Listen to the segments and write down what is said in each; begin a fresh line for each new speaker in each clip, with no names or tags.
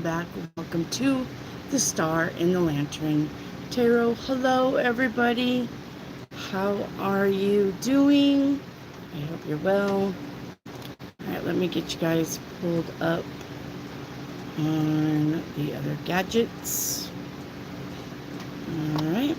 back. Welcome to the Star in the Lantern Tarot. Hello, everybody. How are you doing? I hope you're well. All right, let me get you guys pulled up on the other gadgets. All right.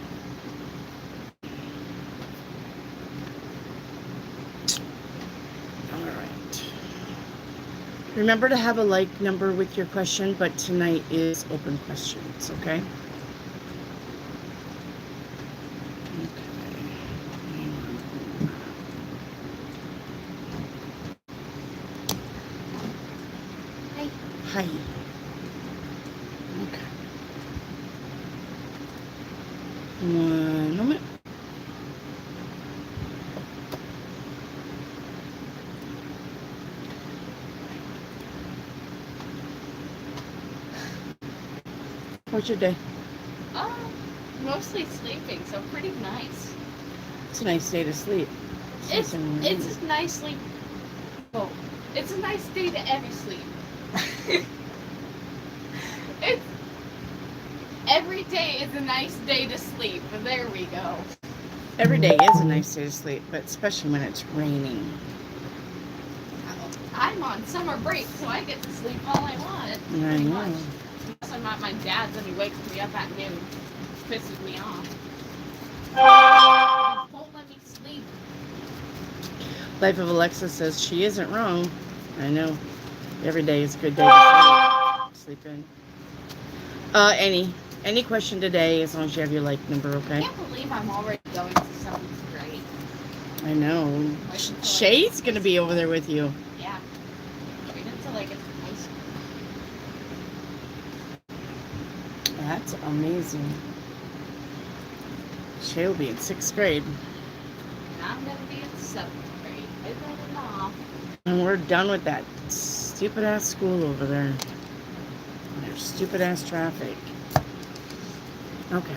Remember to have a like number with your question, but tonight is open questions, okay?
Hi.
Hi. Okay. One moment. What's your day?
Mostly sleeping, so pretty nice.
It's a nice day to sleep.
It's a nice sleep. Well, it's a nice day to ever sleep. It's every day is a nice day to sleep. There we go.
Every day is a nice day to sleep, but especially when it's raining.
I'm on summer break, so I get to sleep all I want.
I know.
Unless I'm at my dad's and he wakes me up at noon. Pisses me off. He won't let me sleep.
Life of Alexa says she isn't wrong. I know. Every day is a good day to sleep in. Any question today, as long as you have your like number, okay?
I can't believe I'm already going to 7th grade.
I know. Shay's going to be over there with you.
Yeah. Wait until I get to high school.
That's amazing. Shay will be in 6th grade.
And I'm going to be in 7th grade. Isn't enough?
And we're done with that stupid ass school over there. And their stupid ass traffic. Okay.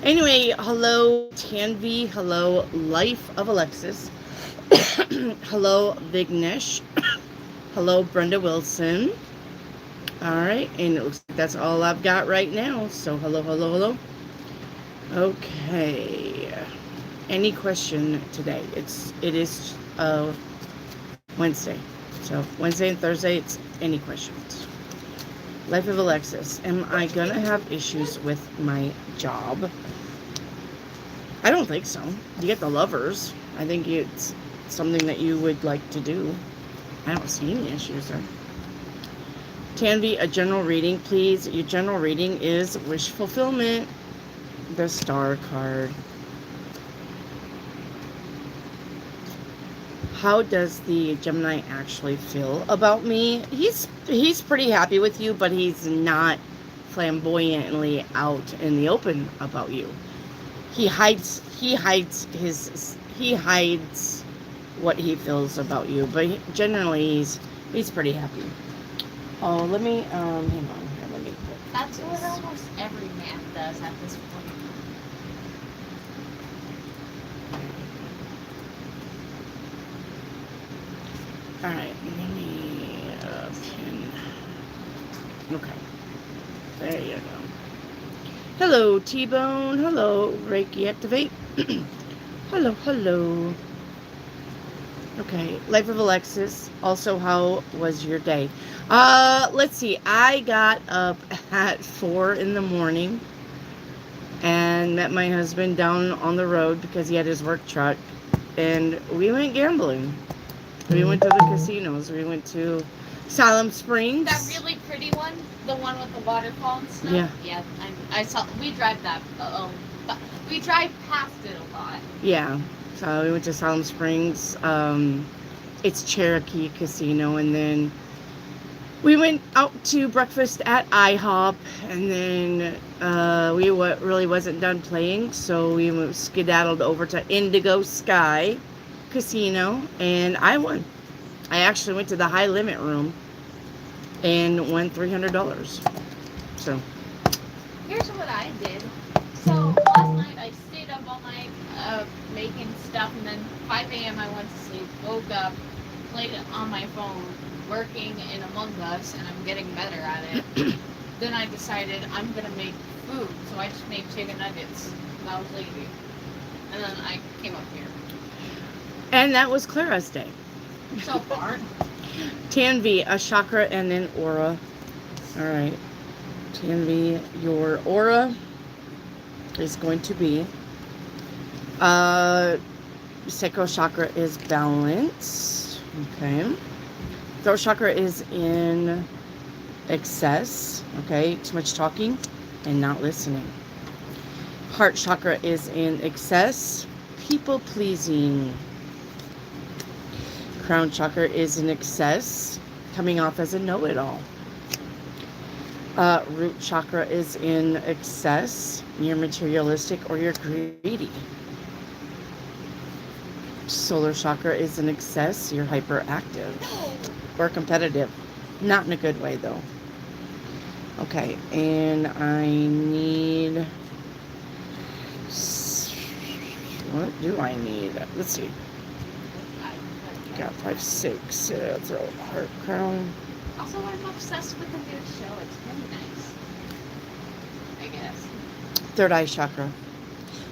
Anyway, hello Tanvi. Hello Life of Alexis. Hello Vignesh. Hello Brenda Wilson. Alright, and it looks like that's all I've got right now. So hello. Okay. Any question today? It is Wednesday. So Wednesday and Thursday, it's any questions. Life of Alexis. Am I gonna have issues with my job? I don't think so. You get the lovers. I think it's something that you would like to do. I don't see any issues there. Tanvi, a general reading, please. Your general reading is wish fulfillment. The star card. How does the Gemini actually feel about me? He's pretty happy with you, but he's not flamboyantly out in the open about you. He hides what he feels about you, but generally he's pretty happy. Oh, let me hang on here. Let me.
That's what almost every man does at this point.
All right, let me pin. Okay, there you go. Hello, T-Bone. Hello, Reiki Activate. Hello. Okay, Life of Alexis. Also, how was your day? Let's see. I got up at 4 in the morning and met my husband down on the road because he had his work truck, and we went gambling. We went to the casinos. We went to Salem Springs.
That really pretty one, the one with the waterfall and stuff.
Yeah.
Yeah, I saw. We drive that. We drive past it a lot.
Yeah. So we went to Salem Springs. It's Cherokee Casino, and then we went out to breakfast at IHOP, and then we really wasn't done playing, so we skedaddled over to Indigo Sky Casino, and I won. I actually went to the high limit room and won $300. So
here's what I did. So last night I stayed up all night making stuff, and then 5 a.m. I went to sleep, woke up, played it on my phone, working in Among Us and I'm getting better at it. Then I decided I'm gonna make food, so I just made chicken nuggets. And I was lazy. And then I came up here.
And that was Clara's day.
So far.
Tanvi, a chakra and an aura. All right. Tanvi, your aura is going to be sacral chakra is balanced. Okay. Throat chakra is in excess. Okay. Too much talking and not listening. Heart chakra is in excess. People pleasing. Crown chakra is in excess. Coming off as a know-it-all. Root chakra is in excess. You're materialistic or you're greedy. Solar chakra is in excess. You're hyperactive or competitive. Not in a good way, though. Okay, and I need... What do I need? Let's see. Got 5, 6. Throw heart, crown.
Also, I'm obsessed with the new show. It's really nice. I guess.
Third eye chakra.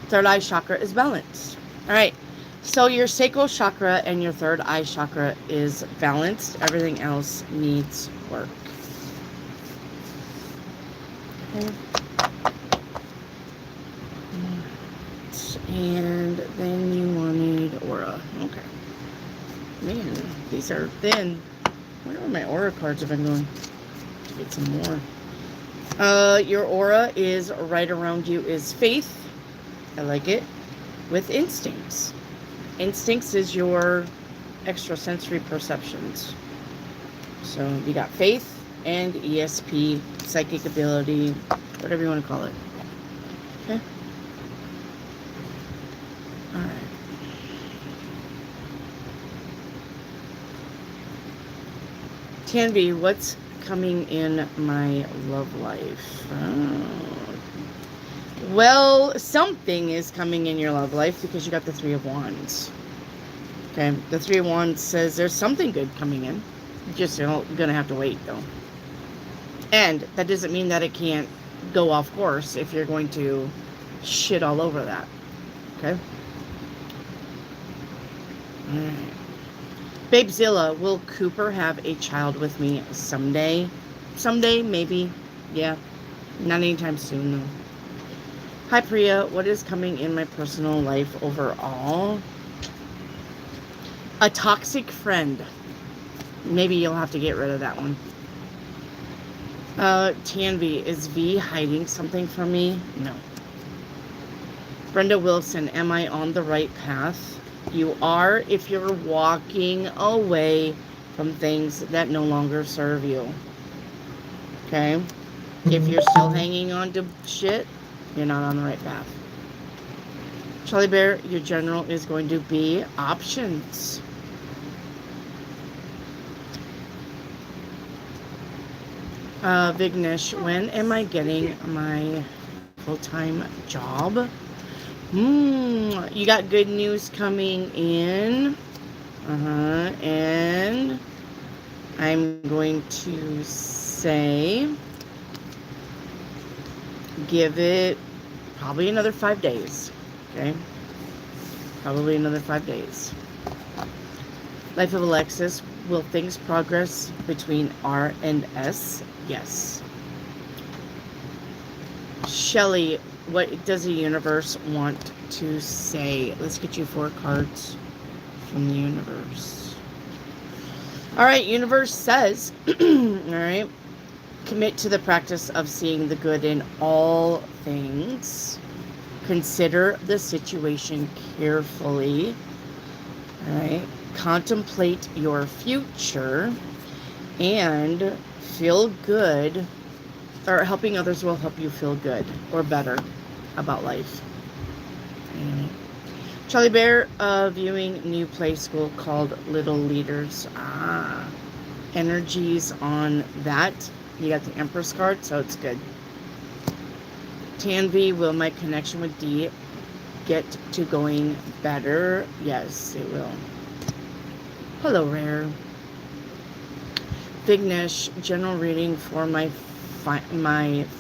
Third eye chakra is balanced. All right. So your sacral chakra and your third eye chakra is balanced. Everything else needs work. Okay. And then you wanted aura. Okay. Man, these are thin. Where are my aura cards have been going? Let's get some more. Your aura is right around you is faith. I like it. With instincts. Instincts is your extrasensory perceptions. So you got faith and ESP, psychic ability, whatever you want to call it. Okay. All right. Tanvi, what's coming in my love life? Well, something is coming in your love life because you got the 3 of Wands. Okay, the 3 of Wands says there's something good coming in. Just you're gonna have to wait, though. And that doesn't mean that it can't go off course if you're going to shit all over that. Okay? All right. Babezilla, will Cooper have a child with me someday? Someday, maybe. Yeah. Not anytime soon, though. Hi, Priya. What is coming in my personal life overall? A toxic friend. Maybe you'll have to get rid of that one. Tanvi, is V hiding something from me? No. Brenda Wilson, am I on the right path? You are if you're walking away from things that no longer serve you. Okay? If you're still hanging on to shit, you're not on the right path. Charlie Bear, your general is going to be options. Vignesh, when am I getting my full-time job? You got good news coming in. And I'm going to say give it probably another 5 days. Okay? Probably another 5 days. Life of Alexis, will things progress between R and S? Yes. Shelly, what does the universe want to say? Let's get you 4 cards from the universe. All right, universe says, all right, commit to the practice of seeing the good in all things. Consider the situation carefully. All right, contemplate your future and feel good. Or helping others will help you feel good or better about life. Charlie Bear, viewing new play school called Little Leaders. Energies on that. You got the Empress card, so it's good. Tanvi, will my connection with D get to going better? Yes, it will. Hello, Rare. Vignesh, general reading for my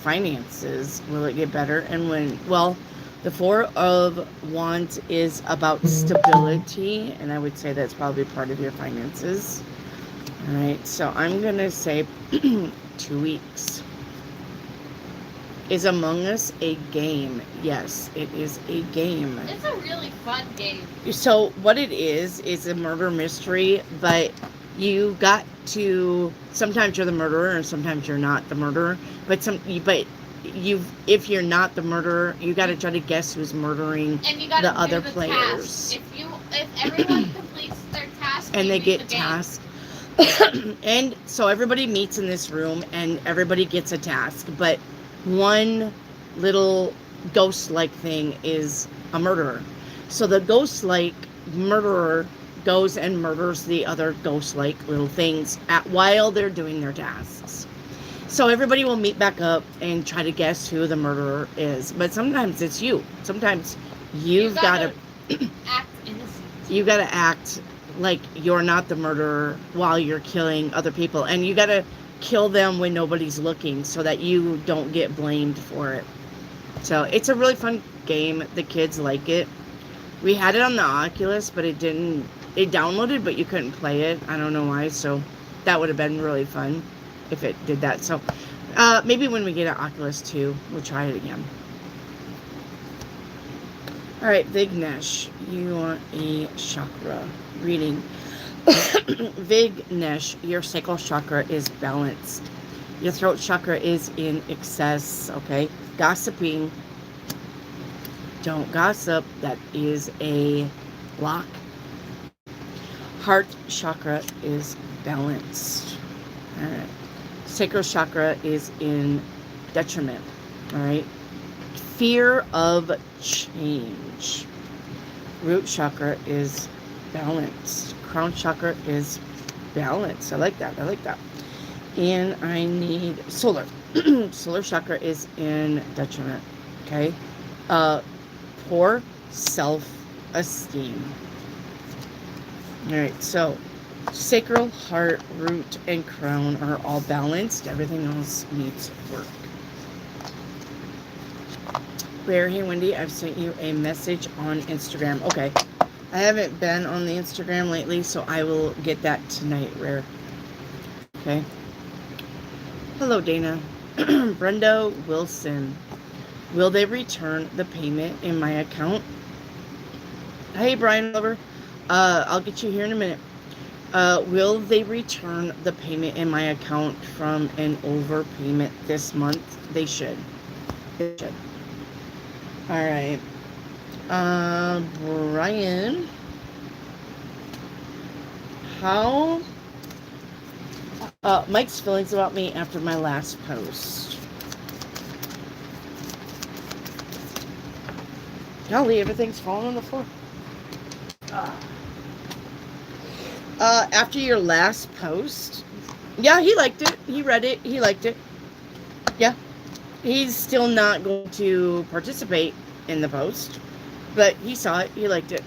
finances. Will it get better? And when? Well, the Four of Wands is about stability, and I would say that's probably part of your finances. All right, so I'm gonna say 2 weeks. Is Among Us a game? Yes, it is a game.
It's a really fun game.
So what it is a murder mystery, but you got to, sometimes you're the murderer and sometimes you're not the murderer, but if you're not the murderer, you got to try to guess who's murdering
and you
the other players.
Task. If everyone completes their task,
and they get tasked. And so everybody meets in this room and everybody gets a task, but one little ghost-like thing is a murderer. So the ghost-like murderer goes and murders the other ghost-like little things while they're doing their tasks. So everybody will meet back up and try to guess who the murderer is. But sometimes it's you. Sometimes you've got to
act innocent.
You got to act like you're not the murderer while you're killing other people. And you got to kill them when nobody's looking so that you don't get blamed for it. So it's a really fun game. The kids like it. We had it on the Oculus, but it downloaded, but you couldn't play it. I don't know why. So that would have been really fun if it did that. So maybe when we get an Oculus 2, we'll try it again. All right, Vignesh, you want a chakra reading. Vignesh, your sacral chakra is balanced. Your throat chakra is in excess, okay? Gossiping. Don't gossip. That is a block. Heart chakra is balanced. All right. Sacral chakra is in detriment. All right. Fear of change. Root chakra is balanced. Crown chakra is balanced. I like that. And I need solar. Solar chakra is in detriment. Okay. Poor self-esteem. All right. So sacral, heart, root, and crown are all balanced. Everything else needs work. Rare, hey Wendy, I've sent you a message on Instagram. Okay. I haven't been on the Instagram lately, so I will get that tonight, Rare. Okay. Hello, Dana. Brenda Wilson. Will they return the payment in my account? Hey, Brian Lover. I'll get you here in a minute. Will they return the payment in my account from an overpayment this month? They should. They should. All right. Brian, how Mike's feelings about me after my last post. Golly, everything's falling on the floor. After your last post, yeah, he liked it. He read it. He liked it. Yeah. He's still not going to participate in the post, but he saw it. He liked it.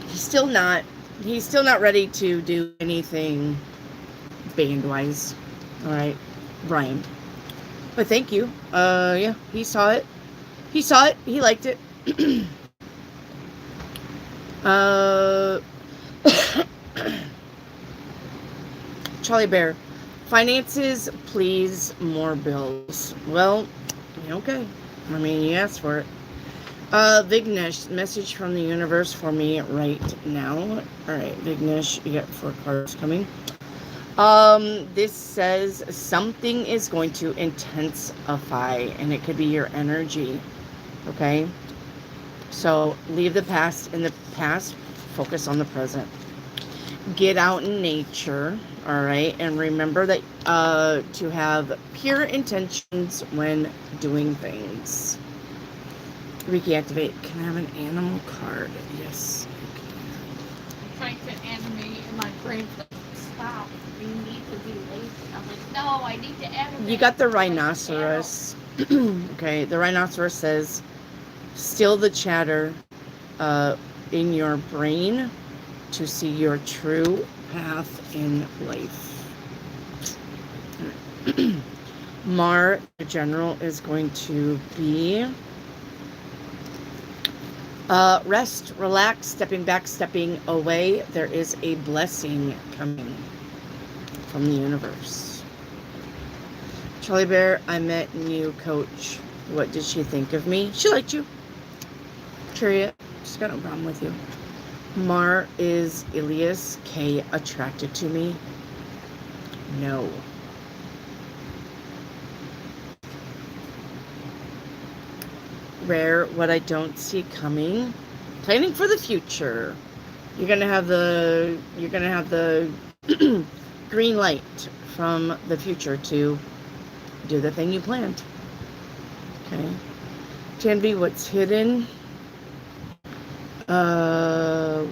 He's still not ready to do anything band-wise. All right, Brian. But thank you. Yeah, he saw it. He saw it. He liked it. Charlie Bear. Finances, please, more bills. Well, okay. I mean, you asked for it. Vignesh, message from the universe for me right now. All right, Vignesh, you got 4 cards coming. This says something is going to intensify, and it could be your energy. Okay? So, leave the past in the past, focus on the present. Get out in nature, all right? And remember that to have pure intentions when doing things. Reiki activate. Can I have an animal card? Yes.
I'm trying to animate and my brain stop. You need to be lazy. I'm like, no, I need to animate.
You got the rhinoceros. Okay, the rhinoceros says, still the chatter in your brain to see your true path in life. Mar, the general, is going to be rest, relax, stepping back, stepping away. There is a blessing coming from the universe. Charlie Bear, I met new coach. What did she think of me? She liked you. Chariot, she's got no problem with you. Mar, is Elias K attracted to me? No. Rare, what I don't see coming. Planning for the future. You're gonna have the green light from the future to do the thing you planned. Okay. Tanvi, what's hidden?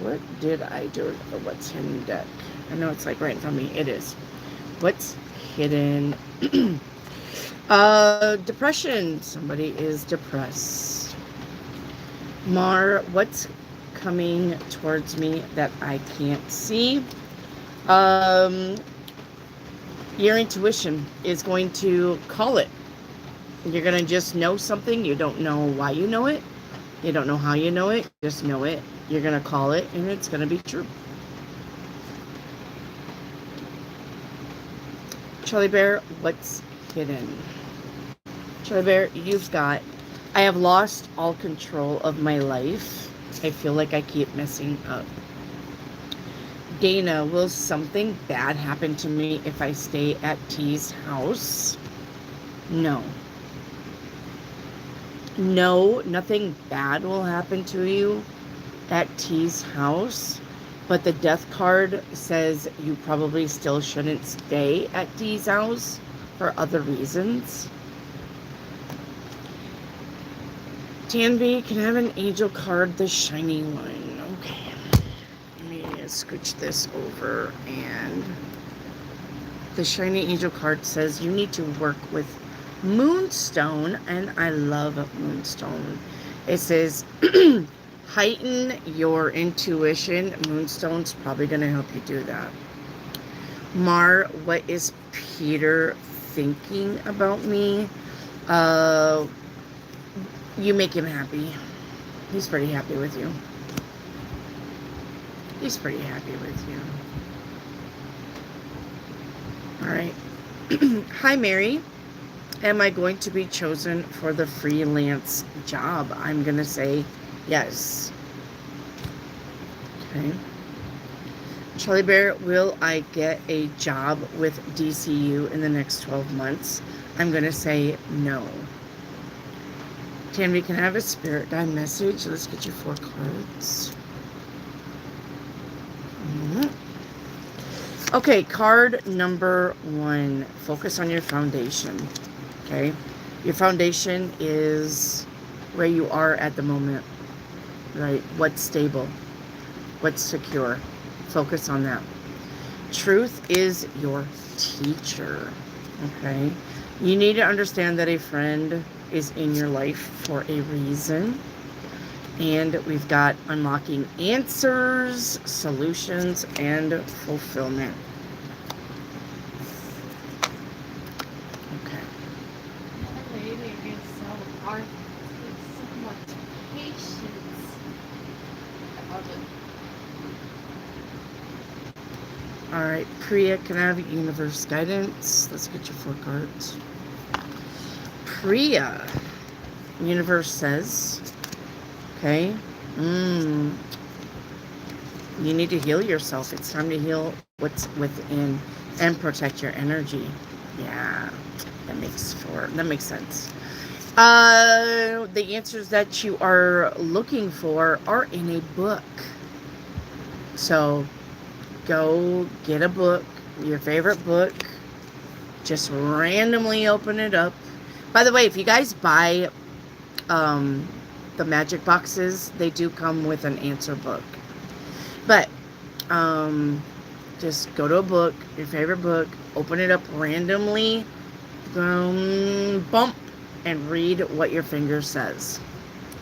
What did I do with the what's hidden deck? I know it's like right in front of me. It is. What's hidden? Depression. Somebody is depressed. Mar, what's coming towards me that I can't see? Your intuition is going to call it. You're going to just know something. You don't know why you know it. You don't know how you know it. Just know it. You're going to call it, and it's going to be true. Charlie Bear, what's hidden? Charlie Bear, you've got, I have lost all control of my life. I feel like I keep messing up. Dana, will something bad happen to me if I stay at T's house? No. No, nothing bad will happen to you at T's house. But the death card says you probably still shouldn't stay at T's house for other reasons. Tanvi, can I have an angel card, the shiny one? Okay. Let me scooch this over. And the shiny angel card says you need to work with Moonstone, and I love Moonstone. It says heighten your intuition. Moonstone's probably going to help you do that. Mar, what is Peter thinking about me? You make him happy. He's pretty happy with you. He's pretty happy with you. All right. Hi, Mary. Am I going to be chosen for the freelance job? I'm going to say yes. Okay. Charlie Bear, will I get a job with DCU in the next 12 months? I'm going to say no. Tammy, can I have a spirit guide message? Let's get you 4 cards. Okay, card number 1. Focus on your foundation. Okay? Your foundation is where you are at the moment. Right? What's stable? What's secure? Focus on that. Truth is your teacher. Okay? You need to understand that a friend is in your life for a reason. And we've got unlocking answers, solutions, and fulfillment. Okay.
Lady is so hard. It's so much patience. I love it.
All right, Priya, can I have universe guidance? Let's get you 4 cards. Priya, universe says, okay, you need to heal yourself. It's time to heal what's within and protect your energy. Yeah, that makes sense. The answers that you are looking for are in a book. So go get a book, your favorite book. Just randomly open it up. By the way, if you guys buy the magic boxes, they do come with an answer book. But just go to a book, your favorite book, open it up randomly, bump, and read what your finger says.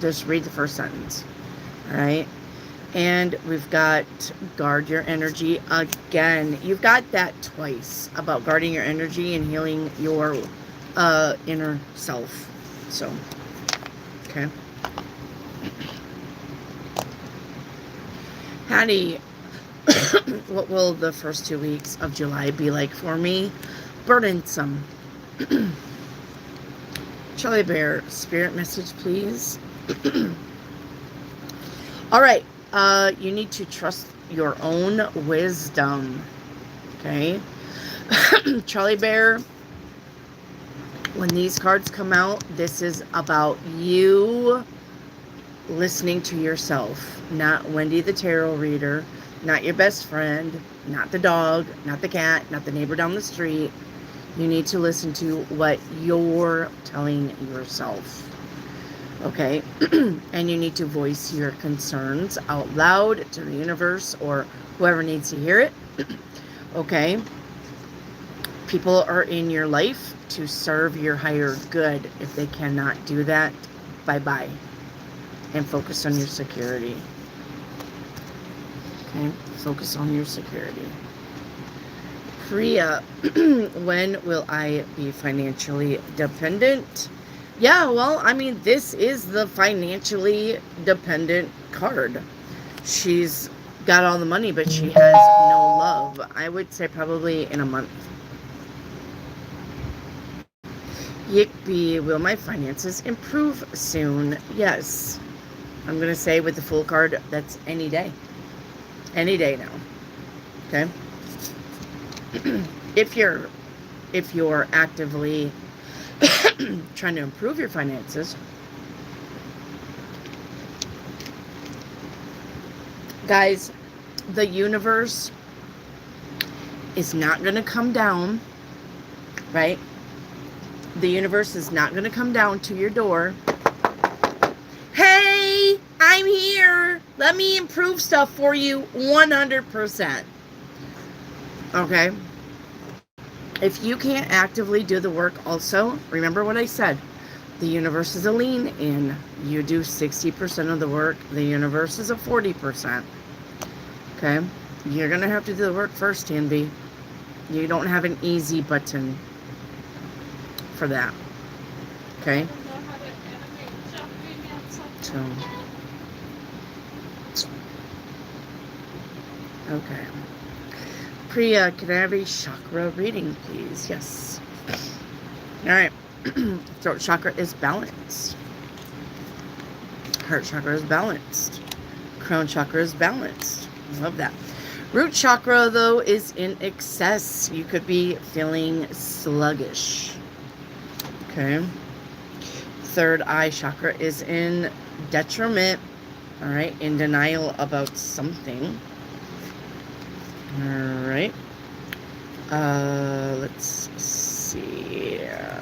Just read the first sentence. All right. And we've got guard your energy again. You've got that twice about guarding your energy and healing your inner self. So, okay. Hattie, what will the first 2 weeks of July be like for me? Burdensome. Charlie Bear, spirit message, please. All right. You need to trust your own wisdom. Okay. Charlie Bear, when these cards come out, this is about you listening to yourself, not Wendy the tarot reader, not your best friend, not the dog, not the cat, not the neighbor down the street. You need to listen to what you're telling yourself. Okay? And you need to voice your concerns out loud to the universe or whoever needs to hear it. Okay? People are in your life to serve your higher good. If they cannot do that, bye-bye. And focus on your security. Okay? Focus on your security. Priya, when will I be financially dependent? Yeah, well, I mean, this is the financially dependent card. She's got all the money, but she has no love. I would say probably in a month. Yippee, will my finances improve soon? Yes. I'm going to say with the Fool card, that's any day. Any day now. Okay? If you're actively trying to improve your finances, guys, the universe is not going to come down, right? The universe is not going to come down to your door. Hey, I'm here. Let me improve stuff for you 100%. Okay? If you can't actively do the work also, remember what I said. The universe is a lean in. You do 60% of the work. The universe is a 40%. Okay? You're going to have to do the work first, Tanvi. You don't have an easy button for that. Okay? So. Okay. Priya, can I have a chakra reading, please? Yes. All right. Throat chakra is balanced. Heart chakra is balanced. Crown chakra is balanced. Love that. Root chakra, though, is in excess. You could be feeling sluggish. Okay. Third eye chakra is in detriment. All right. In denial about something. All right. Let's see.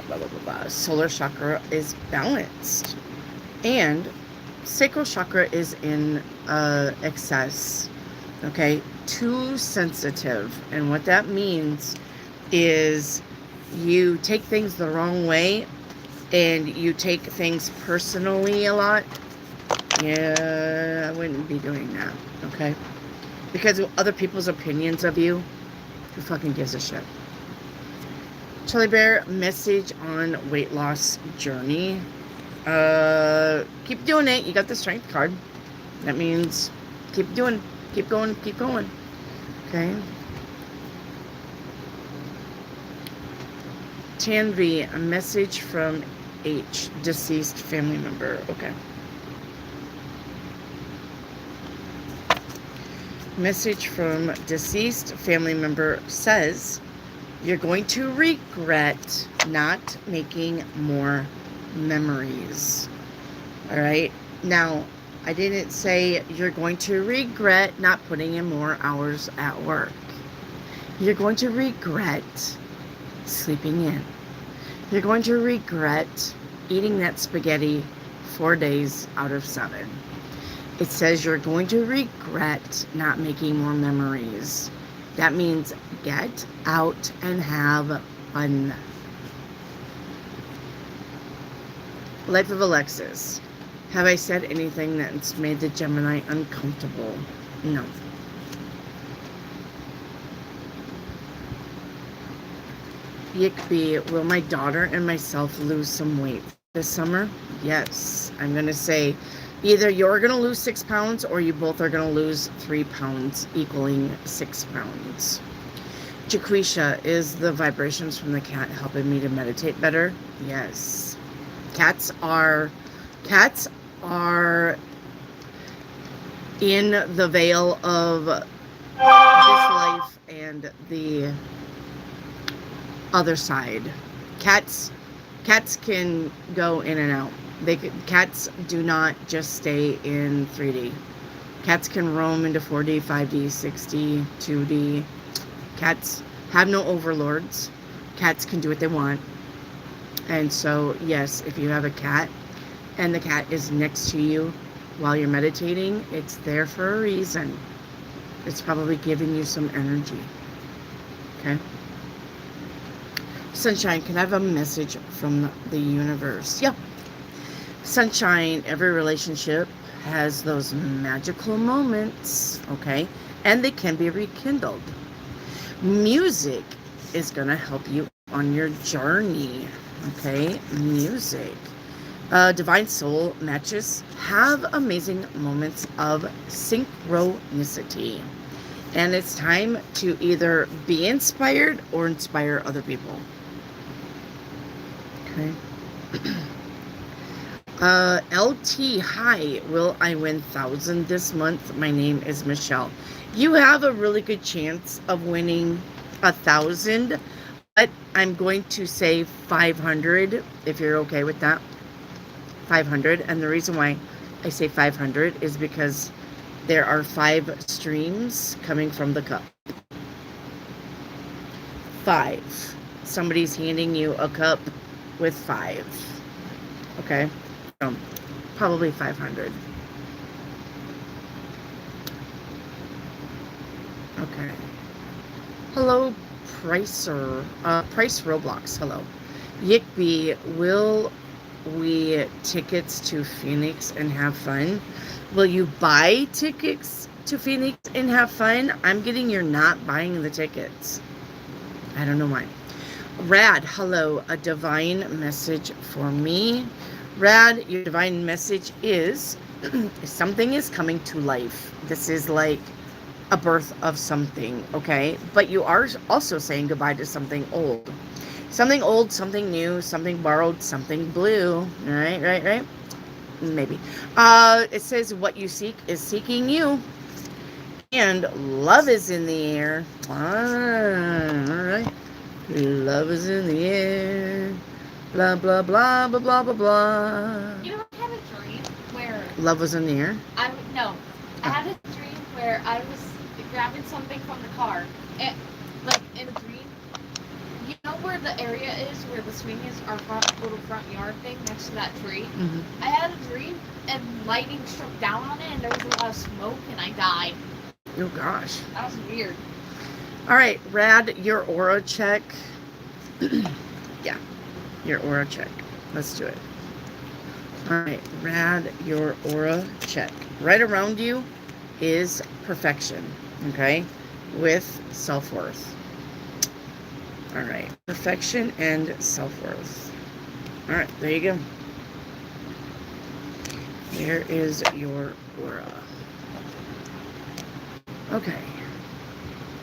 Blah, blah, blah, blah. Solar chakra is balanced. And sacral chakra is in excess. Okay. Too sensitive. And what that means is you take things the wrong way and you take things personally a lot. Yeah, I wouldn't be doing that. Okay. Because of other people's opinions of you, who fucking gives a shit? Charlie Bear, message on weight loss journey. Keep doing it. You got the strength card. That means keep doing, keep going, keep going. Okay. Tanvi, a message from H, deceased family member. Okay. Message from deceased family member says, you're going to regret not making more memories. All right. Now, I didn't say you're going to regret not putting in more hours at work. You're going to regret sleeping in. You're going to regret eating that spaghetti 4 days out of 7. It says you're going to regret not making more memories. That means get out and have fun. Life of Alexis. Have I said anything that's made the Gemini uncomfortable? No. Yickby, will my daughter and myself lose some weight this summer? Yes. I'm going to say either you're going to lose 6 pounds or you both are going to lose 3 pounds, equaling 6 pounds. Jaquisha, is the vibrations from the cat helping me to meditate better? Yes. Cats are in the veil of this life and the other side. Cats can go in and out. Cats do not just stay in 3D. Cats can roam into 4D, 5D, 6D, 2D. Cats have no overlords. Cats can do what they want. And so, yes, if you have a cat and the cat is next to you while you're meditating, it's there for a reason. It's probably giving you some energy. Okay? Sunshine, can I have a message from the universe? Yeah. Sunshine, every relationship has those magical moments, okay? And they can be rekindled. Music is going to help you on your journey, okay? Music. Divine soul matches have amazing moments of synchronicity. And it's time to either be inspired or inspire other people. Okay. LT, hi. Will I win 1,000 this month? My name is Michelle. You have a really good chance of winning 1,000, but I'm going to say 500 if you're okay with that. 500, and the reason why I say 500 is because there are 5 streams coming from the cup. 5. Somebody's handing you a cup with 5. Okay, so probably 500. Okay. Hello, Pricer. Price Roblox. Hello. Yickby, will we tickets to Phoenix and have fun? Will you buy tickets to Phoenix and have fun? I'm getting you're not buying the tickets. I don't know why. Rad, hello. A divine message for me. Rad, your divine message is something is coming to life. This is like a birth of something, okay? But you are also saying goodbye to something old. Something old, something new, something borrowed, something blue. Right? Maybe. It says what you seek is seeking you. And love is in the air. All right. Love is in the air. Blah, blah, blah, blah, blah, blah, blah.
You know, I had a dream where...
Love was in the air?
I had a dream where I was grabbing something from the car. And, like, in a dream, you know where the area is where the swing is, our little front yard thing next to that tree?
Mm-hmm.
I had a dream and lightning struck down on it and there was a lot of smoke and I died.
Oh gosh.
That was weird.
Alright, Rad, your aura check. Yeah, your aura check. Let's do it. Alright, Rad, your aura check. Right around you is perfection, okay? With self-worth. Alright, perfection and self-worth. Alright, there you go. There is your aura. Okay.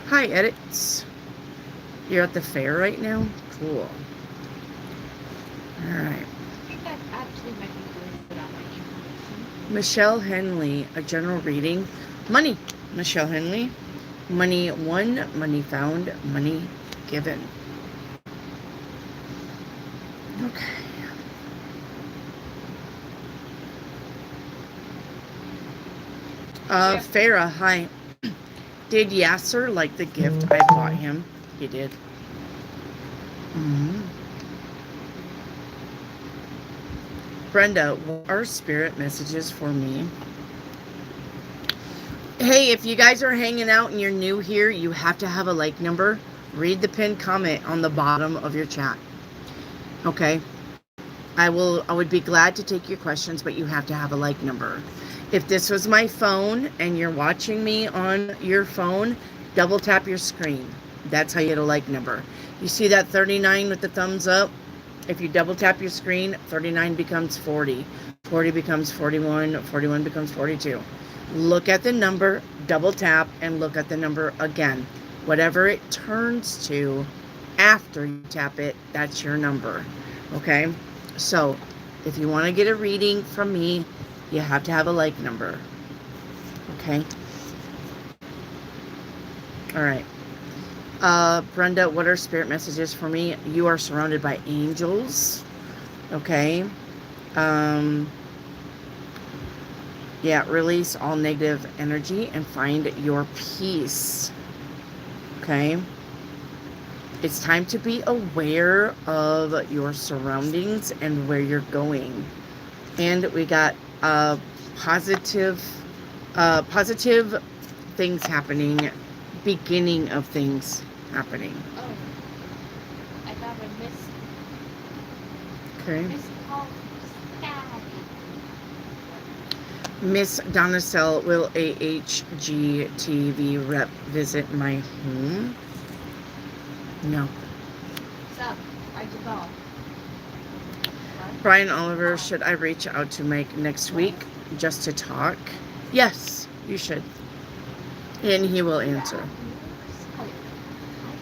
Hi, Edits. You're at the fair right now? Cool. Alright.
I think that actually might be really good on my information.
Michelle Henley, a general reading. Money. Michelle Henley. Money won, money found, money given. Okay. Farah, hi. Did Yasser like the gift I bought him? He did. Mm-hmm. Brenda, what are spirit messages for me? Hey, if you guys are hanging out and you're new here, you have to have a like number. Read the pinned comment on the bottom of your chat. Okay? I would be glad to take your questions, but you have to have a like number. If this was my phone and you're watching me on your phone, double tap your screen. That's how you get a like number. You see that 39 with the thumbs up? If you double tap your screen, 39 becomes 40. 40 becomes 41. 41 becomes 42. Look at the number, double tap, and look at the number again. Whatever it turns to after you tap it, that's your number. Okay? So, if you want to get a reading from me, you have to have a like number. Okay? All right. Brenda, what are spirit messages for me? You are surrounded by angels. Okay? Yeah, release all negative energy and find your peace. Okay? It's time to be aware of your surroundings and where you're going. And we got positive things happening, beginning of things happening.
Oh, I got a
Okay.
missed call.
Miss Donacell, will a HGTV rep visit my home? No.
Sup? Why'd you go?
Brian Oliver, should I reach out to Mike next week just to talk? Yes, you should. And he will answer.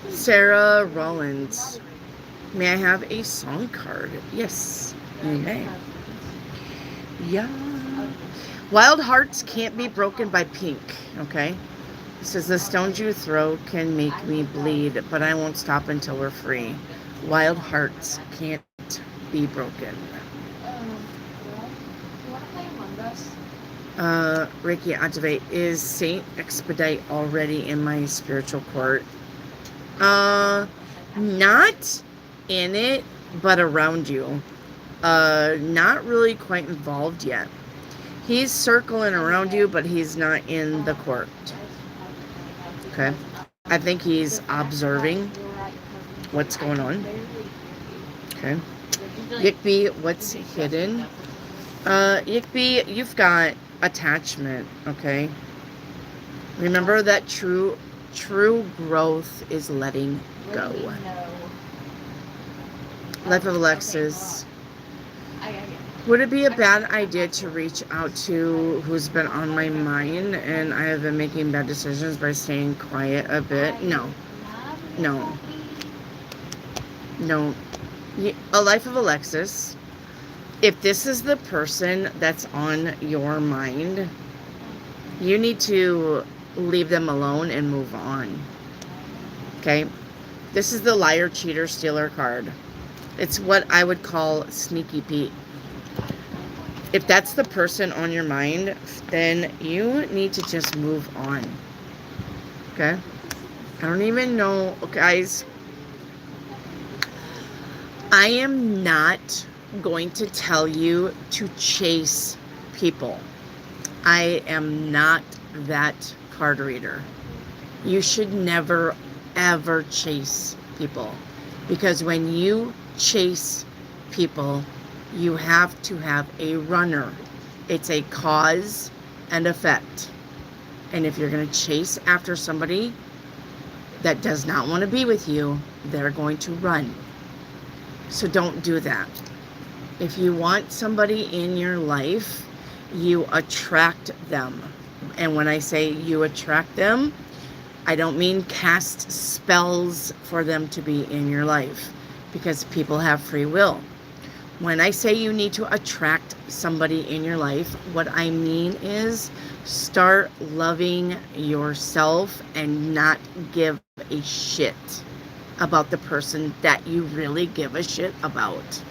Sarah Rollins, may I have a song card? Yes, you may. Yeah. Wild hearts can't be broken by pink, okay? It says the stones you throw can make me bleed, but I won't stop until we're free. Wild hearts can't be broken.
You want to play Among Us?
Reiki activate. Is Saint Expedite already in my spiritual court? Not in it, but around you. Not really quite involved yet. He's circling around you, but he's not in the court. Okay? I think he's observing what's going on. Okay? Yickby, what's hidden? Yickby, you've got attachment, okay? Remember that true growth is letting go. Life of Alexis. Would it be a bad idea to reach out to who's been on my mind and I have been making bad decisions by staying quiet a bit? No. No. No. A Life of Alexis. If this is the person that's on your mind, you need to leave them alone and move on. Okay? This is the liar, cheater, stealer card. It's what I would call sneaky Pete. If that's the person on your mind, then you need to just move on. Okay? I don't even know, guys. I am not going to tell you to chase people. I am not that card reader. You should never, ever chase people. Because when you chase people, you have to have a runner. It's a cause and effect. And if you're going to chase after somebody that does not want to be with you, they're going to run. So don't do that. If you want somebody in your life, you attract them. And when I say you attract them, I don't mean cast spells for them to be in your life, because people have free will. When I say you need to attract somebody in your life, what I mean is start loving yourself and not give a shit about the person that you really give a shit about.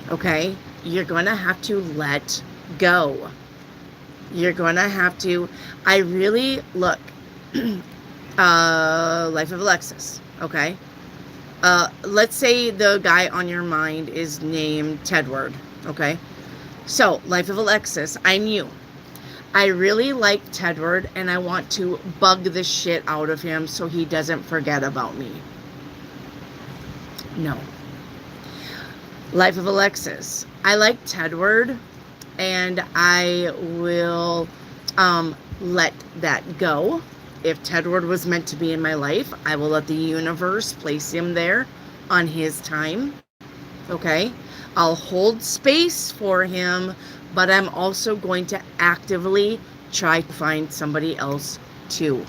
Okay? You're going to have to let go. You're going to have to, look, Life of Alexis, okay? Let's say the guy on your mind is named Tedward, okay? So, Life of Alexis, I'm you. I really like Tedward, and I want to bug the shit out of him so he doesn't forget about me. No. Life of Alexis. I like Tedward, and I will let that go. If Tedward was meant to be in my life, I will let the universe place him there on his time. Okay? I'll hold space for him, but I'm also going to actively try to find somebody else too.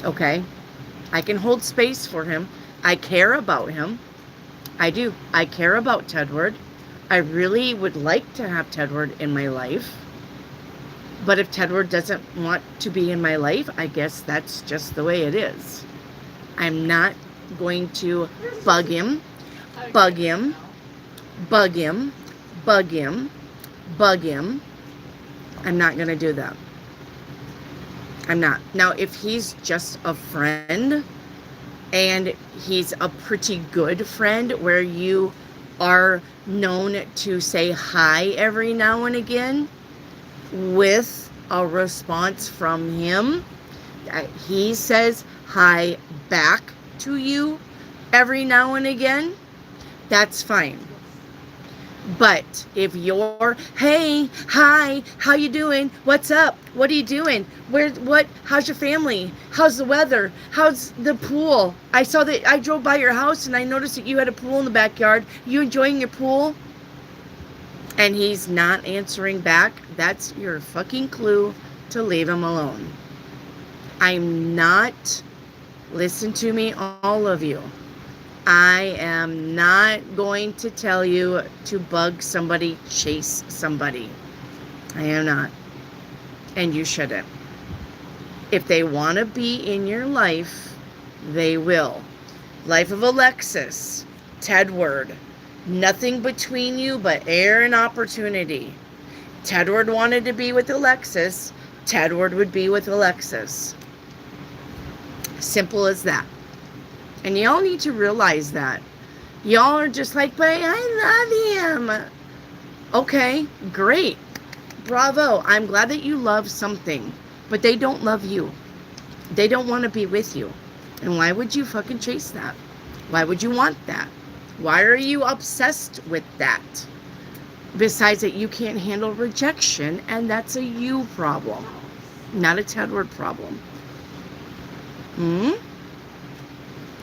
Okay? I can hold space for him. I care about him. I do. I care about Tedward. I really would like to have Tedward in my life. But if Tedward doesn't want to be in my life, I guess that's just the way it is. I'm not going to bug him, bug him, bug him, bug him, bug him. I'm not going to do that. I'm not. Now, if he's just a friend and he's a pretty good friend where you are known to say hi every now and again, with a response from him, he says hi back to you every now and again, that's fine. But if you're, hey, hi, how you doing? What's up? What are you doing? How's your family? How's the weather? How's the pool? I saw that I drove by your house and I noticed that you had a pool in the backyard. You enjoying your pool? And he's not answering back, that's your fucking clue to leave him alone. I'm not, listen to me, all of you. I am not going to tell you to bug somebody, chase somebody. I am not. And you shouldn't. If they want to be in your life, they will. Life of Alexis, Tedward. Nothing between you but air and opportunity. Tedward wanted to be with Alexis. Tedward would be with Alexis. Simple as that. And y'all need to realize that. Y'all are just like, but I love him. Okay, great. Bravo. I'm glad that you love something. But they don't love you. They don't want to be with you. And why would you fucking chase that? Why would you want that? Why are you obsessed with that? Besides that, you can't handle rejection, and that's a you problem, not a Tedward problem.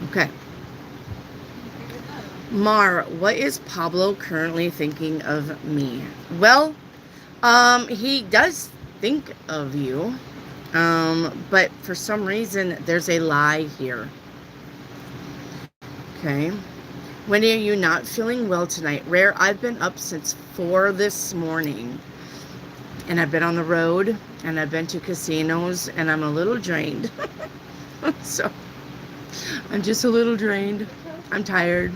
Okay. Mar, what is Pablo currently thinking of me? Well, he does think of you, but for some reason, there's a lie here. Okay. When are you not feeling well tonight? Rare, I've been up since 4 this morning. And I've been on the road. And I've been to casinos. And I'm a little drained. So, I'm just a little drained. I'm tired.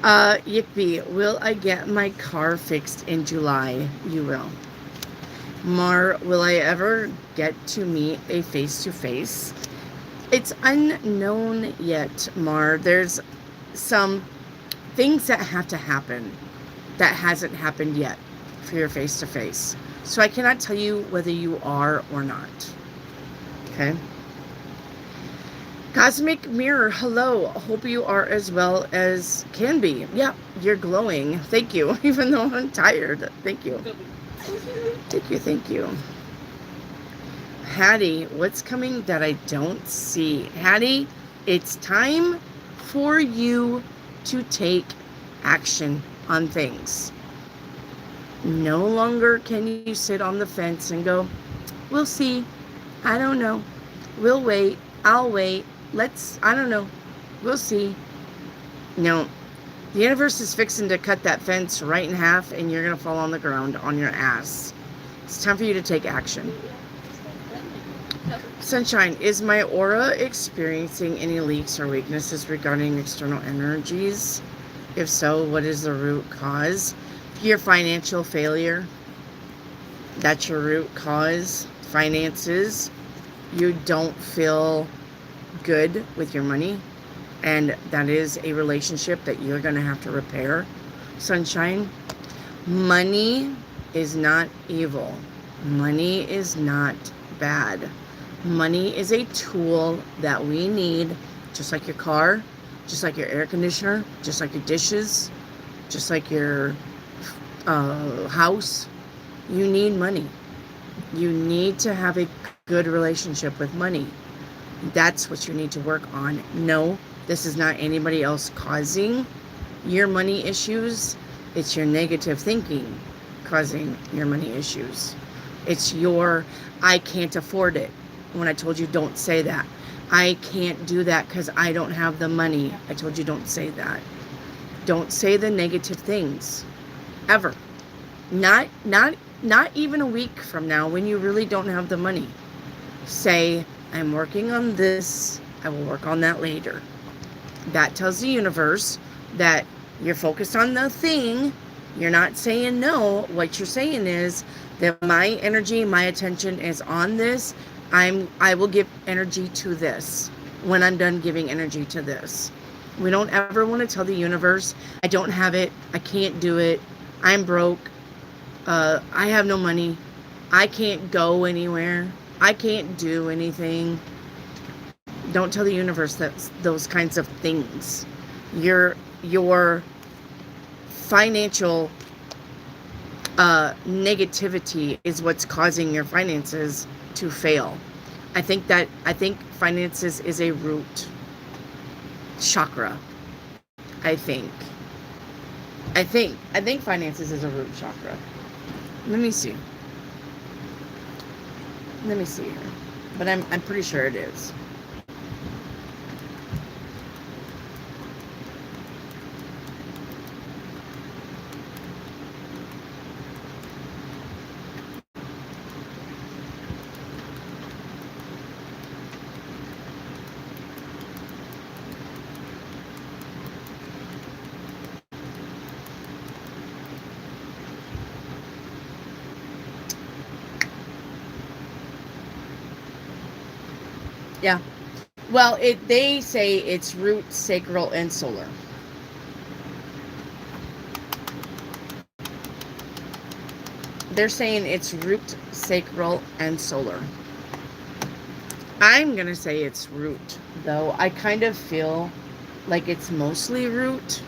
Yickby, will I get my car fixed in July? You will. Mar, will I ever get to meet a face-to-face? It's unknown yet, Mar. There's some things that have to happen that hasn't happened yet for your face-to-face. So I cannot tell you whether you are or not. Okay? Cosmic Mirror, hello. Hope you are as well as can be. Yeah, you're glowing. Thank you. Even though I'm tired. Thank you. Thank you, thank you. Hattie, what's coming that I don't see? Hattie, it's time for you to take action on things. No longer can you sit on the fence and go, we'll see. I don't know. We'll wait. I'll wait. I don't know. We'll see. No. The universe is fixing to cut that fence right in half and you're going to fall on the ground on your ass. It's time for you to take action. Sunshine, is my aura experiencing any leaks or weaknesses regarding external energies? If so, what is the root cause? Your financial failure. That's your root cause. Finances. You don't feel good with your money. And that is a relationship that you're going to have to repair. Sunshine. Money is not evil. Money is not bad. Money is a tool that we need, just like your car, just like your air conditioner, just like your dishes, just like your house. You need money. You need to have a good relationship with money. That's what you need to work on. No, this is not anybody else causing your money issues. It's your negative thinking causing your money issues. It's your, I can't afford it. When I told you don't say that. I can't do that because I don't have the money. I told you don't say that. Don't say the negative things. Ever. Not even a week from now when you really don't have the money. Say, I'm working on this. I will work on that later. That tells the universe that you're focused on the thing. You're not saying no. What you're saying is that my energy, my attention is on this. I will give energy to this when I'm done giving energy to this. We don't ever want to tell the universe, I don't have it. I can't do it. I'm broke. I have no money. I can't go anywhere. I can't do anything. Don't tell the universe that those kinds of things. Your financial negativity is what's causing your finances to fail. I think finances is a root chakra. I think finances is a root chakra. Let me see here. But I'm pretty sure it is. Yeah. Well, they say it's root, sacral, and solar. They're saying it's root, sacral, and solar. I'm going to say it's root, though. I kind of feel like it's mostly root.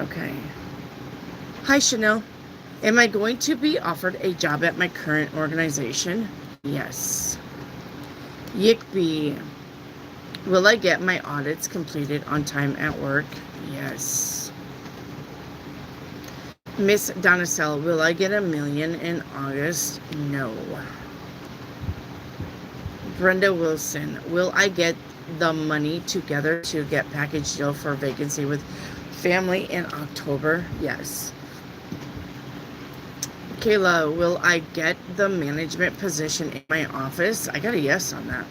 Okay. Hi, Chanel. Am I going to be offered a job at my current organization? Yes. Yickby. Will I get my audits completed on time at work? Yes. Miss Donicel, will I get $1 million in August? No. Brenda Wilson, will I get the money together to get package deal for vacancy with family in October? Yes. Kayla, will I get the management position in my office? I got a yes on that.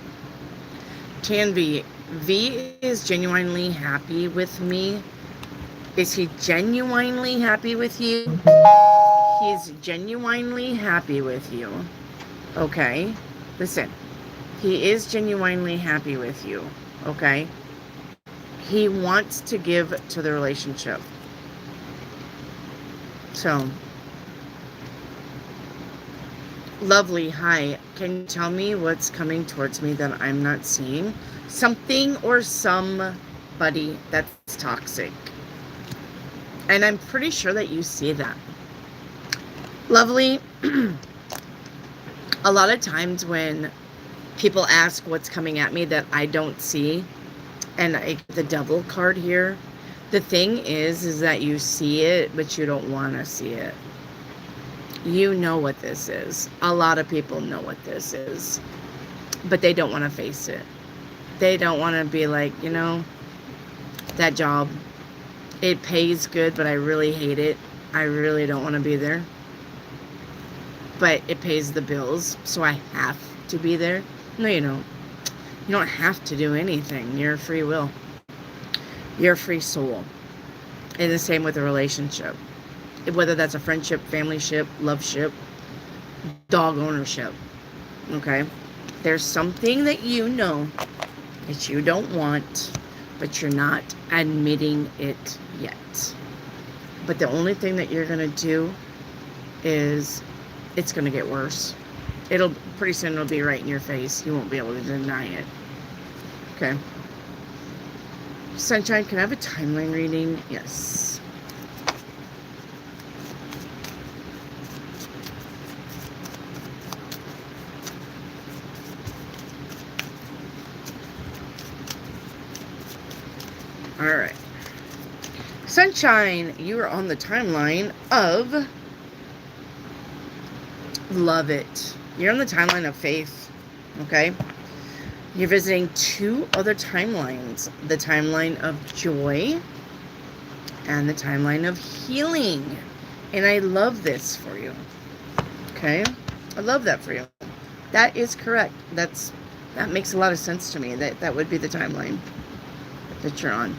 Tanvi, V is genuinely happy with me. Is he genuinely happy with you? He's genuinely happy with you. Okay? Listen. He is genuinely happy with you. Okay? He wants to give to the relationship. So, lovely, hi. Can you tell me what's coming towards me that I'm not seeing? Something or somebody that's toxic. And I'm pretty sure that you see that. Lovely. A lot of times when people ask what's coming at me that I don't see, and the devil card here, the thing is that you see it, but you don't want to see it. You know what this is. A lot of people know what this is, but they don't want to face it. They don't want to be like, that job, it pays good, but I really hate it. I really don't want to be there. But it pays the bills, so I have to be there. No, you don't. You don't have to do anything. You're free will. You're a free soul. And the same with a relationship. Whether that's a friendship, family ship, love ship, dog ownership. Okay? There's something that you know that you don't want, but you're not admitting it yet. But the only thing that you're going to do is it's going to get worse. Pretty soon it'll be right in your face. You won't be able to deny it. Okay. Sunshine, can I have a timeline reading? Yes. All right. Sunshine, you are on the timeline of love it. You're on the timeline of faith. Okay? You're visiting two other timelines. The timeline of joy and the timeline of healing. And I love this for you. Okay? I love that for you. That is correct. That makes a lot of sense to me. That would be the timeline that you're on.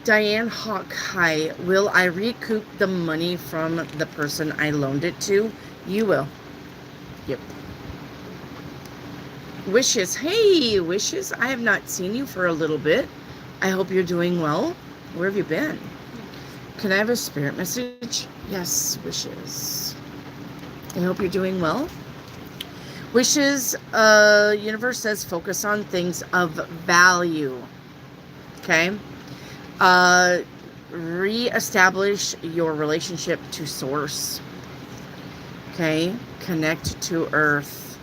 Diane Hawk, hi. Will I recoup the money from the person I loaned it to? You will. Yep. Wishes. Hey, Wishes. I have not seen you for a little bit. I hope you're doing well. Where have you been? Can I have a spirit message? Yes, Wishes. I hope you're doing well. Wishes, universe says focus on things of value. Okay? Re-establish your relationship to source. Okay? Connect to earth.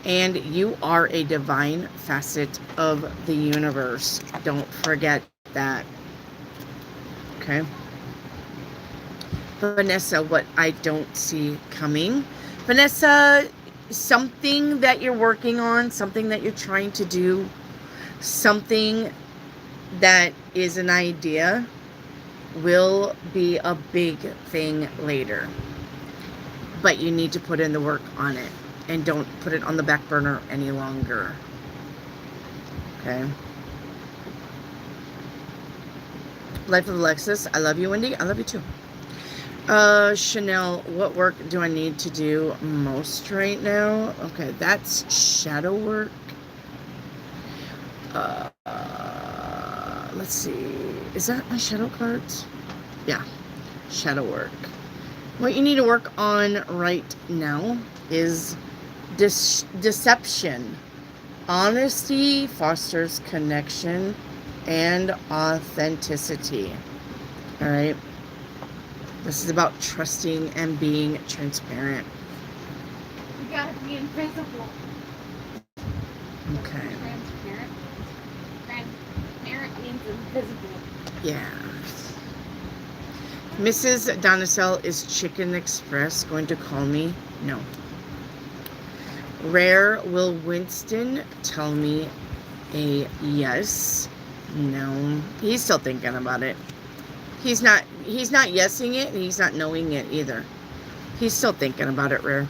And you are a divine facet of the universe. Don't forget that. Okay? Vanessa, what I don't see coming. Vanessa, something that you're working on, something that you're trying to do, something that is an idea will be a big thing later. But you need to put in the work on it. And don't put it on the back burner any longer. Okay? Life of Alexis, I love you, Wendy. I love you too. Chanel, what work do I need to do most right now? Okay, that's shadow work. Let's see. Is that my shadow cards? Yeah, shadow work. What you need to work on right now is deception. Honesty fosters connection and authenticity. All right. This is about trusting and being transparent.
You gotta be invisible.
Okay.
Transparent. Transparent means invisible.
Yeah. Mrs. Donicel, is Chicken Express going to call me? No. Rare, will Winston tell me a yes? No. He's still thinking about it. He's not yesing it, and he's not knowing it either. He's still thinking about it, Rare.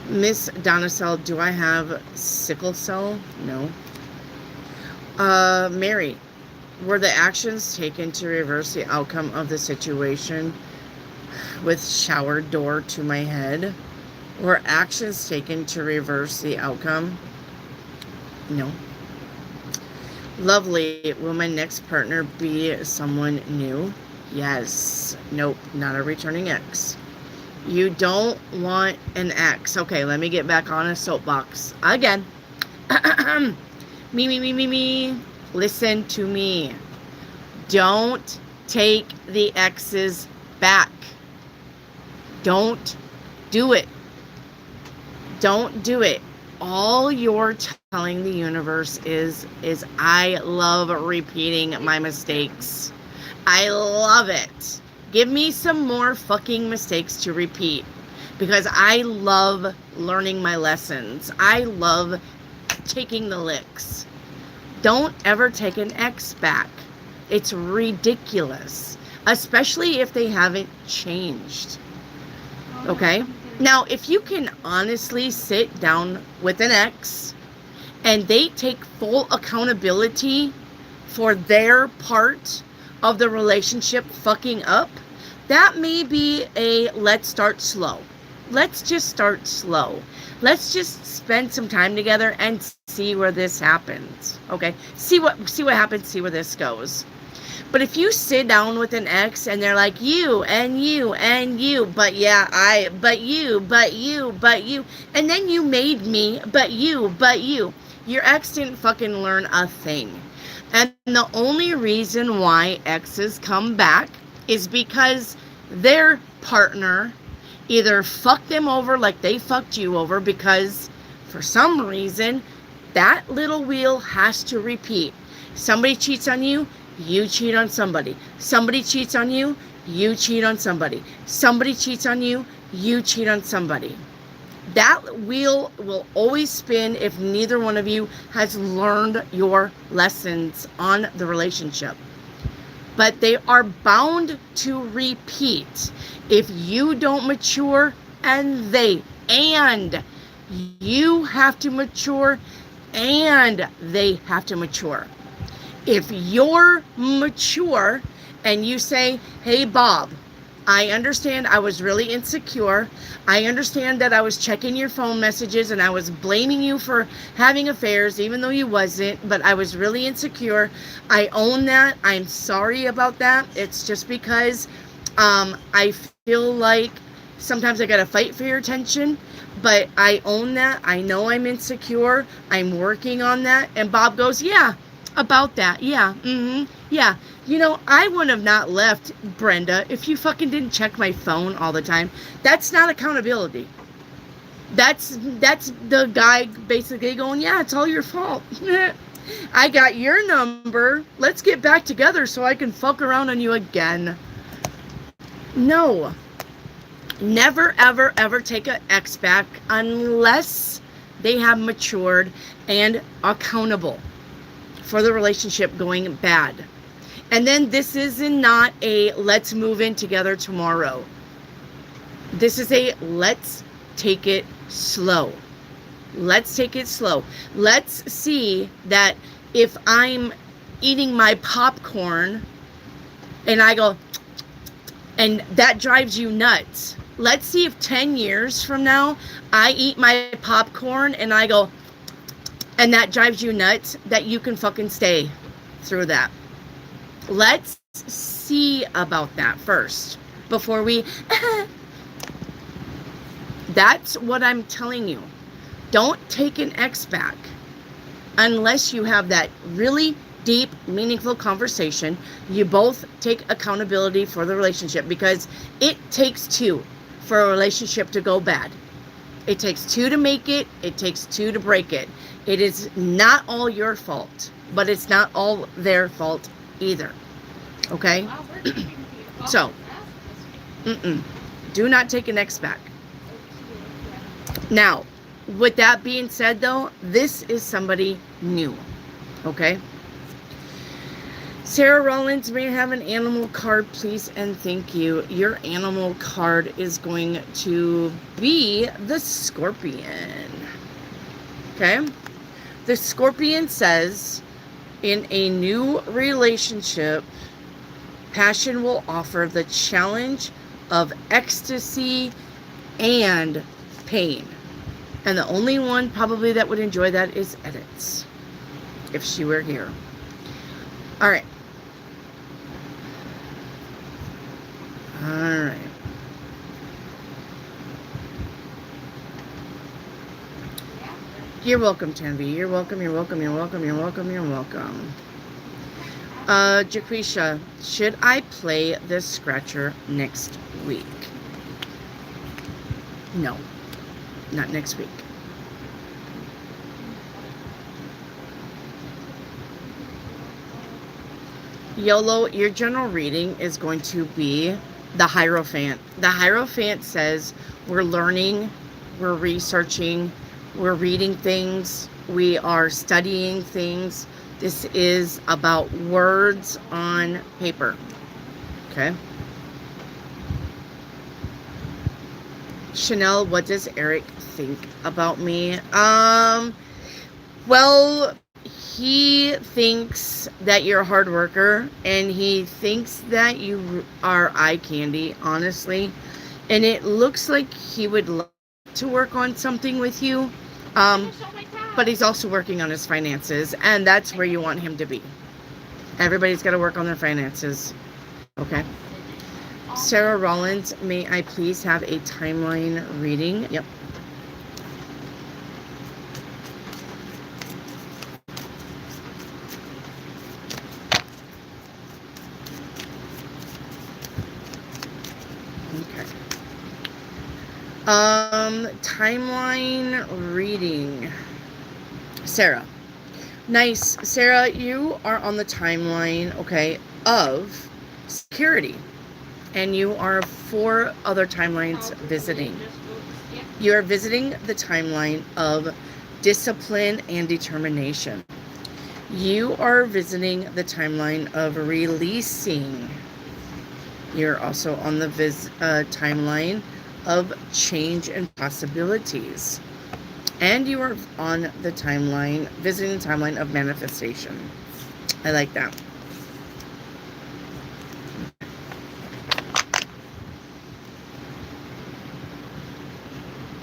Miss Donicel, do I have sickle cell? No. Mary, were the actions taken to reverse the outcome of the situation with shower door to my head? Were actions taken to reverse the outcome? No. Lovely. Will my next partner be someone new? Yes. Nope. Not a returning ex. You don't want an ex. Okay, let me get back on a soapbox again. Me. Listen to me. Don't take the exes back. Don't do it. Don't do it. All you're telling the universe is I love repeating my mistakes. I love it. Give me some more fucking mistakes to repeat. Because I love learning my lessons. I love taking the licks. Don't ever take an ex back. It's ridiculous. Especially if they haven't changed. Okay? Now, if you can honestly sit down with an ex and they take full accountability for their part of the relationship fucking up, that may be a let's start slow. Let's just start slow. Let's just spend some time together and see where this happens. Okay? See what happens, see where this goes. But if you sit down with an ex and they're like, you and you and you, but yeah, but you, and then you made me, but you, your ex didn't fucking learn a thing. And the only reason why exes come back is because their partner either fucked them over like they fucked you over, because for some reason that little wheel has to repeat. Somebody cheats on you, you cheat on somebody. Somebody cheats on you, you cheat on somebody. Somebody cheats on you, you cheat on somebody. That wheel will always spin if neither one of you has learned your lessons on the relationship. But they are bound to repeat if you don't mature, and you have to mature and they have to mature. If you're mature and you say, hey, Bob, I understand I was really insecure. I understand that I was checking your phone messages and I was blaming you for having affairs, even though you wasn't, but I was really insecure. I own that. I'm sorry about that. It's just because I feel like sometimes I got to fight for your attention, but I own that. I know I'm insecure. I'm working on that. And Bob goes, yeah, about that. Yeah. Yeah. You know, I would have not left, Brenda, if you fucking didn't check my phone all the time. That's not accountability. That's the guy basically going, yeah, it's all your fault. I got your number. Let's get back together so I can fuck around on you again. No. Never, ever, ever take an ex back unless they have matured and accountable for the relationship going bad. And then this is not a let's move in together tomorrow. This is a let's take it slow. Let's take it slow. Let's see that if I'm eating my popcorn and I go, and that drives you nuts. Let's see if 10 years from now, I eat my popcorn and I go, and that drives you nuts, that you can fucking stay through that. Let's see about that first before we... That's what I'm telling you. Don't take an ex back unless you have that really deep, meaningful conversation. You both take accountability for the relationship, because it takes two for a relationship to go bad. It takes two to make it. It takes two to break it. It is not all your fault, but it's not all their fault either. Okay? So, do not take an ex back. Now, with that being said, though, this is somebody new. Okay? Sarah Rollins, may I have an animal card, please, and thank you. Your animal card is going to be the Scorpion. Okay? The Scorpion says, in a new relationship, passion will offer the challenge of ecstasy and pain. And the only one probably that would enjoy that is Edits, if she were here. All right. All right. You're welcome, Tanvi. You're welcome, you're welcome, you're welcome, you're welcome, you're welcome. Jaquisha, should I play this scratcher next week? No, not next week. YOLO, your general reading is going to be the Hierophant. The Hierophant says we're learning, we're researching, we're reading things, we are studying things. This is about words on paper. Okay? Chanel, what does Eric think about me? Well, he thinks that you're a hard worker, and he thinks that you are eye candy, honestly. And it looks like he would like to work on something with you. But he's also working on his finances, and that's where you want him to be. Everybody's got to work on their finances. Okay. Sarah Rollins, may I please have a timeline reading? Yep. Okay. Timeline reading. Sarah. Nice. Sarah, you are on the timeline, okay, of security. And you are 4 other timelines visiting. You are visiting the timeline of discipline and determination. You are visiting the timeline of releasing. You're also on the timeline of change and possibilities. And you are on the timeline, visiting the timeline of manifestation. I like that.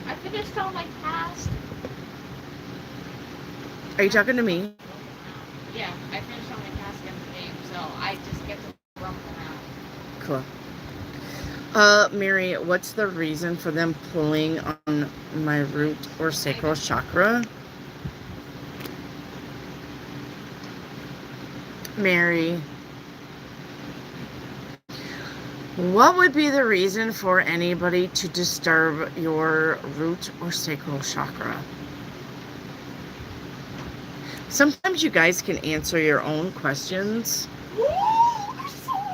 I finished all my tasks.
Are you talking to me?
Yeah, I finished all my tasks in the game, so I just get to rumble now.
Cool. Mary, what's the reason for them pulling on my root or sacral chakra? Mary, what would be the reason for anybody to disturb your root or sacral chakra? Sometimes you guys can answer your own questions.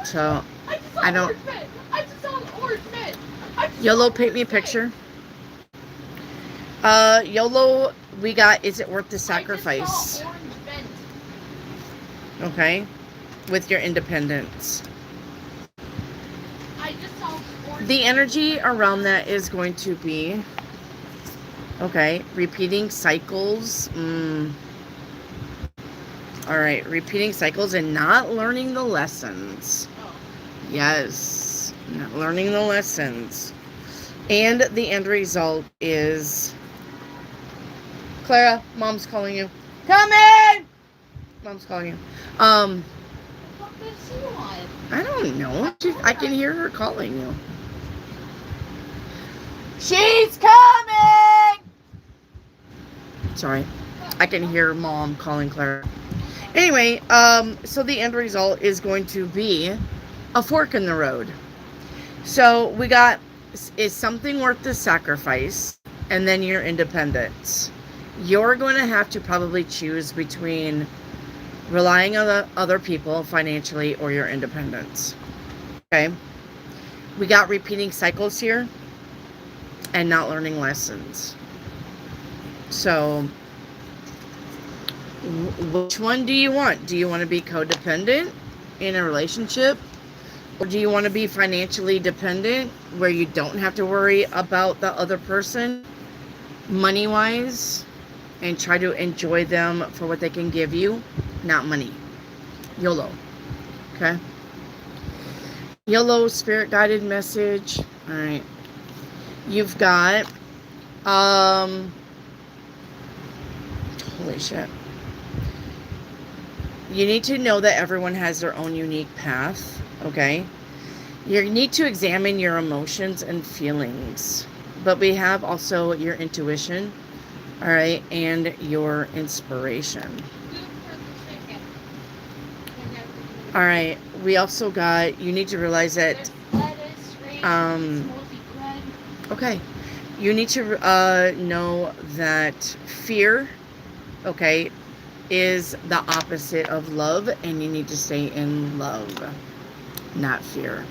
So, I don't... YOLO, paint me a picture. YOLO, we got, is it worth the sacrifice? Okay. With your independence. The energy around that is going to be, okay, repeating cycles. All right, repeating cycles and not learning the lessons. Yes, not learning the lessons. And the end result is, Clara, Mom's calling you. Come in! Mom's calling you.
What does she want?
I don't know. I can hear her calling you. She's coming! Sorry. I can hear Mom calling Clara. Anyway, so the end result is going to be a fork in the road. So we got, is something worth the sacrifice? And then your independence. You're going to have to probably choose between relying on other people financially or your independence. Okay? We got repeating cycles here and not learning lessons. So, which one do you want? Do you want to be codependent in a relationship? Or do you want to be financially dependent where you don't have to worry about the other person money-wise and try to enjoy them for what they can give you, not money? YOLO. Okay? YOLO, spirit guided message. All right. You've got, holy shit. You need to know that everyone has their own unique path, okay? You need to examine your emotions and feelings. But we have also your intuition, all right, and your inspiration. All right, we also got, you need to realize that, okay, you need to know that fear, okay, is the opposite of love, and you need to stay in love, not fear.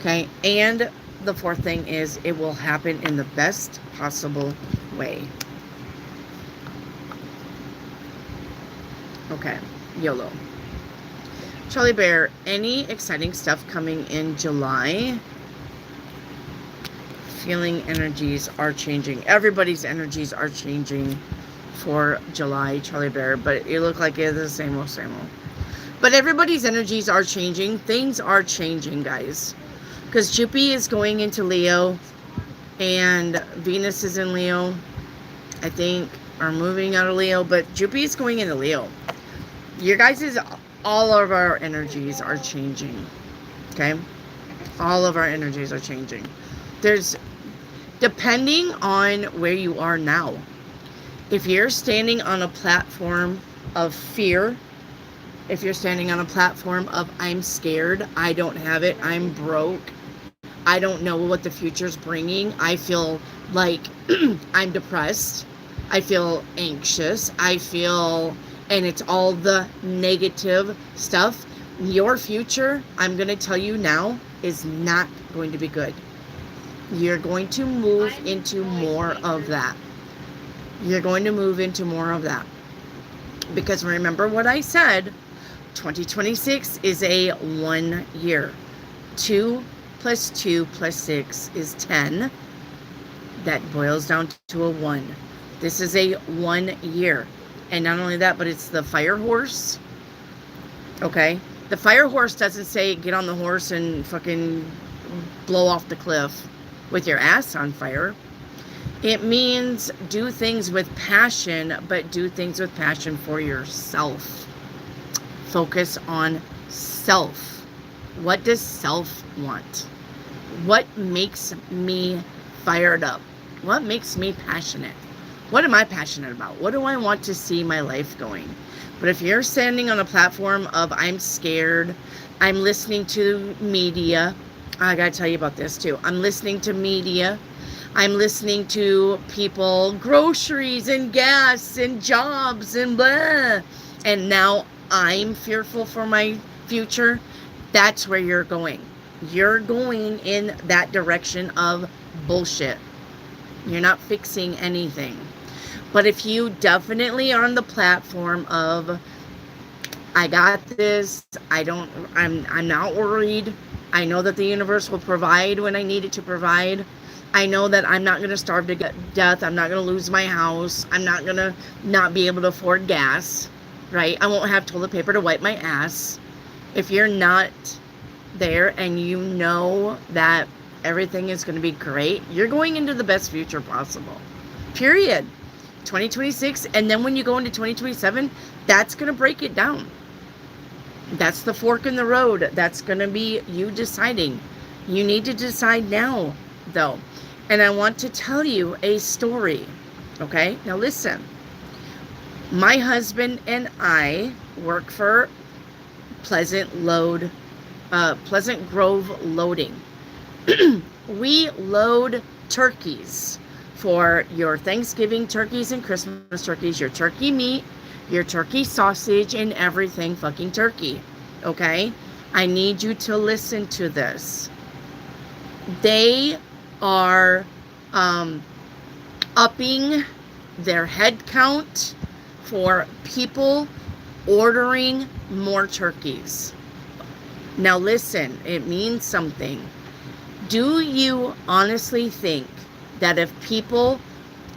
Okay, and the fourth thing is it will happen in the best possible way. Okay, YOLO. Charlie Bear, any exciting stuff coming in July? Feeling energies are changing. Everybody's energies are changing for July, Charlie Bear, but it looked like it's the same old, same old. But everybody's energies are changing. Things are changing, guys. Because Jupiter is going into Leo, and Venus is in Leo, I think, are moving out of Leo, but Jupiter is going into Leo. Your guys' all of our energies are changing. Okay? All of our energies are changing. There's, depending on where you are now, if you're standing on a platform of fear, if you're standing on a platform of I'm scared, I don't have it, I'm broke, I don't know what the future's bringing, I feel like I'm depressed, I feel anxious, I feel, and it's all the negative stuff, your future, I'm going to tell you now, is not going to be good. You're going to move into more of that. You're going to move into more of that. Because remember what I said, 2026 is a 1 year. 2 plus 2 plus 6 is 10. That boils down to a 1. This is a 1 year. And not only that, but it's the fire horse. Okay? The fire horse doesn't say get on the horse and fucking blow off the cliff with your ass on fire. It means do things with passion, but do things with passion for yourself. Focus on self. What does self want? What makes me fired up? What makes me passionate? What am I passionate about? What do I want to see my life going? But if you're standing on a platform of I'm scared, I'm listening to media, I gotta tell you about this too. I'm listening to media. I'm listening to people, groceries and gas and jobs and blah. And now I'm fearful for my future. That's where you're going. You're going in that direction of bullshit. You're not fixing anything. But if you definitely are on the platform of I got this, I'm not worried. I know that the universe will provide when I need it to provide. I know that I'm not going to starve to death. I'm not going to lose my house. I'm not going to not be able to afford gas, right? I won't have toilet paper to wipe my ass. If you're not there and you know that everything is going to be great, you're going into the best future possible. Period. 2026. And then when you go into 2027, that's going to break it down. That's the fork in the road. That's going to be you deciding. You need to decide now, though. And I want to tell you a story. Okay? Now listen. My husband and I work for Pleasant Grove Loading. We load turkeys for your Thanksgiving turkeys and Christmas turkeys, your turkey meat, your turkey sausage, and everything fucking turkey. Okay? I need you to listen to this. They are upping their head count for people ordering more turkeys. Now listen, it means something. Do you honestly think that if people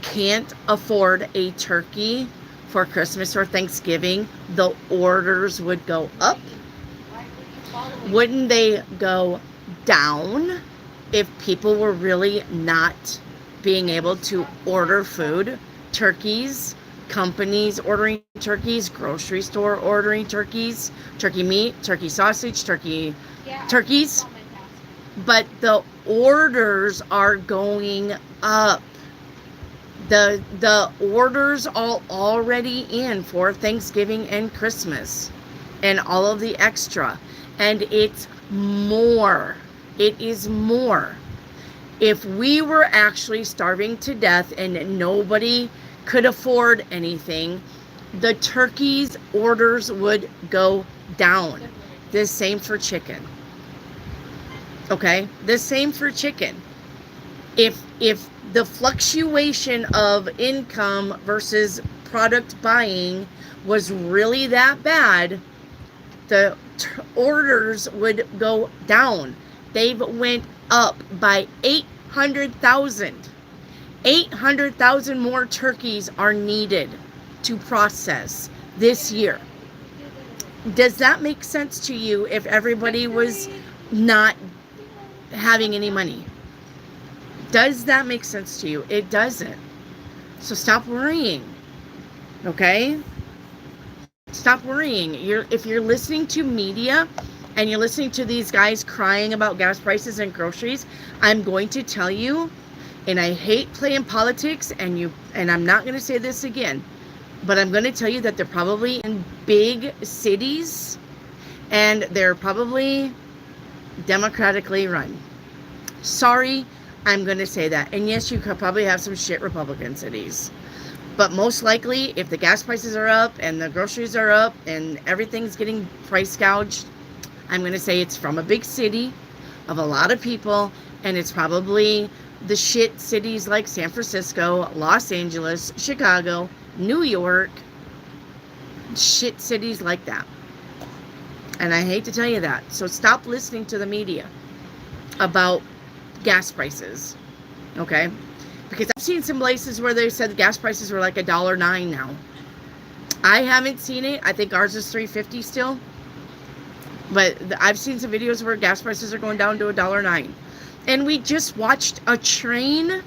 can't afford a turkey for Christmas or Thanksgiving, the orders would go up? Wouldn't they go down if people were really not being able to order food? Turkeys, companies ordering turkeys, grocery store ordering turkeys, turkey meat, turkey sausage, turkeys. But the orders are going up. The orders are already in for Thanksgiving and Christmas and all of the extra. And it's more. It is more. If we were actually starving to death and nobody could afford anything, the turkeys orders would go down. The same for chicken. Okay? The same for chicken. If the fluctuation of income versus product buying was really that bad, the orders would go down. They've went up by 800,000. 800,000 more turkeys are needed to process this year. Does that make sense to you if everybody was not having any money? Does that make sense to you? It doesn't. So stop worrying. Okay? Stop worrying. If you're listening to media and you're listening to these guys crying about gas prices and groceries, I'm going to tell you, and I hate playing politics, and I'm not going to say this again, but I'm going to tell you that they're probably in big cities and they're probably democratically run. Sorry, I'm going to say that. And yes, you could probably have some shit Republican cities. But most likely, if the gas prices are up and the groceries are up and everything's getting price gouged, I'm going to say it's from a big city of a lot of people, and it's probably the shit cities like San Francisco, Los Angeles, Chicago, New York, shit cities like that. And I hate to tell you that. So stop listening to the media about gas prices, okay? Because I've seen some places where they said the gas prices were like $1.09 now. I haven't seen it. I think ours is $3.50 still. But I've seen some videos where gas prices are going down to $1.09. And we just watched a train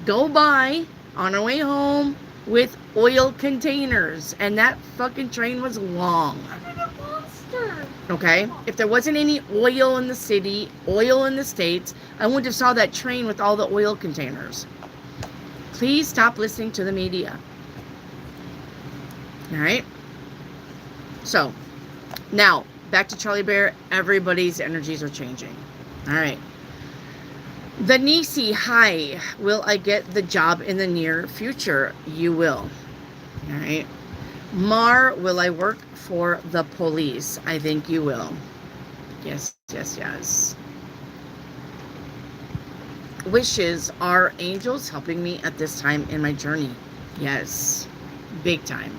go by on our way home with oil containers. And that fucking train was long. Okay? If there wasn't any oil in the city, oil in the States, I wouldn't have saw that train with all the oil containers. Please stop listening to the media. All right? So, now, back to Charlie Bear. Everybody's energies are changing. All right. The Nisi, hi. Will I get the job in the near future? You will. All right. Mar, will I work for the police? I think you will. Yes, yes, yes. Wishes, are angels helping me at this time in my journey? Yes, big time.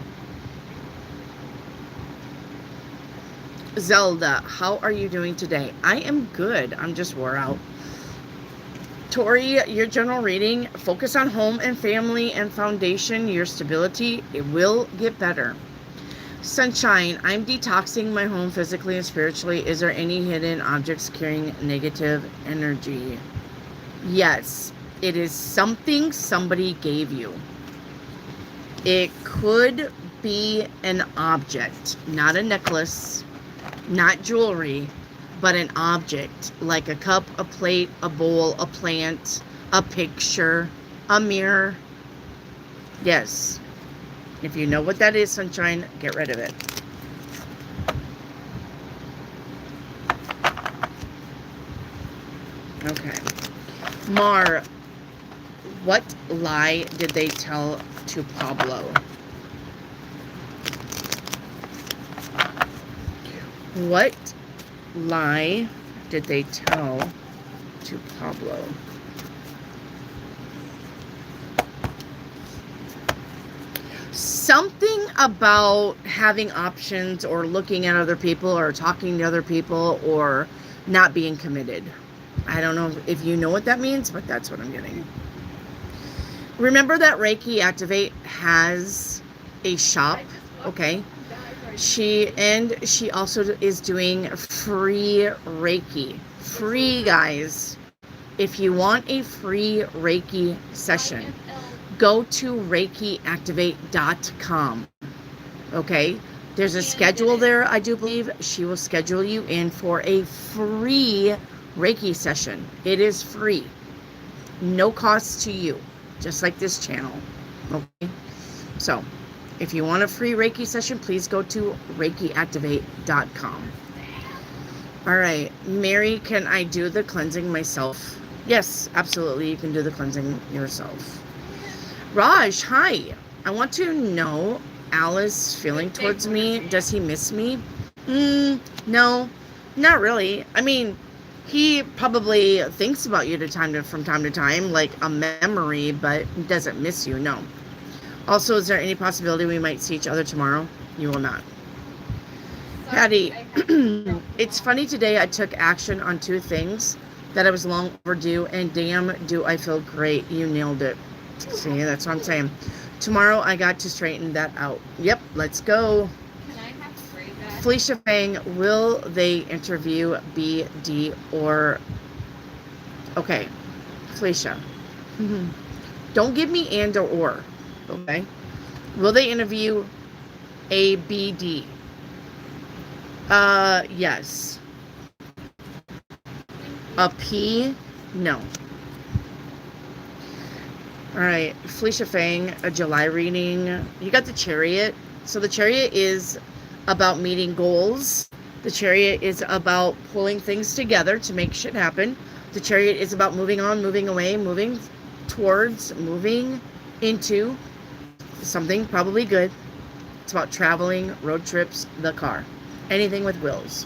Zelda, how are you doing today? I am good. I'm just wore out. Tori, your general reading, focus on home and family and foundation, your stability. It will get better. Sunshine, I'm detoxing my home physically and spiritually. Is there any hidden objects carrying negative energy? Yes, it is something somebody gave you. It could be an object, not a necklace, not jewelry, but an object like a cup, a plate, a bowl, a plant, a picture, a mirror. Yes. If you know what that is, Sunshine, get rid of it. Okay. Mar, what lie did they tell to Pablo? What lie did they tell to Pablo? Something about having options or looking at other people or talking to other people or not being committed. I don't know if you know what that means, but that's what I'm getting. Remember that Reiki Activate has a shop, okay? She also is doing free Reiki. Free, guys. If you want a free Reiki session, go to reikiactivate.com. Okay? There's a schedule there, I do believe. She will schedule you in for a free Reiki session. It is free. No cost to you. Just like this channel. Okay? So, if you want a free Reiki session, please go to reikiactivate.com. All right. Mary, can I do the cleansing myself? Yes, absolutely. You can do the cleansing yourself. Raj, hi. I want to know Alice feeling towards me. Does he miss me? No, not really. I mean, he probably thinks about you from time to time, like a memory, but doesn't miss you, no. Also, is there any possibility we might see each other tomorrow? You will not. Patty, it's funny today I took action on 2 things that I was long overdue, and damn, do I feel great. You nailed it. See, that's what I'm saying. Tomorrow I got to straighten that out. Yep, let's go.
Can I have spray back?
Felicia Fang, will they interview B, D, or... Okay, Felicia. Don't give me and or. Okay? Will they interview ABD. Yes. A P? No. All right, Felicia Fang, a July reading. You got the Chariot. So the Chariot is about meeting goals. The Chariot is about pulling things together to make shit happen. The Chariot is about moving on, moving away, moving towards, moving into something probably good. It's about traveling, road trips, the car. Anything with wheels.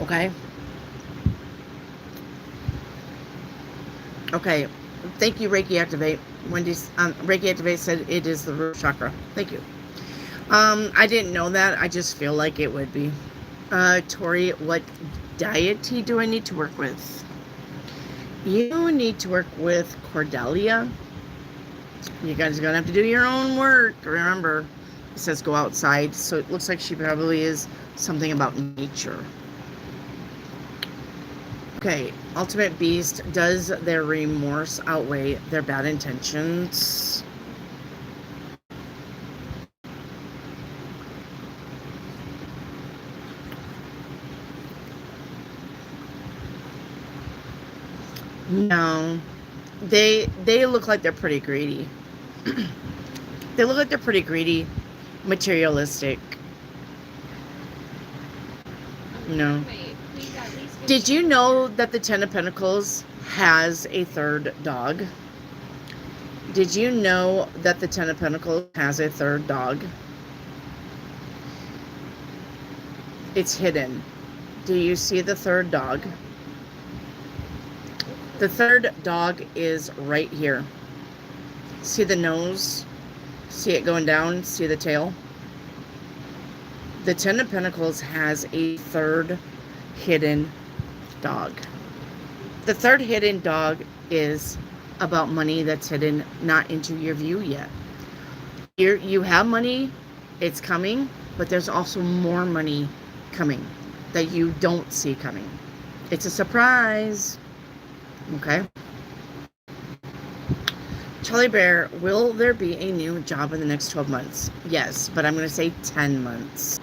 Okay? Okay. Thank you, Reiki Activate. Wendy's Reiki Activate said it is the root chakra. Thank you. I didn't know that. I just feel like it would be. Tori, what deity do I need to work with? You need to work with Cordelia. You guys are going to have to do your own work. Remember, it says go outside. So it looks like she probably is something about nature. Okay, Ultimate Beast, does their remorse outweigh their bad intentions? No. They look like they're pretty greedy. They look like they're pretty greedy, materialistic. No. Did you know that the Ten of Pentacles has a third dog? Did you know that the Ten of Pentacles has a third dog? It's hidden. Do you see the third dog? The third dog is right here. See the nose? See it going down? See the tail? The Ten of Pentacles has a third hidden dog. The third hidden dog is about money that's hidden, not into your view yet. You have money, it's coming, but there's also more money coming that you don't see coming. It's a surprise. Okay. Charlie Bear, will there be a new job in the next 12 months? Yes, but I'm going to say 10 months.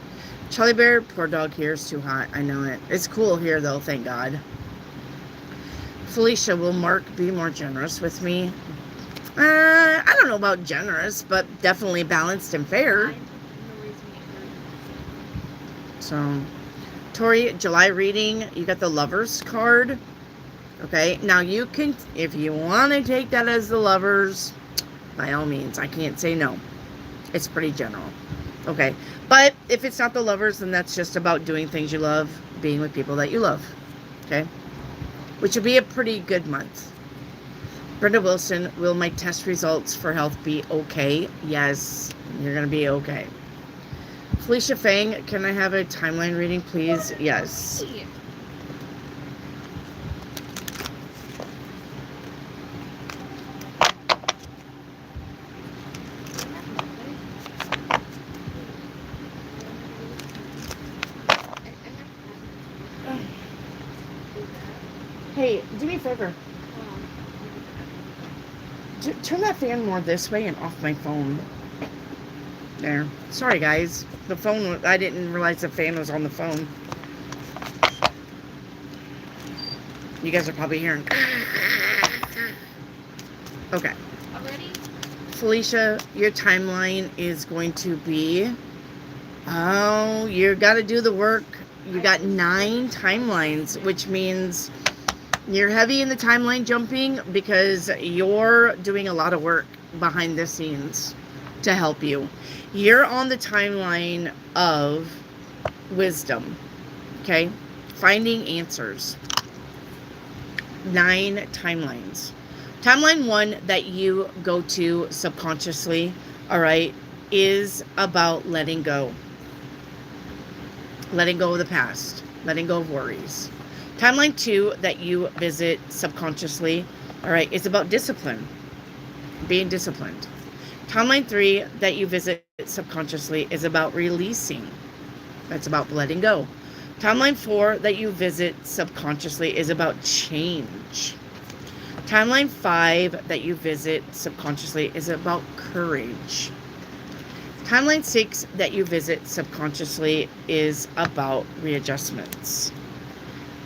Charlie Bear, poor dog here is too hot. I know it. It's cool here, though, thank God. Felicia, will Mark be more generous with me? I don't know about generous, but definitely balanced and fair. So, Tori, July reading, you got the Lovers card. Okay, now you can, if you want to take that as the Lovers, by all means, I can't say no. It's pretty general. Okay, but if it's not the Lovers, then that's just about doing things you love, being with people that you love. Okay, which will be a pretty good month. Brenda Wilson, will my test results for health be okay? Yes, you're going to be okay. Felicia Fang, can I have a timeline reading, please? Yes. Hey, do me a favor. Turn that fan more this way and off my phone. There. Sorry, guys. The phone, I didn't realize the fan was on the phone. You guys are probably hearing. Okay.
Already?
Felicia, your timeline is going to be... Oh, you got to do the work. You got 9 timelines, which means... You're heavy in the timeline jumping because you're doing a lot of work behind the scenes to help you. You're on the timeline of wisdom, okay? Finding answers. 9 timelines. Timeline 1 that you go to subconsciously, all right, is about letting go. Letting go of the past. Letting go of worries. Timeline 2 that you visit subconsciously, all right, is about discipline, being disciplined. Timeline 3 that you visit subconsciously is about releasing. That's about letting go. Timeline 4 that you visit subconsciously is about change. Timeline 5 that you visit subconsciously is about courage. Timeline 6 that you visit subconsciously is about readjustments.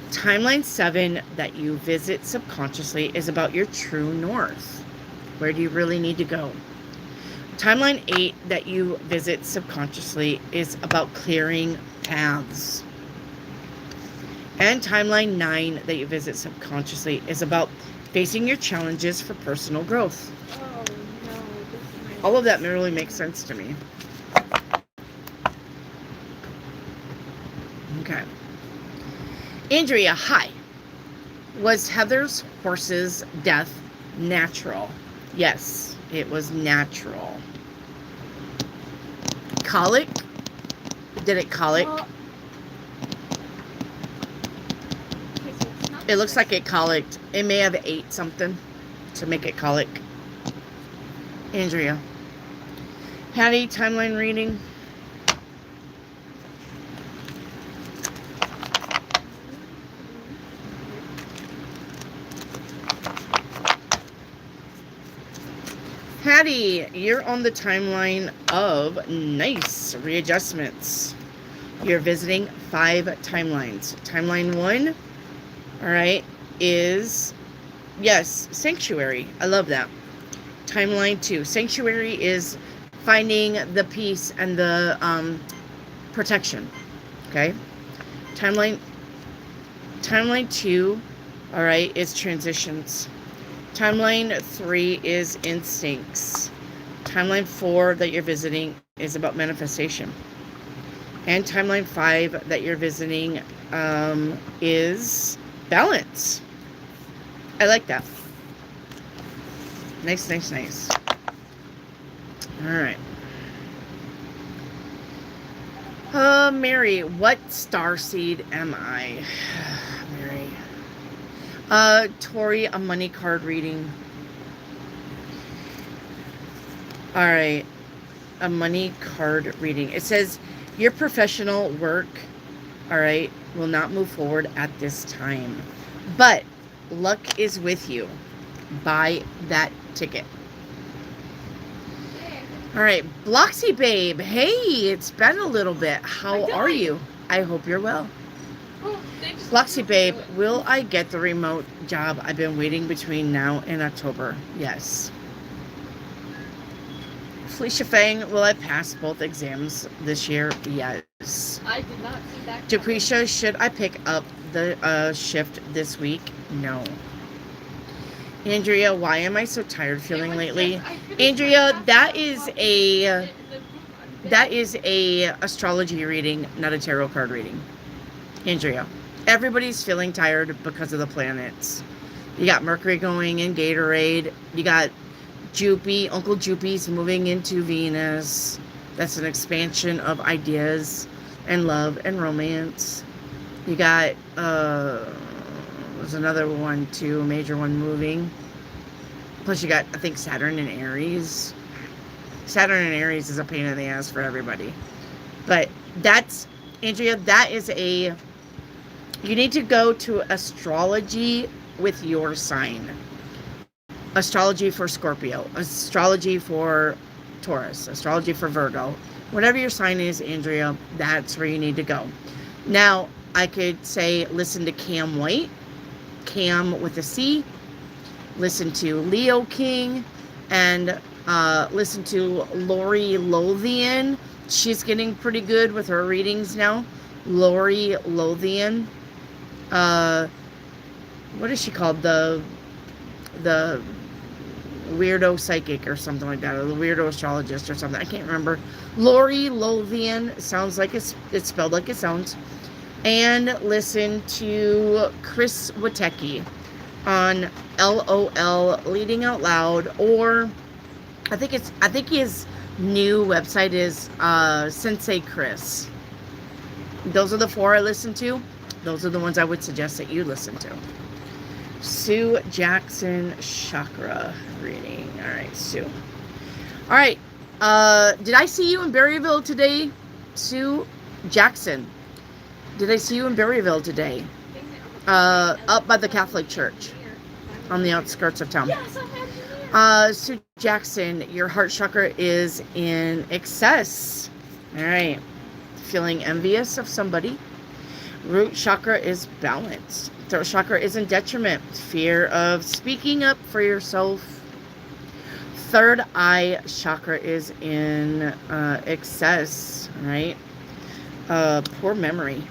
Timeline 7 that you visit subconsciously is about your true north. Where do you really need to go? Timeline 8 that you visit subconsciously is about clearing paths. And timeline 9 that you visit subconsciously is about facing your challenges for personal growth.
Oh no.
All of that really makes sense to me. Okay. Andrea, hi. Was Heather's horse's death natural? Yes, it was natural. Colic? Did it colic?
Well, okay, so it's not
It looks like it colicked. It may have ate something to make it colic. Andrea. Hattie, timeline reading. Hattie, you're on the timeline of nice readjustments. You're visiting 5 timelines. Timeline 1, all right, is, yes, sanctuary. I love that. Timeline 2, sanctuary is finding the peace and the protection. Okay. Timeline 2, all right, is transitions. Timeline 3 is instincts. Timeline 4 that you're visiting is about manifestation. And timeline 5 that you're visiting is balance. I like that. Nice, nice, nice. All right. Mary, what starseed am I? Mary. Tori, a money card reading. All right. A money card reading. It says your professional work, all right, will not move forward at this time. But luck is with you. Buy that ticket. All right. Bloxy babe. Hey, it's been a little bit. How are you? I hope you're well. Bloxy babe, will I get the remote job I've been waiting between now and October? Yes. Felicia Fang, will I pass both exams this year? Yes.
I did not see that.
Jaquisha, should I pick up the shift this week? No. Andrea, why am I so tired feeling lately? Andrea, that is a astrology reading, not a tarot card reading. Andrea, everybody's feeling tired because of the planets. You got Mercury going in Gatorade. You got Jupy, Uncle Jupy's moving into Venus. That's an expansion of ideas and love and romance. You got, there's another one too, a major one moving. Plus you got, I think, Saturn and Aries. Saturn and Aries is a pain in the ass for everybody. But that's, Andrea, that is a, you need to go to astrology with your sign. Astrology for Scorpio, astrology for Taurus, astrology for Virgo. Whatever your sign is, Andrea, that's where you need to go. Now, I could say listen to Cam White, Cam with a C, listen to Leo King, and listen to Lori Lothian. She's getting pretty good with her readings now. Lori Lothian. What is she called? The weirdo psychic or something like that, or the weirdo astrologist or something. I can't remember. Lori Lothian. Sounds like it's spelled like it sounds. And listen to Chris Witecki on LOL Leading Out Loud, or I think his new website is Sensei Chris. Those are the 4 I listen to. Those are the ones I would suggest that you listen to. Sue Jackson chakra reading. All right, Sue. All right. Did I see you in Berryville today, Sue Jackson? Did I see you in Berryville today? Up by the Catholic Church. on the outskirts of town.
Yes, I'm engineer.
Sue Jackson, your heart chakra is in excess. All right. Feeling envious of somebody. Root chakra is balanced. Throat chakra is in detriment. Fear of speaking up for yourself. Third eye chakra is in excess, right? Poor memory.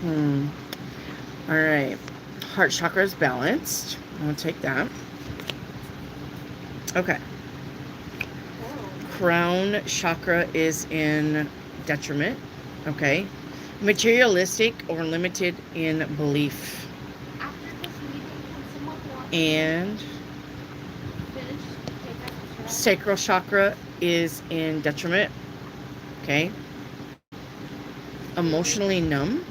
All right. Heart chakra is balanced. I'll take that. Okay. Crown chakra is in detriment. Okay. Materialistic or limited in belief.
After this meeting, can someone walk
And
finish? Take that
sacral chakra is in detriment. Okay. Emotionally numb.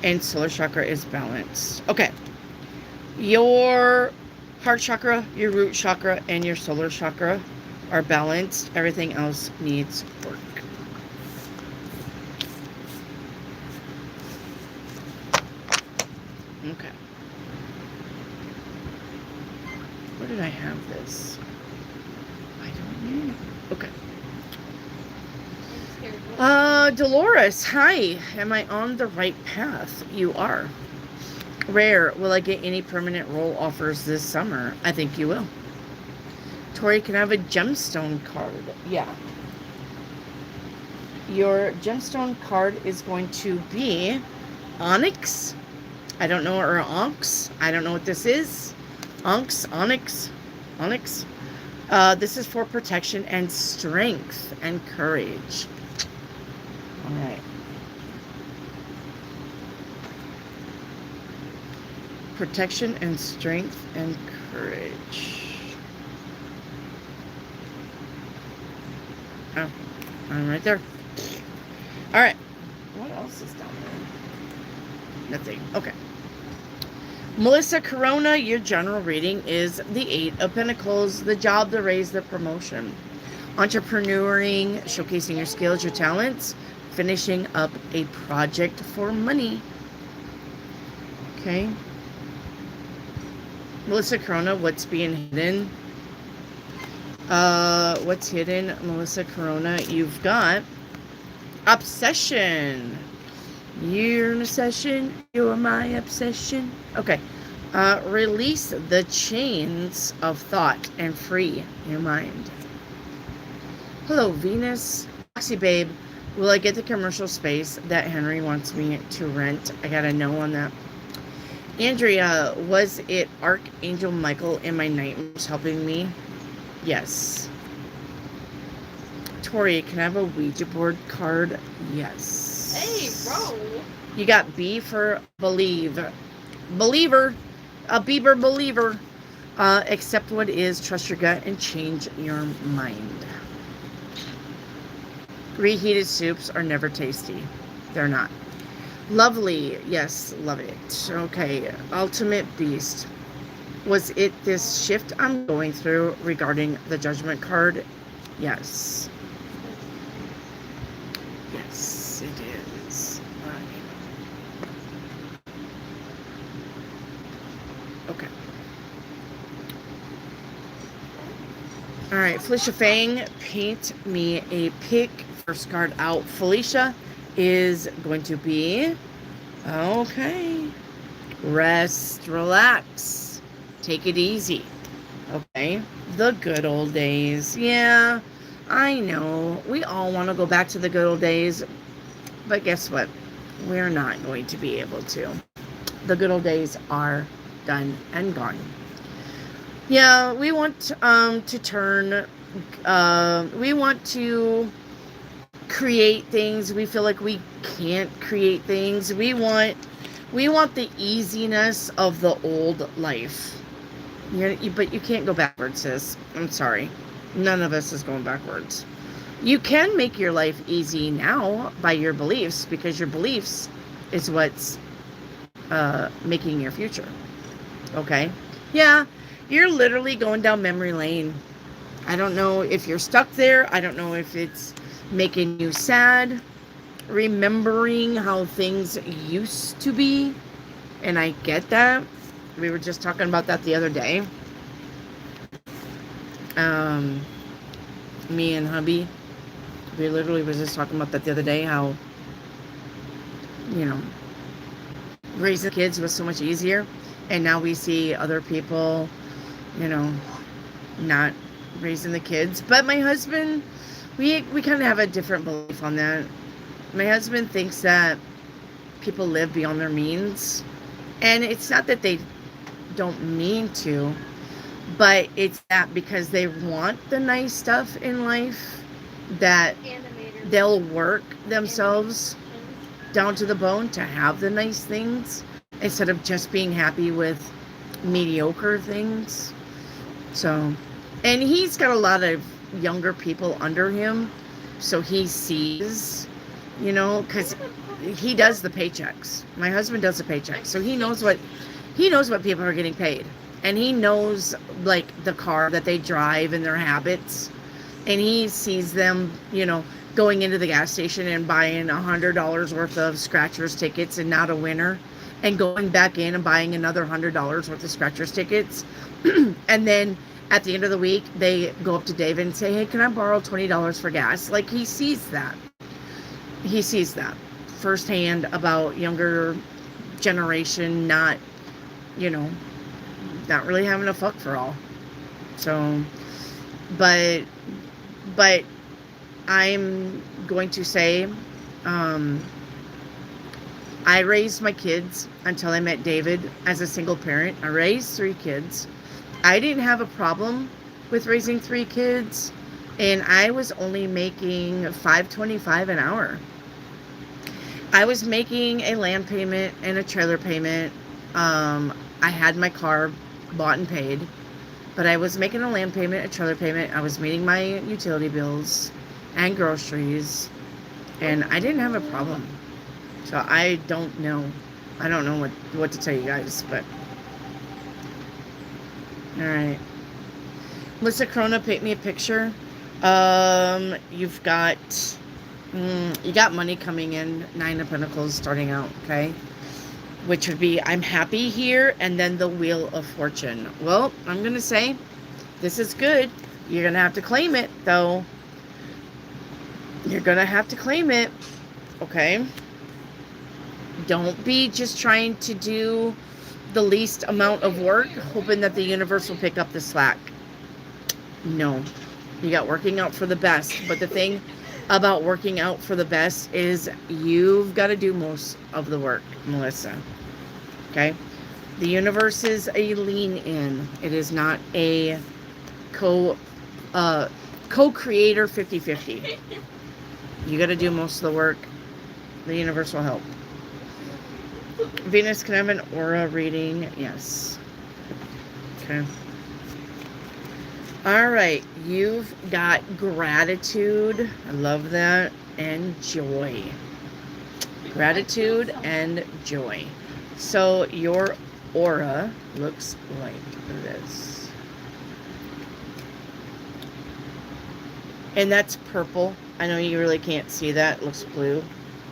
And solar chakra is balanced. Okay. Your heart chakra, your root chakra, and your solar chakra are balanced. Everything else needs work. Okay. Where did I have this? I don't know. Okay. Dolores, hi. Am I on the right path? You are. Rare, will I get any permanent role offers this summer? I think you will. Tori, can I have a gemstone card? Yeah. Your gemstone card is going to be onyx. I don't know, or onyx. I don't know what this is. Onyx. This is for protection and strength and courage. All right. Protection and strength and courage. Oh, I'm right there. All right. What else is down there? Nothing. Okay. Melissa Corona, your general reading is the 8 of Pentacles, the job, the raise, the promotion. Entrepreneuring, showcasing your skills, your talents, finishing up a project for money. Okay. Melissa Corona, what's being hidden? What's hidden, Melissa Corona? You've got obsession. You're an obsession. You are my obsession. Okay. Release the chains of thought and free your mind. Hello, Venus. Foxy Babe. Will I get the commercial space that Henry wants me to rent? I got a no on that. Andrea, was it Archangel Michael in my nightmares helping me? Yes. Tori, can I have a Ouija board card? Yes.
Hey, bro.
You got B for believe. Believer. A Bieber believer. Accept what is, trust your gut, and change your mind. Reheated soups are never tasty. They're not. Lovely. Yes, love it. Okay. Ultimate Beast. Was it this shift I'm going through regarding the Judgment card? Yes. Yes, it is. Okay. All right, Felicia Fang, paint me a pic. First card out. Felicia is going to be, okay, rest, relax, take it easy. Okay, the good old days. Yeah, I know. We all want to go back to the good old days, but guess what? We're not going to be able to. The good old days are done and gone. Yeah, we want to turn, we want to create things. We feel like we can't create things. We want the easiness of the old life. But you can't go backwards, sis. I'm sorry. None of us is going backwards. You can make your life easy now by your beliefs, because your beliefs is what's making your future. Okay? Yeah, you're literally going down memory lane. I don't know if you're stuck there. I don't know if it's making you sad, remembering how things used to be. And I get that. We were just talking about that the other day. Me and hubby, we literally was just talking about that the other day, how, you know, raising kids was so much easier. And now we see other people, you know, not raising the kids. But my husband, we kind of have a different belief on that. My husband thinks that people live beyond their means. And it's not that they don't mean to, but it's that because they want the nice stuff in life, that they'll work themselves down to the bone to have the nice things instead of just being happy with mediocre things. So, and he's got a lot of younger people under him, so he sees, you know, because he does the paychecks. My husband does the paychecks, so he knows what people are getting paid, and he knows like the car that they drive and their habits, and he sees them, you know, going into the gas station and buying $100 worth of scratchers tickets and not a winner, and going back in and buying another $100 worth of scratchers tickets, and then at the end of the week they go up to David and say, hey, can I borrow $20 for gas? Like, he sees that firsthand about younger generation not, you know, not really having a fuck for all. So, but I'm going to say, I raised my kids until I met David as a single parent. I raised 3 kids. I didn't have a problem with raising 3 kids, and I was only making $5.25 an hour. I was making a land payment and a trailer payment. I had my car bought and paid, but I was making a land payment, a trailer payment. I was meeting my utility bills and groceries, and I didn't have a problem. So I don't know what to tell you guys, but all right. Melissa Corona, paint me a picture. You've got you got money coming in, 9 of Pentacles starting out, okay? Which would be, I'm happy here, and then the Wheel of Fortune. Well, I'm going to say, this is good. You're going to have to claim it, though. You're going to have to claim it, okay? Don't be just trying to do the least amount of work, hoping that the universe will pick up the slack. No. You got working out for the best, but the thing about working out for the best is you've got to do most of the work, Melissa. Okay? The universe is a lean in. It is not a co-creator 50-50. You got to do most of the work. The universe will help. Venus, can I have an aura reading? Yes. Okay. All right, you've got gratitude. I love that. And joy. Gratitude and joy. So your aura looks like this. And that's purple. I know you really can't see that. It looks blue.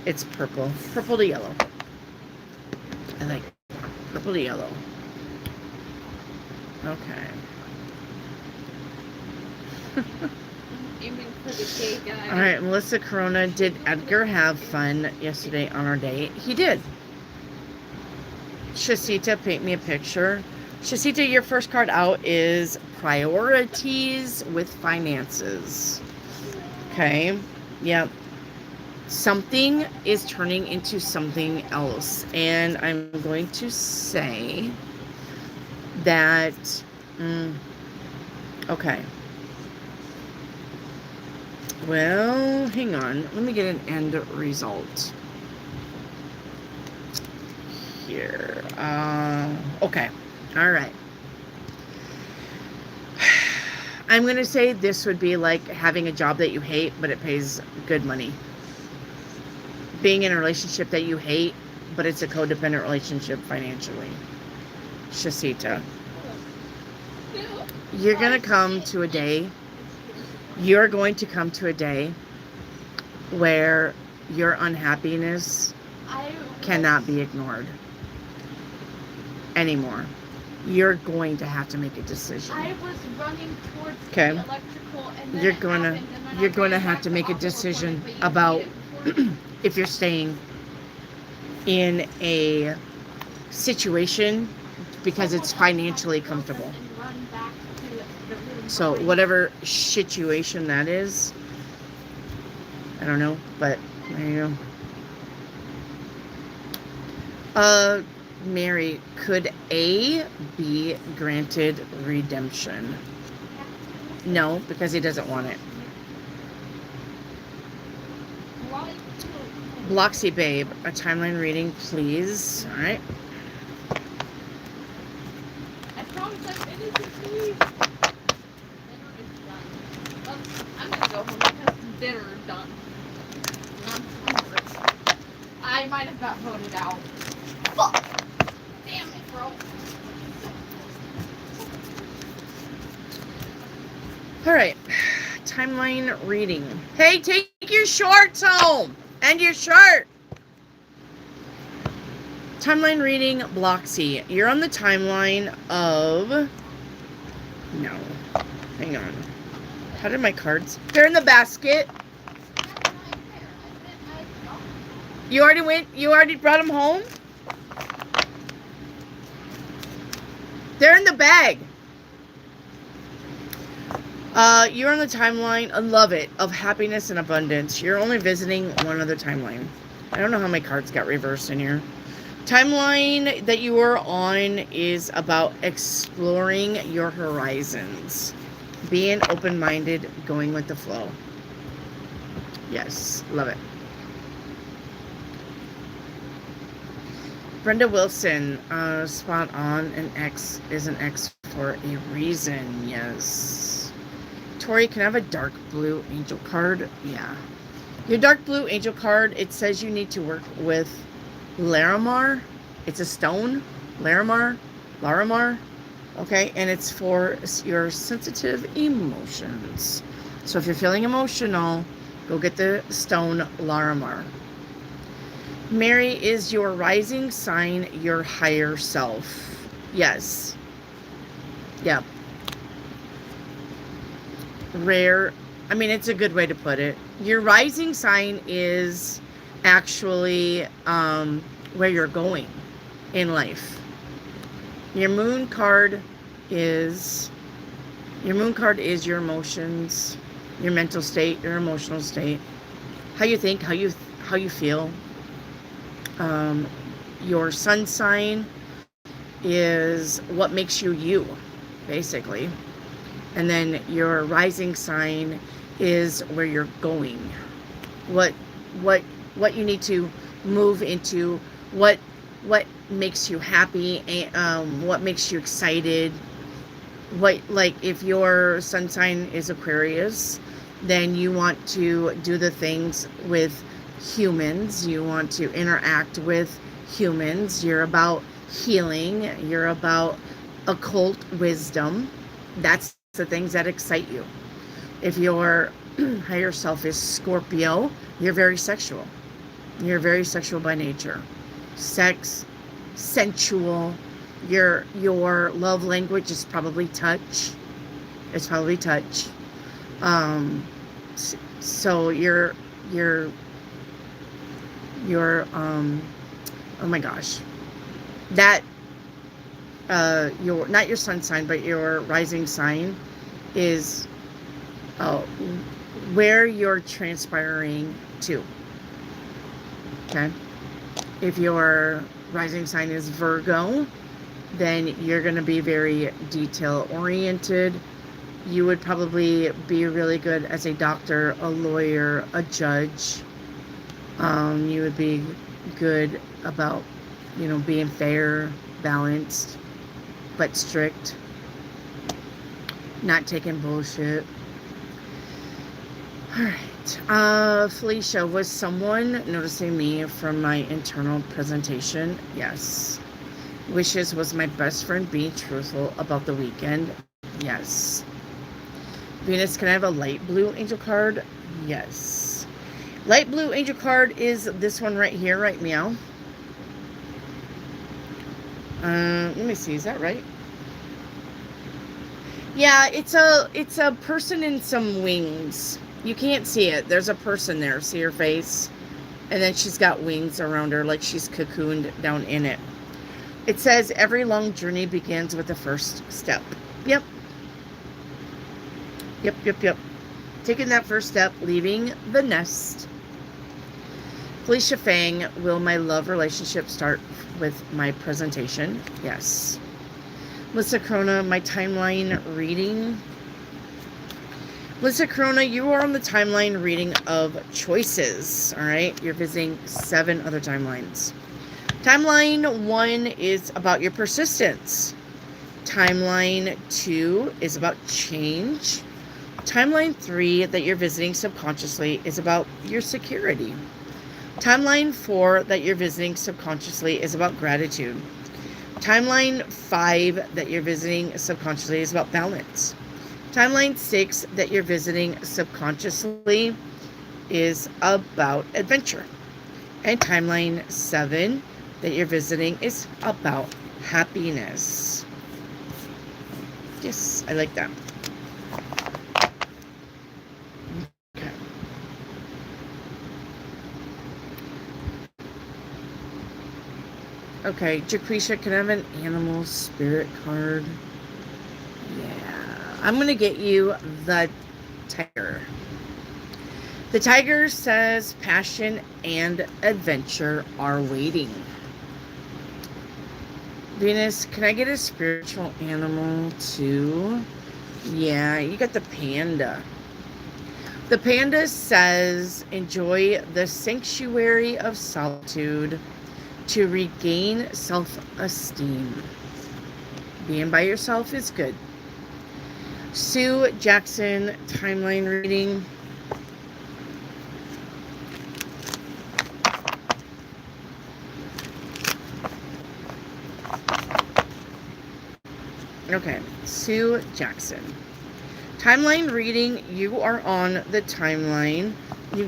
It's purple. Purple to yellow. I like purple to yellow. Okay.
Aiming for the gay guy.
All right, Melissa Corona, did Edgar have fun yesterday on our date? He did. Shasita, paint me a picture. Shasita, your first card out is priorities with finances. Okay. Yep. Something is turning into something else. And I'm going to say that, okay. Well, hang on. Let me get an end result here. Okay. All right. I'm going to say this would be like having a job that you hate, but it pays good money. Being in a relationship that you hate, but it's a codependent relationship financially. Shasita. You're going to come to a day. You're going to come to a day where your unhappiness cannot be ignored anymore. You're going to have to make a decision.
I was running towards
Okay.
the electrical, and then
You're
it
going to
happened, and then I
you're going to
ran
have
back
to make a
Aqua
decision
Point, but you
about
did it before.
if you're staying in a situation because it's financially comfortable.
And run back to the room
So
behind.
whatever situation that is, I don't know, but there you go. Mary, could A be granted redemption? No, because he doesn't want it. Bloxy Babe, a timeline reading, please. All right.
I promise I finished it, please. Dinner is done. Well, I'm gonna go home because dinner is done. And I'm hungry. I might have got voted out. Fuck! Damn it, bro.
All right. Timeline reading. Hey, take your shorts home and your shirt. Timeline reading, Bloxy. You're on the timeline of... No. Hang on. How did my cards... They're in the basket. You already went... You already brought them home? They're in the bag. You're on the timeline, I love it, of happiness and abundance. You're only visiting one other timeline. I don't know how my cards got reversed in here. Timeline that you are on is about exploring your horizons. Being open-minded, going with the flow. Yes, love it. Brenda Wilson, spot on. An X is an X for a reason, yes. Tori, can I have a dark blue angel card? Yeah. Your dark blue angel card, it says you need to work with Larimar. It's a stone. Larimar. Okay, and it's for your sensitive emotions. So if you're feeling emotional, go get the stone Larimar. Mary, is your rising sign your higher self? Yes. Yep. Rare. I mean, it's a good way to put it. Your rising sign is actually where you're going in life. Your moon card is your emotions, your mental state, your emotional state, how you think, how you feel. Your sun sign is what makes you you, basically. And then your rising sign is where you're going. What you need to move into, what makes you happy, and what makes you excited. Like if your sun sign is Aquarius, then you want to do the things with humans. You want to interact with humans. You're about healing. You're about occult wisdom. That's the things that excite you. If your higher self is Scorpio, you're very sexual. You're very sexual by nature. Sex, sensual. Your love language is probably touch. It's probably touch. So you're oh my gosh, that your, not your sun sign, but your rising sign is where you're transpiring to. Okay. If your rising sign is Virgo, then you're going to be very detail oriented. You would probably be really good as a doctor, a lawyer, a judge. You would be good about, being fair, balanced, but strict, not taking bullshit. All right. Felicia, was someone noticing me from my internal presentation? Yes. Wishes, was my best friend being truthful about the weekend? Yes. Venus, can I have a light blue angel card? Yes. Light blue angel card is this one right here, right meow. Let me see, is that right? Yeah, it's a person in some wings. You can't see it. There's a person there. See her face? And then she's got wings around her like she's cocooned down in it. It says every long journey begins with the first step. Yep. Yep, yep, yep. Taking that first step, leaving the nest. Felicia Fang, will my love relationship start with my presentation? Yes. Melissa Corona, my timeline reading. Melissa Corona, you are on the timeline reading of choices. All right. You're visiting 7 other timelines. Timeline 1 is about your persistence. Timeline 2 is about change. Timeline 3 that you're visiting subconsciously is about your security. Timeline 4 that you're visiting subconsciously is about gratitude. Timeline 5 that you're visiting subconsciously is about balance. Timeline 6 that you're visiting subconsciously is about adventure. And timeline 7 that you're visiting is about happiness. Yes, I like that. Okay. Okay, Jacretia, can I have an animal spirit card? Yeah. I'm going to get you the tiger. The tiger says passion and adventure are waiting. Venus, can I get a spiritual animal too? Yeah, you got the panda. The panda says enjoy the sanctuary of solitude to regain self-esteem. Being by yourself is good. Sue Jackson, timeline reading. Okay, Sue Jackson. Timeline reading, you are on the timeline.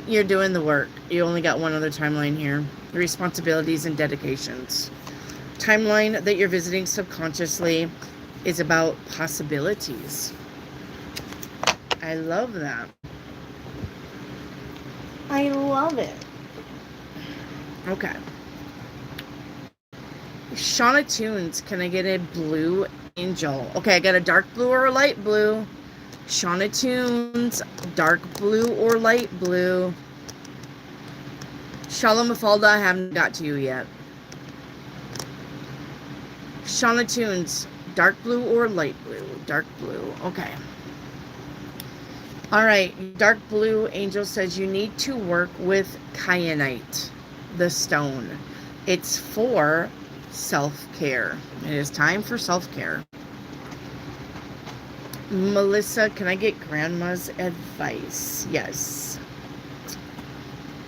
You're doing the work. You only got one other timeline here. Responsibilities and dedications. Timeline that you're visiting subconsciously is about possibilities. I love that. I love it. Okay. Shauna Tunes, can I get a blue angel? Okay, I got a dark blue or a light blue. Shauna Tunes, dark blue or light blue. Shalom Mafalda, I haven't got to you yet. Shauna Tunes, dark blue or light blue? Dark blue, okay. All right, dark blue angel says you need to work with kyanite, the stone. It's for self-care. It is time for self-care. Melissa, can I get grandma's advice? Yes.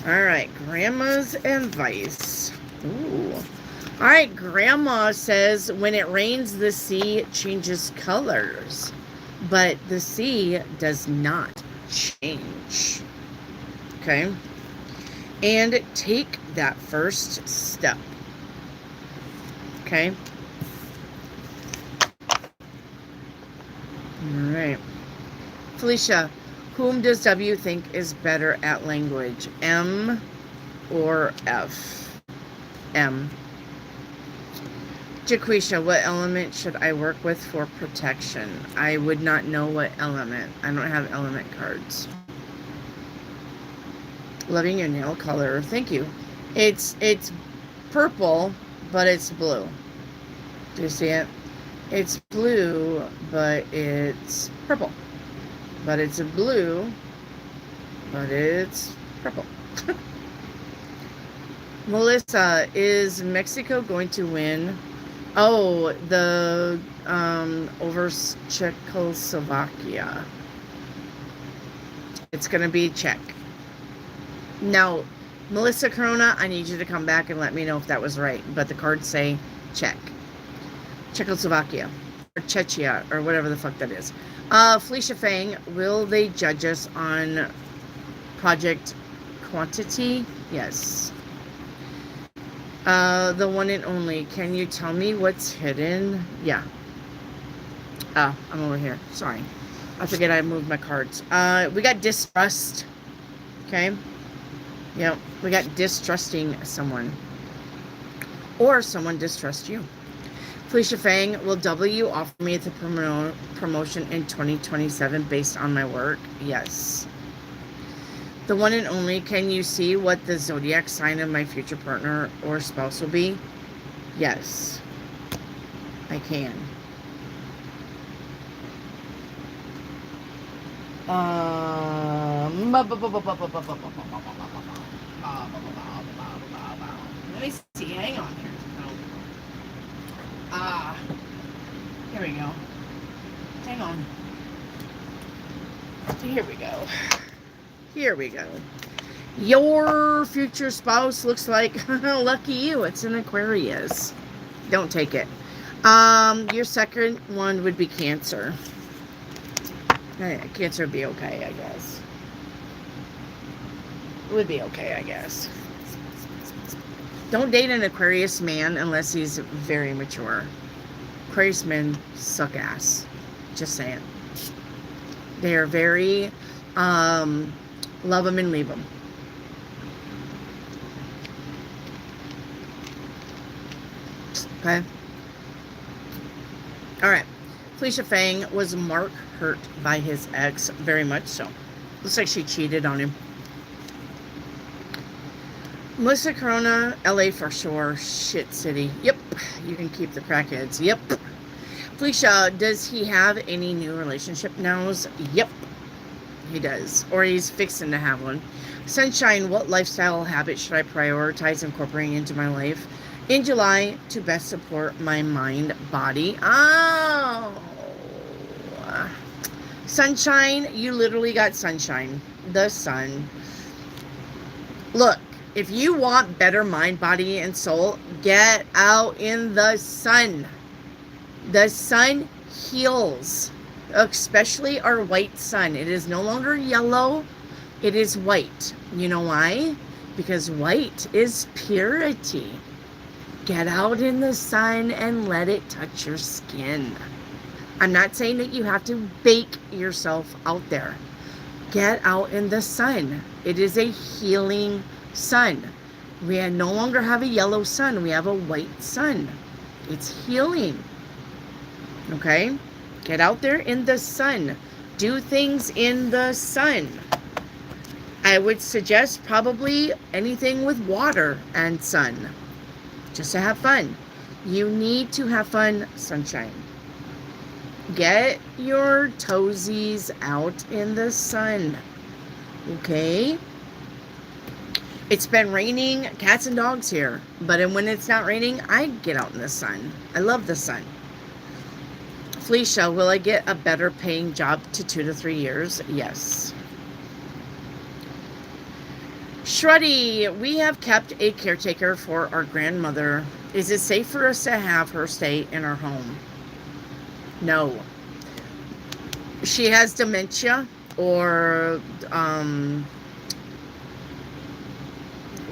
All right, grandma's advice. Ooh. All right, grandma says when it rains, the sea changes colors, but the sea does not change. Okay? And take that first step. Okay? All right. Felicia, whom does W think is better at language? M or F? M. Jaquisha, what element should I work with for protection? I would not know what element. I don't have element cards. Loving your nail color. Thank you. It's purple, but it's blue. Do you see it? It's blue, but it's purple. But it's a blue, but it's purple. Melissa, is Mexico going to win? Oh, the over Czechoslovakia. It's going to be Czech. Now, Melissa Corona, I need you to come back and let me know if that was right. But the cards say Czech. Czechoslovakia. Or Czechia, or whatever the fuck that is. Felicia Fang, will they judge us on project quantity? Yes. The one and only. Can you tell me what's hidden? Yeah. Oh, I'm over here. Sorry. I forget I moved my cards. We got distrust. Okay. Yep. We got distrusting someone. Or someone distrusts you. Felicia Fang, will W offer me the promotion in 2027 based on my work? Yes. The one and only, can you see what the zodiac sign of my future partner or spouse will be? Yes. I can. Let me see. Hang on here. Here we go. Hang on. Here we go. Here we go. Your future spouse looks like, lucky you, it's an Aquarius. Don't take it. Your second one would be Cancer. Cancer would be okay, I guess. It would be okay, I guess. Don't date an Aquarius man unless he's very mature. Aquarius men suck ass. Just saying. They are very, love them and leave them. Okay. All right. Felicia Fang, was Mark hurt by his ex? Very much so. Looks like she cheated on him. Melissa Corona, LA for sure. Shit city. Yep. You can keep the crackheads. Yep. Felicia, does he have any new relationship nows? Yep. He does. Or he's fixing to have one. Sunshine, what lifestyle habit should I prioritize incorporating into my life in July to best support my mind, body? Oh. Sunshine, you literally got sunshine. The sun. Look, if you want better mind, body, and soul, get out in the sun. The sun heals, especially our white sun. It is no longer yellow. It is white. You know why? Because white is purity. Get out in the sun and let it touch your skin. I'm not saying that you have to bake yourself out there. Get out in the sun. It is a healing sun. We no longer have a yellow sun. We have a white sun. It's healing. Okay? Get out there in the sun. Do things in the sun. I would suggest probably anything with water and sun. Just to have fun. You need to have fun, sunshine. Get your toesies out in the sun. Okay? It's been raining cats and dogs here. But when it's not raining, I get out in the sun. I love the sun. Felicia, will I get a better paying job to 2 to 3 years? Yes. Shruddy, we have kept a caretaker for our grandmother. Is it safe for us to have her stay in our home? No. She has dementia or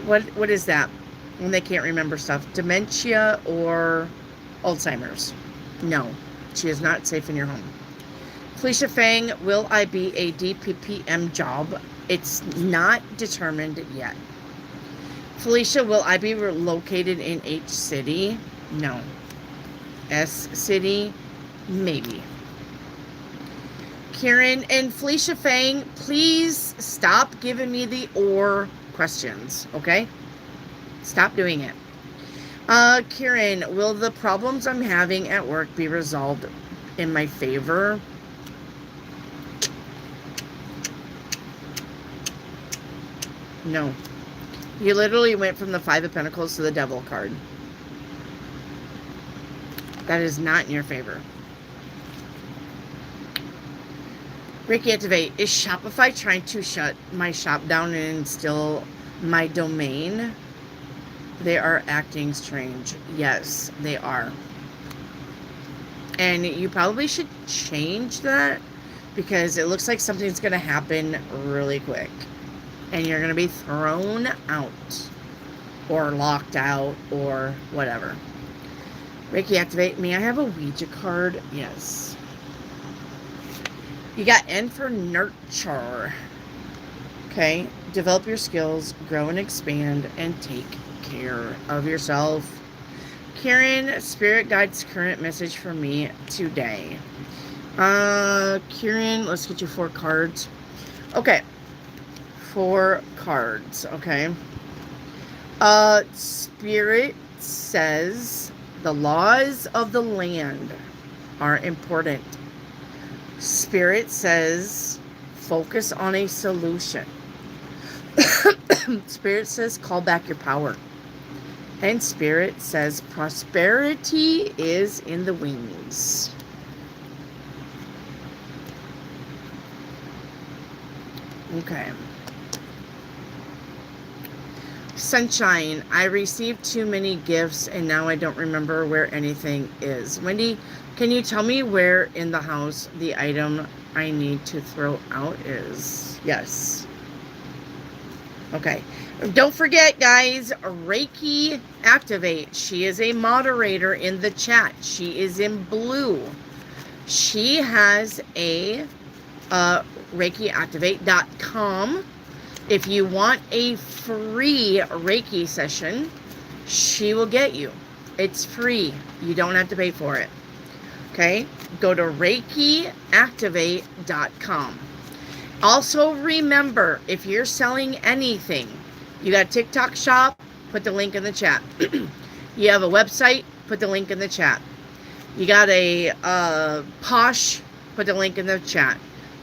what is that when they can't remember stuff? Dementia or Alzheimer's? No, she is not safe in your home. Felicia Fang, will I be a DPPM job? It's not determined yet. Felicia, will I be located in H city? No. S city? Maybe. Karen and Felicia Fang, please stop giving me the or questions, okay? Stop doing it. Karen, will the problems I'm having at work be resolved in my favor? No. You literally went from the 5 of Pentacles to the Devil card. That is not in your favor. Reiki Activate. Is Shopify trying to shut my shop down and steal my domain? They are acting strange. Yes, they are. And you probably should change that because it looks like something's going to happen really quick. And you're going to be thrown out or locked out or whatever. Reiki Activate. May I have a Ouija card? Yes. You got N for nurture. Okay. Develop your skills, grow and expand, and take care of yourself. Karen, Spirit Guide's current message for me today. Karen, let's get you 4 cards. Okay. 4 cards, okay. Spirit says the laws of the land are important. Spirit says focus on a solution. Spirit says call back your power. And Spirit says prosperity is in the wings. Okay. Sunshine, I received too many gifts and now I don't remember where anything is. Wendy, can you tell me where in the house the item I need to throw out is? Yes. Okay. Don't forget, guys, Reiki Activate. She is a moderator in the chat. She is in blue. She has a ReikiActivate.com. If you want a free Reiki session, she will get you. It's free. You don't have to pay for it. Okay? Go to ReikiActivate.com. Also remember, if you're selling anything, you got a TikTok shop, put the link in the chat. You have a website, put the link in the chat. You got a Posh, put the link in the chat.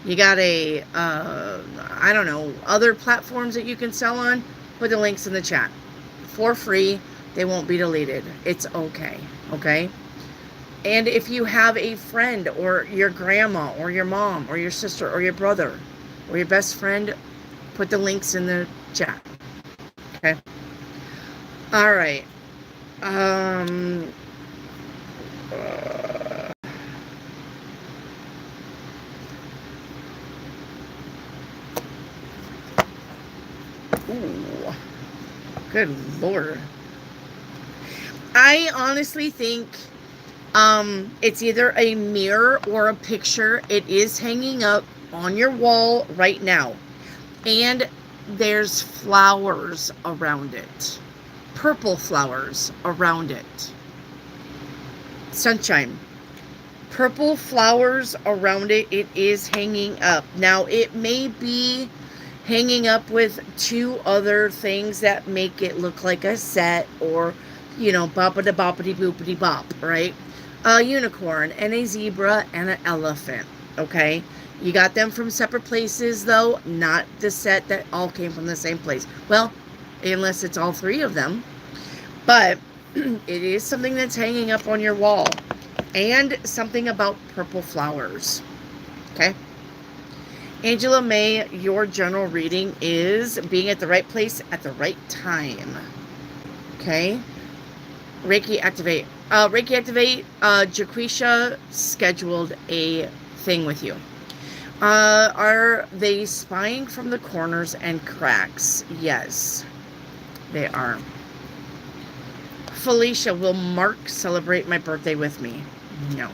You got a, I don't know, other platforms that you can sell on, put the links in the chat. For free, they won't be deleted. It's okay, okay? And if you have a friend or your grandma or your mom or your sister or your brother or your best friend, put the links in the chat. Okay? All right. Ooh. Good Lord. I honestly think it's either a mirror or a picture. It is hanging up on your wall right now. And there's flowers around it. Purple flowers around it. Sunshine. Purple flowers around it. It is hanging up. Now, it may be hanging up with 2 other things that make it look like a set or, you know, boppity boppity boopity bop, right? A unicorn and a zebra and an elephant, okay? You got them from separate places, though, not the set that all came from the same place. Well, unless it's all 3 of them. But it is something that's hanging up on your wall. And something about purple flowers, okay? Angela May, your general reading is being at the right place at the right time. Okay? Reiki Activate. Reiki Activate, Jaquisha scheduled a thing with you. Are they spying from the corners and cracks? Yes, they are. Felicia, will Mark celebrate my birthday with me? No.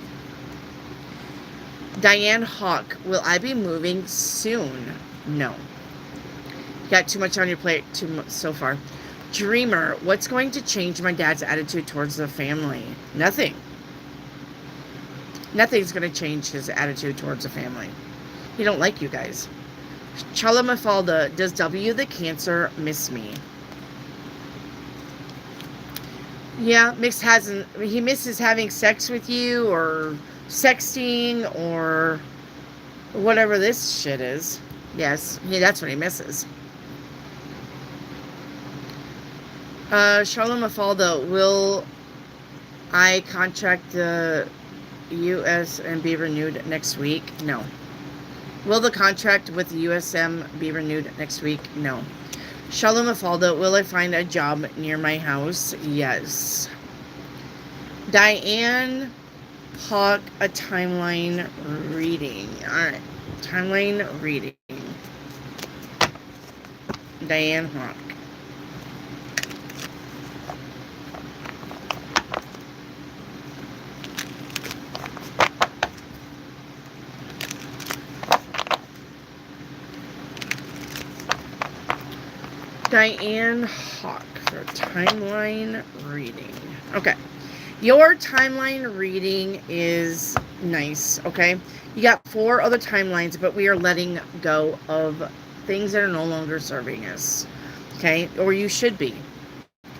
Diane Hawk, will I be moving soon? No. You got too much on your plate so far. Dreamer, what's going to change my dad's attitude towards the family? Nothing. Nothing's going to change his attitude towards the family. He don't like you guys. Chala Mafalda, does W the Cancer miss me? Yeah, he misses having sex with you or sexting or whatever this shit is. Yes, that's what he misses. Charlotte Mafalda, will I contract the U.S. and be renewed next week? No. Will the contract with the USM be renewed next week? No. Shalom Mafalda, will I find a job near my house? Yes. Diane Hawk, a timeline reading. Alright. Timeline reading. Diane Hawk. Diane Hawk for timeline reading. Okay. Your timeline reading is nice, okay? You got 4 other timelines, but we are letting go of things that are no longer serving us, okay? Or you should be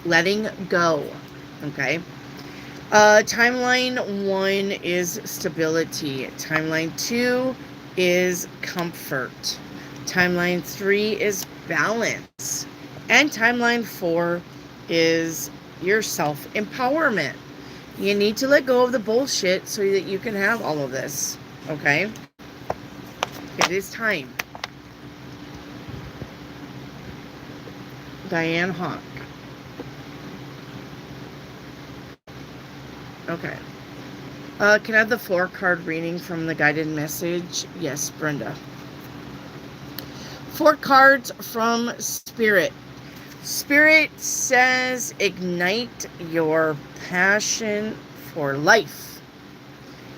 letting go, okay? Timeline 1 is stability. Timeline 2 is comfort. Timeline 3 is balance. And timeline 4 is your self-empowerment. You need to let go of the bullshit so that you can have all of this, okay? It is time. Diane Hawk. Okay. Can I have the 4-card reading from the guided message? Yes, Brenda. 4 cards from Spirit. Spirit says, ignite your passion for life.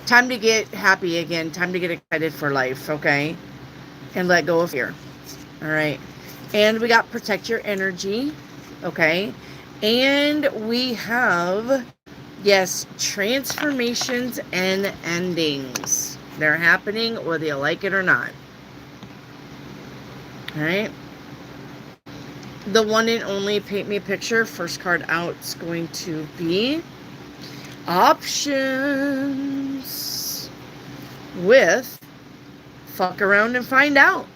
Time to get happy again. Time to get excited for life, okay? And let go of fear. All right. And we got protect your energy, okay? And we have, yes, transformations and endings. They're happening whether you like it or not. All right. The one and only paint me a picture. First card out is going to be options with fuck around and find out.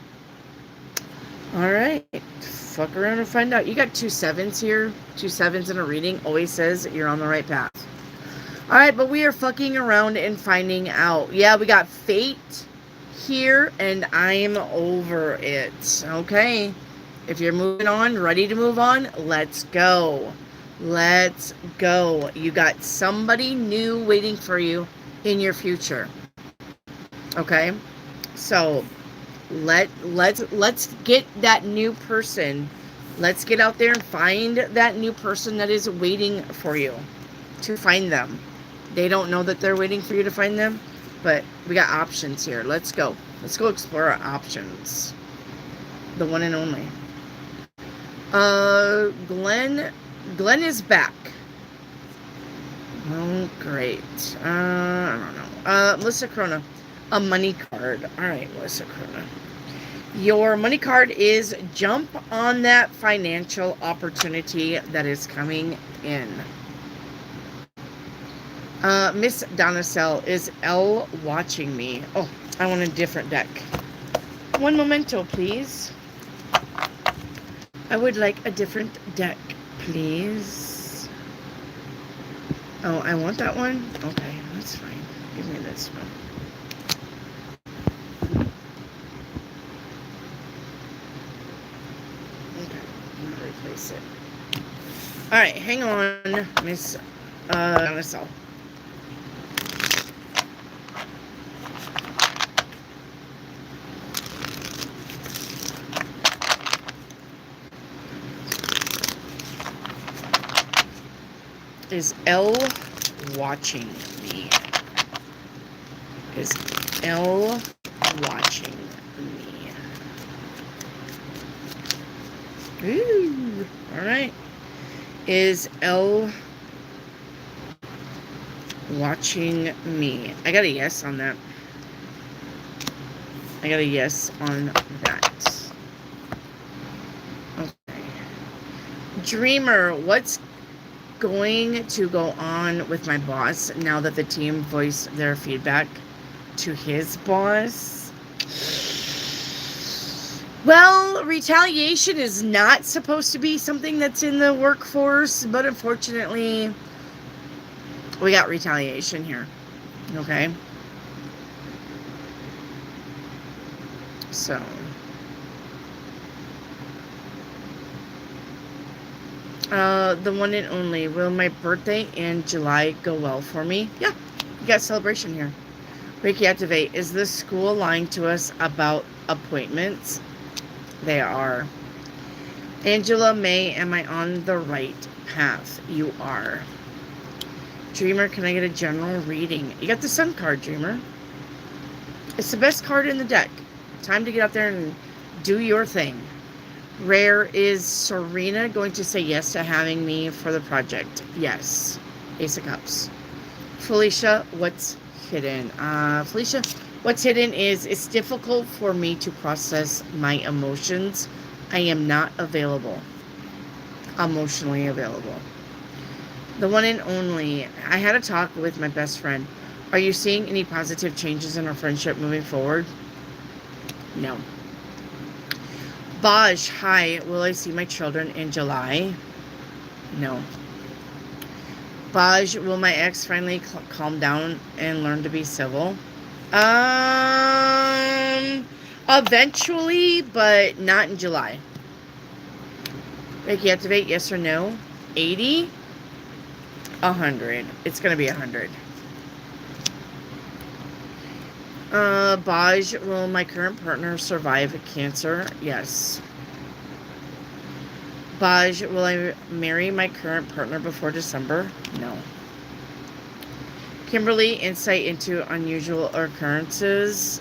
All right. Fuck around and find out. You got 2 7s here. 2 7s in a reading. Always says you're on the right path. All right. But we are fucking around and finding out. Yeah, we got fate here and I'm over it. Okay. If you're moving on, ready to move on, let's go. Let's go. You got somebody new waiting for you in your future. Okay? So, let's get that new person. Let's get out there and find that new person that is waiting for you to find them. They don't know that they're waiting for you to find them, but we got options here. Let's go. Let's go explore our options. The one and only. Glenn is back. Oh, great. I don't know. Melissa Corona, a money card. All right, Melissa Corona. Your money card is jump on that financial opportunity that is coming in. Miss Donacell, is L watching me? Oh, I want a different deck. One memento, please. I would like a different deck, please. Oh, I want that one? Okay, that's fine. Give me this one. Okay, I'm gonna replace it. Alright, hang on, Miss Donacell. Is L watching me? Is L watching me? Ooh, all right. Is L watching me? I got a yes on that. I got a yes on that. Okay. Dreamer, what's going to go on with my boss now that the team voiced their feedback to his boss? Well, retaliation is not supposed to be something that's in the workforce, but unfortunately, we got retaliation here. Okay? So, the one and only, will my birthday in July go well for me? Yeah, you got celebration here. Reiki Activate, is this school lying to us about appointments? They are. Angela May, am I on the right path? You are. Dreamer, can I get a general reading? You got the Sun card, Dreamer. It's the best card in the deck. Time to get out there and do your thing. Rare, is Serena going to say yes to having me for the project? Yes. Ace of Cups. Felicia, what's hidden? Felicia, what's hidden is it's difficult for me to process my emotions. I am not available. Emotionally available. The one and only. I had a talk with my best friend. Are you seeing any positive changes in our friendship moving forward? No. Baj, hi. Will I see my children in July? No. Baj, will my ex finally calm down and learn to be civil? Eventually, but not in July. Reiki activate, yes or no? 80? 100. It's going to be 100. Baj, will my current partner survive cancer? Yes. Baj, will I marry my current partner before December? No. Kimberly, insight into unusual occurrences.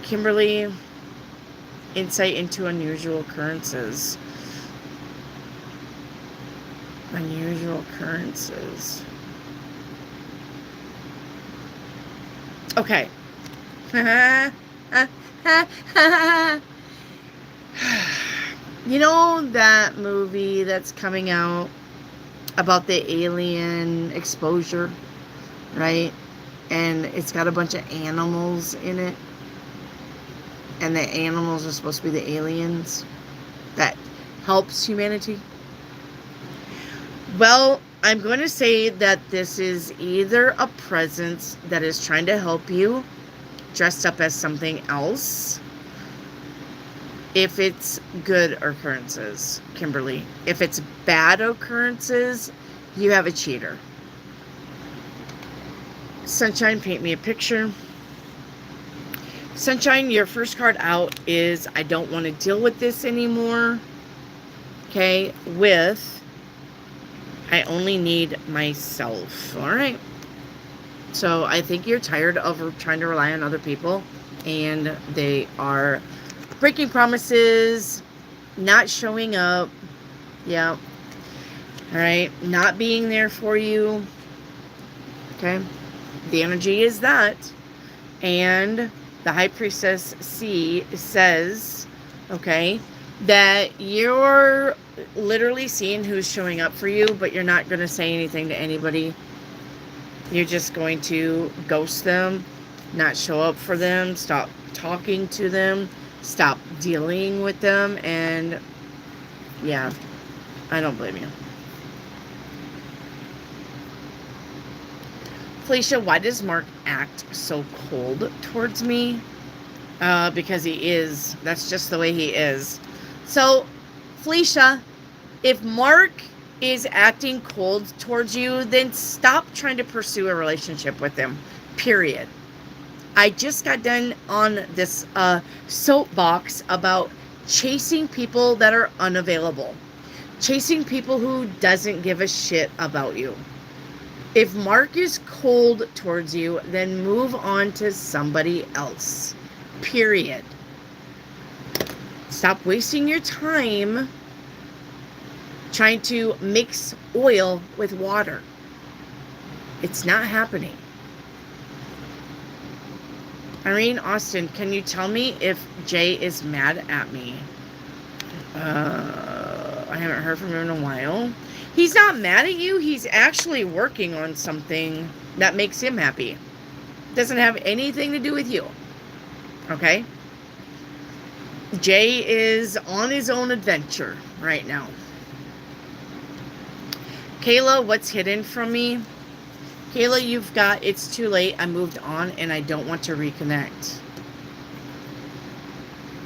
Kimberly, insight into unusual occurrences. Unusual occurrences. Okay. You know that movie that's coming out about the alien exposure, right? And it's got a bunch of animals in it. And the animals are supposed to be the aliens that helps humanity. Well, I'm going to say that this is either a presence that is trying to help you dressed up as something else. If it's good occurrences, Kimberly. If it's bad occurrences, you have a cheater. Sunshine, paint me a picture. Sunshine, your first card out is I don't want to deal with this anymore. Okay, with I only need myself. All right. So I think you're tired of trying to rely on other people, and they are breaking promises, not showing up. Yeah. All right. Not being there for you. Okay. The energy is that. And the High Priestess C says, okay, that you're literally seeing who's showing up for you, but you're not going to say anything to anybody. You're just going to ghost them, not show up for them, stop talking to them, stop dealing with them, and yeah, I don't blame you. Felicia, why does Mark act so cold towards me? Because he is. That's just the way he is. So, Felicia, if Mark is acting cold towards you, then stop trying to pursue a relationship with him. Period. I just got done on this soapbox about chasing people that are unavailable. Chasing people who doesn't give a shit about you. If Mark is cold towards you, then move on to somebody else. Period. Stop wasting your time trying to mix oil with water. It's not happening. Irene Austin, can you tell me if Jay is mad at me? I haven't heard from him in a while. He's not mad at you. He's actually working on something that makes him happy. Doesn't have anything to do with you. Okay? Jay is on his own adventure right now. Kayla, what's hidden from me? Kayla, you've got, it's too late. I moved on and I don't want to reconnect.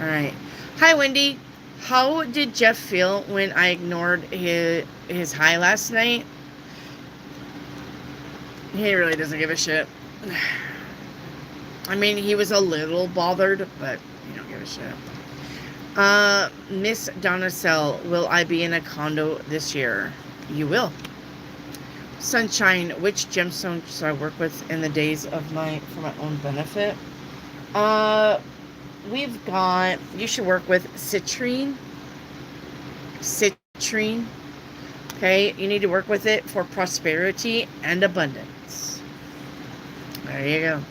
All right. Hi, Wendy. How did Jeff feel when I ignored his high last night? He really doesn't give a shit. I mean, he was a little bothered, but he don't give a shit. Miss Donna Sell, will I be in a condo this year? You will. Sunshine, which gemstone should I work with in the days of for my own benefit? we've got, you should work with citrine. Citrine. Okay, you need to work with it for prosperity and abundance. There you go.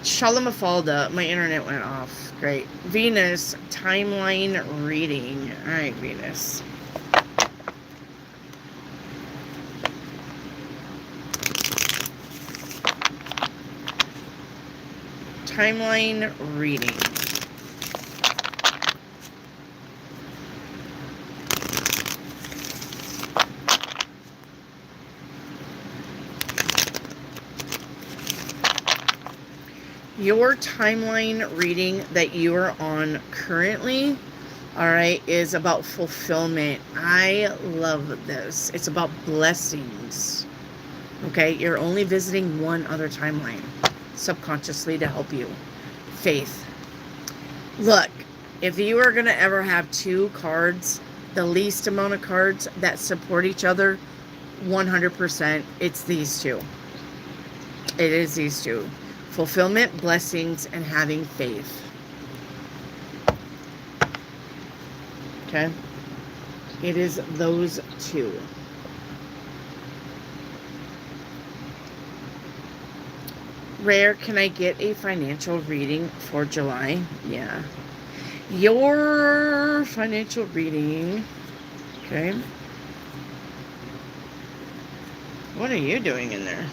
Shalamafalda, my internet went off. Great. Venus, timeline reading. All right, Venus. Timeline reading. Your timeline reading that you are on currently, all right, is about fulfillment. I love this. It's about blessings. Okay, you're only visiting one other timeline subconsciously to help you. Faith. Look, if you are going to ever have two cards, the least amount of cards that support each other, 100%, it's these two. It is these two. Fulfillment, blessings, and having faith. Okay? It is those two. Rare, can I get a financial reading for July? Yeah. Your financial reading. Okay. What are you doing in there?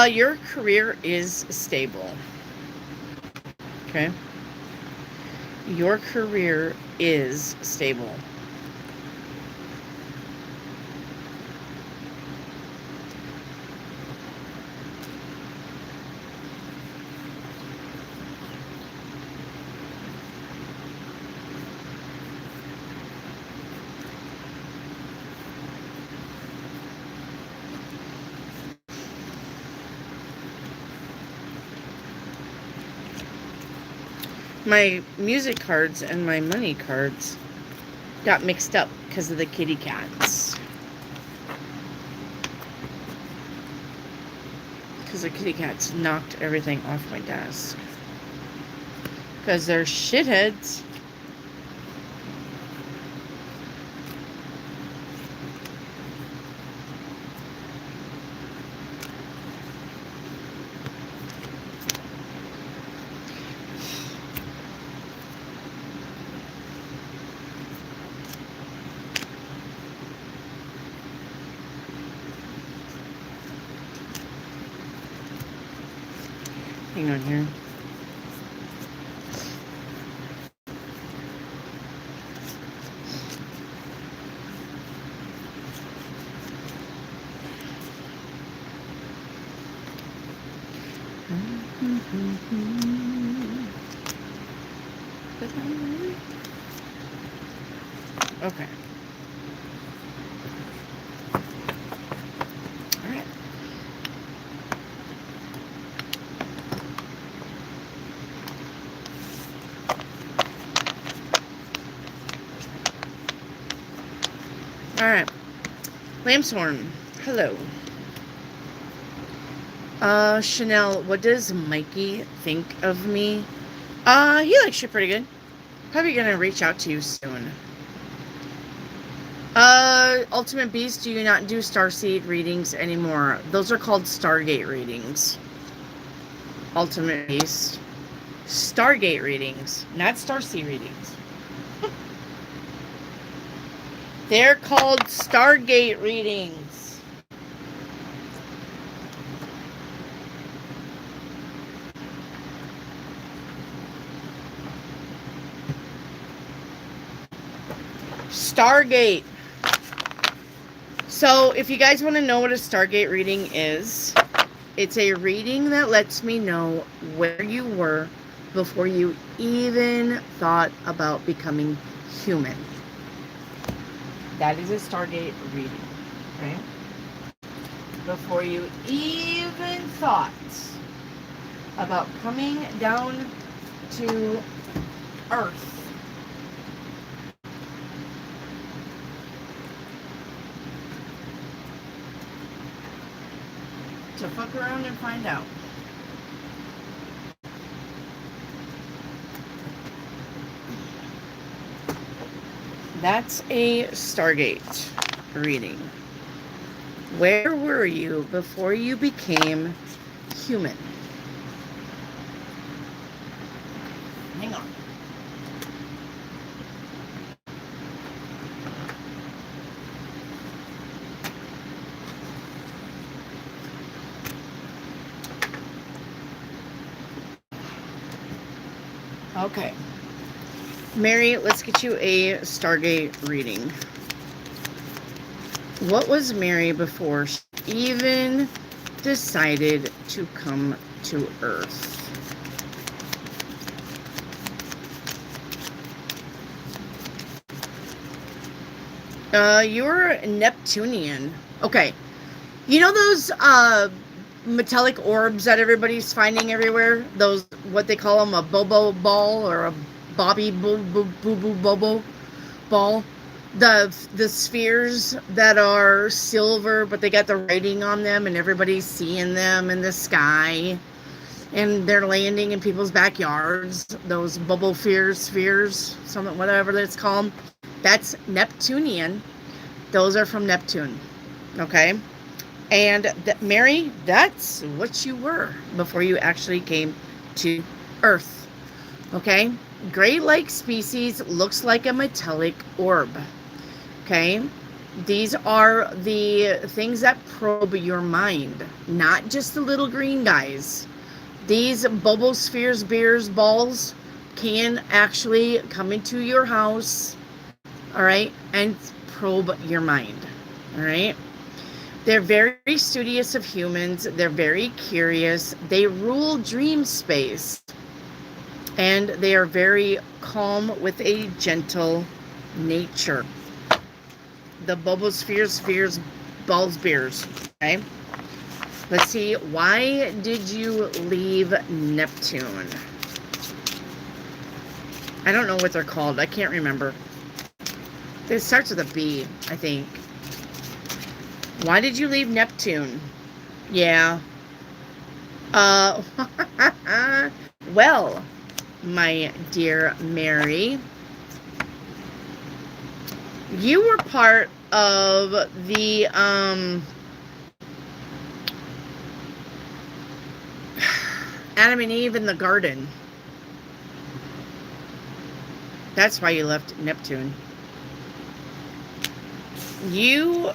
Your career is stable. Okay. Your career is stable. My music cards and my money cards got mixed up because of the kitty cats. Because the kitty cats knocked everything off my desk. Because they're shitheads. Hang on here. Okay. All right. All right. Lambshorn. Hello. Chanel, what does Mikey think of me? He likes you pretty good. Probably gonna reach out to you soon. Ultimate Beast, do you not do Starseed readings anymore? Those are called Stargate readings. Ultimate Beast. Stargate readings, not Starseed readings. They're called Stargate readings. Stargate. So, if you guys want to know what a Stargate reading is, it's a reading that lets me know where you were before you even thought about becoming human. That is a Stargate reading, okay? Before you even thought about coming down to Earth. To fuck around and find out. That's a Stargate reading. Where were you before you became human? Hang on. Okay. Mary, let's get you a Stargate reading. What was Mary before she even decided to come to Earth? You're Neptunian. Okay. You know those metallic orbs that everybody's finding everywhere? Those, what they call them, a bobo ball or a bobby boo boo boo boo bobo ball? The spheres that are silver, but they got the writing on them, and everybody's seeing them in the sky, and they're landing in people's backyards. Those bubble spheres, something, whatever that's called. That's Neptunian. Those are from Neptune. Okay, and Mary, that's what you were before you actually came to Earth. Okay, gray-like species looks like a metallic orb. Okay, these are the things that probe your mind, not just the little green guys. These bubble spheres, beers, balls can actually come into your house, all right, and probe your mind, all right? They're very studious of humans. They're very curious. They rule dream space, and they are very calm with a gentle nature. The bubble spheres, balls, beers. Okay. Let's see. Why did you leave Neptune? I don't know what they're called. I can't remember. It starts with a B, I think. Why did you leave Neptune? Yeah. Well, my dear Mary, you were part of the Adam and Eve in the garden. That's why you left Neptune. You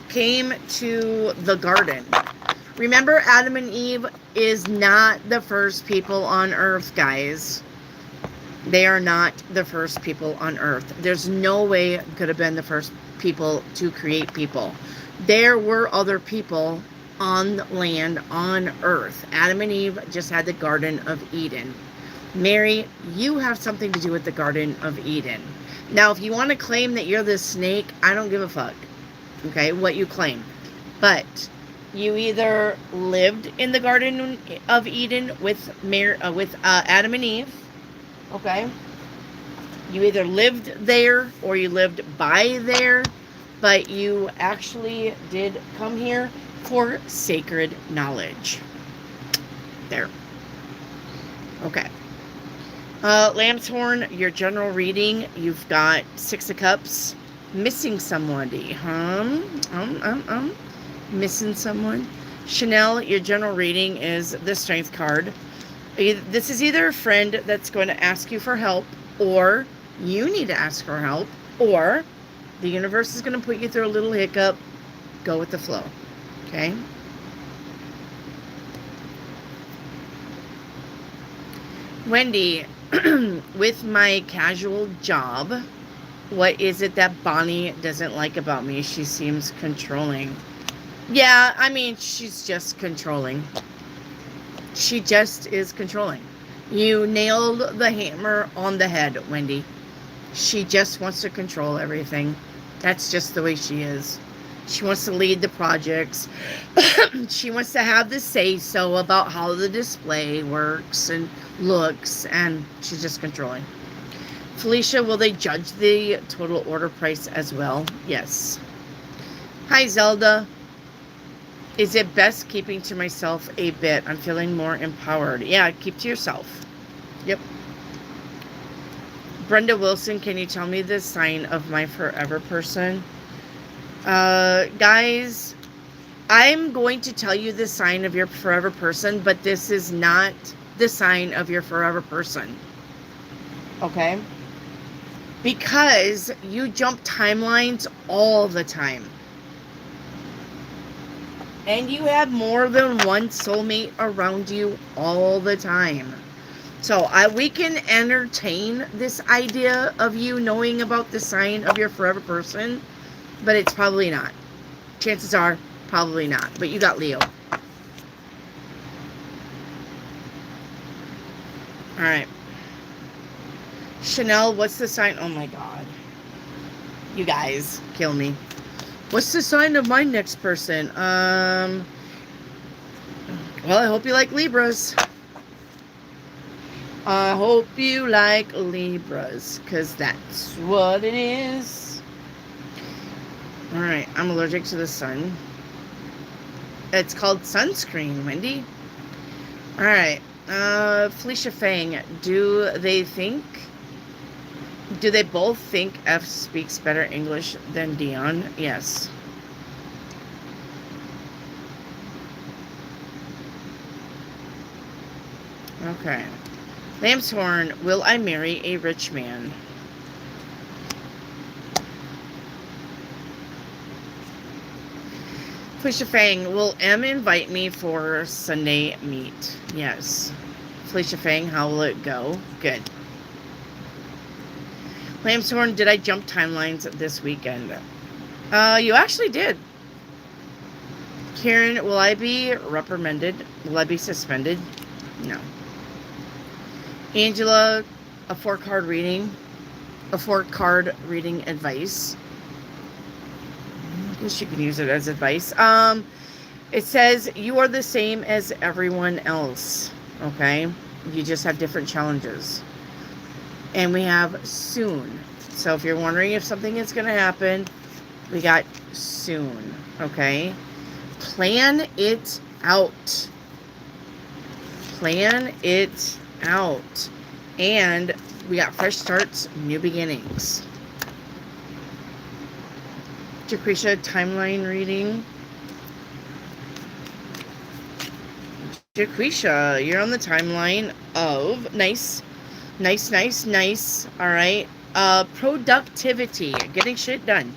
came to the garden. Remember, Adam and Eve is not the first people on Earth, guys. They are not the first people on Earth. There's no way it could have been the first people to create people. There were other people on land, on Earth. Adam and Eve just had the Garden of Eden. Mary, you have something to do with the Garden of Eden. Now, if you want to claim that you're the snake, I don't give a fuck, okay, what you claim. But you either lived in the Garden of Eden with Adam and Eve, okay? You either lived there or you lived by there, but you actually did come here for sacred knowledge. There. Okay. Lamb's Horn, your general reading, you've got Six of Cups. Missing somebody, missing someone. Chanel, your general reading is the Strength card. This is either a friend that's going to ask you for help, or you need to ask for help, or the universe is going to put you through a little hiccup. Go with the flow, okay? Wendy, with my casual job, what is it that Bonnie doesn't like about me? She seems controlling. Yeah, I mean, she's just controlling. She just is controlling. You nailed the hammer on the head, Wendy. She just wants to control everything. That's just the way she is. She wants to lead the projects. She wants to have the say-so about how the display works and looks, and she's just controlling. Felicia, will they judge the total order price as well? Yes. Hi, Zelda. Is it best keeping to myself a bit? I'm feeling more empowered. Yeah, keep to yourself. Yep. Brenda Wilson, can you tell me the sign of my forever person? Guys, I'm going to tell you the sign of your forever person, but this is not the sign of your forever person. Okay? Because you jump timelines all the time. And you have more than one soulmate around you all the time. So we can entertain this idea of you knowing about the sign of your forever person, but it's probably not. Chances are, probably not. But you got Leo. Alright. Chanel, what's the sign? Oh my god. You guys, kill me. What's the sign of my next person? Well, I hope you like Libras. I hope you like Libras, because that's what it is. Alright, I'm allergic to the sun. It's called sunscreen, Wendy. Alright, Felicia Fang, do they both think F speaks better English than Dion? Yes. Okay. Lamb's Horn, will I marry a rich man? Felicia Fang, will M invite me for Sunday meet? Yes. Felicia Fang, how will it go? Good. Lamb's Horn, did I jump timelines this weekend? You actually did. Karen, will I be reprimanded? Will I be suspended? No. Angela, a 4-card reading. A 4-card reading advice. I guess you can use it as advice. It says, you are the same as everyone else. Okay? You just have different challenges. And we have soon. So if you're wondering if something is going to happen, we got soon. Okay? Plan it out. Plan it out. And we got fresh starts, new beginnings. Jacrisha, timeline reading. Jacrisha, you're on the timeline of nice. All right. Productivity, getting shit done.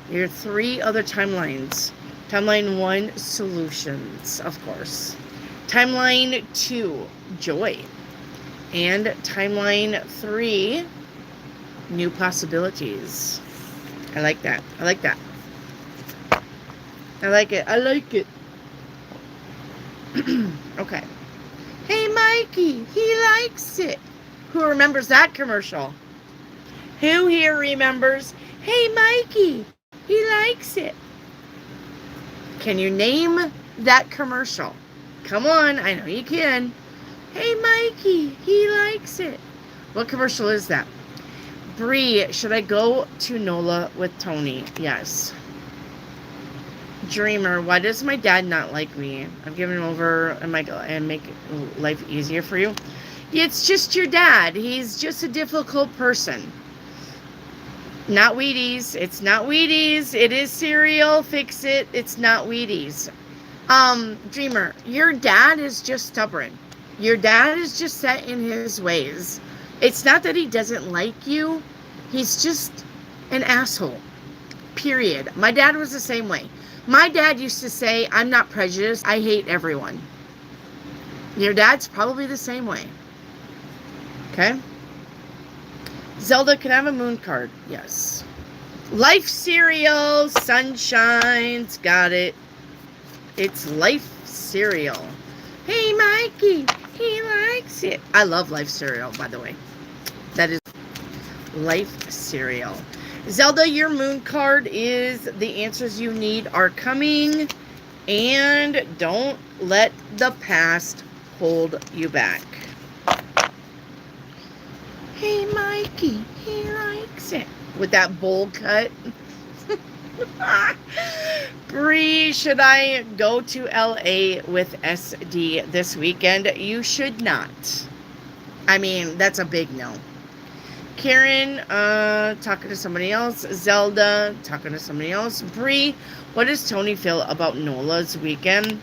Your 3 other timelines. Timeline 1, solutions, of course. Timeline 2, joy. And timeline 3, new possibilities. I like that. I like that. I like it. I like it. Okay. Hey, Mikey, he likes it. Who remembers that commercial? Who here remembers? Hey, Mikey, he likes it. Can you name that commercial? Come on, I know you can. Hey, Mikey, he likes it. What commercial is that? Bree, should I go to NOLA with Tony? Yes. Dreamer, why does my dad not like me? I've given him over and make life easier for you. It's just your dad. He's just a difficult person. Not Wheaties. It's not Wheaties. It is cereal. Fix it. It's not Wheaties. Dreamer, your dad is just stubborn. Your dad is just set in his ways. It's not that he doesn't like you. He's just an asshole. Period. My dad was the same way. My dad used to say, I'm not prejudiced. I hate everyone. Your dad's probably the same way. Okay? Zelda, can I have a moon card? Yes. Life cereal, sunshines, got it. It's life cereal. Hey, Mikey, he likes it. I love life cereal, by the way. That is life cereal. Zelda, your moon card is the answers you need are coming. And don't let the past hold you back. Hey, Mikey, he likes it. With that bowl cut. Bree, should I go to LA with SD this weekend? You should not. I mean, that's a big no. Karen, talking to somebody else. Zelda, talking to somebody else. Bree, what does Tony feel about Nola's weekend?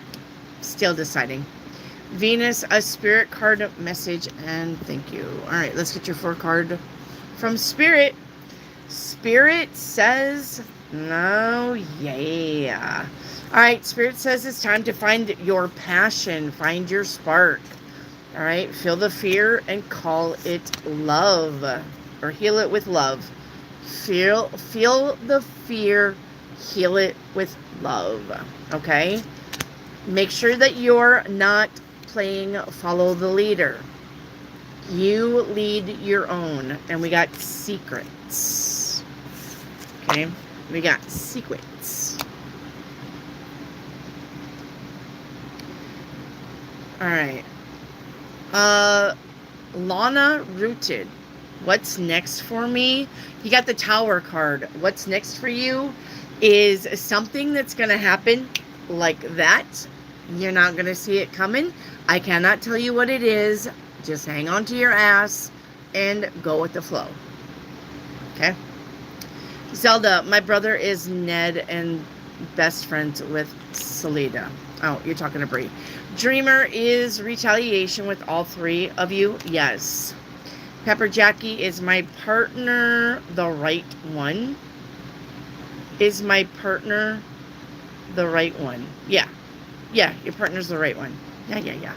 Still deciding. Venus, a spirit card message, and thank you. All right, let's get your 4 card from Spirit. Spirit says, no, yeah. All right, Spirit says it's time to find your passion, find your spark. All right, feel the fear and call it love, or heal it with love. Feel the fear, heal it with love. Okay? Make sure that you're not playing follow the leader. You lead your own. And we got secrets. Okay? We got secrets. Alright. Lana Rooted. What's next for me? You got the Tower card. What's next for you is something that's going to happen like that. You're not going to see it coming. I cannot tell you what it is. Just hang on to your ass and go with the flow. Okay? Zelda, my brother is Ned and best friends with Salida. Oh, you're talking to Bree. Dreamer is retaliation with all 3 of you. Yes. Pepper Jackie, is my partner the right one? Is my partner the right one? Yeah. Yeah, your partner's the right one. Yeah.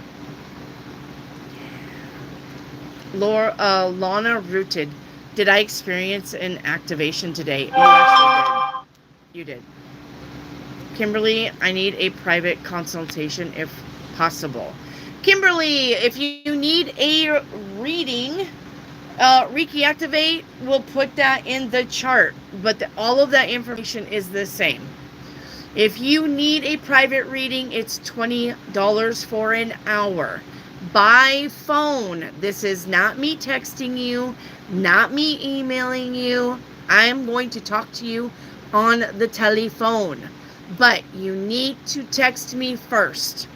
Lana Rooted. Did I experience an activation today? You actually did. You did. Kimberly, I need a private consultation if possible. Kimberly, if you need a reading, Reiki Activate will put that in the chart, but all of that information is the same. If you need a private reading, it's $20 for an hour. By phone. This is not me texting you, not me emailing you. I'm going to talk to you on the telephone. But you need to text me first.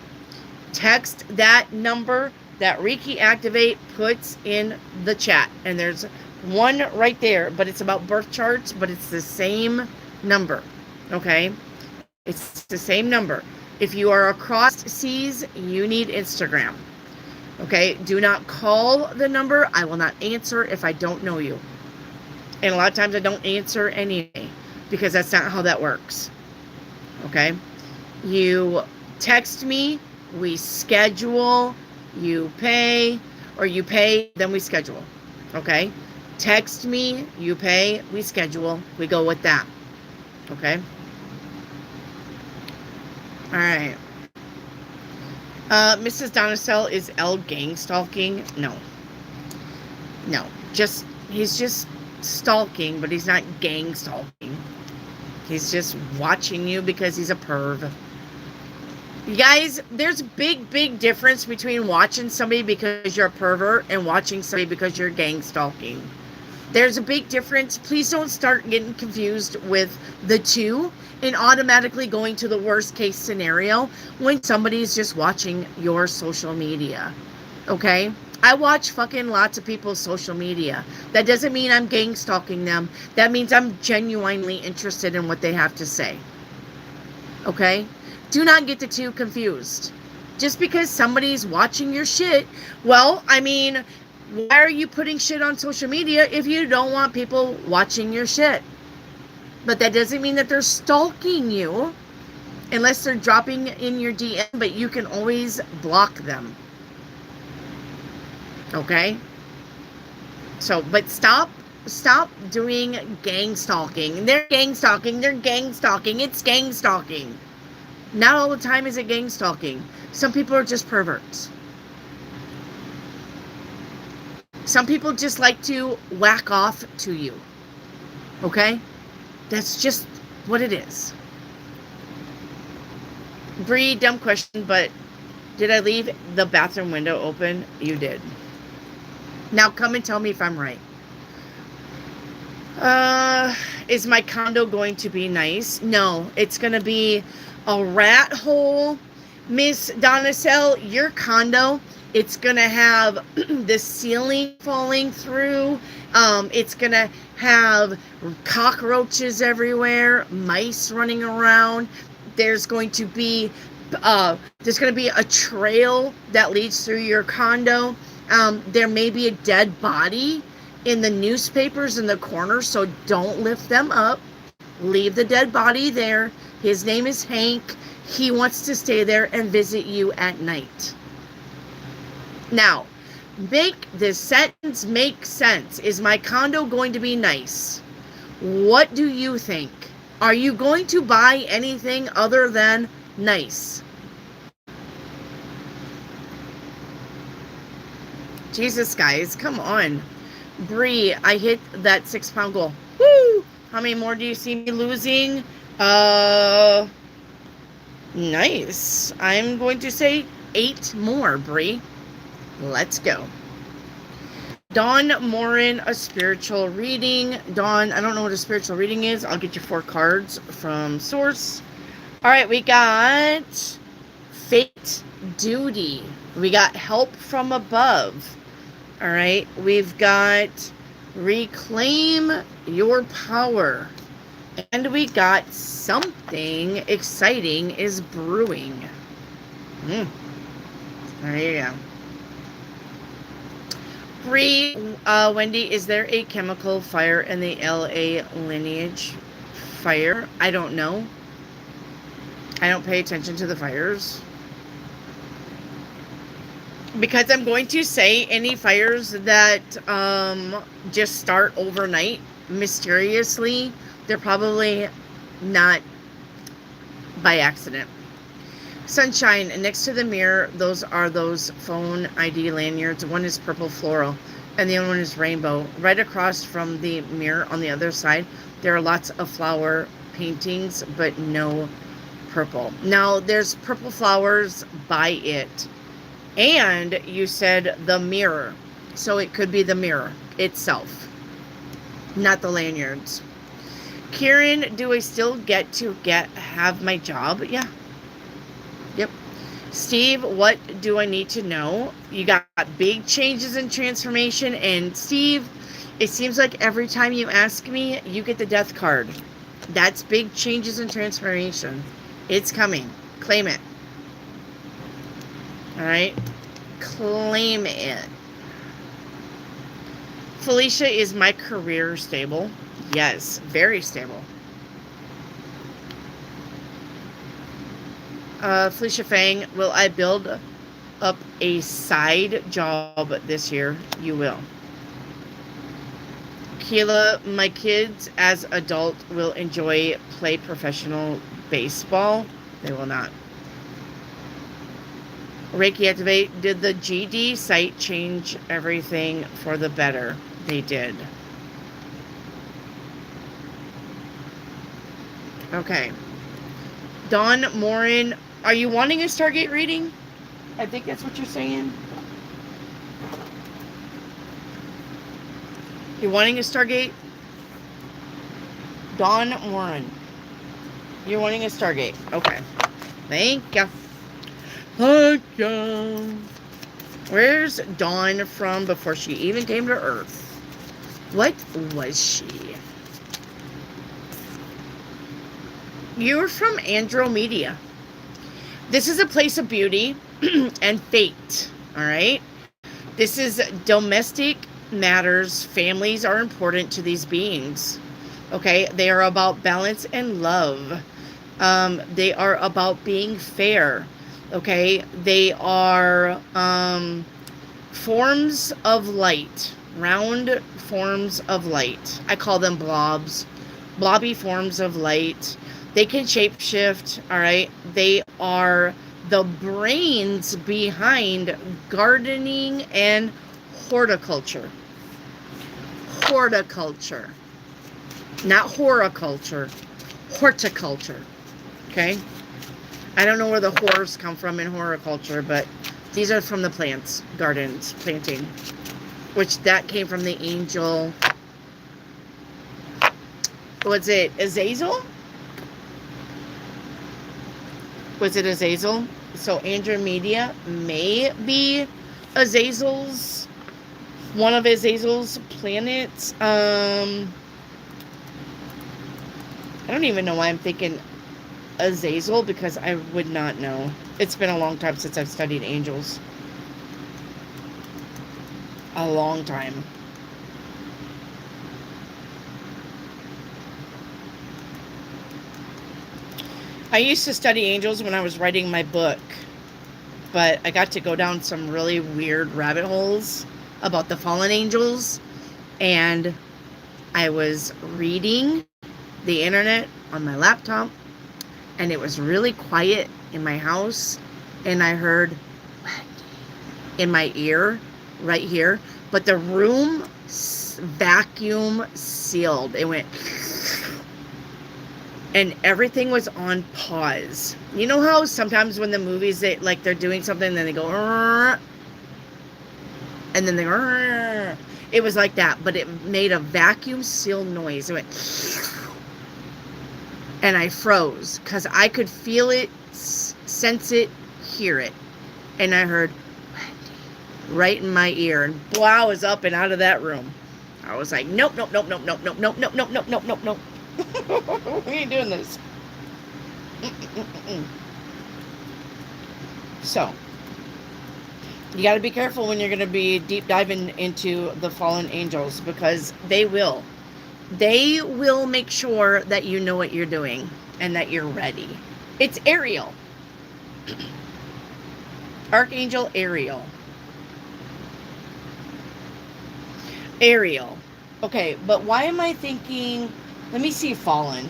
Text that number that Reiki Activate puts in the chat. And there's one right there, but it's about birth charts, but it's the same number. Okay? It's the same number. If you are across seas, you need Instagram. Okay? Do not call the number. I will not answer if I don't know you. And a lot of times I don't answer anyway, because that's not how that works. Okay? You text me, we schedule, you pay, or you pay, then we schedule. Okay? Text me, you pay, we schedule, we go with that. Okay? Alright. Mrs. Donicel, is L gang stalking? No. No. He's just stalking, but he's not gang stalking. He's just watching you because he's a perv. You guys, there's a big difference between watching somebody because you're a pervert and watching somebody because you're gang stalking. There's a big difference. Please don't start getting confused with the two and automatically going to the worst case scenario when somebody's just watching your social media. Okay? I watch fucking lots of people's social media. That doesn't mean I'm gang stalking them. That means I'm genuinely interested in what they have to say. Okay? Do not get the two confused. Just because somebody's watching your shit, well, I mean, why are you putting shit on social media if you don't want people watching your shit? But that doesn't mean that they're stalking you unless they're dropping in your DM, but you can always block them. Okay? So, but stop doing gang stalking. They're gang stalking. It's gang stalking. Not all the time is it gang stalking. Some people are just perverts. Some people just like to whack off to you. Okay? That's just what it is. Bree, dumb question, but did I leave the bathroom window open? You did. Now come and tell me if I'm right. Is my condo going to be nice? No, it's going to be a rat hole. Miss Donacell, your condo, it's going to have the ceiling falling through. It's going to have cockroaches everywhere, mice running around. There's going to be a trail that leads through your condo. There may be a dead body in the newspapers in the corner, so don't lift them up. Leave the dead body there. His name is Hank. He wants to stay there and visit you at night. Now, make this sentence make sense. Is my condo going to be nice? What do you think? Are you going to buy anything other than nice? Jesus, guys, come on. Bree, I hit that 6-pound goal. Woo! How many more do you see me losing? Nice. I'm going to say 8 more, Bree. Let's go. Dawn Morin, a spiritual reading. Dawn, I don't know what a spiritual reading is. I'll get you 4 cards from Source. All right, we got Fate Duty. We got Help from Above. All right, we've got Reclaim Your Power. And we got Something Exciting is Brewing. There you go. Bree, Wendy, is there a chemical fire in the LA lineage fire? I don't know. I don't pay attention to the fires. Because I'm going to say any fires that just start overnight mysteriously, they're probably not by accident. Sunshine, next to the mirror, those are those phone ID lanyards. One is purple floral and the other one is rainbow. Right across from the mirror on the other side, there are lots of flower paintings, but no purple. Now, there's purple flowers by it. And you said the mirror. So it could be the mirror itself, not the lanyards. Kieran, do I still get to have my job? Yeah. Yep. Steve, what do I need to know? You got big changes and transformation. And Steve, it seems like every time you ask me, you get the death card. That's big changes and transformation. It's coming. Claim it. All right. Claim it. Felicia, is my career stable? Yes, very stable. Felicia Fang, will I build up a side job this year? You will. Keela, my kids as adult will play professional baseball. They will not. Reiki Activate, did the GD site change everything for the better? They did. Okay. Dawn Morin, are you wanting a Stargate reading? I think that's what you're saying. You wanting a Stargate? Dawn Morin. You're wanting a Stargate. Okay. Thank you. Thank you. Where's Dawn from before she even came to Earth? What was she? You're from Andromeda. This is a place of beauty and fate. All right. This is domestic matters. Families are important to these beings. Okay. They are about balance and love. They are about being fair. Okay. They are forms of light. Round forms of light. I call them blobs. Blobby forms of light. They can shapeshift, all right? They are the brains behind gardening and horticulture. Horticulture. Not horticulture. Horticulture. Okay? I don't know where the horrors come from in horticulture, but these are from the plants, gardens, planting. Which that came from the angel. Was it Azazel? Was it Azazel? So Andromeda may be Azazel's, one of Azazel's planets. I don't even know why I'm thinking Azazel, because I would not know. It's been a long time since I've studied angels. A long time. I used to study angels when I was writing my book, but I got to go down some really weird rabbit holes about the fallen angels, and I was reading the internet on my laptop, and it was really quiet in my house, and I heard in my ear right here, but the room vacuum sealed. It went, and everything was on pause. You know how sometimes when the movies, they're doing something, and then they go, and then they go, it was like that, but it made a vacuum seal noise. It went, and I froze because I could feel it, sense it, hear it, and I heard right in my ear, and I was up and out of that room. I was like, nope, nope, nope, nope, nope, nope, nope, nope, nope, nope, nope, nope, nope. We ain't doing this. So, you got to be careful when you're going to be deep diving into the fallen angels, because they will make sure that you know what you're doing and that you're ready. It's Ariel. Archangel Ariel. Ariel. Okay, but why am I thinking, let me see fallen.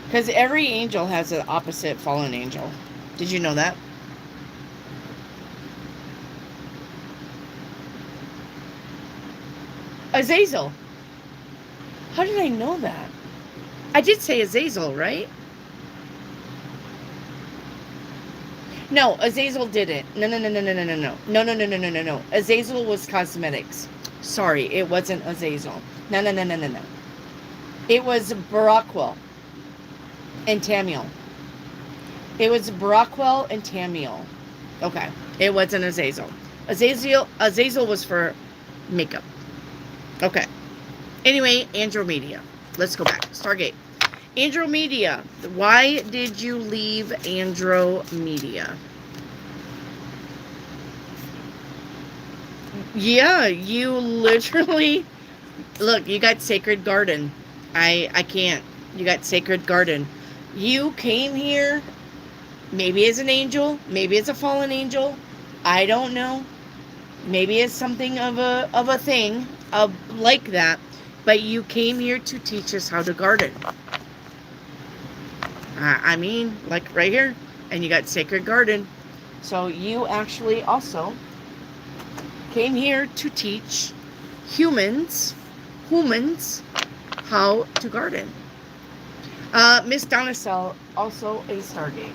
Because every angel has an opposite fallen angel. Did you know that? Azazel. How did I know that? I did say Azazel, right? No, Azazel didn't. No. No. Azazel was cosmetics. Sorry, it wasn't Azazel. No. It was Barakwell and Tamiel. It was Barakwell and Tamiel. Okay, it wasn't Azazel. Azazel was for makeup. Okay. Anyway, Andromeda. Let's go back. Stargate. Andromeda. Why did you leave Andromeda? Yeah, you literally... Look, you got Sacred Garden. I can't. You got Sacred Garden. You came here, maybe as an angel, maybe as a fallen angel. I don't know. Maybe it's something of a thing like that. But you came here to teach us how to garden. I mean, like right here. And you got Sacred Garden. So you actually also came here to teach humans how to garden. Miss Donicell, also a Stargate.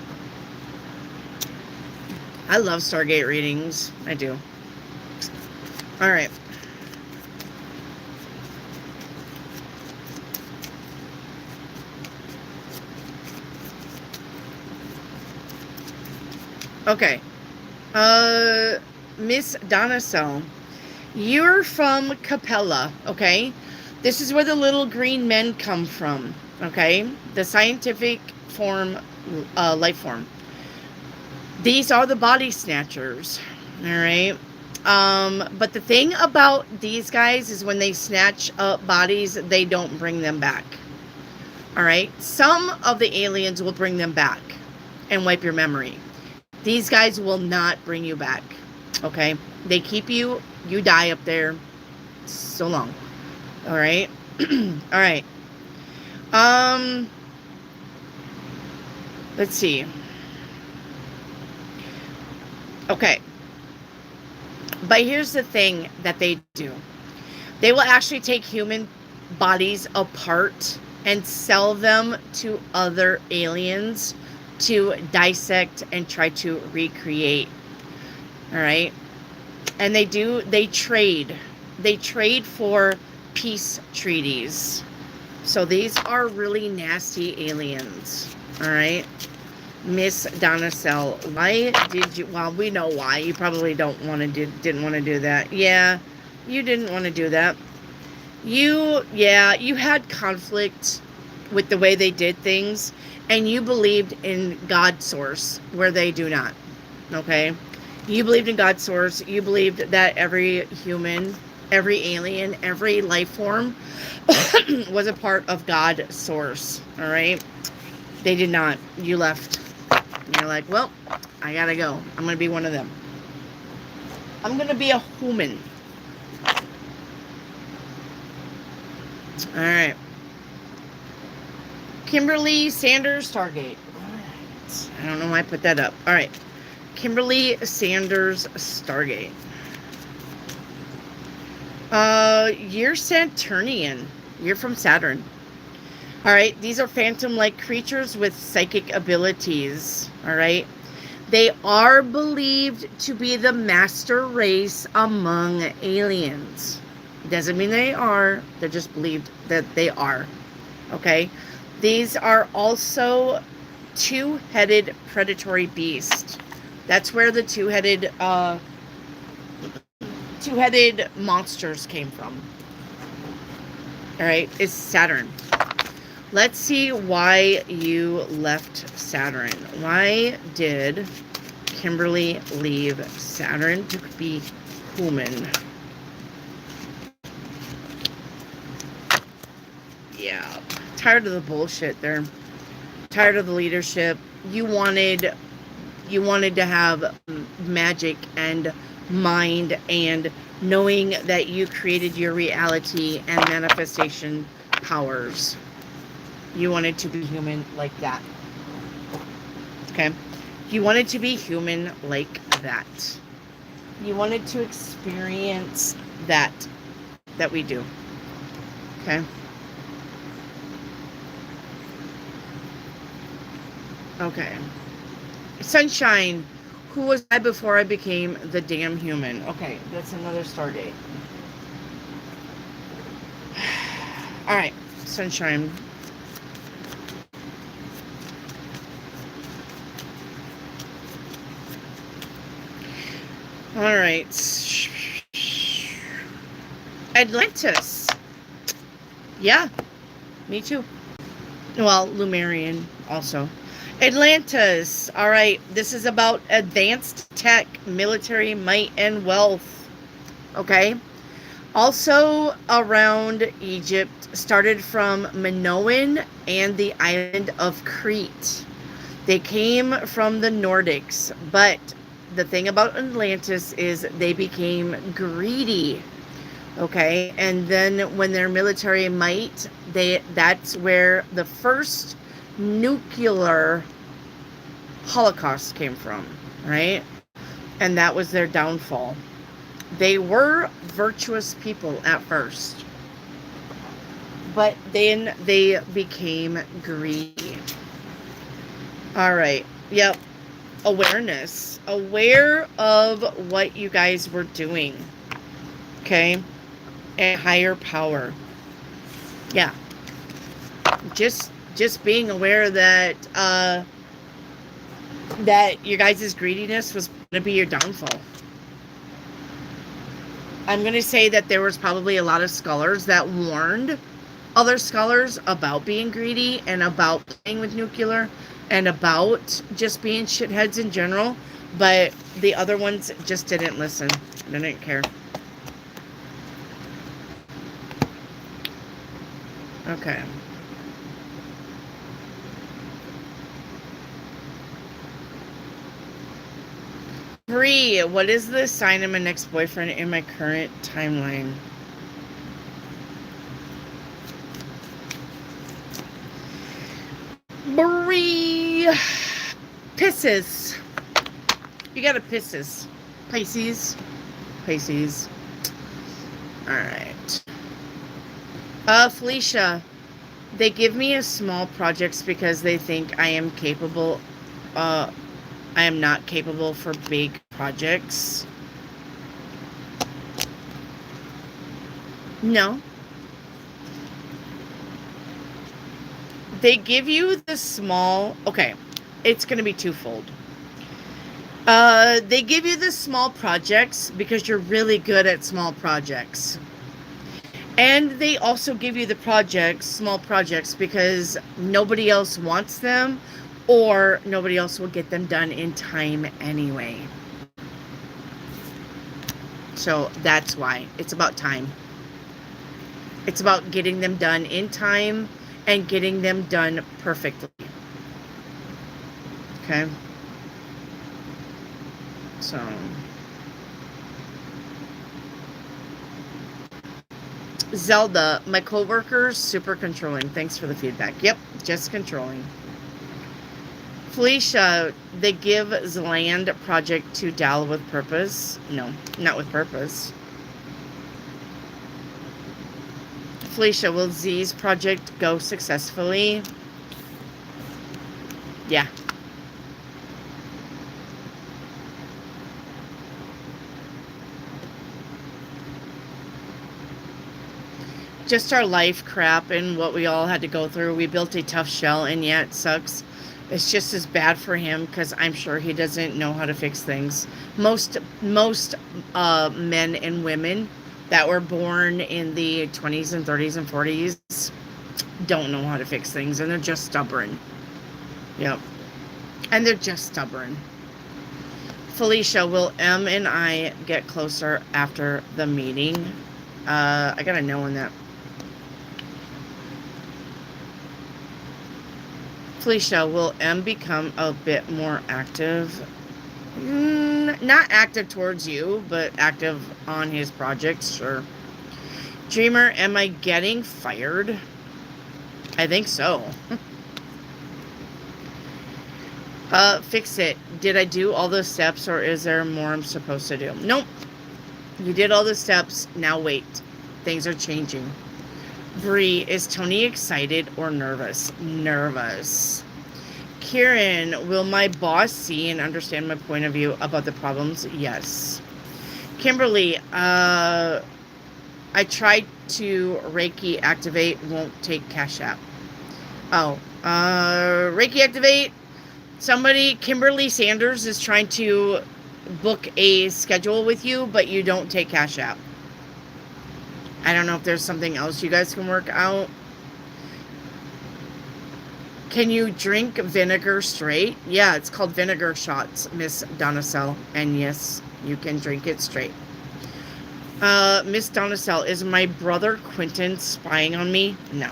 I love Stargate readings. I do. All right. Okay. Miss Donicell, you're from Capella, okay? This is where the little green men come from, okay? The scientific form, life form. These are the body snatchers, all right? But the thing about these guys is when they snatch up bodies, they don't bring them back, all right? Some of the aliens will bring them back and wipe your memory. These guys will not bring you back, okay? They keep you, you die up there so long, all right? All right. Let's see. Okay. But here's the thing that they do. They will actually take human bodies apart and sell them to other aliens to dissect and try to recreate. All right. And they trade. They trade for peace treaties. So these are really nasty aliens. All right. Miss Donna Cell, why did you, well, we know why. You probably didn't want to do that. Yeah, you didn't want to do that. You had conflict with the way they did things, and you believed in God source where they do not. Okay? You believed in God source. You believed that every human, every alien, every life form was a part of God source. All right? They did not. You left. You're like, well, I gotta go. I'm gonna be one of them. I'm gonna be a human. All right. Kimberly Sanders Stargate. All right. I don't know why I put that up. All right. Kimberly Sanders Stargate. You're Saturnian. You're from Saturn. All right. These are phantom-like creatures with psychic abilities. All right. They are believed to be the master race among aliens. Doesn't mean they are. They're just believed that they are. Okay. These are also two-headed predatory beasts. That's where the two-headed monsters came from. All right. Is Saturn. Let's see why you left Saturn. Why did Kimberly leave Saturn to be human? Yeah. Tired of the bullshit there. Tired of the leadership. You wanted to have magic and mind and knowing that you created your reality and manifestation powers. You wanted to be human like that. Okay? You wanted to be human like that. You wanted to experience that we do. Okay? Okay. Sunshine. Who was I before I became the damn human? Okay, that's another Stargate. All right, Sunshine. All right. Atlantis. Yeah, me too. Well, Lumerian also. Atlantis. All right. This is about advanced tech, military might, and wealth. Okay. Also around Egypt, started from Minoan and the island of Crete. They came from the Nordics, but the thing about Atlantis is they became greedy. Okay. And then when their military might, that's where the first nuclear holocaust came from, right? And that was their downfall. They were virtuous people at first, but then they became greedy. All right. Yep. Awareness. Aware of what you guys were doing. Okay. And higher power. Yeah. Just being aware that that your guys' greediness was going to be your downfall. I'm going to say that there was probably a lot of scholars that warned other scholars about being greedy and about playing with nuclear and about just being shitheads in general, but the other ones just didn't listen. They didn't care. Okay. Bree, what is the sign of my next boyfriend in my current timeline? Bree, Pisces. You got a Pisces. Pisces. All right. Felicia, they give me a small projects because they think I am capable. I am not capable for big projects. No. They give you the small... Okay, it's going to be twofold. They give you the small projects because you're really good at small projects. And they also give you the projects, small projects, because nobody else wants them or nobody else will get them done in time anyway. So that's why. It's about time. It's about getting them done in time and getting them done perfectly. Okay? So... Zelda, my coworkers, super controlling. Thanks for the feedback. Yep, just controlling. Felicia, they give Zland project to Dal with purpose. No, not with purpose. Felicia, will Z's project go successfully? Yeah. Just our life crap and what we all had to go through. We built a tough shell, and yeah, it sucks. It's just as bad for him because I'm sure he doesn't know how to fix things. Most men and women that were born in the 20s and 30s and 40s don't know how to fix things, and they're just stubborn. Yep. And they're just stubborn. Felicia, will M and I get closer after the meeting? I gotta know when that... Felicia, will M become a bit more active? Not active towards you, but active on his projects, sure. Dreamer, am I getting fired? I think so. Fix it. Did I do all the steps, or is there more I'm supposed to do? Nope. You did all the steps. Now wait. Things are changing. Bree, is Tony excited or nervous? Nervous. Kieran, will my boss see and understand my point of view about the problems? Yes. Kimberly, I tried to Reiki activate, won't take Cash App. Oh, Reiki activate. Somebody, Kimberly Sanders, is trying to book a schedule with you, but you don't take Cash App. I don't know if there's something else you guys can work out. Can you drink vinegar straight? Yeah, it's called vinegar shots, Miss Donacell. And yes, you can drink it straight. Miss Donacell, is my brother Quentin spying on me? No.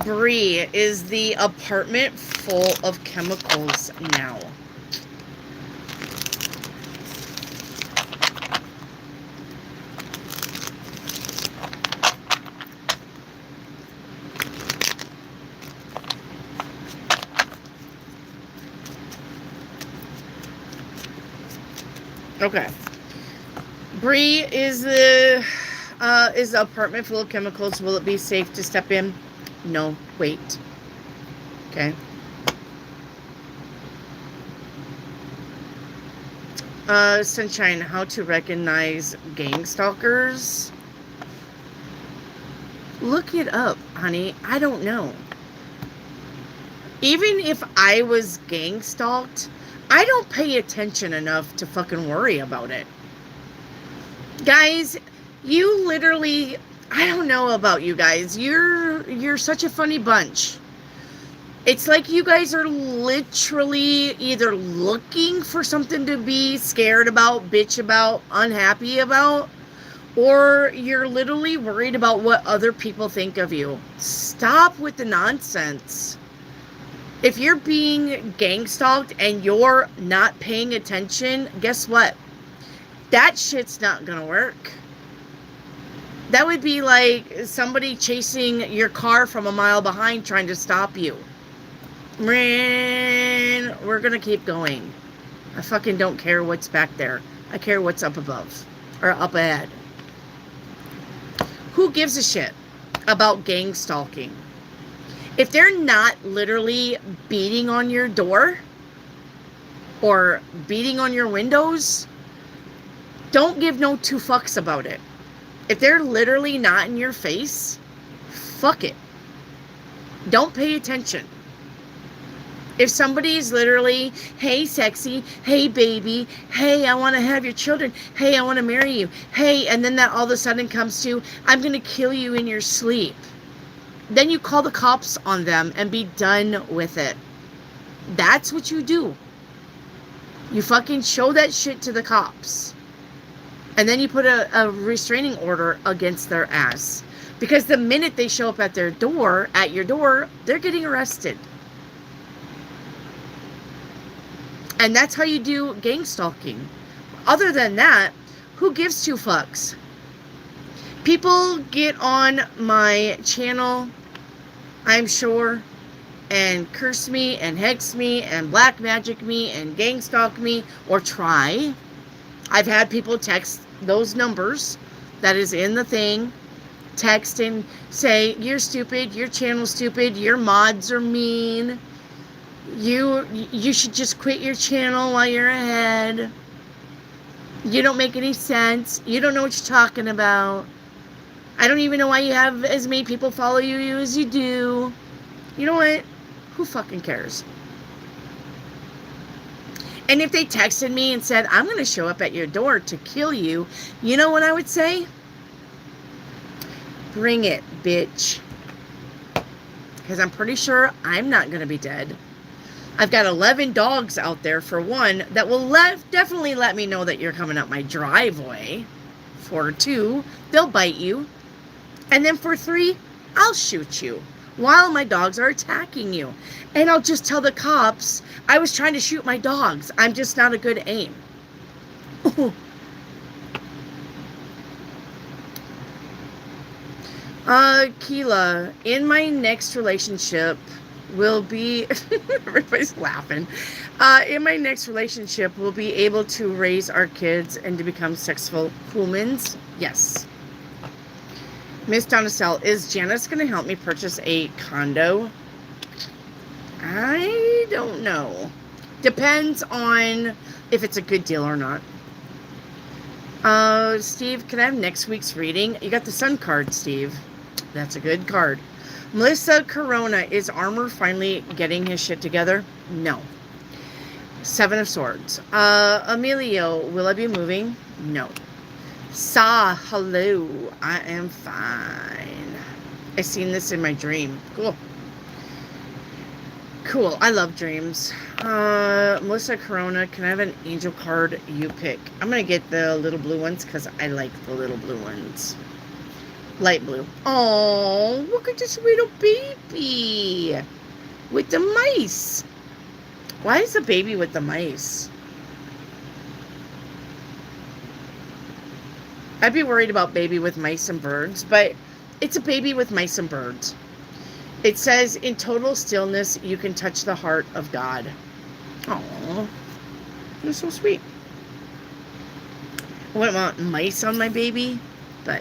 Bree, is the apartment full of chemicals now? Okay. Bree, is the apartment full of chemicals? Will it be safe to step in? No. Wait. Okay. Sunshine, how to recognize gang stalkers? Look it up, honey. I don't know. Even if I was gang stalked, I don't pay attention enough to fucking worry about it. Guys, you literally... I don't know about you guys. You're such a funny bunch. It's like you guys are literally either looking for something to be scared about, bitch about, unhappy about, or you're literally worried about what other people think of you. Stop with the nonsense. If you're being gang stalked and you're not paying attention, guess what? That shit's not gonna work. That would be like somebody chasing your car from a mile behind trying to stop you. Man, we're gonna keep going. I fucking don't care what's back there. I care what's up above. or up ahead. Who gives a shit about gang stalking? If they're not literally beating on your door or beating on your windows, don't give no two fucks about it. If they're literally not in your face, fuck it. Don't pay attention. If somebody's literally, hey, sexy, hey, baby, hey, I want to have your children, hey, I want to marry you, hey, and then that all of a sudden comes to, I'm going to kill you in your sleep. Then you call the cops on them and be done with it. That's what you do. You fucking show that shit to the cops. And then you put a restraining order against their ass. Because the minute they show up at your door, they're getting arrested. And that's how you do gang stalking. Other than that, who gives two fucks? People get on my channel, I'm sure, and curse me and hex me and black magic me and gang stalk me, or try. I've had people text those numbers that is in the thing, text and say, you're stupid, your channel's stupid, your mods are mean. You should just quit your channel while you're ahead. You don't make any sense. You don't know what you're talking about. I don't even know why you have as many people follow you as you do. You know what? Who fucking cares? And if they texted me and said, I'm going to show up at your door to kill you, you know what I would say? Bring it, bitch. Because I'm pretty sure I'm not going to be dead. I've got 11 dogs out there, for one, that will definitely let me know that you're coming up my driveway. For 2, they'll bite you. And then for 3, I'll shoot you while my dogs are attacking you. And I'll just tell the cops, I was trying to shoot my dogs. I'm just not a good aim. Keela, in my next relationship will be, everybody's laughing. In my next relationship, we'll be able to raise our kids and to become sexful humans. Yes. Miss Donacell, is Janice going to help me purchase a condo? I don't know. Depends on if it's a good deal or not. Steve, can I have next week's reading? You got the Sun card, Steve. That's a good card. Melissa Corona, is Armor finally getting his shit together? No. 7 of Swords. Emilio, will I be moving? No. Sa, hello. I am fine. I seen this in my dream. Cool. Cool. I love dreams. Melissa Corona, can I have an angel card you pick? I'm going to get the little blue ones because I like the little blue ones. Light blue. Oh, look at this little baby with the mice. Why is the baby with the mice? I'd be worried about baby with mice and birds, but it's a baby with mice and birds. It says, in total stillness, you can touch the heart of God. Oh, you're so sweet. I wouldn't want mice on my baby, but...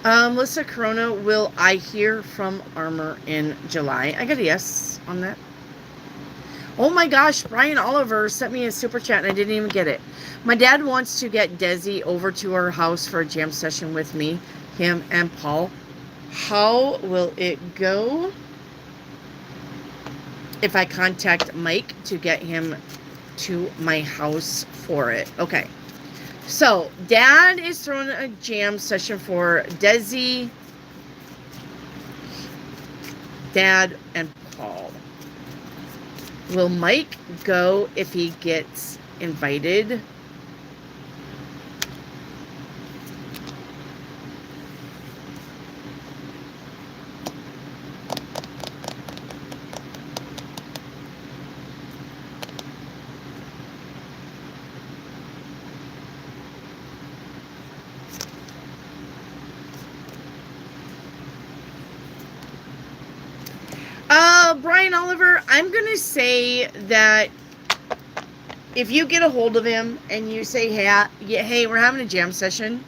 Melissa Corona, will I hear from Armor in July? I got a yes on that. Oh my gosh, Brian Oliver sent me a super chat and I didn't even get it. My dad wants to get Desi over to our house for a jam session with me, him, and Paul. How will it go if I contact Mike to get him to my house for it? Okay. So, Dad is throwing a jam session for Desi, Dad, and Paul. Will Mike go if he gets invited? Brian Oliver, I'm going to say that if you get a hold of him and you say, hey, we're having a jam session,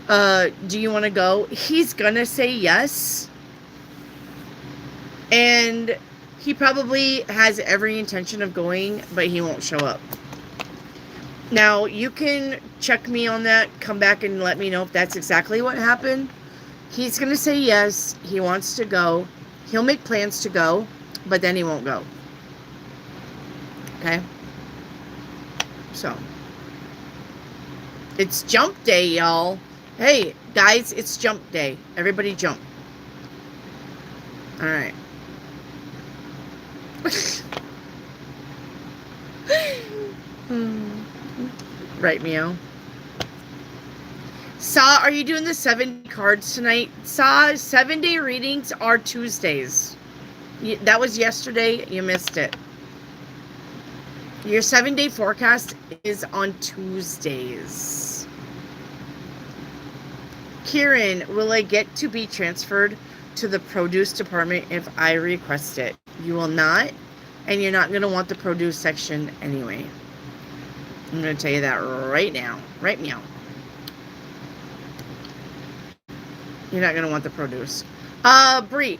do you want to go? He's gonna say yes. And he probably has every intention of going, but he won't show up. Now, you can check me on that, come back and let me know if that's exactly what happened. He's going to say yes, he wants to go. He'll make plans to go, but then he won't go. Okay? So, it's jump day, y'all. Hey, guys, it's jump day. Everybody jump. All right. Right, meow. Saw, are you doing the 7 cards tonight? Saw, 7-day readings are Tuesdays. That was yesterday. You missed it. Your 7-day forecast is on Tuesdays. Kieran, will I get to be transferred to the produce department if I request it? You will not, and you're not going to want the produce section anyway. I'm going to tell you that right now. Right meow. You're not going to want the produce. Bree,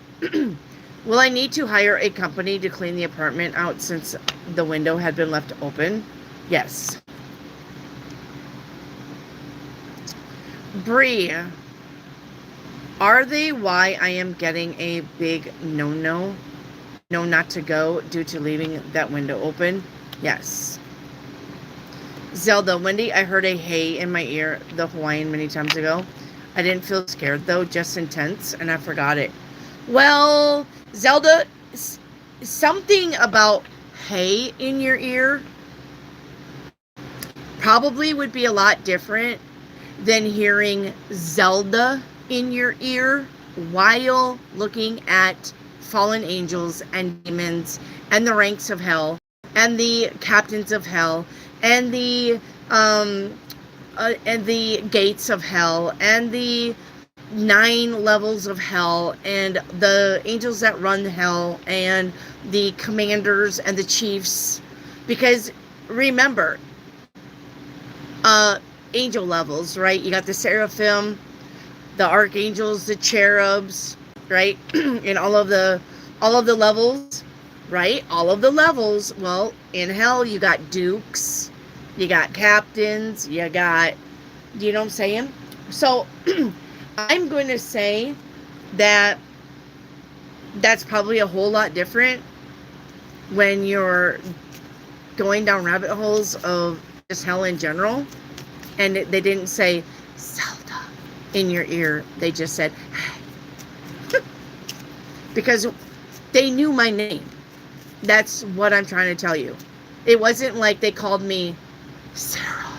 will I need to hire a company to clean the apartment out since the window had been left open? Yes. Bree, are they why I am getting a big no not to go due to leaving that window open? Yes. Zelda, Wendy, I heard a hey in my ear, the Hawaiian, many times ago. I didn't feel scared though, just intense, and I forgot it. Well, Zelda, something about hey in your ear probably would be a lot different than hearing Zelda in your ear while looking at fallen angels and demons and the ranks of hell and the captains of hell and the gates of hell and the 9 levels of hell and the angels that run hell and the commanders and the chiefs. Because remember, angel levels, right? You got the seraphim, the archangels, the cherubs, right? And all of the levels, right? All of the levels. Well, in hell you got dukes, you got captains, you got, do you know what I'm saying? So I'm going to say that that's probably a whole lot different when you're going down rabbit holes of just hell in general. And they didn't say Zelda in your ear. They just said, hey. Because they knew my name. That's what I'm trying to tell you. It wasn't like they called me Sarah,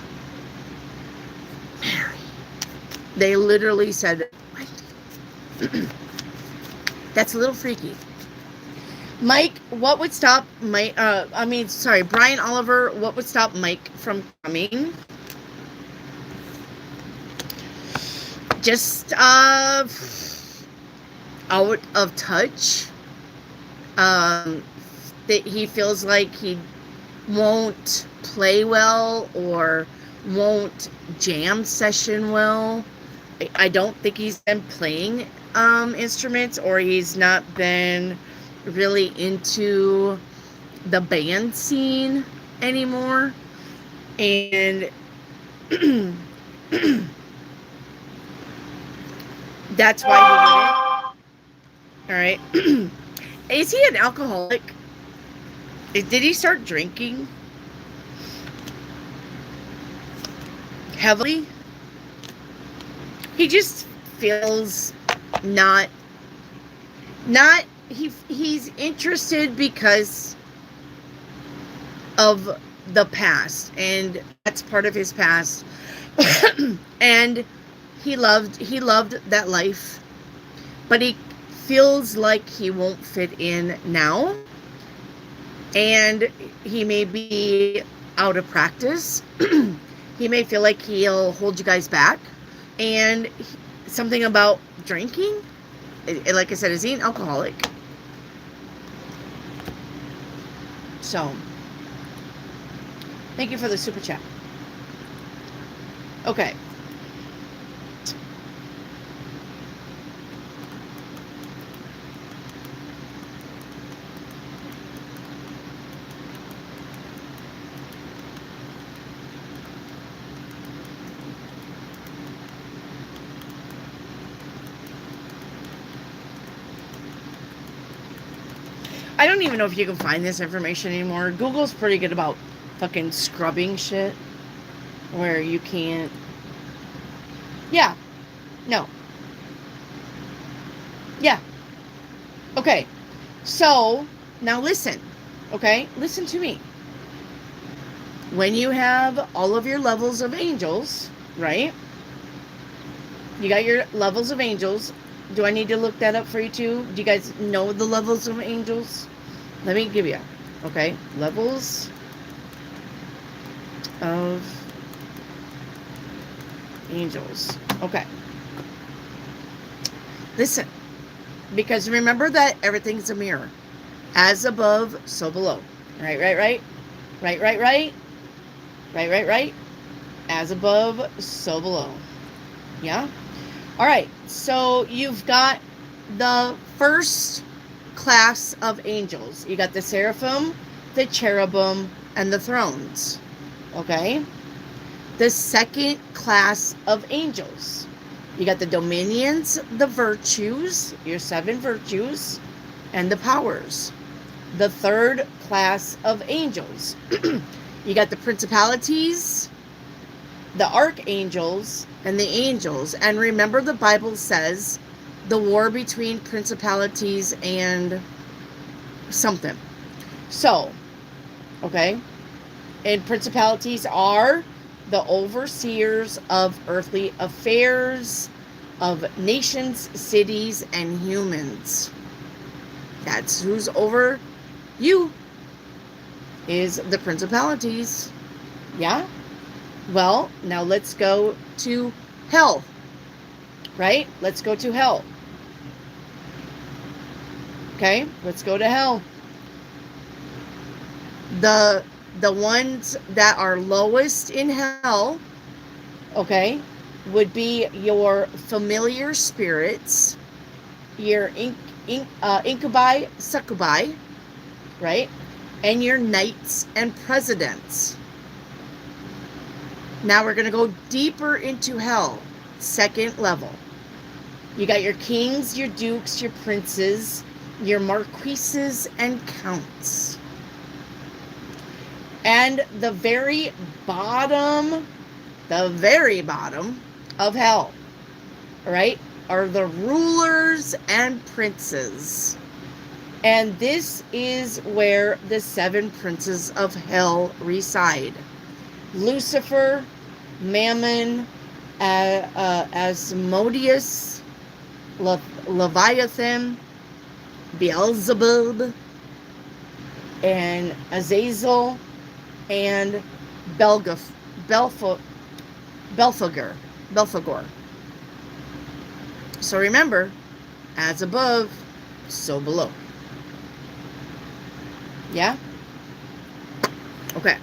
Mary. They literally said, that's a little freaky. Mike, what would stop Mike, Brian Oliver, what would stop Mike from coming? Just, out of touch. That he feels like he won't play well or won't jam session well. I don't think he's been playing instruments, or he's not been really into the band scene anymore. And that's why he wouldn't. All right. Is he an alcoholic? Did he start drinking heavily? He just feels not he's interested because of the past, and that's part of his past. And he loved that life, but he feels like he won't fit in now, and he may be out of practice. He may feel like he'll hold you guys back, and something about drinking. Like I said, is he an alcoholic? So Thank you for the super chat. Okay. I don't even know if you can find this information anymore. Google's pretty good about fucking scrubbing shit. Where you can't... Yeah. No. Yeah. Okay. So, now listen. Okay? Listen to me. When you have all of your levels of angels, right? You got your levels of angels. Do I need to look that up for you too? Do you guys know the levels of angels? Let me give you. Okay? Levels of angels. Okay. Listen. Because remember that everything's a mirror. As above, so below. Right, right, right. Right, right, right. Right, right, right. As above, so below. Yeah? All right. So you've got the first class of angels. You got the seraphim, the cherubim, and the thrones. Okay? The second class of angels. You got the dominions, the virtues, your 7 virtues, and the powers. The third class of angels. You got the principalities, the archangels, and the angels. And remember, the Bible says the war between principalities and something. So, okay, and principalities are the overseers of earthly affairs, of nations, cities, and humans. That's who's over you, is the principalities. Yeah? Well, now let's go to hell. Right? Let's go to hell. Okay? Let's go to hell. The ones that are lowest in hell, okay, would be your familiar spirits, your incubi, succubi, right? And your knights and presidents. Now we're going to go deeper into hell, second level. You got your kings, your dukes, your princes, your marquises, and counts. And the very bottom of hell, right, are the rulers and princes. And this is where the 7 princes of hell reside. Lucifer, Mammon, Asmodeus, Leviathan, Beelzebub, and Azazel, and Belphegor. So remember, as above, so below. Yeah? Okay.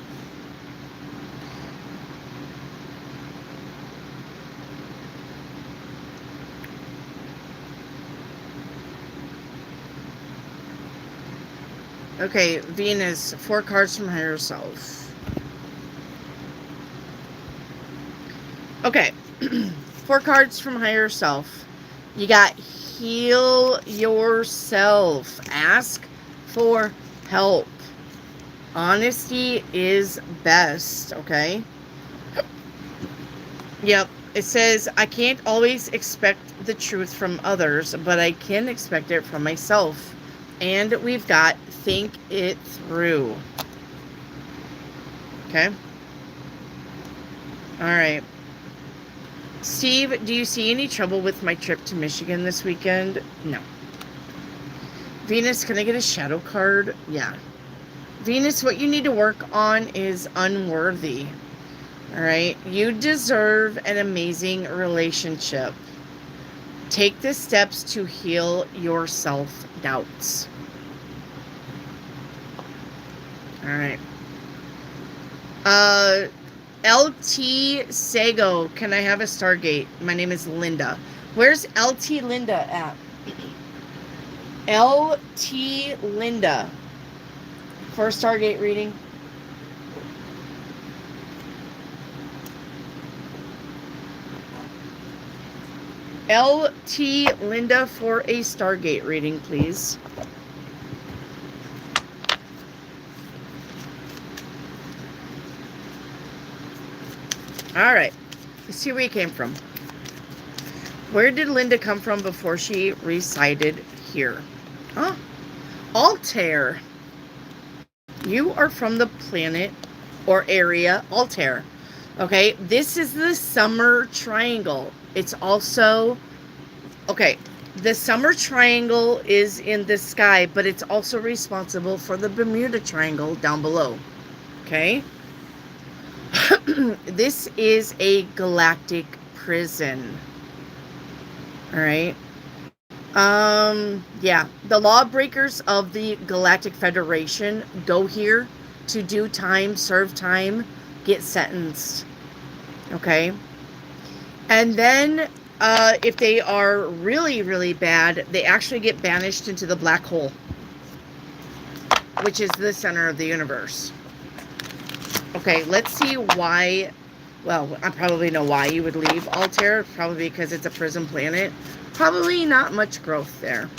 Okay, Venus, 4 cards from higher self. Okay, 4 cards from higher self. You got heal yourself. Ask for help. Honesty is best, okay? Yep, it says, I can't always expect the truth from others, but I can expect it from myself. And we've got think it through. Okay? Alright. Steve, do you see any trouble with my trip to Michigan this weekend? No. Venus, can I get a shadow card? Yeah. Venus, what you need to work on is unworthy. Alright? You deserve an amazing relationship. Take the steps to heal your self-doubts. Alright. Uh, LT Sago, can I have a Stargate? My name is Linda. Where's LT Linda at? LT Linda for a Stargate reading. LT Linda for a Stargate reading, please. All right. Let's see where you came from. Where did Linda come from before she resided here? Huh? Altair. You are from the planet or area Altair. Okay, this is the summer triangle. It's also, okay, the summer triangle is in the sky, but it's also responsible for the Bermuda Triangle down below. Okay? This is a galactic prison. All right. Yeah, the lawbreakers of the Galactic Federation go here to do time, serve time, get sentenced. Okay. And then, if they are really, really bad, they actually get banished into the black hole, which is the center of the universe. Okay, let's see why. Well, I probably know why you would leave Altair. Probably because it's a prison planet. Probably not much growth there.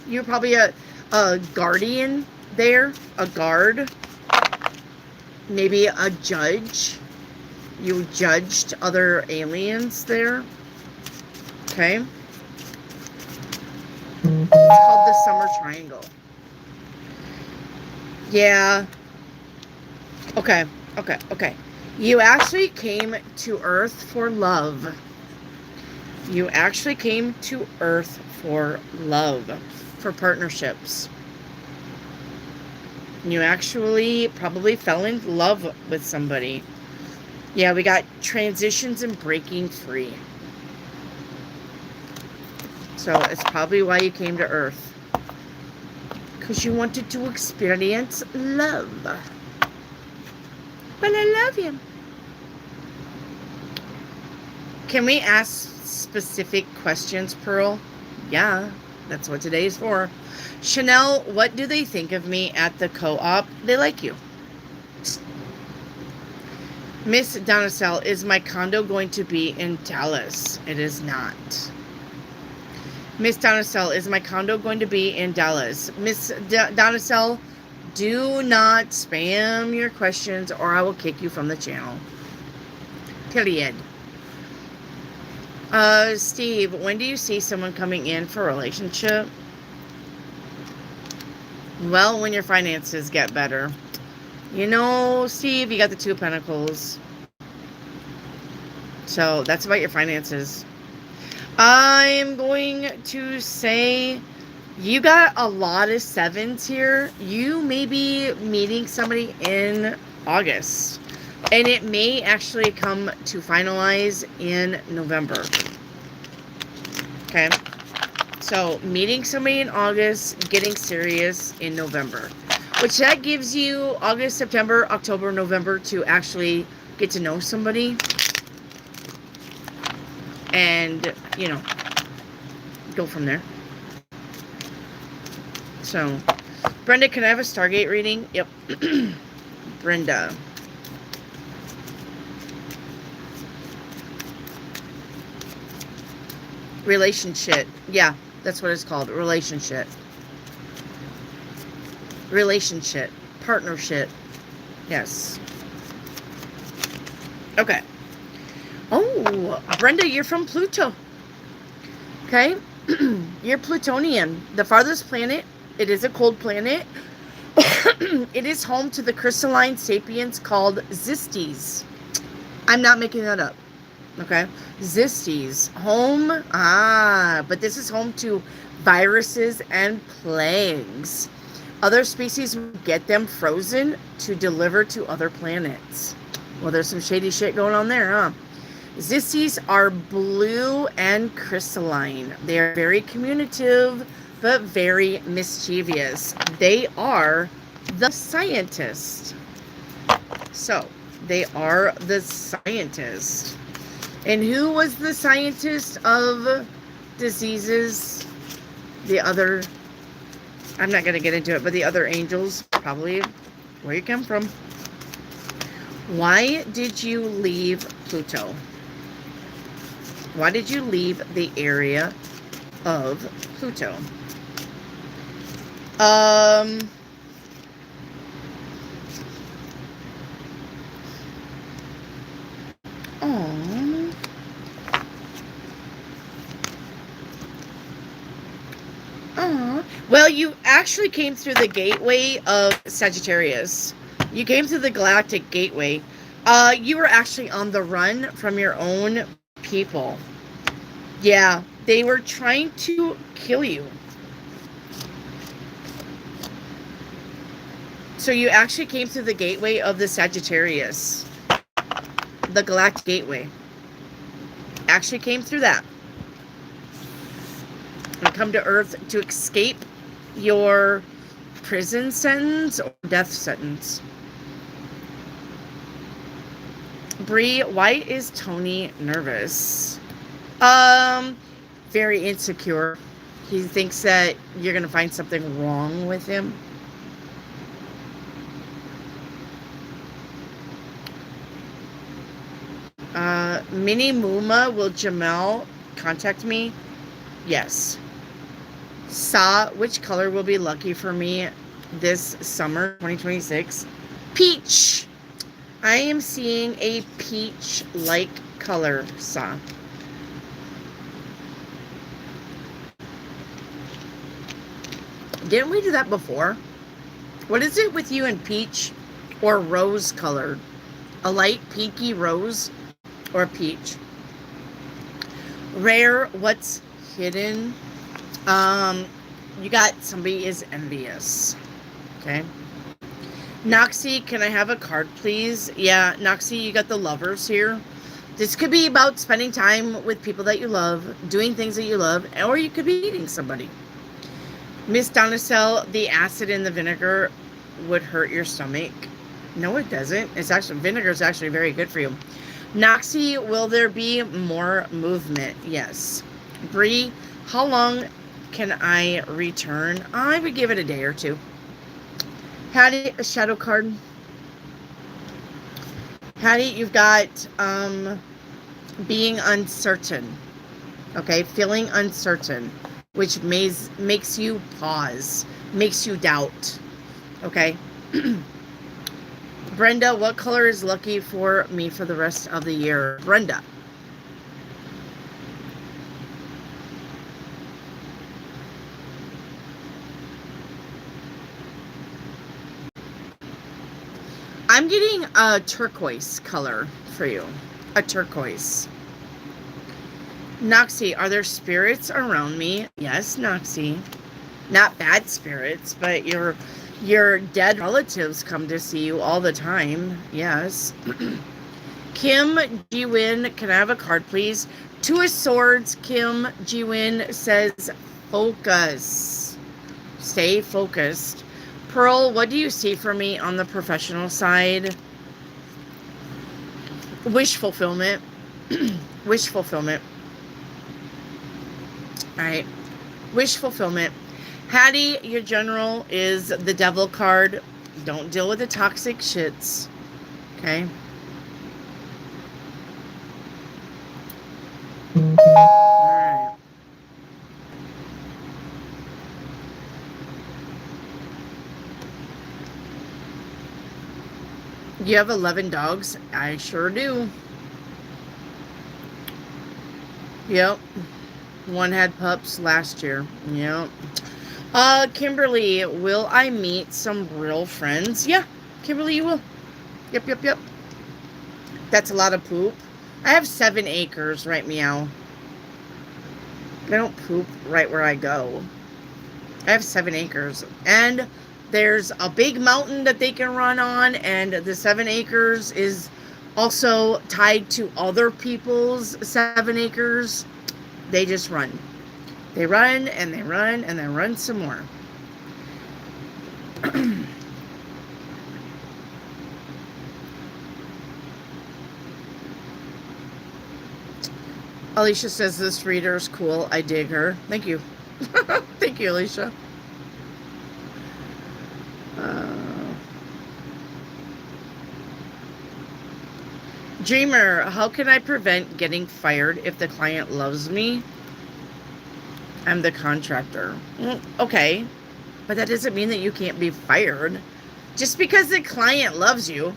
You're probably a guardian there, a guard, maybe a judge. You judged other aliens there. Okay. It's called the Summer Triangle. Yeah. Okay. You actually came to Earth for love. You actually came to Earth for love, for partnerships. You actually probably fell in love with somebody. Yeah, we got transitions and breaking free. So it's probably why you came to Earth. Because you wanted to experience love. But I love him. Can we ask specific questions, Pearl? Yeah, that's what today is for. Chanel, what do they think of me at the co-op? They like you. Miss Donacell, is my condo going to be in Dallas? It is not. Miss Donacell, is my condo going to be in Dallas? Miss Donacell, do not spam your questions or I will kick you from the channel. Period. Steve, when do you see someone coming in for a relationship? Well, when your finances get better. You know, Steve, you got the Two of Pentacles. So that's about your finances. I'm going to say you got a lot of sevens here. You may be meeting somebody in August. And it may actually come to finalize in November. Okay. So meeting somebody in August, getting serious in November. Which that gives you August, September, October, November to actually get to know somebody. And, you know, go from there. So, Brenda, can I have a Stargate reading? Yep. Brenda. Relationship. Yeah, that's what it's called. Relationship. Relationship. Partnership. Yes. Okay. Oh, Brenda, you're from Pluto. Okay. You're Plutonian. The farthest planet. It is a cold planet. It is home to the crystalline sapiens called Zistes. I'm not making that up. Okay. Zistes. Home. But this is home to viruses and plagues. Other species get them frozen to deliver to other planets. Well, there's some shady shit going on there, huh? Zistes are blue and crystalline. They are very communicative, but very mischievous. They are the scientists. So, they are the scientist. And who was the scientist of diseases? The other, I'm not going to get into it, but the other angels, probably where you come from. Why did you leave Pluto? Why did you leave the area of Pluto? Oh. Oh. Well, you actually came through the gateway of Sagittarius. You came through the galactic gateway. You were actually on the run from your own people. Yeah, they were trying to kill you. So you actually came through the gateway of the Sagittarius. The galactic gateway. Actually came through that. And come to Earth to escape your prison sentence or death sentence. Bree, why is Tony nervous? Very insecure. He thinks that you're going to find something wrong with him. Minnie Muma, will Jamel contact me? Yes. Sa, which color will be lucky for me this summer 2026? Peach. I am seeing a peach-like color, Sa. Didn't we do that before? What is it with you and peach or rose colored? A light pinky rose or peach? Rare, what's hidden? You got somebody is envious. Okay. Noxie, can I have a card, please? Yeah, Noxie, you got the lovers here. This could be about spending time with people that you love, doing things that you love, or you could be eating somebody. Miss Donacell, the acid in the vinegar would hurt your stomach. No, it doesn't. It's actually, vinegar is actually very good for you. Noxie, will there be more movement? Yes. Bree, how long can I return? I would give it a day or two. Hattie, a shadow card. Hattie, you've got being uncertain. Okay, feeling uncertain, which makes you pause, makes you doubt. Okay. Brenda, what color is lucky for me for the rest of the year? Brenda. I'm getting a turquoise color for you. A turquoise. Noxie, are there spirits around me? Yes, Noxie. Not bad spirits, but your dead relatives come to see you all the time. Yes. Kim G-Win, can I have a card, please? Two of Swords, Kim G-Win says, focus. Stay focused. Pearl, what do you see for me on the professional side? Wish fulfillment. Wish fulfillment. All right. Wish fulfillment. Hattie, your general is the devil card. Don't deal with the toxic shits. Okay. All right. You have 11 dogs? I sure do. Yep. One had pups last year. Yep. Kimberly, will I meet some real friends? Yeah, Kimberly, you will. Yep. That's a lot of poop. I have 7 acres, right, meow. I don't poop right where I go. I have 7 acres. And there's a big mountain that they can run on, and the 7 acres is also tied to other people's 7 acres. They just run. They run, and they run, and they run some more. Alicia says this reader is cool. I dig her. Thank you. Thank you, Alicia. Dreamer, how can I prevent getting fired if the client loves me? I'm the contractor. Okay, but that doesn't mean that you can't be fired. Just because the client loves you.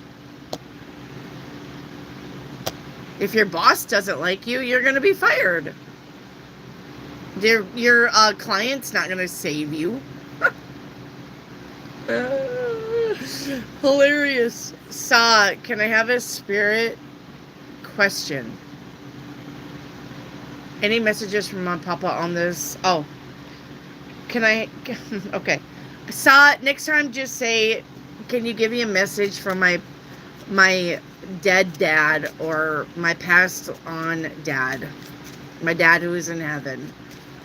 If your boss doesn't like you, you're going to be fired. Your client's not going to save you. Hilarious. Saw, can I have a spirit question? Any messages from Mom Papa on this? Oh. Can I? Okay. Saw, next time just say, can you give me a message from my dead dad or my passed on dad? My dad who is in heaven.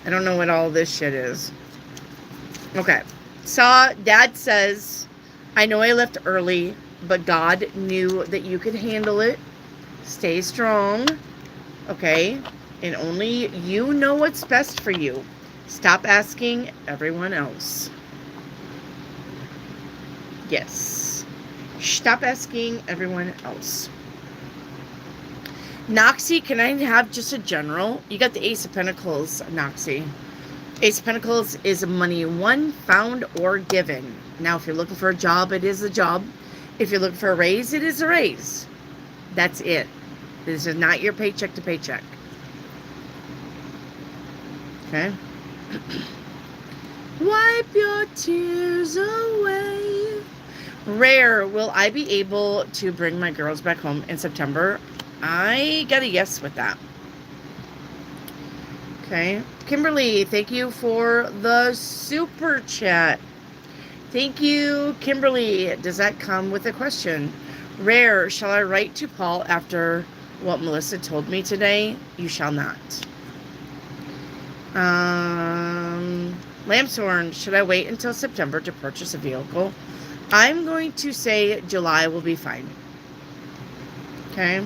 I don't know what all this shit is. Okay. Saw, Dad says, I know I left early, but God knew that you could handle it. Stay strong. Okay? And only you know what's best for you. Stop asking everyone else. Yes. Stop asking everyone else. Noxie, can I have just a general? You got the Ace of Pentacles, Noxie. Ace of Pentacles is money won, found, or given. Now, if you're looking for a job, it is a job. If you're looking for a raise, it is a raise. That's it. This is not your paycheck to paycheck. Okay? Wipe your tears away. Rare, will I be able to bring my girls back home in September? I got a yes with that. Okay. Kimberly, thank you for the super chat. Thank you, Kimberly. Does that come with a question? Rare, shall I write to Paul after what Melissa told me today? You shall not. Lambshorn, should I wait until September to purchase a vehicle? I'm going to say July will be fine. Okay.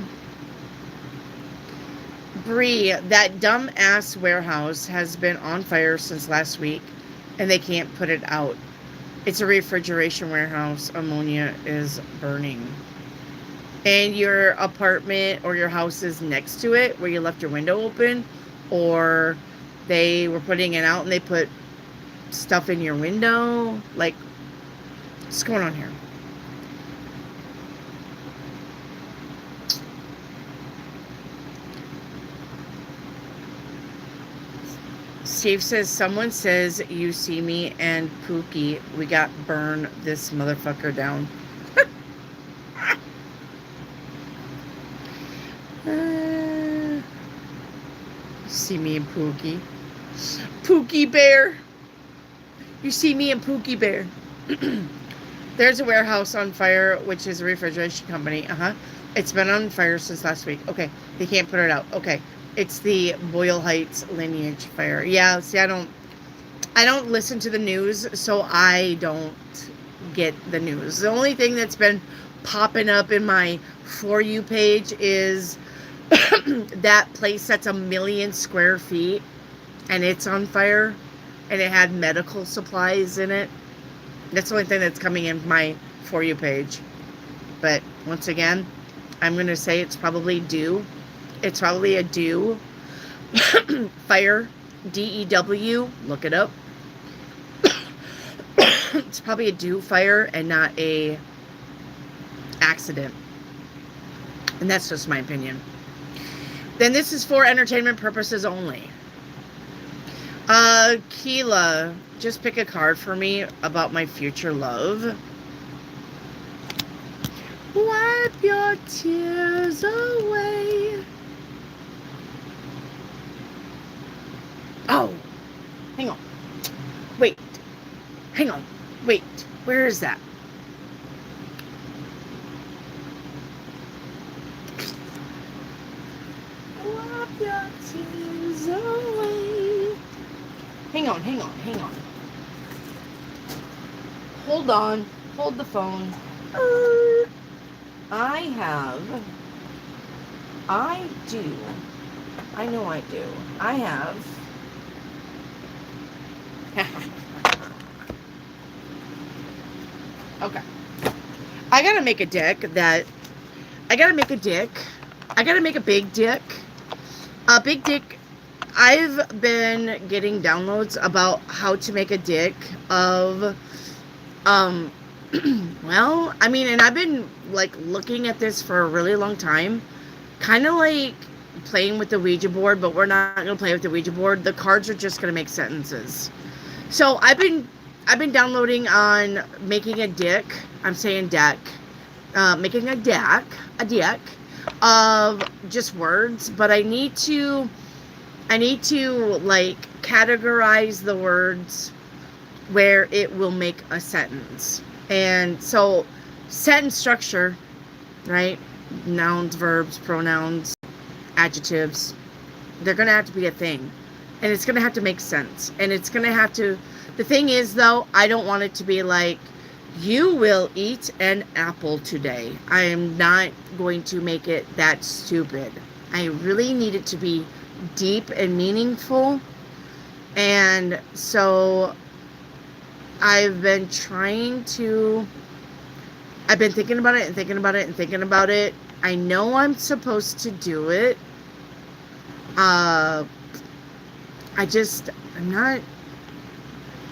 Bree, that dumb ass warehouse has been on fire since last week and they can't put it out. It's a refrigeration warehouse. Ammonia is burning. And your apartment or your house is next to it where you left your window open, or they were putting it out and they put stuff in your window. Like, what's going on here? Steve says, someone says you see me and Pookie. We got burn this motherfucker down. See me and Pookie. Pookie Bear. You see me and Pookie Bear. There's a warehouse on fire, which is a refrigeration company. It's been on fire since last week. Okay. They can't put it out. Okay. It's the Boyle Heights lineage fire. Yeah, see, I don't listen to the news, so I don't get the news. The only thing that's been popping up in my For You page is that place that's 1 million square feet and it's on fire and it had medical supplies in it. That's the only thing that's coming in my For You page. But once again, I'm going to say it's probably due. It's probably a dew fire, DEW, look it up. It's probably a dew fire and not a accident. And that's just my opinion. Then this is for entertainment purposes only. Keela, just pick a card for me about my future love. Wipe your tears away. Oh, hang on. Wait. Hang on. Wait. Where is that? Wipe your tears away. Hang on. Hold on. Hold the phone. I I know I do. I have. Okay. I gotta make a deck that. I gotta make a deck. I gotta make a big deck. A big deck. I've been getting downloads about how to make a deck of. Well, I mean, and I've been like looking at this for a really long time. Kind of like playing with the Ouija board, but we're not gonna play with the Ouija board. The cards are just gonna make sentences. So I've been downloading on making a deck. I'm saying deck. Making a deck of just words, but I need to like categorize the words where it will make a sentence. And so sentence structure, right? Nouns, verbs, pronouns, adjectives, they're going to have to be a thing. And it's going to have to make sense. And it's going to have to, the thing is though, I don't want it to be like, you will eat an apple today. I am not going to make it that stupid. I really need it to be deep and meaningful. And so I've been thinking about it and thinking about it and thinking about it. I know I'm supposed to do it. I'm not,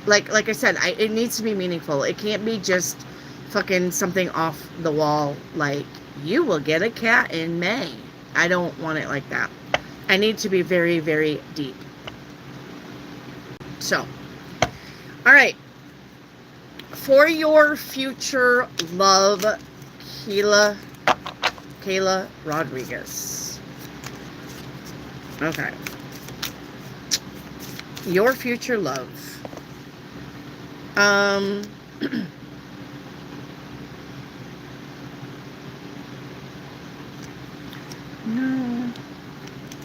like I said, it needs to be meaningful. It can't be just fucking something off the wall like, you will get a cat in May. I don't want it like that. I need to be very, very deep. So, all right. For your future love, Kayla Rodriguez. Okay. Your future love. No,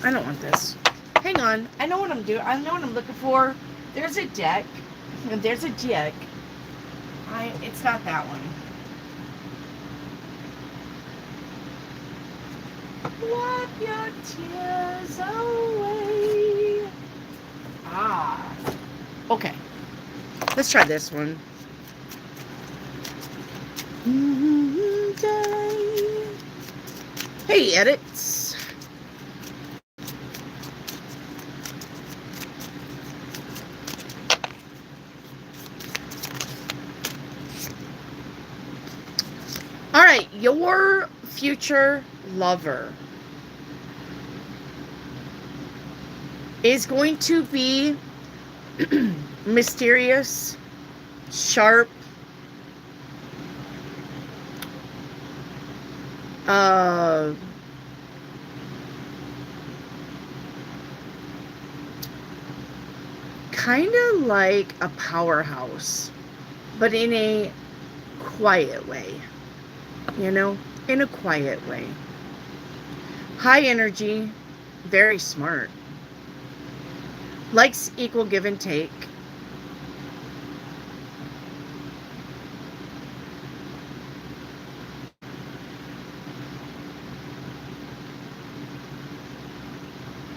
I don't want this. Hang on. I know what I'm doing. I know what I'm looking for. There's a deck. And there's a deck. It's not that one. Wipe your tears away. Ah. Okay. Let's try this one. Hey, edits. All right, your future lover is going to be mysterious, sharp, kind of like a powerhouse, but in a quiet way, you know, in a quiet way. High energy, very smart. Likes equal give and take.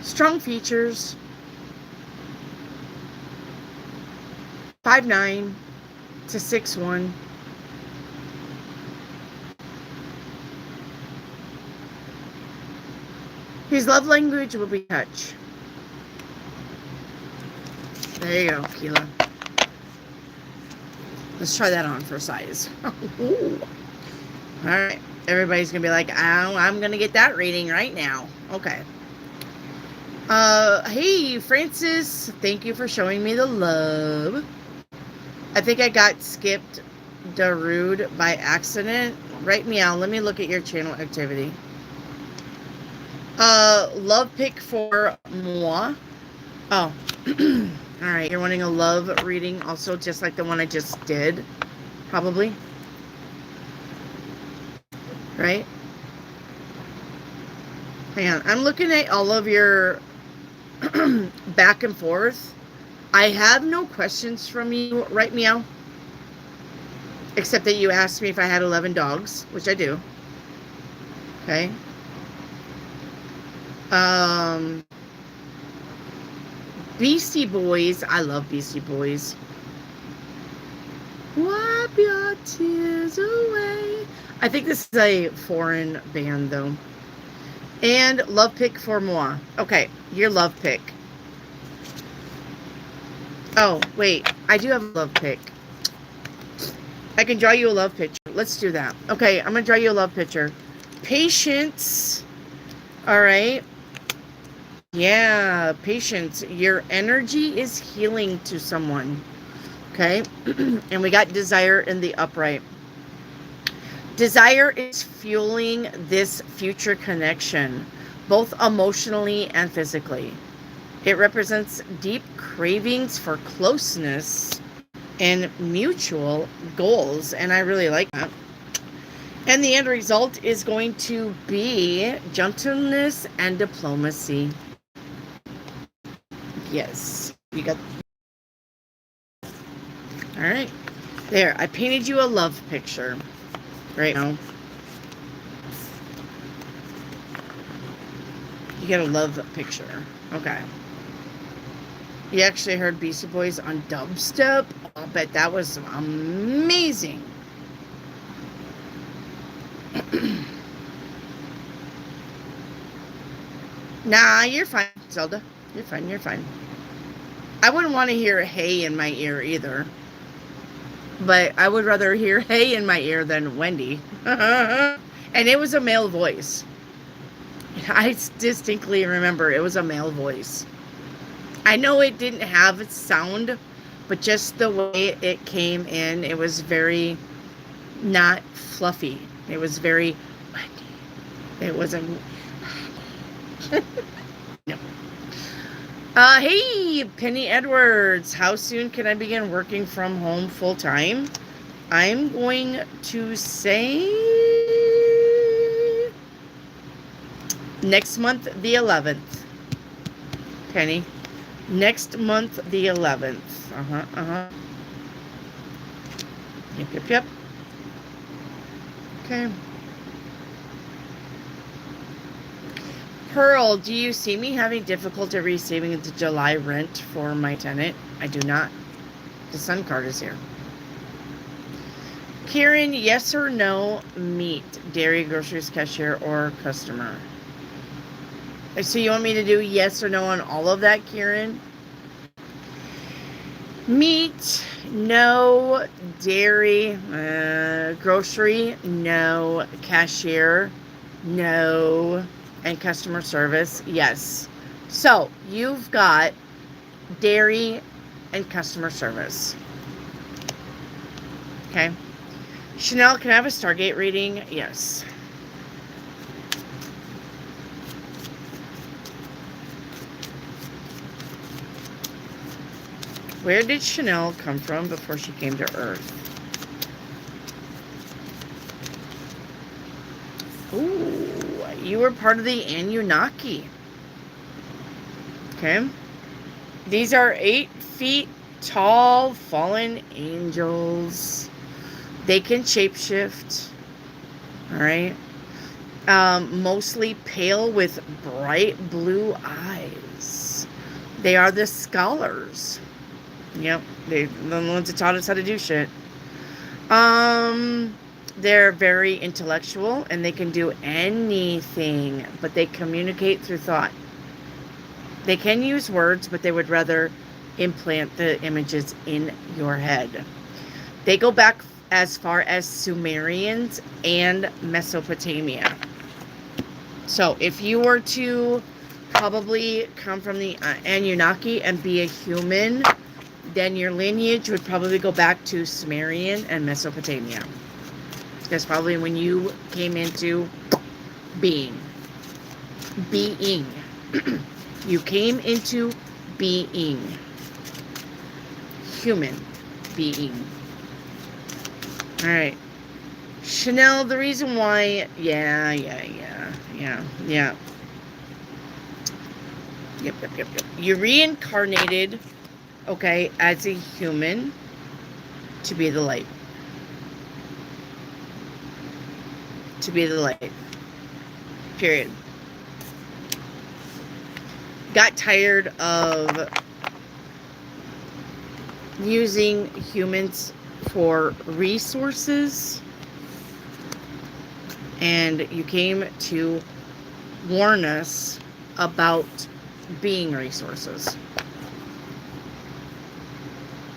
Strong features. 5'9" to 6'1". His love language will be touch. There you go, Keela. Let's try that on for size. Ooh. All right. Everybody's going to be like, oh, I'm going to get that reading right now. Okay. Hey, Francis. Thank you for showing me the love. I think I got skipped Darude by accident. Right, meow. Let me look at your channel activity. Love pick for moi. Oh. All right. You're wanting a love reading also, just like the one I just did. Probably. Right? Hang on. I'm looking at all of your back and forth. I have no questions from you, right, meow? Except that you asked me if I had 11 dogs, which I do. Okay. Beastie Boys. I love Beastie Boys. Wipe your tears away. I think this is a foreign band, though. And love pick for moi. Okay, your love pick. Oh, wait. I do have a love pick. I can draw you a love picture. Let's do that. Okay, I'm going to draw you a love picture. Patience. All right. Yeah, patience. Your energy is healing to someone. Okay. And we got desire in the upright. Desire is fueling this future connection, both emotionally and physically. It represents deep cravings for closeness and mutual goals, and I really like that. And the end result is going to be gentleness and diplomacy. Yes, you got. All right, there. I painted you a love picture right now. You get a love picture. Okay. You actually heard Beastie Boys on dubstep. I bet that was amazing. Nah, you're fine, Zelda. You're fine, you're fine. I wouldn't want to hear hey in my ear either. But I would rather hear hey in my ear than Wendy. And it was a male voice. I distinctly remember it was a male voice. I know it didn't have its sound, but just the way it came in, it was very not fluffy. It was very Wendy. It wasn't. No. Hey, Penny Edwards. How soon can I begin working from home full time? I'm going to say next month, the 11th. Penny. Next month, the 11th. Yep. Okay. Pearl, do you see me having difficulty receiving the July rent for my tenant? I do not. The sun card is here. Karen, yes or no, meat, dairy, groceries, cashier, or customer? So you want me to do yes or no on all of that, Karen? Meat, no. Dairy, grocery, no. Cashier, no. And customer service, yes. So you've got dairy and customer service. Okay. Chanel, can I have a Stargate reading? Yes. Where did Chanel come from before she came to Earth? Ooh, you were part of the Anunnaki. Okay. These are 8 feet tall fallen angels. They can shapeshift. All right. Mostly pale with bright blue eyes. They are the scholars. Yep, they're the ones that taught us how to do shit. They're very intellectual and they can do anything, but they communicate through thought. They can use words, but they would rather implant the images in your head. They go back as far as Sumerians and Mesopotamia. So if you were to probably come from the Anunnaki and be a human, then your lineage would probably go back to Sumerian and Mesopotamia. That's probably when you came into being. You came into being. Human being. All right. Chanel, the reason why, yeah. Yep. You reincarnated, okay, as a human to be the light. To be the light. Period. Got tired of using humans for resources, and you came to warn us about being resources.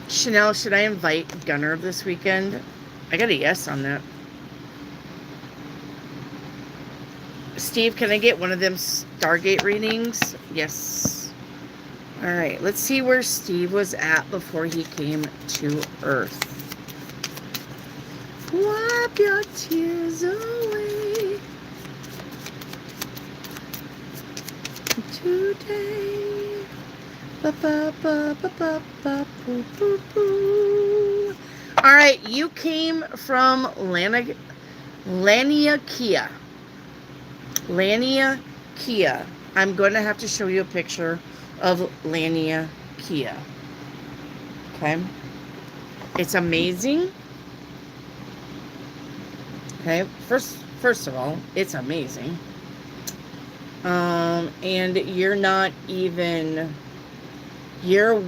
Chanel, should I invite Gunner this weekend? I got a yes on that. Steve, can I get one of them Stargate readings? Yes. All right, let's see where Steve was at before he came to Earth. Wipe your tears away today. Ba, ba, ba, ba, ba, ba, boo, boo, boo. All right, you came from Laniakea. Laniakea. I'm going to have to show you a picture of Laniakea. Okay? It's amazing. Okay? First of all, it's amazing. And you're not even... You're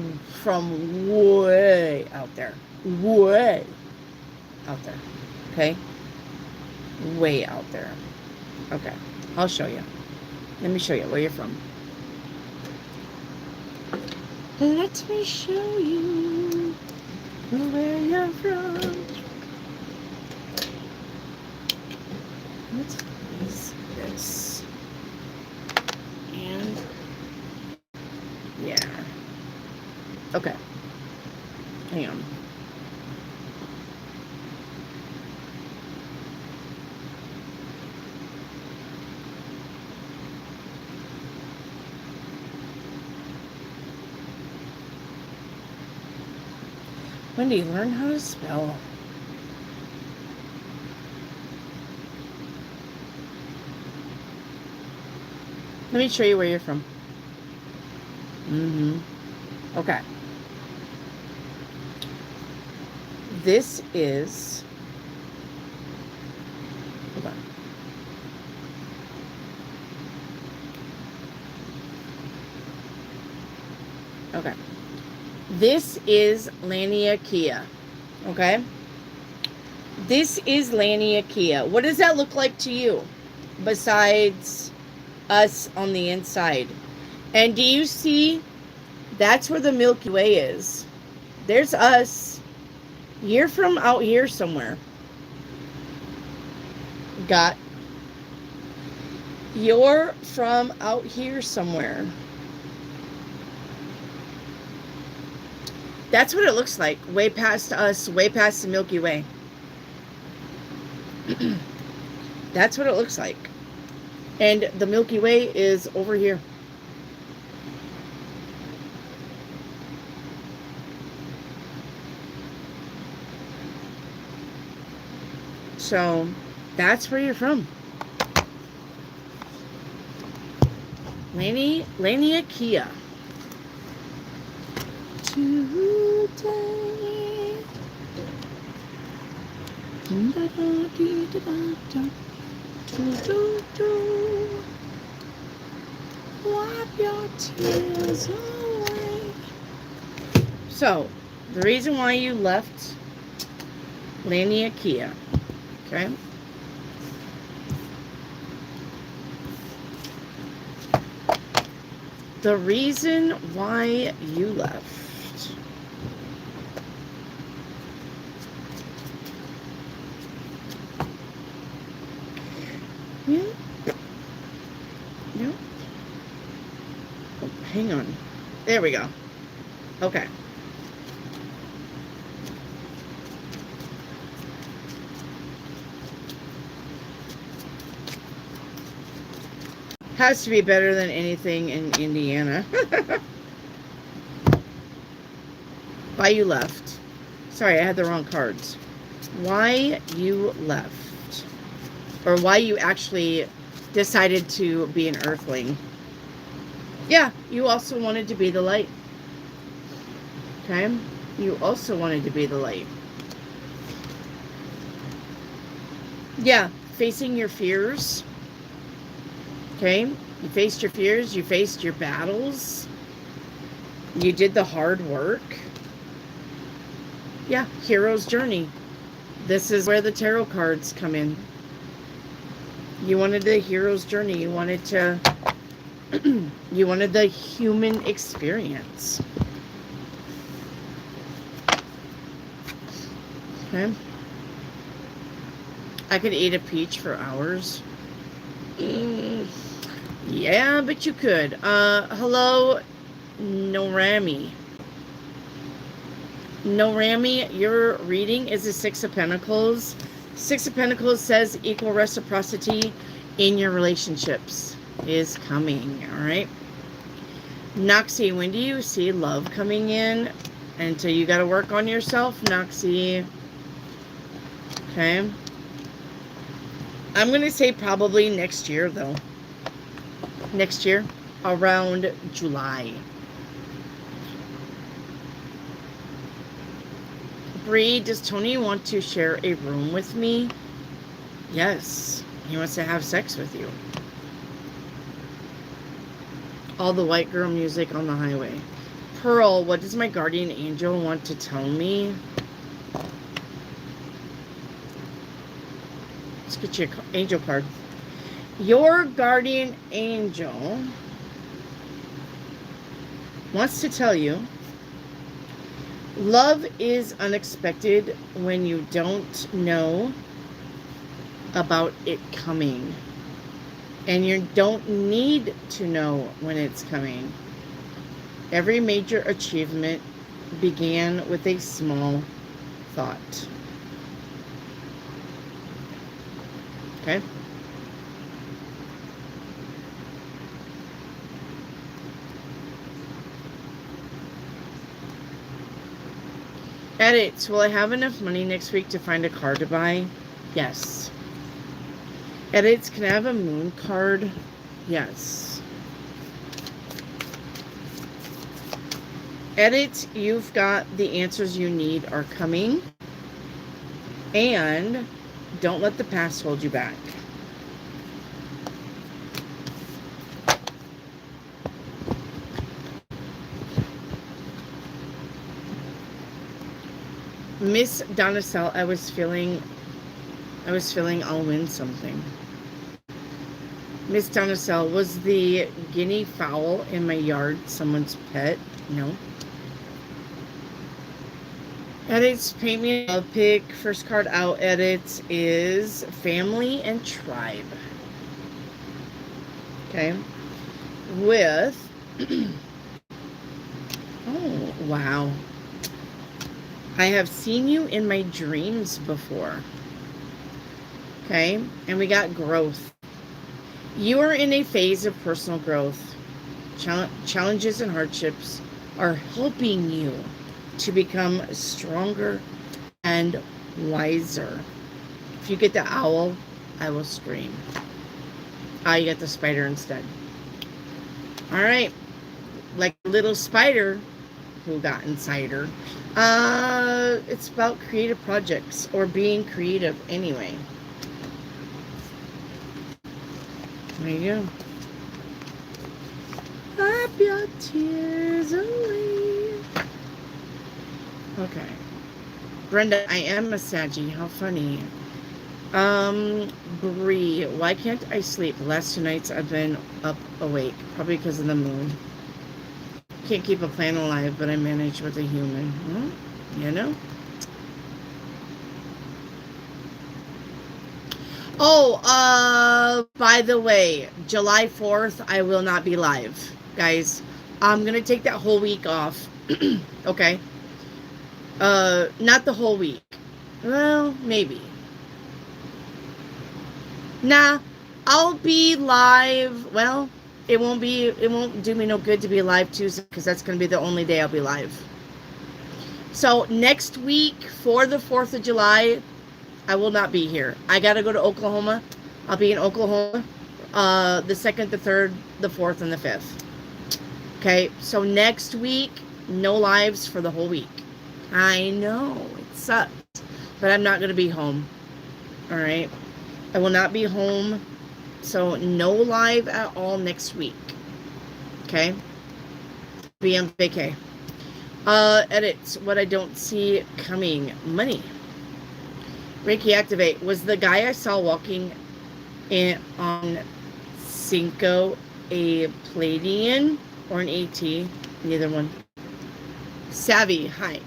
from way out there. Way out there. Okay? Way out there. Okay. I'll show you. Let me show you where you're from. Let me show you where you're from. What is this? And yeah. Okay. Hang on. Wendy, learn how to spell. Let me show you where you're from. Okay. This is... Hold on. Okay. This is Laniakea. Okay? This is Laniakea. What does that look like to you? Besides us on the inside. And do you see? That's where the Milky Way is. There's us. You're from out here somewhere. You're from out here somewhere. That's what it looks like. Way past us, way past the Milky Way. That's what it looks like. And the Milky Way is over here. So, that's where you're from. Laniakea. Today. Wipe your tears away. So, the reason why you left Laniakea, okay? The reason why you left. Yeah. Yep. Oh, hang on. There we go. Okay. Has to be better than anything in Indiana. Why you left? Sorry, I had the wrong cards. Why you left? Or why you actually decided to be an earthling. Yeah, you also wanted to be the light. Okay? You also wanted to be the light. Yeah, facing your fears. Okay? You faced your fears. You faced your battles. You did the hard work. Yeah, hero's journey. This is where the tarot cards come in. You wanted the hero's journey. You wanted to you wanted the human experience. Okay. I could eat a peach for hours. Yeah, but you could. Hello, Norami. Norami, your reading is the Six of Pentacles. Six of Pentacles says equal reciprocity in your relationships is coming, all right? Noxie, when do you see love coming in? Until you got to work on yourself, Noxie. Okay. I'm going to say probably next year, though. Next year, around July. Bree, does Tony want to share a room with me? Yes. He wants to have sex with you. All the white girl music on the highway. Pearl, what does my guardian angel want to tell me? Let's get you an angel card. Your guardian angel wants to tell you love is unexpected when you don't know about it coming. And you don't need to know when it's coming. Every major achievement began with a small thought. Okay? Edits. Will I have enough money next week to find a car to buy? Yes. Edits. Can I have a moon card? Yes. Edit. You've got the answers you need are coming. And don't let the past hold you back. Miss Donicel, I was feeling I'll win something. Miss Donicel, was the guinea fowl in my yard someone's pet? No. Edits, paint me a love pick. First card out, edits, is family and tribe. Okay. With, oh, wow. I have seen you in my dreams before. Okay. And we got growth. You are in a phase of personal growth. Challenges and hardships are helping you to become stronger and wiser. If you get the owl, I will scream. You get the spider instead. All right. Like a little spider who got inside her. It's about creative projects or being creative anyway. There you go. Wipe your tears away. Okay. Brenda, I am a Saggy. How funny. Bree, why can't I sleep? The last 2 nights I've been up awake. Probably because of the moon. Can't keep a plant alive, but I manage with a human. You know? Oh, by the way, July 4th, I will not be live. Guys, I'm going to take that whole week off. Okay? Not the whole week. Well, maybe. Nah, I'll be live. Well, it won't do me no good to be live Tuesday because that's going to be the only day I'll be live. So next week for the 4th of July, I will not be here. I got to go to Oklahoma. I'll be in Oklahoma the 2nd, the 3rd, the 4th, and the 5th. Okay, so next week, no lives for the whole week. I know, it sucks, but I'm not going to be home. All right, I will not be home, so no live at all next week. Okay, be on vacay. Edits what I don't see coming. Money. Reiki activate was the guy I saw walking in on Cinco a Palladian or an AT? Neither one. Savvy. Hi.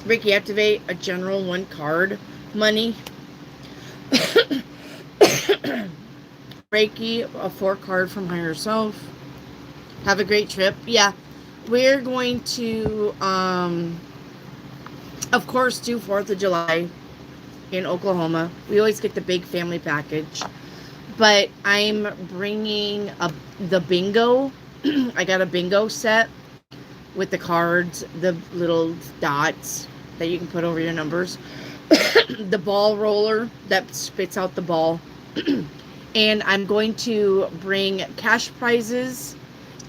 Reiki activate a general 1 card. Money. Reiki a 4 card from higher self. Have a great trip. Yeah, we're going to of course do 4th of July in Oklahoma. We always get the big family package, but I'm bringing the bingo. I got a bingo set with the cards, the little dots that you can put over your numbers, the ball roller that spits out the ball, and I'm going to bring cash prizes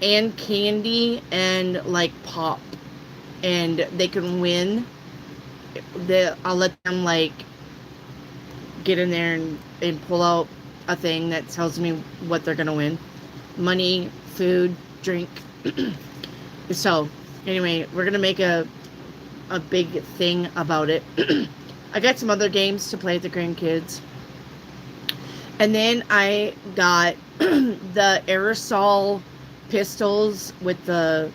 and candy and like pop, and they can win. I'll let them like get in there and pull out a thing that tells me what they're gonna win. Money, food, drink. So anyway, we're gonna make a big thing about it. I got some other games to play with the grandkids. And then I got the aerosol pistols with the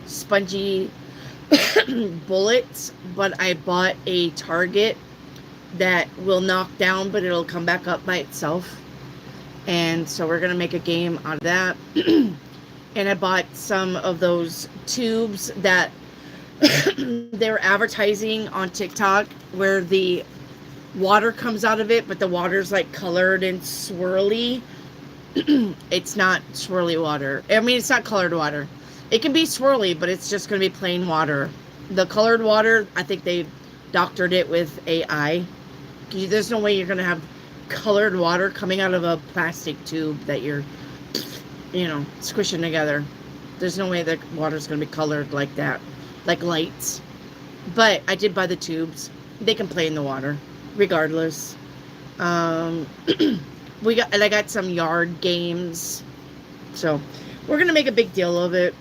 spongy bullets, but I bought a target that will knock down, but it'll come back up by itself. And so we're going to make a game out of that. And I bought some of those tubes that they were advertising on TikTok where the water comes out of it, but the water's like colored and swirly. It's not swirly water. I mean, it's not colored water. It can be swirly, but it's just going to be plain water. The colored water, I think they doctored it with AI. There's no way you're going to have colored water coming out of a plastic tube that you're, squishing together. There's no way that water's going to be colored like that, like lights. But I did buy the tubes. They can play in the water, regardless. I got some yard games. So we're going to make a big deal of it.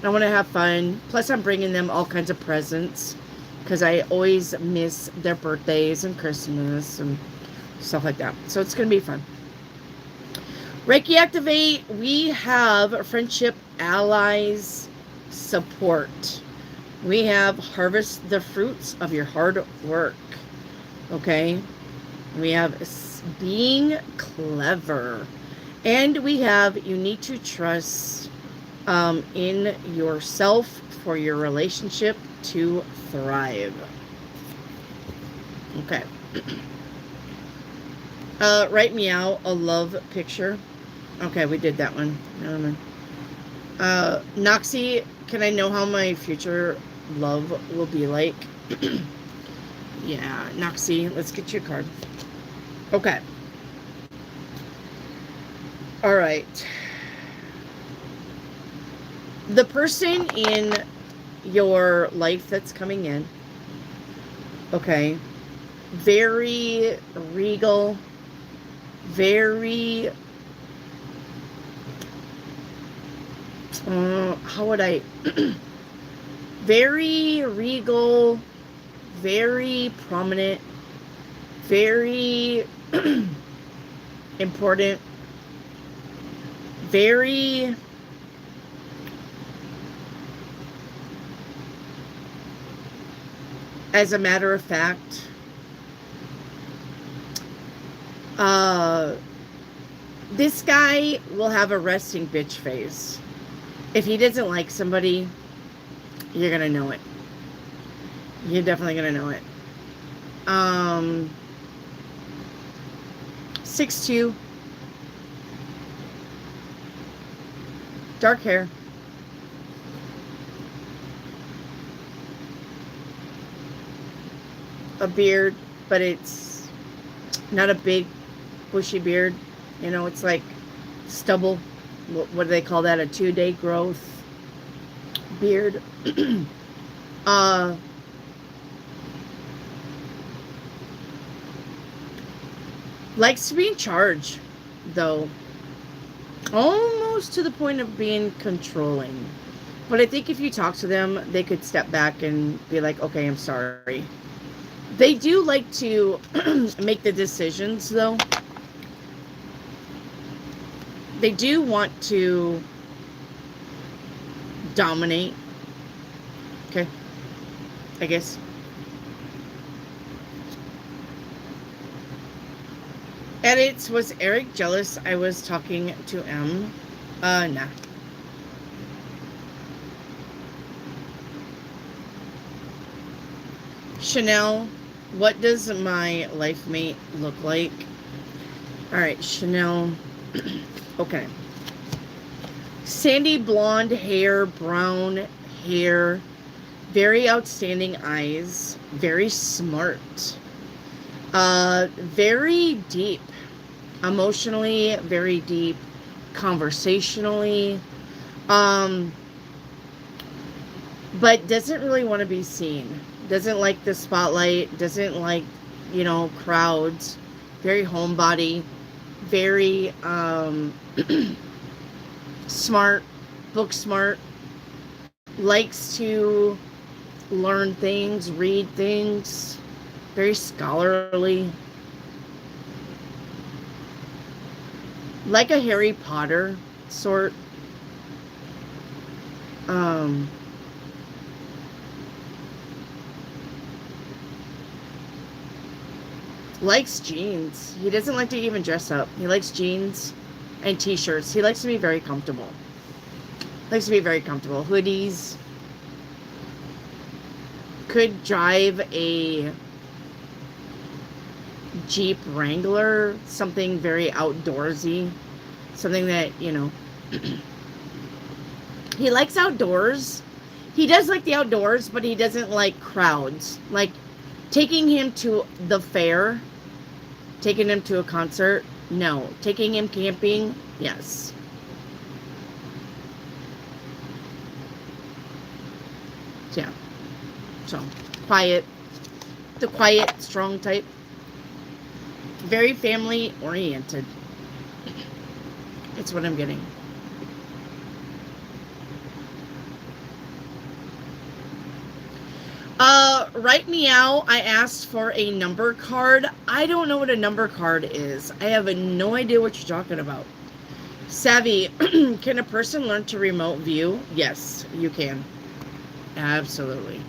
I want to have fun. Plus, I'm bringing them all kinds of presents because I always miss their birthdays and Christmas and stuff like that. So it's going to be fun. Reiki Activate, we have Friendship Allies Support. We have Harvest the Fruits of Your Hard Work. Okay? We have Being Clever. And we have You Need to Trust in yourself for your relationship to thrive. Okay. Write me out a love picture. Okay, we did that one. Never mind. Noxie, can I know how my future love will be like? Yeah, Noxie, let's get you a card. Okay. All right. The person in your life that's coming in, okay, very regal, very, how would I, very regal, very prominent, very important, very as a matter of fact, this guy will have a resting bitch face. If he doesn't like somebody, you're gonna know it. You're definitely gonna know it. 6'2", dark hair, a beard, but it's not a big bushy beard. It's like stubble. What do they call that? A 2-day growth beard. Likes to be in charge, though. almost to the point of being controlling. But I think if you talk to them, they could step back and be like, okay, I'm sorry. They do like to make the decisions, though. They do want to dominate. Okay, I guess. Edits, was Eric jealous I was talking to M? Nah. Chanel, what does my life mate look like? Alright, Chanel. Okay. Sandy blonde hair, brown hair, very outstanding eyes, very smart, very deep, emotionally, very deep, conversationally, but doesn't really want to be seen. Doesn't like the spotlight, doesn't like, crowds, very homebody, very, smart, book smart, likes to learn things, read things, very scholarly, like a Harry Potter sort. Likes jeans. He doesn't like to even dress up. He likes jeans and t-shirts. He likes to be very comfortable. Hoodies. Could drive a Jeep Wrangler, something very outdoorsy, something that, he likes outdoors. He does like the outdoors, but he doesn't like crowds. Like taking him to the fair, taking him to a concert, no. Taking him camping, yes. Yeah. So, quiet. The quiet, strong type. Very family oriented. It's what I'm getting. Right meow, I asked for a number card. I don't know what a number card is. I have no idea what you're talking about. Savvy, can a person learn to remote view? Yes, you can. Absolutely.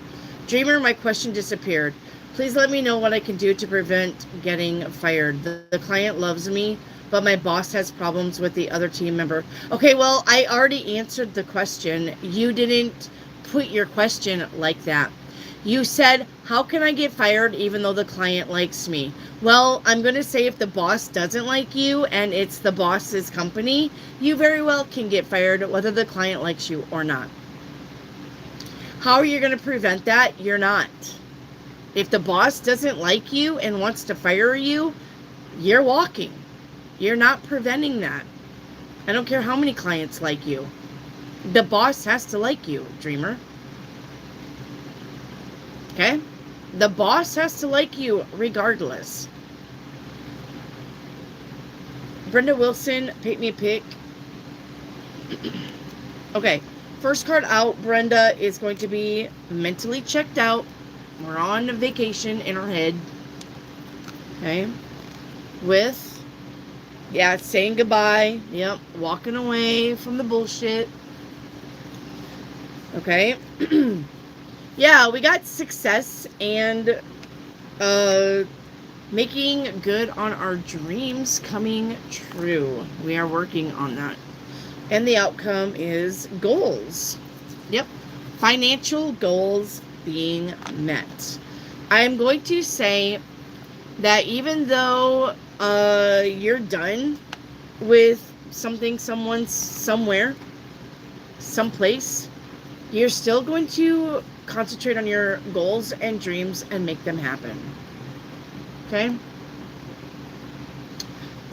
Dreamer, my question disappeared. Please let me know what I can do to prevent getting fired. The client loves me, but my boss has problems with the other team member. Okay, well, I already answered the question. You didn't put your question like that. You said, how can I get fired even though the client likes me? Well, I'm going to say if the boss doesn't like you and it's the boss's company, you very well can get fired whether the client likes you or not. How are you going to prevent that? You're not. If the boss doesn't like you and wants to fire you, you're walking. You're not preventing that. I don't care how many clients like you. The boss has to like you, dreamer. Okay? The boss has to like you regardless. Brenda Wilson, pick me a pick. Okay. First card out, Brenda, is going to be mentally checked out. We're on vacation in her head. Okay? With, saying goodbye. Yep. Walking away from the bullshit. Okay? Yeah, we got success and making good on our dreams coming true. We are working on that. And the outcome is goals. Yep. Financial goals being met. I'm going to say that even though you're done with something, someone, somewhere, someplace, you're still going to concentrate on your goals and dreams and make them happen. Okay?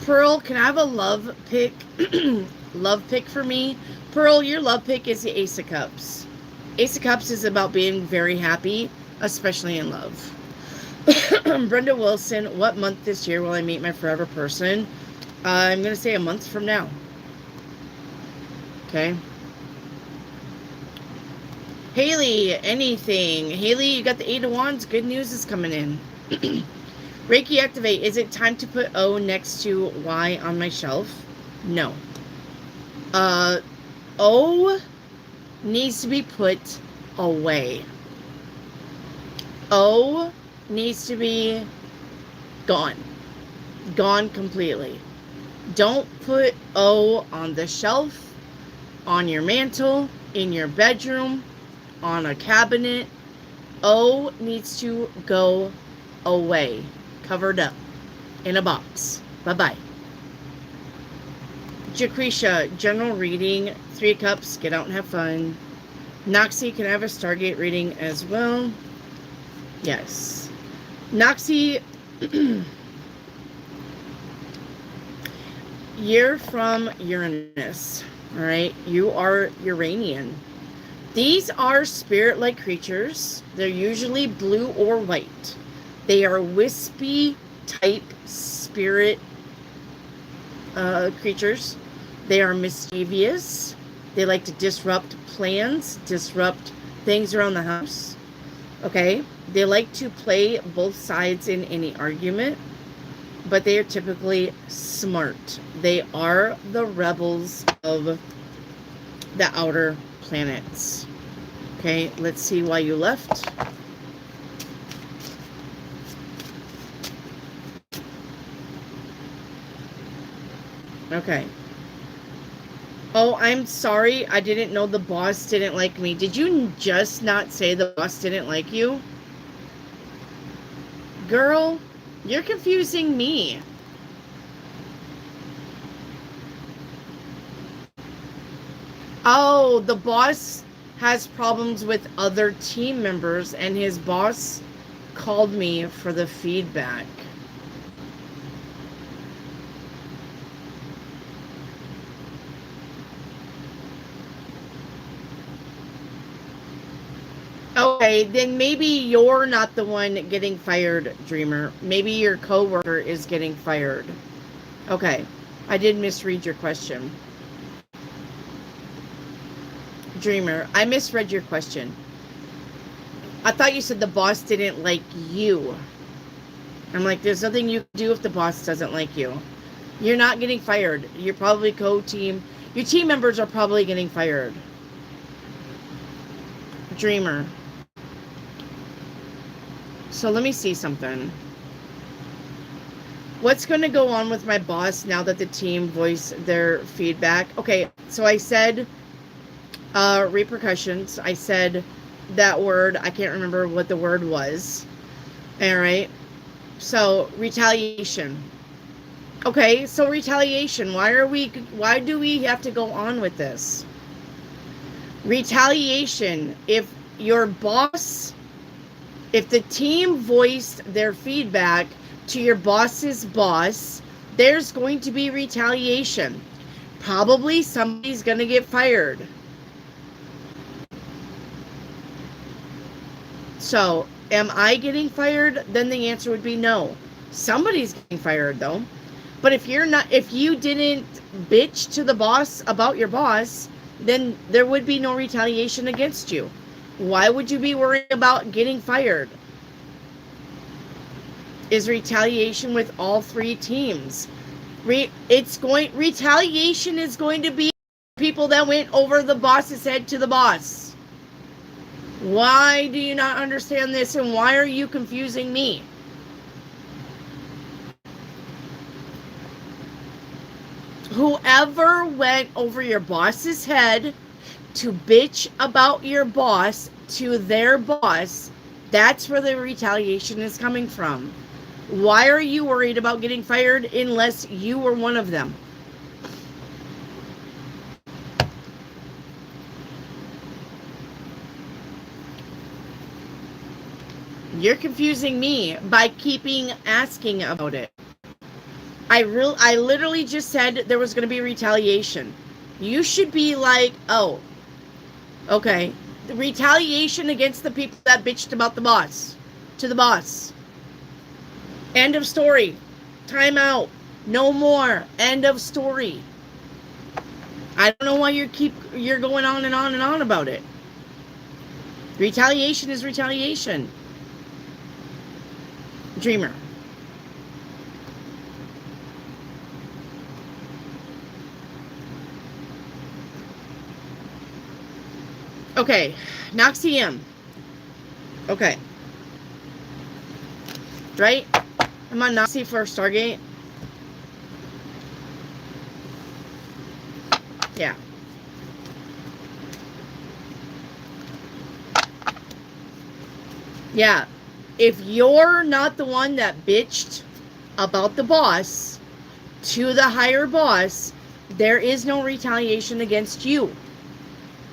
Pearl, can I have a love pick? Love pick for me? Pearl, your love pick is the Ace of Cups. Ace of Cups is about being very happy, especially in love. Brenda Wilson, what month this year will I meet my forever person? I'm going to say a month from now. Okay. Haley, anything. Haley, you got the 8 of Wands. Good news is coming in. Reiki activate. Is it time to put O next to Y on my shelf? No. O needs to be put away. O needs to be gone. Gone completely. Don't put O on the shelf, on your mantle, in your bedroom, on a cabinet. O needs to go away. Covered up. In a box. Bye-bye. Jacretia, general reading. 3 cups. Get out and have fun. Noxie, can I have a Stargate reading as well? Yes. Noxie, you're from Uranus. Alright? You are Uranian. These are spirit-like creatures. They're usually blue or white. They are wispy type spirit creatures. They are mischievous. They like to disrupt plans, disrupt things around the house. Okay? They like to play both sides in any argument, but they are typically smart. They are the rebels of the outer planets. Okay, let's see why you left. Okay. Oh, I'm sorry. I didn't know the boss didn't like me. Did you just not say the boss didn't like you? Girl, you're confusing me. Oh, the boss has problems with other team members, and his boss called me for the feedback. Okay, then maybe you're not the one getting fired, Dreamer. Maybe your coworker is getting fired. Okay, I did misread your question. Dreamer, I misread your question. I thought you said the boss didn't like you. I'm like, there's nothing you can do if the boss doesn't like you. You're not getting fired. You're probably co-team. Your team members are probably getting fired. Dreamer. So let me see something. What's going to go on with my boss now that the team voiced their feedback? Okay, so I said repercussions. I said that word. I can't remember what the word was. All right. So retaliation. Okay, so retaliation. Why do we have to go on with this? Retaliation. If your boss, if the team voiced their feedback to your boss's boss, there's going to be retaliation. Probably somebody's going to get fired. So, am I getting fired? Then the answer would be no. Somebody's getting fired though. But if you didn't bitch to the boss about your boss, then there would be no retaliation against you. Why would you be worried about getting fired? Is retaliation with all 3 teams. Retaliation is going to be people that went over the boss's head to the boss. Why do you not understand this, and why are you confusing me? Whoever went over your boss's head to bitch about your boss to their boss, that's where the retaliation is coming from. Why are you worried about getting fired unless you were one of them? You're confusing me by keeping asking about it. I literally just said there was going to be retaliation. You should be like, oh, okay. The retaliation against the people that bitched about the boss. To the boss. End of story. Time out. No more. End of story. I don't know why you're going on and on and on about it. Retaliation is retaliation. Dreamer. Okay, Noxium. Okay. Right? I'm on Noxie for Stargate. Yeah. Yeah. If you're not the one that bitched about the boss to the higher boss, there is no retaliation against you.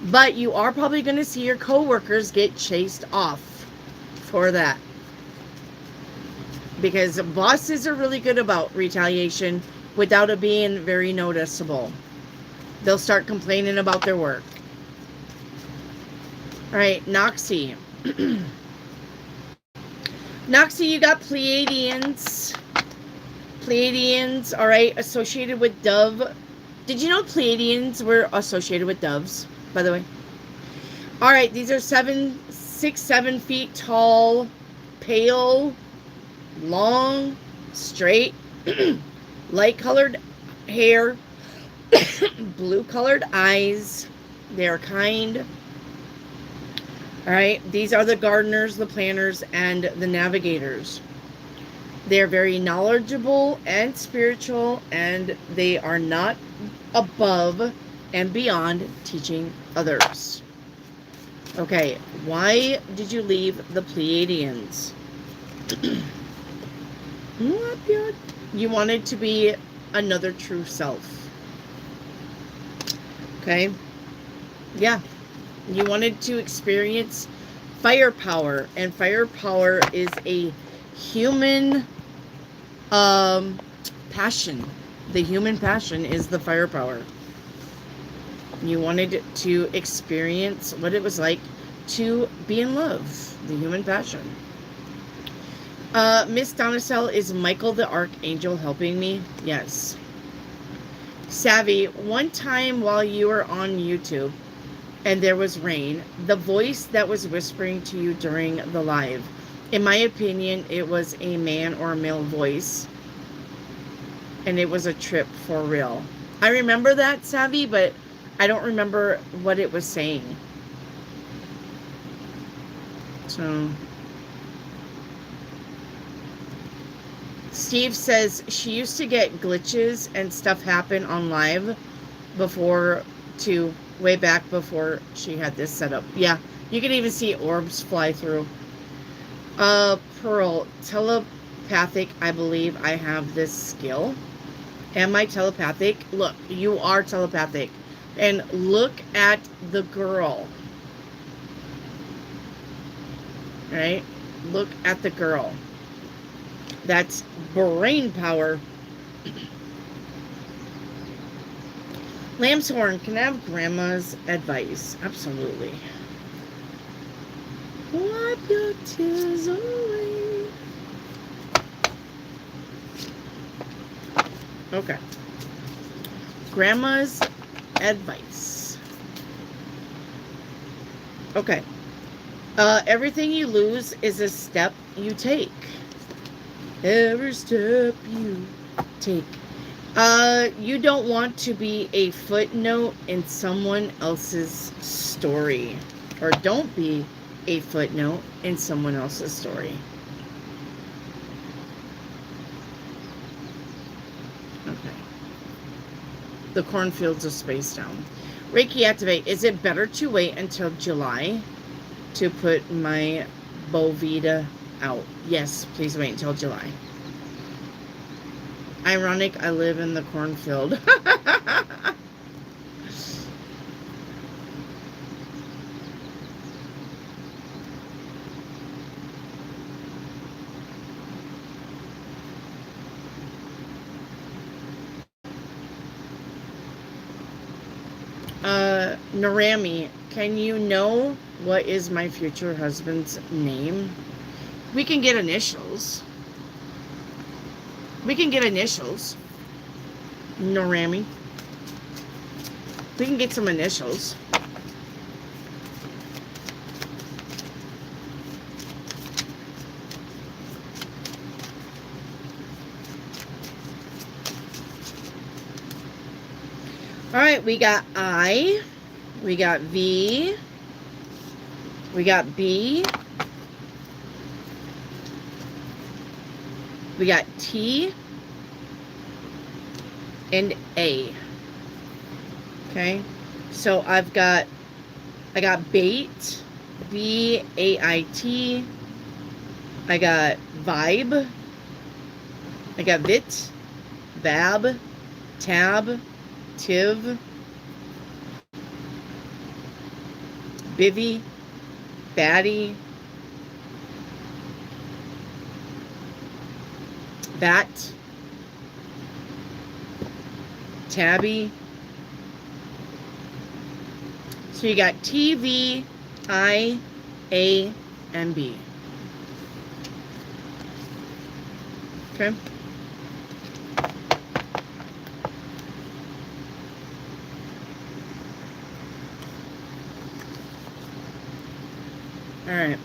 But you are probably going to see your coworkers get chased off for that. Because bosses are really good about retaliation without it being very noticeable. They'll start complaining about their work. All right, Noxie. Noxie, you got Pleiadians. Pleiadians, all right, associated with dove. Did you know Pleiadians were associated with doves, by the way? All right, these are 6, 7 feet tall, pale, long, straight, light-colored hair, blue-colored eyes. They're kind. All right, these are the gardeners, the planners, and the navigators. They're very knowledgeable and spiritual, and they are not above and beyond teaching others. Okay, why did you leave the Pleiadians? You wanted to be another true self. Okay? Yeah. You wanted to experience firepower, and firepower is a human passion. The human passion is the firepower. You wanted to experience what it was like to be in love, the human passion. Miss Donacell, is Michael the Archangel helping me? Yes. Savvy, one time while you were on YouTube and there was rain, the voice that was whispering to you during the live, in my opinion, it was a man or a male voice. And it was a trip for real. I remember that, Savvy, but I don't remember what it was saying. So, Steve says she used to get glitches and stuff happen on live way back before she had this set up. Yeah, you can even see orbs fly through. Pearl, telepathic, I believe I have this skill. Am I telepathic? Look, you are telepathic. And look at the girl. Right? Look at the girl. That's brain power. Lamb's horn, can I have grandma's advice? Absolutely. Wipe your tears away. Okay. Grandma's advice. Okay. Everything you lose is a step you take. Every step you take. You don't want to be a footnote in someone else's story. Or don't be a footnote in someone else's story. Okay. The cornfields of Space Town. Reiki activate. Is it better to wait until July to put my Bovita out? Yes, please wait until July. Ironic, I live in the cornfield. Narami, can you know what is my future husband's name? We can get initials. We can get initials. Narami. We can get some initials. All right, we got I, we got V, we got B, we got T, and A. Okay, so I got bait, BAIT. I got vibe. I got vit, vab, tab, tiv, bivy, batty, bat, tabby. So you got T, V, I, A, and B. Okay. All right.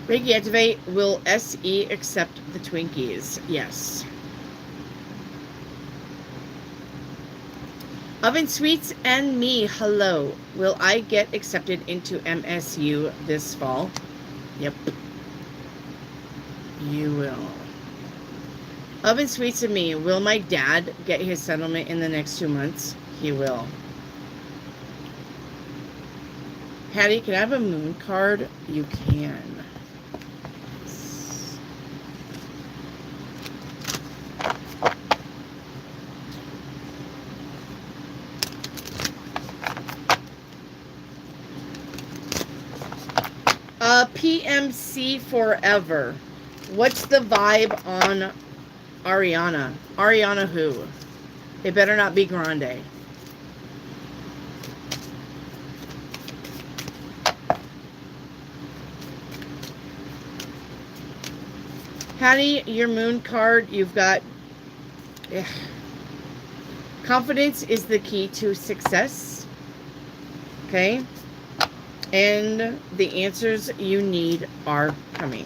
Reiki activate. Will SE accept the Twinkies? Yes. Oven Sweets and me, hello. Will I get accepted into MSU this fall? Yep. You will. Oven Sweets and me, will my dad get his settlement in the next 2 months? He will. Hattie, can I have a moon card? You can. PMC forever. What's the vibe on Ariana? Ariana who? It better not be Grande. Hattie, your moon card, you've got... Ugh. Confidence is the key to success. Okay? And the answers you need are coming.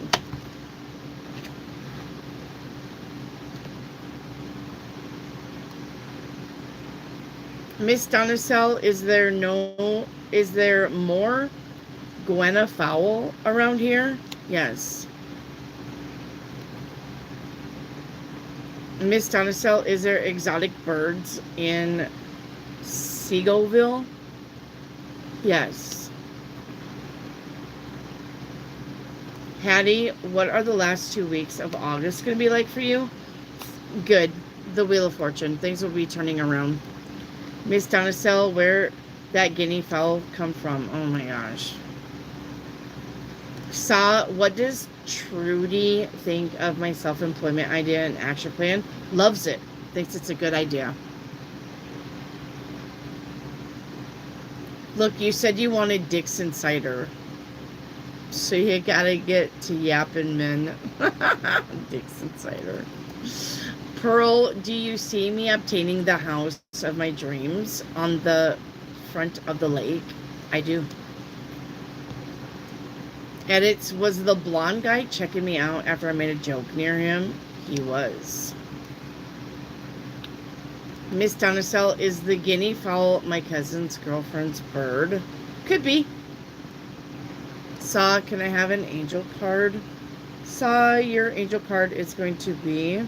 Miss Donacell, is there more Gwenna Fowl around here? Yes. Miss Donacell, is there exotic birds in Seagoville? Yes. Hattie, what are the last 2 weeks of August going to be like for you? Good. The Wheel of Fortune. Things will be turning around. Miss Donacell, where that guinea fowl come from? Oh my gosh. What does Trudy think of my self-employment idea and action plan? Loves it. Thinks it's a good idea. Look, you said you wanted Dixon cider. So you gotta get to Yappin' Men. Dixon cider. Pearl, do you see me obtaining the house of my dreams on the front of the lake? I do. Edits, was the blonde guy checking me out after I made a joke near him? He was. Miss Donacell, is the guinea fowl my cousin's girlfriend's bird? Could be. Saw, can I have an angel card? Saw, your angel card is going to be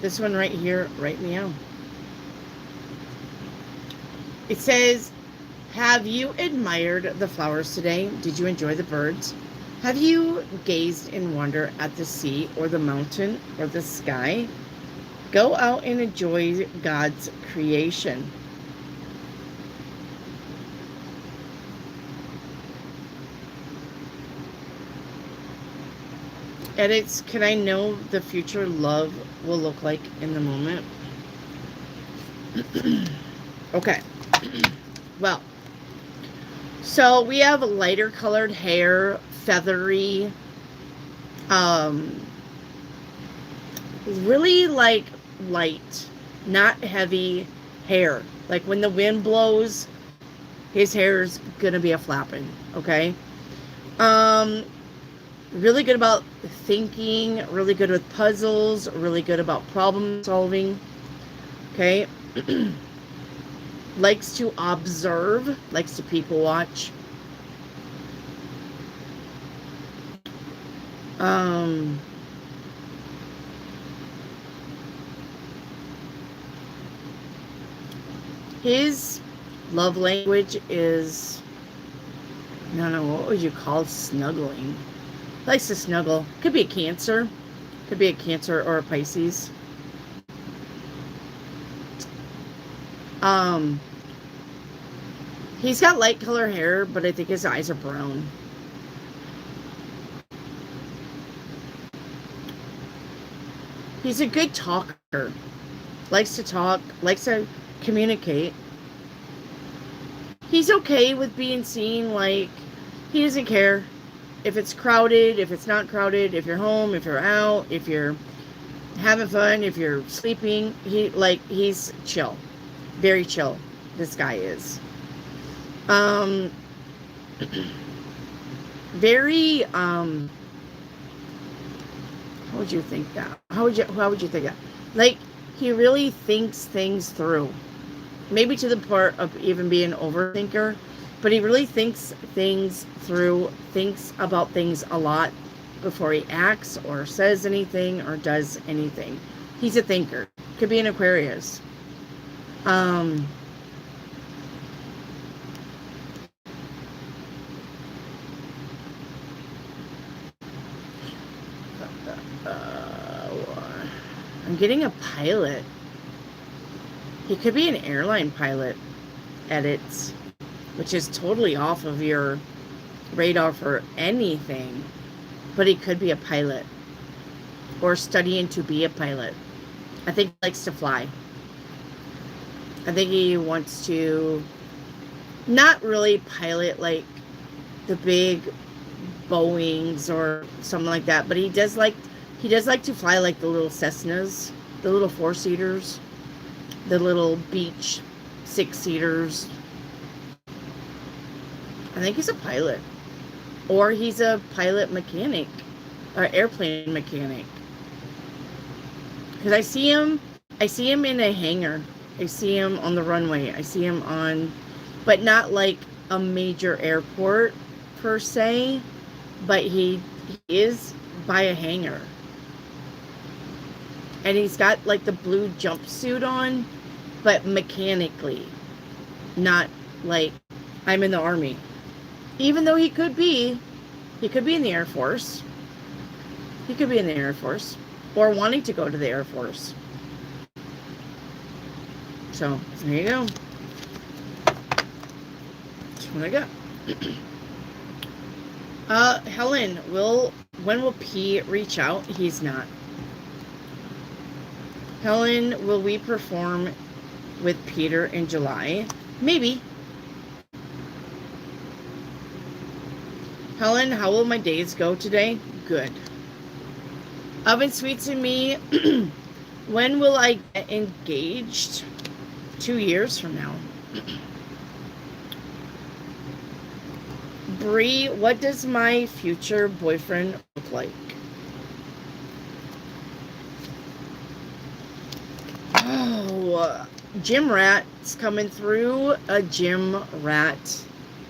this one right here, right meow. It says, have you admired the flowers today? Did you enjoy the birds? Have you gazed in wonder at the sea or the mountain or the sky? Go out and enjoy God's creation. Edits, can I know the future love will look like in the moment? Okay. Well, so we have lighter colored hair, feathery, really like light, not heavy hair. Like when the wind blows, his hair's gonna be a flapping, okay? Um, really good about thinking, really good with puzzles, really good about problem solving, okay? Likes to observe, likes to people watch. Um, his love language is, I don't know, what would you call snuggling? Likes to snuggle. Could be a Cancer. Could be a Cancer or a Pisces. Um, he's got light color hair, but I think his eyes are brown. He's a good talker. Likes to talk, likes to communicate. He's okay with being seen, like, he doesn't care if it's crowded, if it's not crowded, if you're home, if you're out, if you're having fun, if you're sleeping. He's chill. Very chill, this guy is. Very, how would you think that? How would you think that? Like, he really thinks things through. Maybe to the part of even being an overthinker, but he really thinks things through, thinks about things a lot before he acts or says anything or does anything. He's a thinker. Could be an Aquarius. I'm getting a pilot. He could be an airline pilot edits, which is totally off of your radar for anything. But he could be a pilot or studying to be a pilot. I think he likes to fly. I think he wants to not really pilot like the big Boeings or something like that, but he does like to fly like the little Cessnas, the little 4-seaters, the little beach 6-seaters. I think he's a pilot, or he's a pilot mechanic, or airplane mechanic. Because I see him in a hangar. I see him on the runway. I see him on, but not like a major airport per se, but he is by a hangar. And he's got like the blue jumpsuit on, but mechanically, not like I'm in the Army. Even though he could be in the Air Force. He could be in the Air Force, or wanting to go to the Air Force. So, there you go. That's what I got. Helen, when will P reach out? He's not. Helen, will we perform with Peter in July? Maybe. Helen, how will my days go today? Good. Oven Sweets and me, when will I get engaged? 2 years from now. Bree, what does my future boyfriend look like? Oh, gym rat's coming through. A gym rat,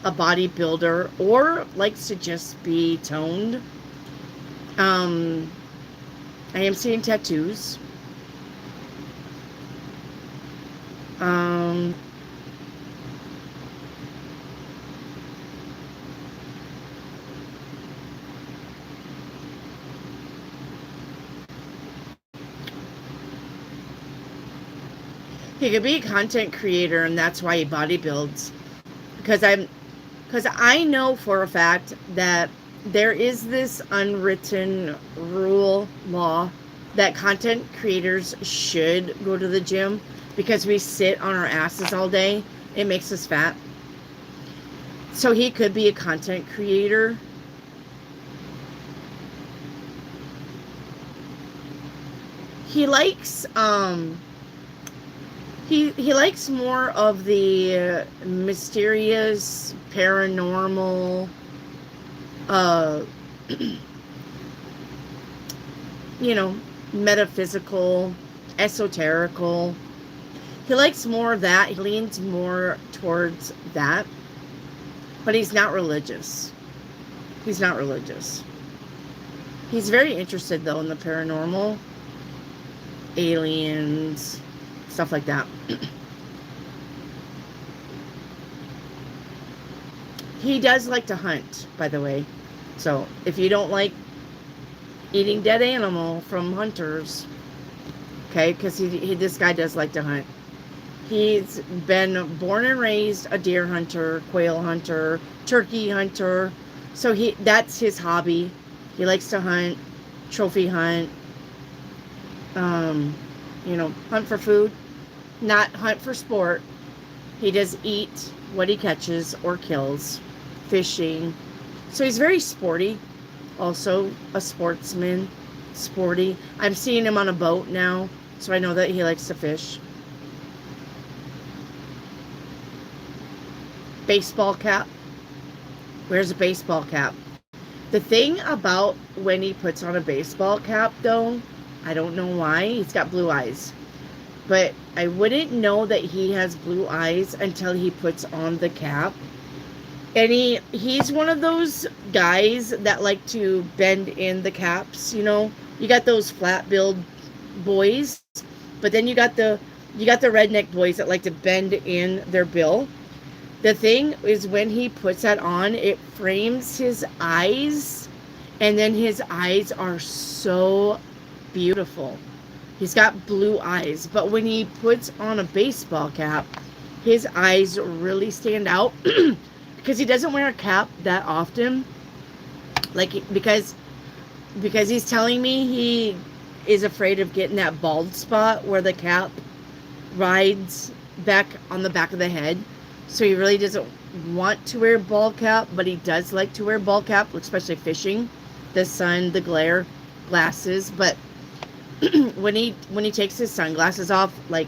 a bodybuilder, or likes to just be toned. I am seeing tattoos. He could be a content creator, and that's why he bodybuilds. Because I know for a fact that there is this unwritten law that content creators should go to the gym, because we sit on our asses all day. It makes us fat. So he could be a content creator. He likes He likes more of the mysterious, paranormal, uh, you know, metaphysical, esoterical. He likes more of that. He leans more towards that. But he's not religious. He's not religious. He's very interested, though, in the paranormal, aliens, stuff like that. He does like to hunt, by the way. So if you don't like eating dead animal from hunters, okay, because this guy does like to hunt. He's been born and raised a deer hunter, quail hunter, turkey hunter. So that's his hobby. He likes to hunt, trophy hunt, hunt for food, not hunt for sport. He does eat what he catches or kills, fishing. So he's very sporty, also a sportsman, sporty. I'm seeing him on a boat now, so I know that he likes to fish. Baseball cap. Wears a baseball cap. The thing about when he puts on a baseball cap, though, I don't know why, he's got blue eyes. But I wouldn't know that he has blue eyes until he puts on the cap. And he's one of those guys that like to bend in the caps, you know. You got those flat-billed boys, but then you got the redneck boys that like to bend in their bill. The thing is, when he puts that on, it frames his eyes, and then his eyes are so beautiful. He's got blue eyes, but when he puts on a baseball cap, his eyes really stand out because he doesn't wear a cap that often. Like, because he's telling me he is afraid of getting that bald spot where the cap rides back on the back of the head. So he really doesn't want to wear a ball cap, but he does like to wear a ball cap, especially fishing, the sun, the glare, glasses. But when he takes his sunglasses off, like,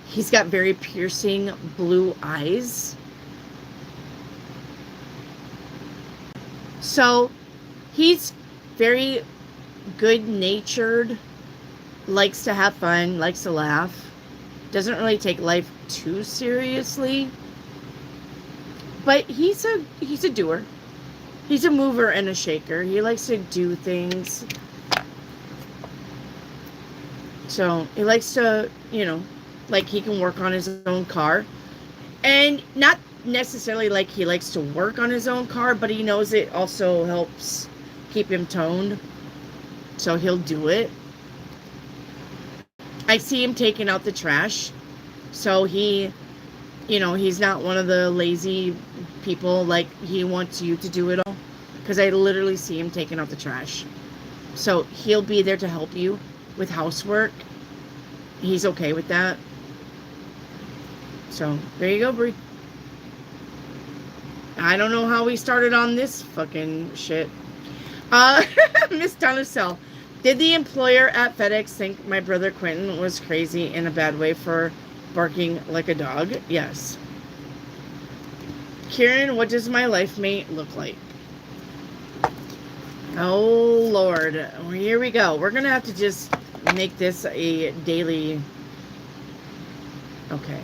he's got very piercing blue eyes. So he's very good-natured, likes to have fun, likes to laugh, doesn't really take life too seriously. But he's a doer. He's a mover and a shaker. He likes to do things. So he likes to, like, he can work on his own car. And not necessarily like he likes to work on his own car, but he knows it also helps keep him toned. So he'll do it. I see him taking out the trash. So he's not one of the lazy people, like, he wants you to do it all. Because I literally see him taking out the trash. So he'll be there to help you with housework. He's okay with that. So there you go, Brie. I don't know how we started on this fucking shit. Miss Donacell, did the employer at FedEx think my brother Quentin was crazy in a bad way for barking like a dog? Yes. Kieran, what does my life mate look like? Oh, Lord. Here we go. We're going to have to just make this a daily... Okay.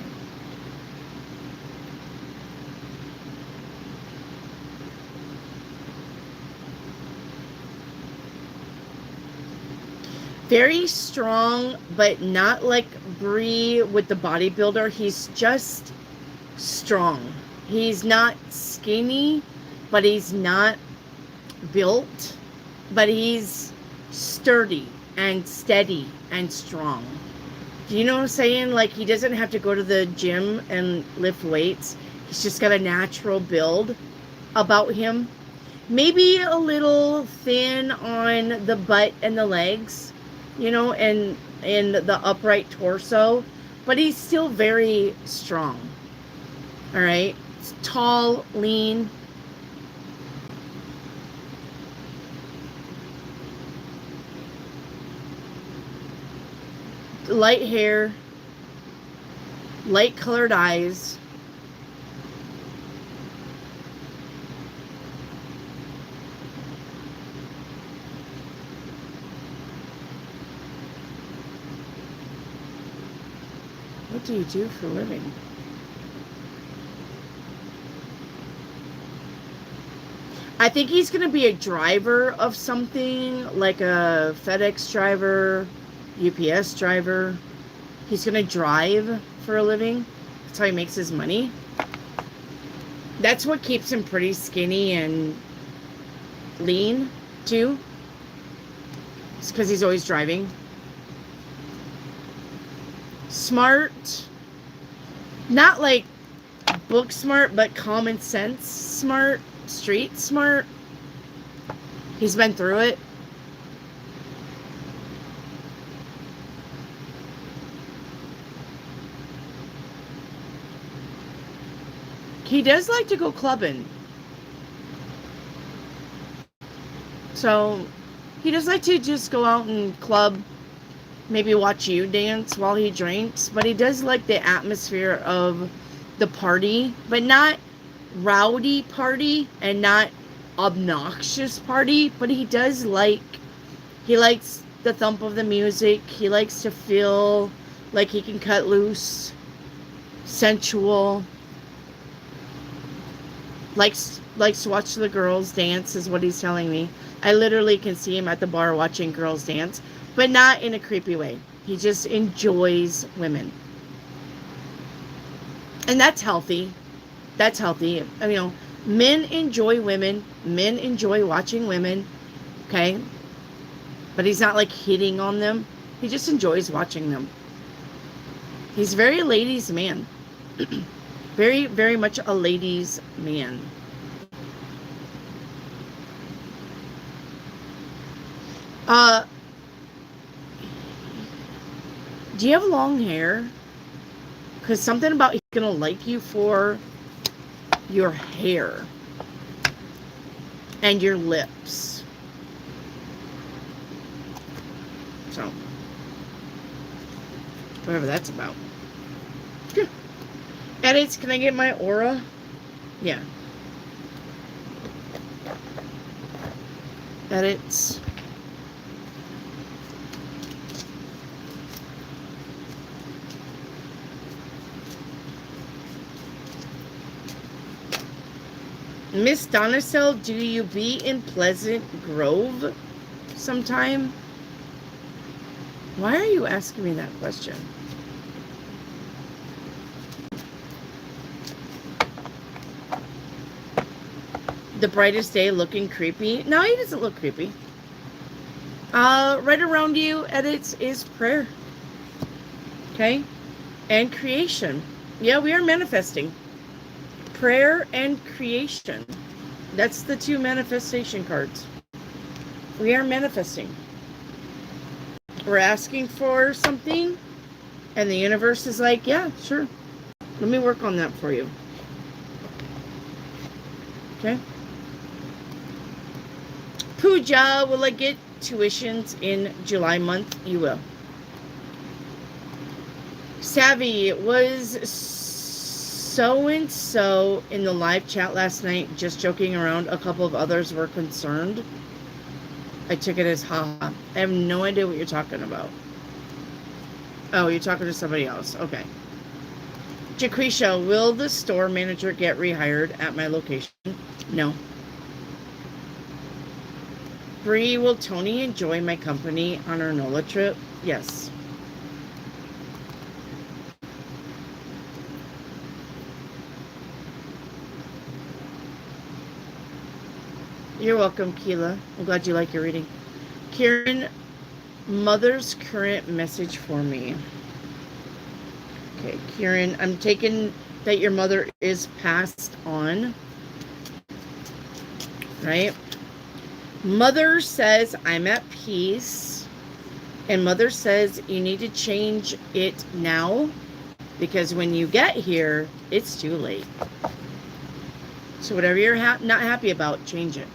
Very strong, but not like Bree with the bodybuilder. He's just strong. He's not skinny, but he's not built, but he's sturdy and steady and strong. Do you know what I'm saying? Like, he doesn't have to go to the gym and lift weights. He's just got a natural build about him. Maybe a little thin on the butt and the legs, and the upright torso, but he's still very strong. All right. Tall, lean. Light hair. light colored eyes. What do you do for a living? I think he's going to be a driver of something, like a FedEx driver, UPS driver. He's going to drive for a living. That's how he makes his money. That's what keeps him pretty skinny and lean, too. It's because he's always driving. Smart. Not like book smart, but common sense smart. Street smart. He's been through it. He does like to go clubbing. So he does like to just go out and club, maybe watch you dance while he drinks, but he does like the atmosphere of the party, but not rowdy party and not obnoxious party, but he likes the thump of the music. He likes to feel like he can cut loose, sensual, likes to watch the girls dance, is what he's telling me. I literally can see him at the bar watching girls dance, but not in a creepy way. He just enjoys women, and that's healthy. That's healthy. I mean, men enjoy women. Men enjoy watching women. Okay? But he's not like hitting on them. He just enjoys watching them. He's very ladies' man. Very, very much a ladies' man. Do you have long hair? Because something about he's going to like you for your hair and your lips. So, whatever that's about. Edits, can I get my aura? Yeah. Edits. Miss Donacell, do you be in Pleasant Grove sometime? Why are you asking me that question? The brightest day looking creepy? No, he doesn't look creepy. Right around you, edits, is prayer. Okay? And creation. Yeah, we are manifesting. Prayer and creation. That's the two manifestation cards. We are manifesting. We're asking for something, and the universe is like, yeah, sure. Let me work on that for you. Okay? Pooja, will I get tuitions in July month? You will. Savvy, was so-and-so in the live chat last night just joking around? A couple of others were concerned. I took it as haha. I have no idea what you're talking about. Oh, you're talking to somebody else. Okay. Jaquisha, will the store manager get rehired at my location? No. Bree, will Tony enjoy my company on our NOLA trip? Yes. You're welcome, Keela. I'm glad you like your reading. Kieran, mother's current message for me. Okay, Kieran, I'm taking that your mother is passed on. Right? Mother says, I'm at peace. And mother says, you need to change it now. Because when you get here, it's too late. So whatever you're not happy about, change it.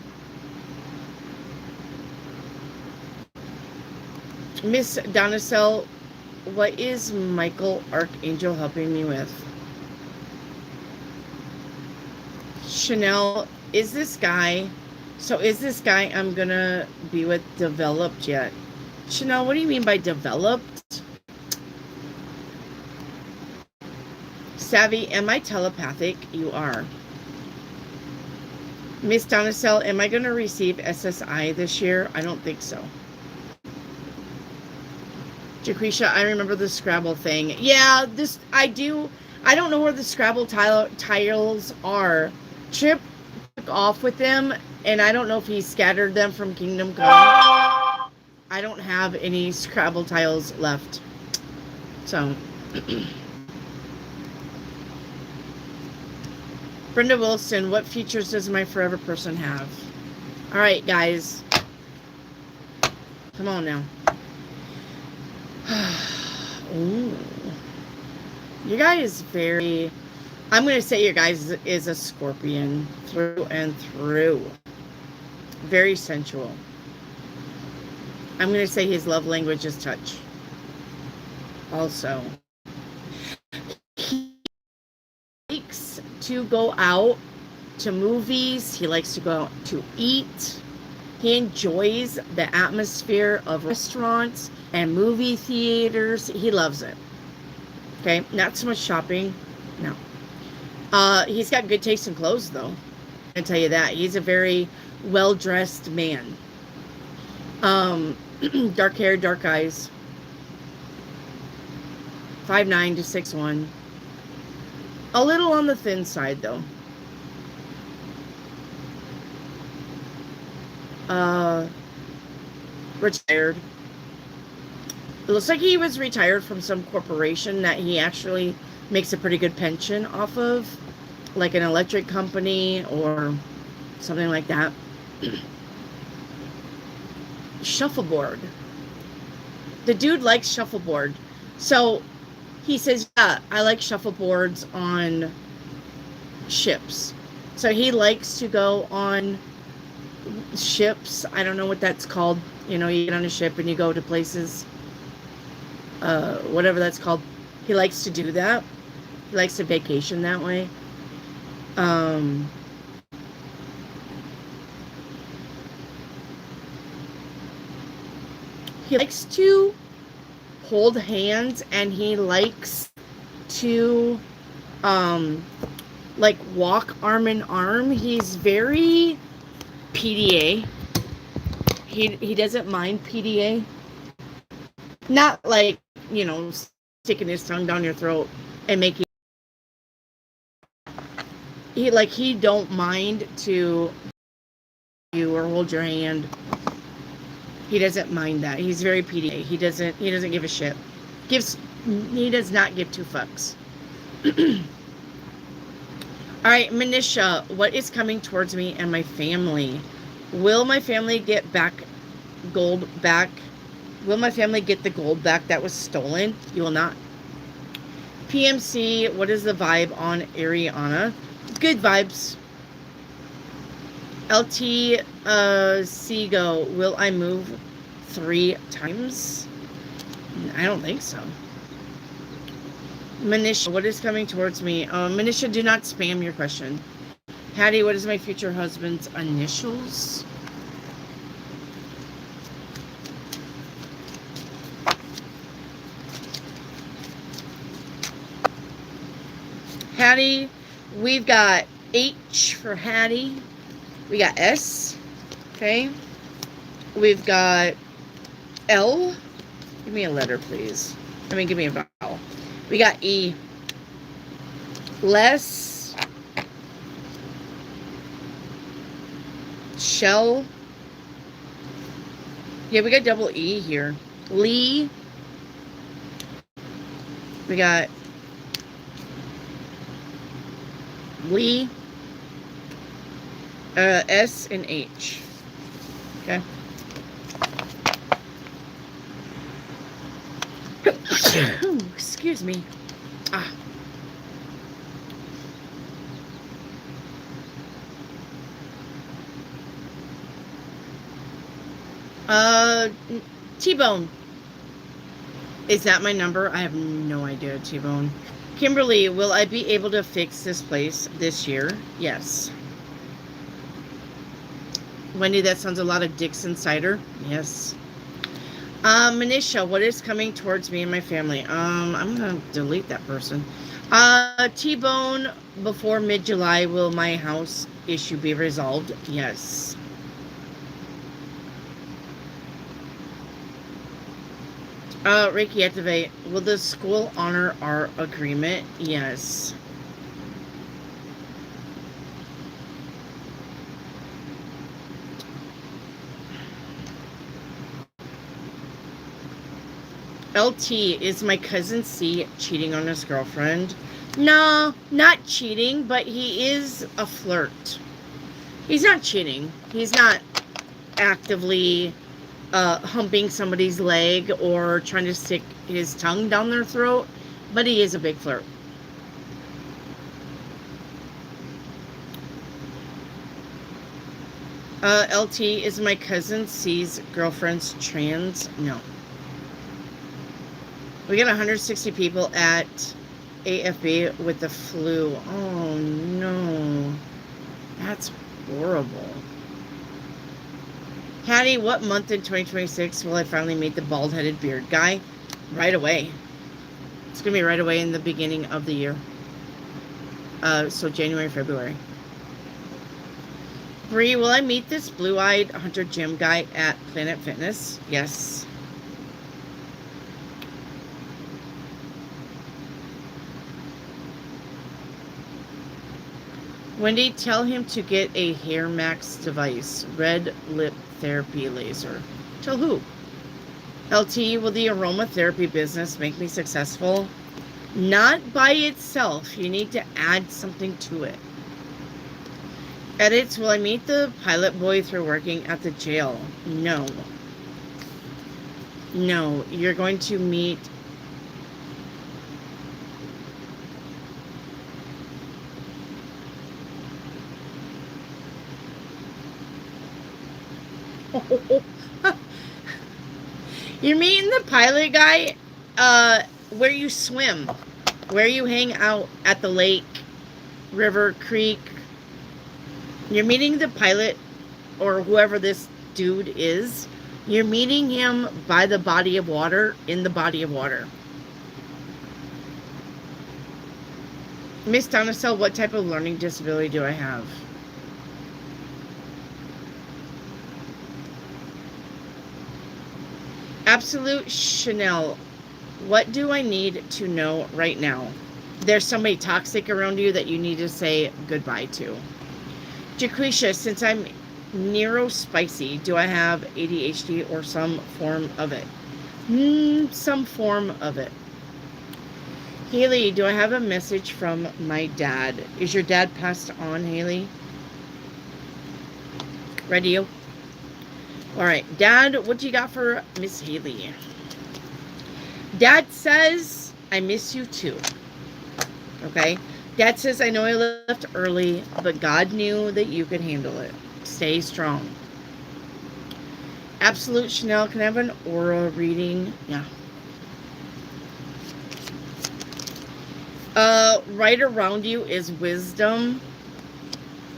Miss Donacell, what is Michael Archangel helping me with? Chanel, is this guy I'm gonna be with developed yet? Chanel, what do you mean by developed? Savvy, am I telepathic? You are. Miss Donacell, am I going to receive SSI this year? I don't think so. Jaquisha, I remember the Scrabble thing. Yeah, I do. I don't know where the Scrabble tiles are. Chip took off with them, and I don't know if he scattered them from Kingdom Come. I don't have any Scrabble tiles left. So... Brenda Wilson, what features does my forever person have? All right, guys. Come on now. Ooh. You guys very... I'm going to say your guys is a Scorpion through and through. Very sensual. I'm going to say his love language is touch. Also. He likes to go out to movies. He likes to go out to eat. He enjoys the atmosphere of restaurants and movie theaters. He loves it. Okay, not so much shopping. No. He's got good taste in clothes, though. I can tell you that. He's a very well-dressed man. Dark hair, dark eyes. 5'9" to 6'1". A little on the thin side, though. Retired. It looks like he was retired from some corporation that he actually makes a pretty good pension off of, like an electric company or something like that. Shuffleboard. The dude likes shuffleboard. So he says, yeah, I like shuffleboards on ships. So he likes to go on ships. I don't know what that's called. You know, you get on a ship and you go to places. Whatever that's called. He likes to do that. He likes to vacation that way. He likes to hold hands, and he likes to like walk arm in arm. He's very PDA. He doesn't mind PDA. Not like, you know, sticking his tongue down your throat and making... He don't mind to you or hold your hand. He doesn't mind that. He's very PDA. He doesn't give a shit. He does not give two fucks. All right, Manisha, what is coming towards me and my family? Will my family get gold back? Will my family get the gold back that was stolen? You will not. PMC, what is the vibe on Ariana? Good vibes. LT Seago, will I move 3 times? I don't think so. Manisha, what is coming towards me? Manisha, do not spam your question. Hattie, what is my future husband's initials? Hattie, we've got H for Hattie. We got S. Okay. We've got L. Give me a letter, please. Give me a vowel. We got E. Les. Shell. Yeah, we got double E here. Lee. We got Lee. S and H. Okay. Excuse me. T-Bone. Is that my number? I have no idea, T-Bone. Kimberly, will I be able to fix this place this year? Yes. Wendy, that sounds a lot of Dixon cider. Yes. Manisha, what is coming towards me and my family? I'm gonna delete that person. T-Bone, before mid-July, will my house issue be resolved? Yes. Reiki activate. Will the school honor our agreement? Yes. LT, is my cousin C cheating on his girlfriend? No, not cheating, but he is a flirt. He's not cheating. He's not actively humping somebody's leg or trying to stick his tongue down their throat, but he is a big flirt. LT, is my cousin C's girlfriend's trans? No. We got 160 people at AFB with the flu. Oh no. That's horrible. Hattie, what month in 2026 will I finally meet the bald-headed beard guy? Right away. It's going to be right away in the beginning of the year. So January, February. Bree, will I meet this blue-eyed hunter gym guy at Planet Fitness? Yes. Wendy, tell him to get a Hair Max device. Red lip therapy laser. Tell who? LT, will the aromatherapy business make me successful? Not by itself. You need to add something to it. Edits, will I meet the pilot boy through working at the jail? No. No, you're going to meet... You're meeting the pilot guy where you swim, where you hang out at the lake, river, creek. You're meeting the pilot or whoever this dude is. You're meeting him by the body of water, in the body of water. Miss Donicel, what type of learning disability do I have? Absolute Chanel, what do I need to know right now? There's somebody toxic around you that you need to say goodbye to. Jaquisha, since I'm neurospicy, do I have ADHD or some form of it? Some form of it. Haley, do I have a message from my dad? Is your dad passed on, Haley? Radio. All right, Dad, what do you got for Miss Haley? Dad says, I miss you too. Okay? Dad says, I know I left early, but God knew that you could handle it. Stay strong. Absolute Chanel, can I have an aura reading? Yeah. Right around you is wisdom.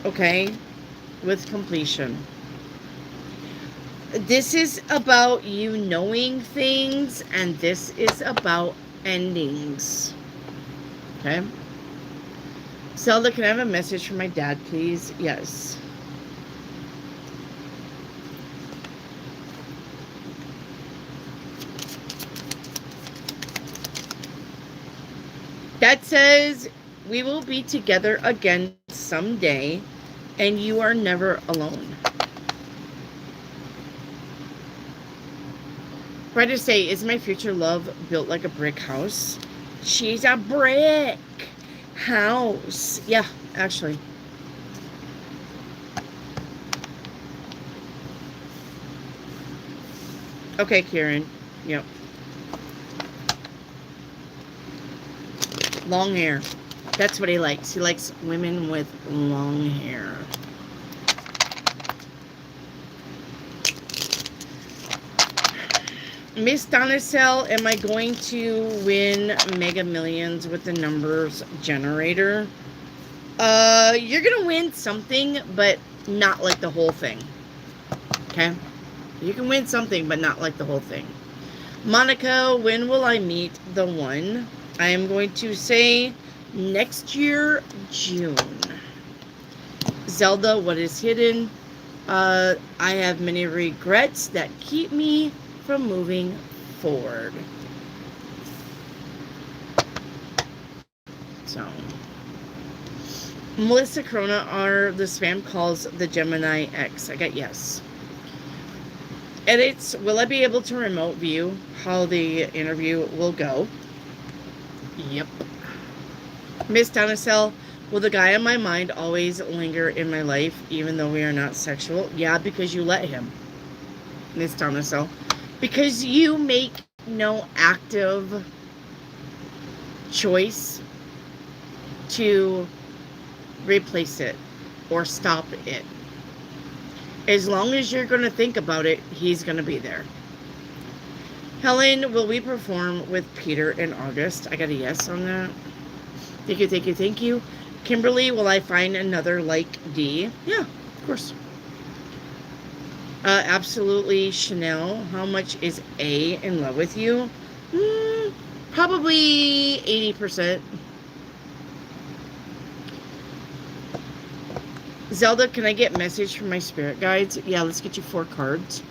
Okay? With completion. This is about you knowing things, and this is about endings. Okay? Zelda, can I have a message from my dad, please? Yes. Dad says, we will be together again someday, and you are never alone. Try to say, is my future love built like a brick house? She's a brick house. Yeah, actually. Okay, Karen. Yep. Long hair. That's what he likes. He likes women with long hair. Miss Donacell, am I going to win Mega Millions with the numbers generator? You're gonna win something, but not like the whole thing. Okay? You can win something, but not like the whole thing. Monica, when will I meet the one? I am going to say next year, June. Zelda, what is hidden? I have many regrets that keep me from moving forward. So, Melissa Corona, are the spam calls the Gemini X? I got yes. Edits, will I be able to remote view how the interview will go? Yep. Miss Donacell, will the guy on my mind always linger in my life even though we are not sexual? Yeah, because you let him. Miss Donacell. Because you make no active choice to replace it or stop it. As long as you're going to think about it, he's going to be there. Helen, will we perform with Peter in August? I got a yes on that. Thank you, thank you, thank you. Kimberly, will I find another like D? Yeah, of course. Absolutely. Chanel, how much is A in love with you? Probably 80%. Zelda, can I get message from my spirit guides? Yeah, let's get you 4 cards.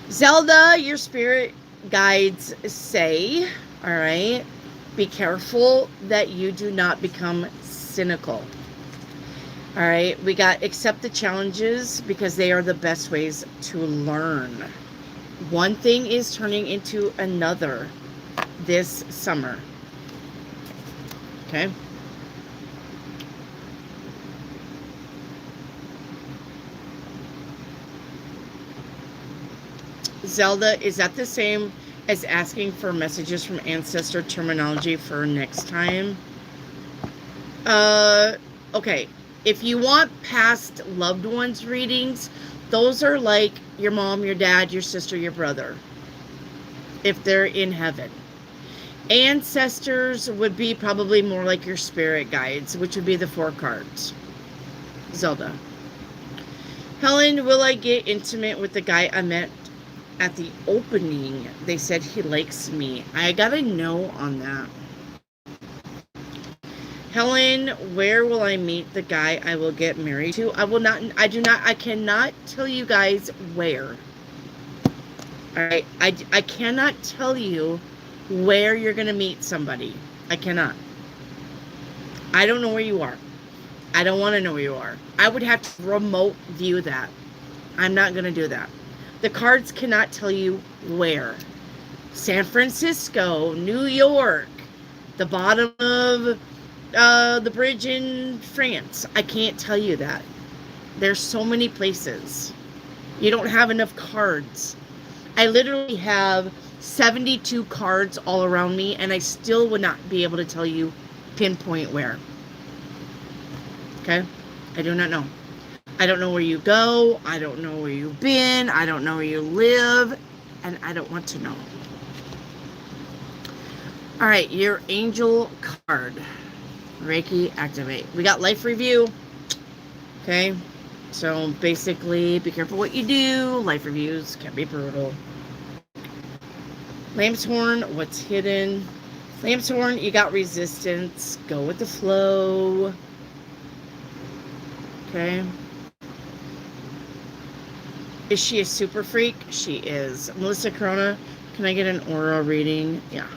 Zelda, your spirit guides say, all right, be careful that you do not become cynical. All right, we got accept the challenges because they are the best ways to learn. One thing is turning into another this summer. Okay. Zelda, is that the same as asking for messages from ancestor terminology for next time? Okay. If you want past loved ones readings, those are like your mom, your dad, your sister, your brother, if they're in heaven. Ancestors would be probably more like your spirit guides, which would be the 4 cards. Zelda. Helen, will I get intimate with the guy I met at the opening? They said he likes me. I got a no on that. Helen, where will I meet the guy I will get married to? I cannot tell you guys where. Alright, I cannot tell you where you're going to meet somebody. I cannot. I don't know where you are. I don't want to know where you are. I would have to remote view that. I'm not going to do that. The cards cannot tell you where. San Francisco, New York, the bottom of the bridge in France. I can't tell you that. There's so many places. You don't have enough cards. I literally have 72 cards all around me, and I still would not be able to tell you pinpoint where. Okay? I do not know. I don't know where you go. I don't know where you've been. I don't know where you live. And I don't want to know. All right, your angel card. Reiki activate. We got life review. Okay? So basically, be careful what you do. Life reviews can be brutal. Lamb's horn, what's hidden? Lamb's horn, you got resistance. Go with the flow. Okay. Is she a super freak? She is. Melissa Corona, can I get an aura reading? Yeah.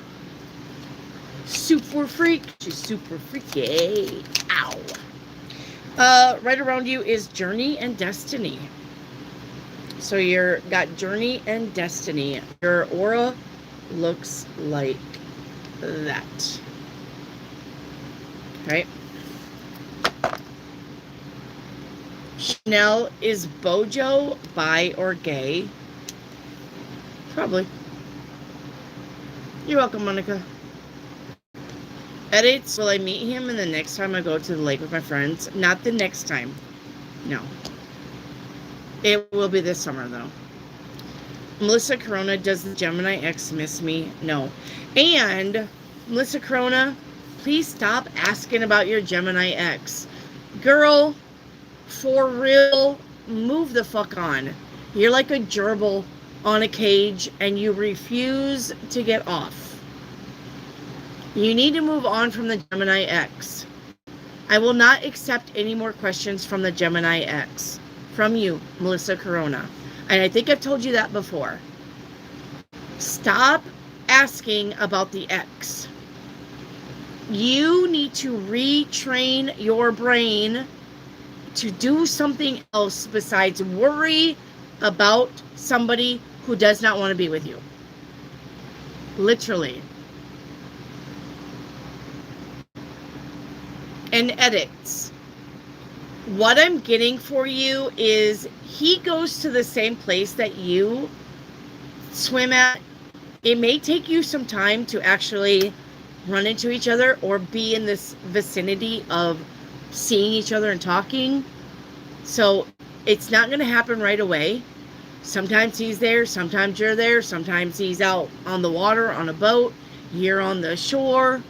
Super freak. She's super freaky. Ow. Right around you is Journey and Destiny. So you're got Journey and Destiny. Your aura looks like that. Right? Chanel, is Bojo bi or gay? Probably. You're welcome, Monica. Edits, will I meet him and the next time I go to the lake with my friends? Not the next time. No. It will be this summer, though. Melissa Corona, does the Gemini X miss me? No. And Melissa Corona, please stop asking about your Gemini X. Girl, for real, move the fuck on. You're like a gerbil on a cage and you refuse to get off. You need to move on from the Gemini X. I will not accept any more questions from the Gemini X. From you, Melissa Corona. And I think I've told you that before. Stop asking about the X. You need to retrain your brain to do something else besides worry about somebody who does not want to be with you. Literally. And edits. What I'm getting for you is he goes to the same place that you swim at. It may take you some time to actually run into each other or be in this vicinity of seeing each other and talking. So it's not going to happen right away. Sometimes he's there, sometimes you're there, sometimes he's out on the water on a boat, you're on the shore.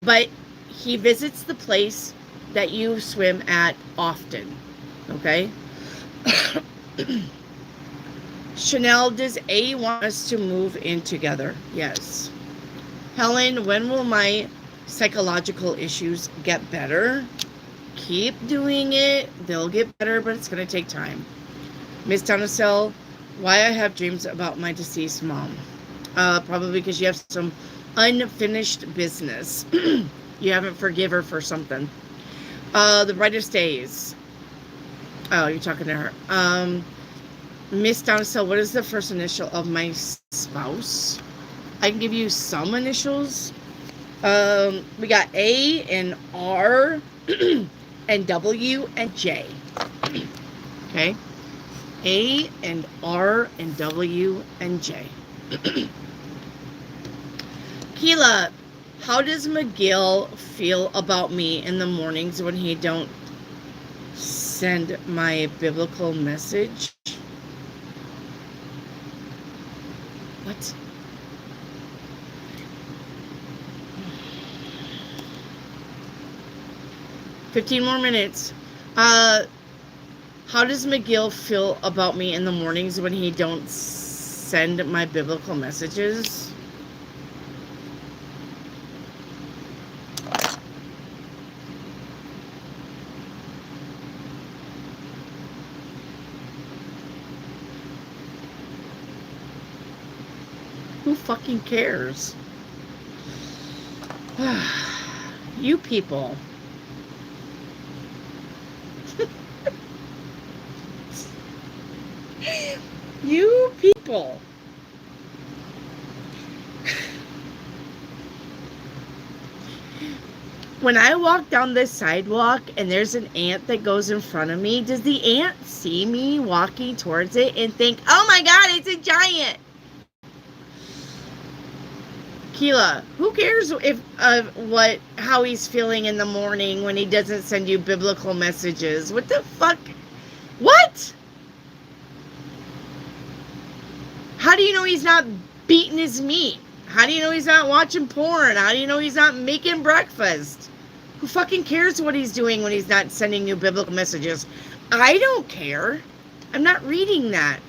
But he visits the place that you swim at often. Okay? Chanel, does A want us to move in together? Yes. Helen, when will my psychological issues get better? Keep doing it. They'll get better, but it's going to take time. Miss Donacell, why I have dreams about my deceased mom? Probably because you have some unfinished business. You haven't forgive her for something. The brightest days. Oh, you're talking to her. Miss Donacell, what is the first initial of my spouse? I can give you some initials. We got A and R and W and J. Okay. A and R and W and J. Keela, how does McGill feel about me in the mornings when he don't send my biblical message? What? $15 more minutes. How does McGill feel about me in the mornings when he don't send my biblical messages? Who fucking cares? You people. You people. When I walk down this sidewalk and there's an ant that goes in front of me, does the ant see me walking towards it and think, oh my God, it's a giant? Keela, who cares if how he's feeling in the morning when he doesn't send you biblical messages? What the fuck? What? How do you know he's not beating his meat? How do you know he's not watching porn? How do you know he's not making breakfast? Who fucking cares what he's doing when he's not sending you biblical messages? I don't care. I'm not reading that.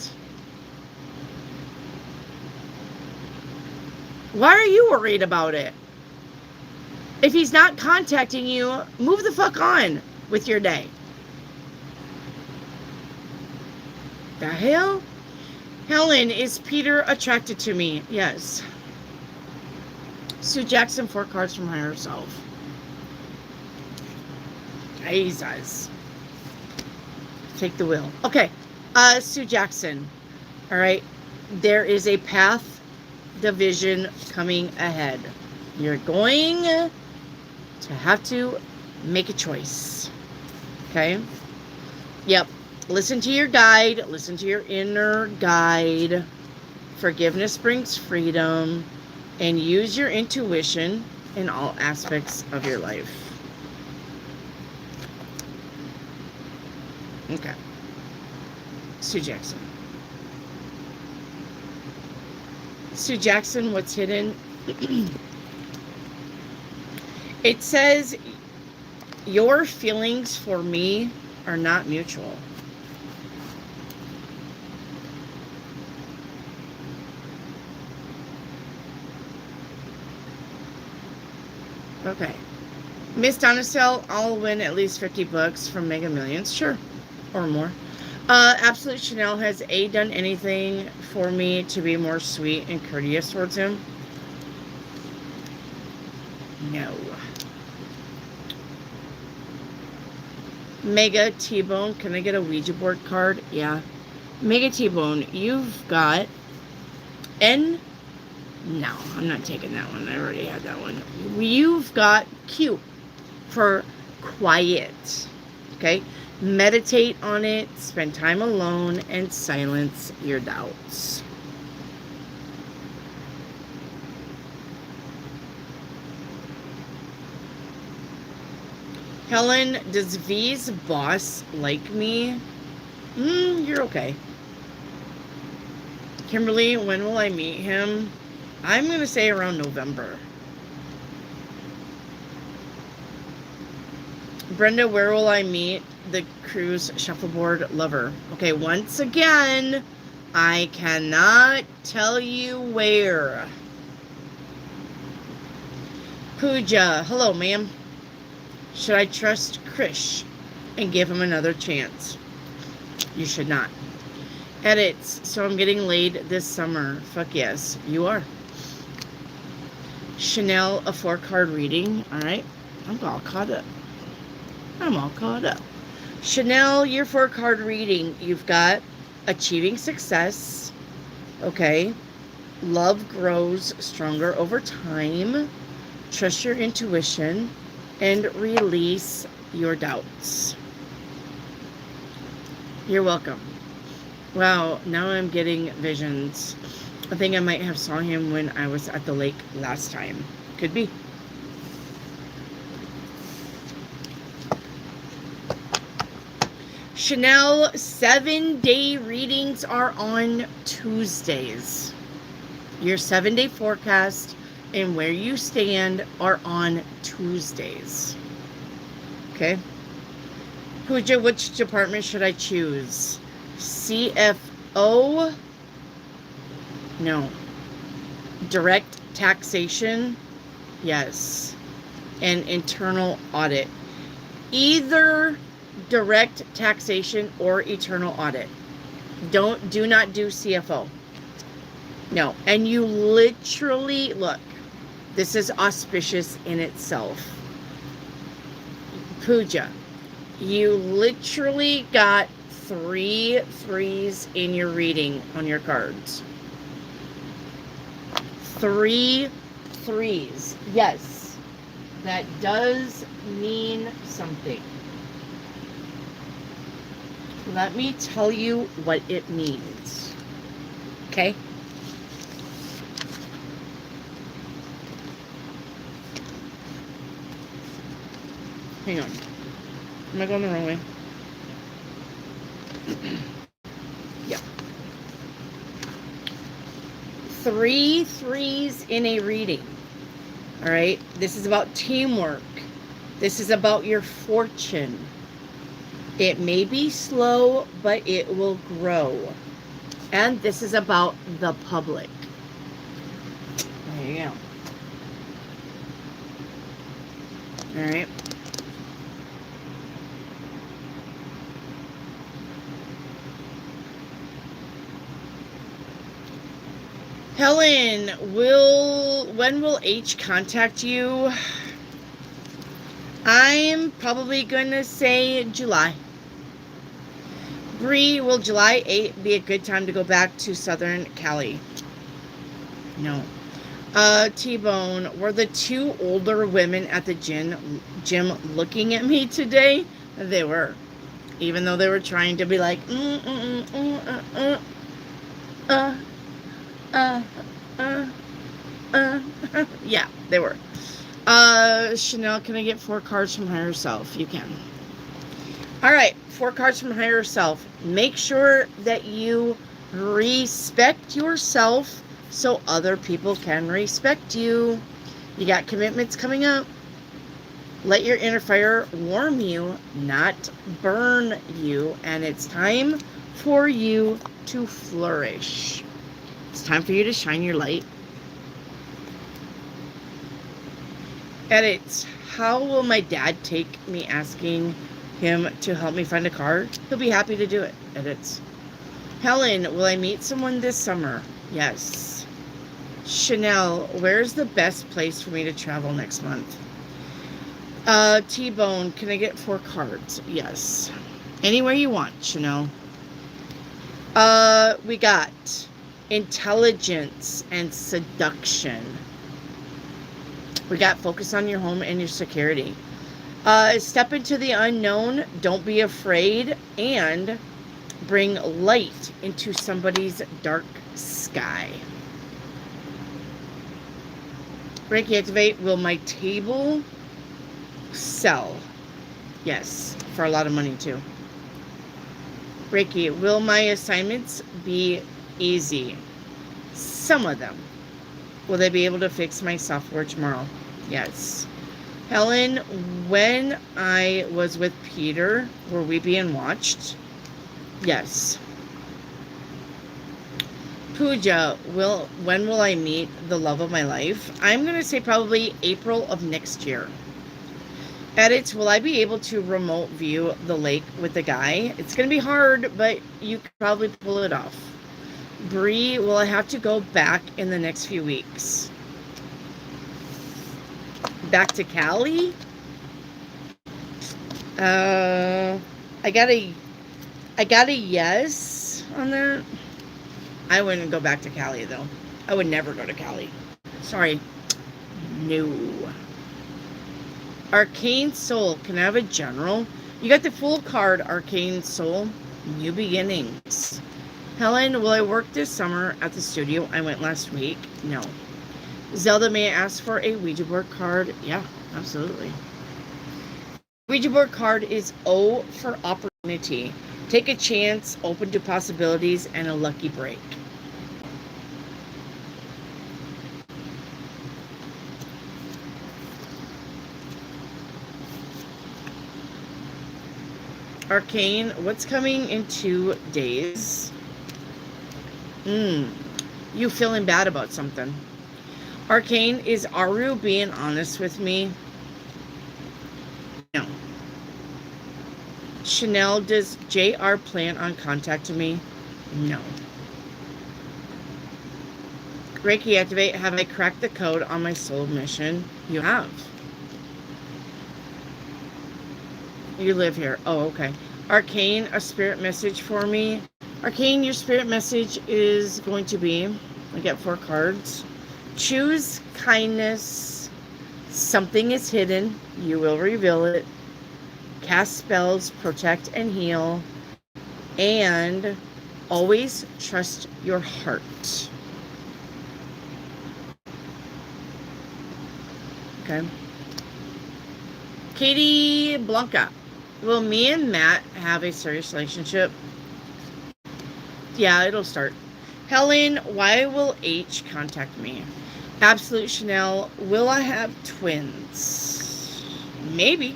Why are you worried about it? If he's not contacting you, move the fuck on with your day. The hell? Helen, is Peter attracted to me? Yes. Sue Jackson, 4 cards from higher self. Jesus. Take the wheel. Okay. Sue Jackson. All right. There is a path division coming ahead. You're going to have to make a choice. Okay? Yep. Listen to your guide. Listen to your inner guide. Forgiveness brings freedom. And use your intuition in all aspects of your life. Okay. Sue Jackson. Sue Jackson, what's hidden? It says your feelings for me are not mutual. Okay. Miss Donicel, I'll win at least 50 bucks from Mega Millions. Sure. Or more. Absolute Chanel, has A done anything for me to be more sweet and courteous towards him? No. Mega T-Bone, can I get a Ouija board card? Yeah. Mega T-Bone, you've got N. No, I'm not taking that one. I already had that one. You've got Q for quiet. Okay? Meditate on it, spend time alone, and silence your doubts. Helen, does V's boss like me? You're okay. Kimberly, when will I meet him? I'm going to say around November. Brenda, where will I meet the cruise shuffleboard lover? Okay, once again, I cannot tell you where. Pooja, hello, ma'am. Should I trust Krish and give him another chance? You should not. Edits, so I'm getting laid this summer. Fuck yes, you are. Chanel, a 4-card reading. All right, I'm all caught up. Chanel, your 4-card reading. You've got achieving success. Okay. Love grows stronger over time. Trust your intuition and release your doubts. You're welcome. Wow, now I'm getting visions. I think I might have saw him when I was at the lake last time. Could be. Chanel, 7-day readings are on Tuesdays. Your 7-day forecast and where you stand are on Tuesdays. Okay? Pooja, which department should I choose? CFO? No. Direct taxation? Yes. And internal audit. Either direct taxation or internal audit. Do not do CFO. No. And you literally, look, this is auspicious in itself. Pooja, you literally got 3 threes in your reading on your cards. 3 threes. Yes. That does mean something. Let me tell you what it means. Okay? Hang on. Am I going the wrong way? Yeah. 3 threes in a reading. All right? This is about teamwork. This is about your fortune. It may be slow, but it will grow. And this is about the public. There you go. All right. Helen, when will H contact you? I'm probably going to say July. Bree, will July 8th be a good time to go back to Southern Cali? No. T-Bone, were the 2 older women at the gym looking at me today? They were. Even though they were trying to be like, yeah, they were. Chanel, can I get 4 cards from Higher Self? You can. All right, 4 cards from Higher Self. Make sure that you respect yourself so other people can respect you. You got commitments coming up. Let your inner fire warm you, not burn you. And it's time for you to flourish. It's time for you to shine your light. Edit. How will my dad take me asking him to help me find a car? He'll be happy to do it. Edits. Helen, will I meet someone this summer? Yes. Chanel, where's the best place for me to travel next month? T-Bone, can I get 4 cards? Yes. Anywhere you want, Chanel. We got intelligence and seduction. We got focus on your home and your security. Step into the unknown. Don't be afraid. And bring light into somebody's dark sky. Reiki activate. Will my table sell? Yes. For a lot of money too. Reiki. Will my assignments be easy? Some of them. Will they be able to fix my software tomorrow? Yes. Helen, when I was with Peter, were we being watched? Yes. Pooja, when will I meet the love of my life? I'm going to say probably April of next year. Edits, will I be able to remote view the lake with the guy? It's going to be hard, but you could probably pull it off. Bree, will I have to go back in the next few weeks? Back to Cali? I got a yes on that. I wouldn't go back to Cali though. I would never go to Cali. Sorry. No. Arcane Soul. Can I have a general? You got the full card, Arcane Soul. New beginnings. Helen, will I work this summer at the studio? I went last week. No. Zelda, may I ask for a Ouija board card? Yeah, absolutely. Ouija board card is O for opportunity. Take a chance, open to possibilities, and a lucky break. Arcane, what's coming in 2 days? You feeling bad about something. Arcane, is Aru being honest with me? No. Chanel, does JR plan on contacting me? No. Reiki activate. Have I cracked the code on my soul mission? You have. You live here. Oh, okay. Arcane, a spirit message for me. Arcane, your spirit message is going to be, I get 4 cards. Choose kindness. Something is hidden. You will reveal it. Cast spells, protect and heal. And always trust your heart. Okay. Katie Blanca. Will me and Matt have a serious relationship? Yeah, it'll start. Helen, why will H contact me? Absolute Chanel, will I have twins? Maybe.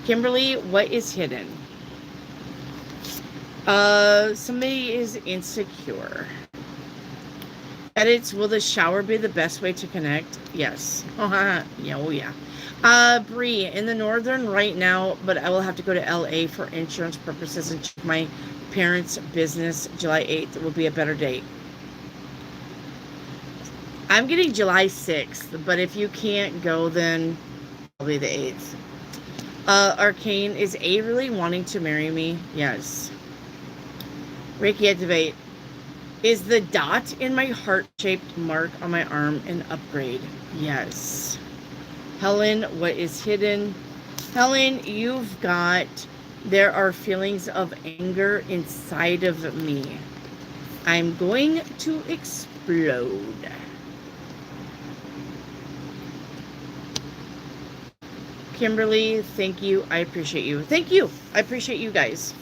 Kimberly, what is hidden? Somebody is insecure. Edits, will the shower be the best way to connect? Yes. Yeah, oh yeah. Bree, in the northern right now, but I will have to go to LA for insurance purposes and check my parents' business. July 8th will be a better date. I'm getting July 6th, but if you can't go, then probably the 8th. Arcane, is A really wanting to marry me? Yes. Reiki activate. Is the dot in my heart-shaped mark on my arm an upgrade? Yes. Helen, what is hidden? Helen, you've got, there are feelings of anger inside of me. I'm going to explode. Kimberly, thank you. I appreciate you. Thank you. I appreciate you guys.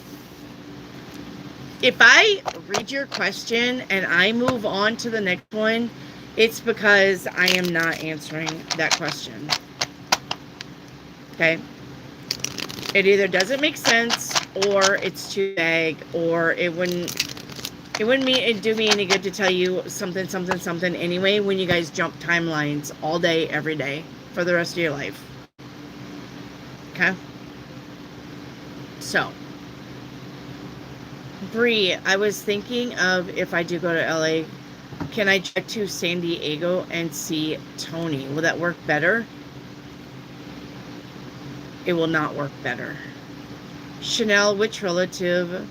If I read your question and I move on to the next one, it's because I am not answering that question. Okay? It either doesn't make sense, or it's too vague, or it wouldn't do me any good to tell you something anyway when you guys jump timelines all day, every day, for the rest of your life. Okay? So, Bree, I was thinking of, if I do go to LA, can I check to San Diego and see Tony? Will that work better? It will not work better. Chanel, which relative,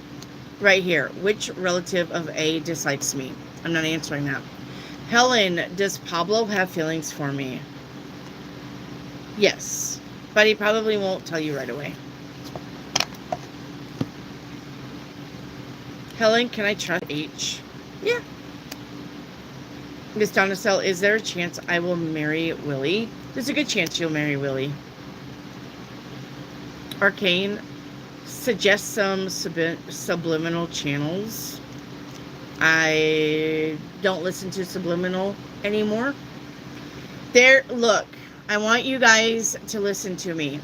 right here, which relative of A dislikes me? I'm not answering that. Helen, does Pablo have feelings for me? Yes, but he probably won't tell you right away. Helen, can I trust H? Yeah. Miss Donacell, is there a chance I will marry Willie? There's a good chance you'll marry Willie. Arcane, suggest some subliminal channels. I don't listen to subliminal anymore. Look, I want you guys to listen to me.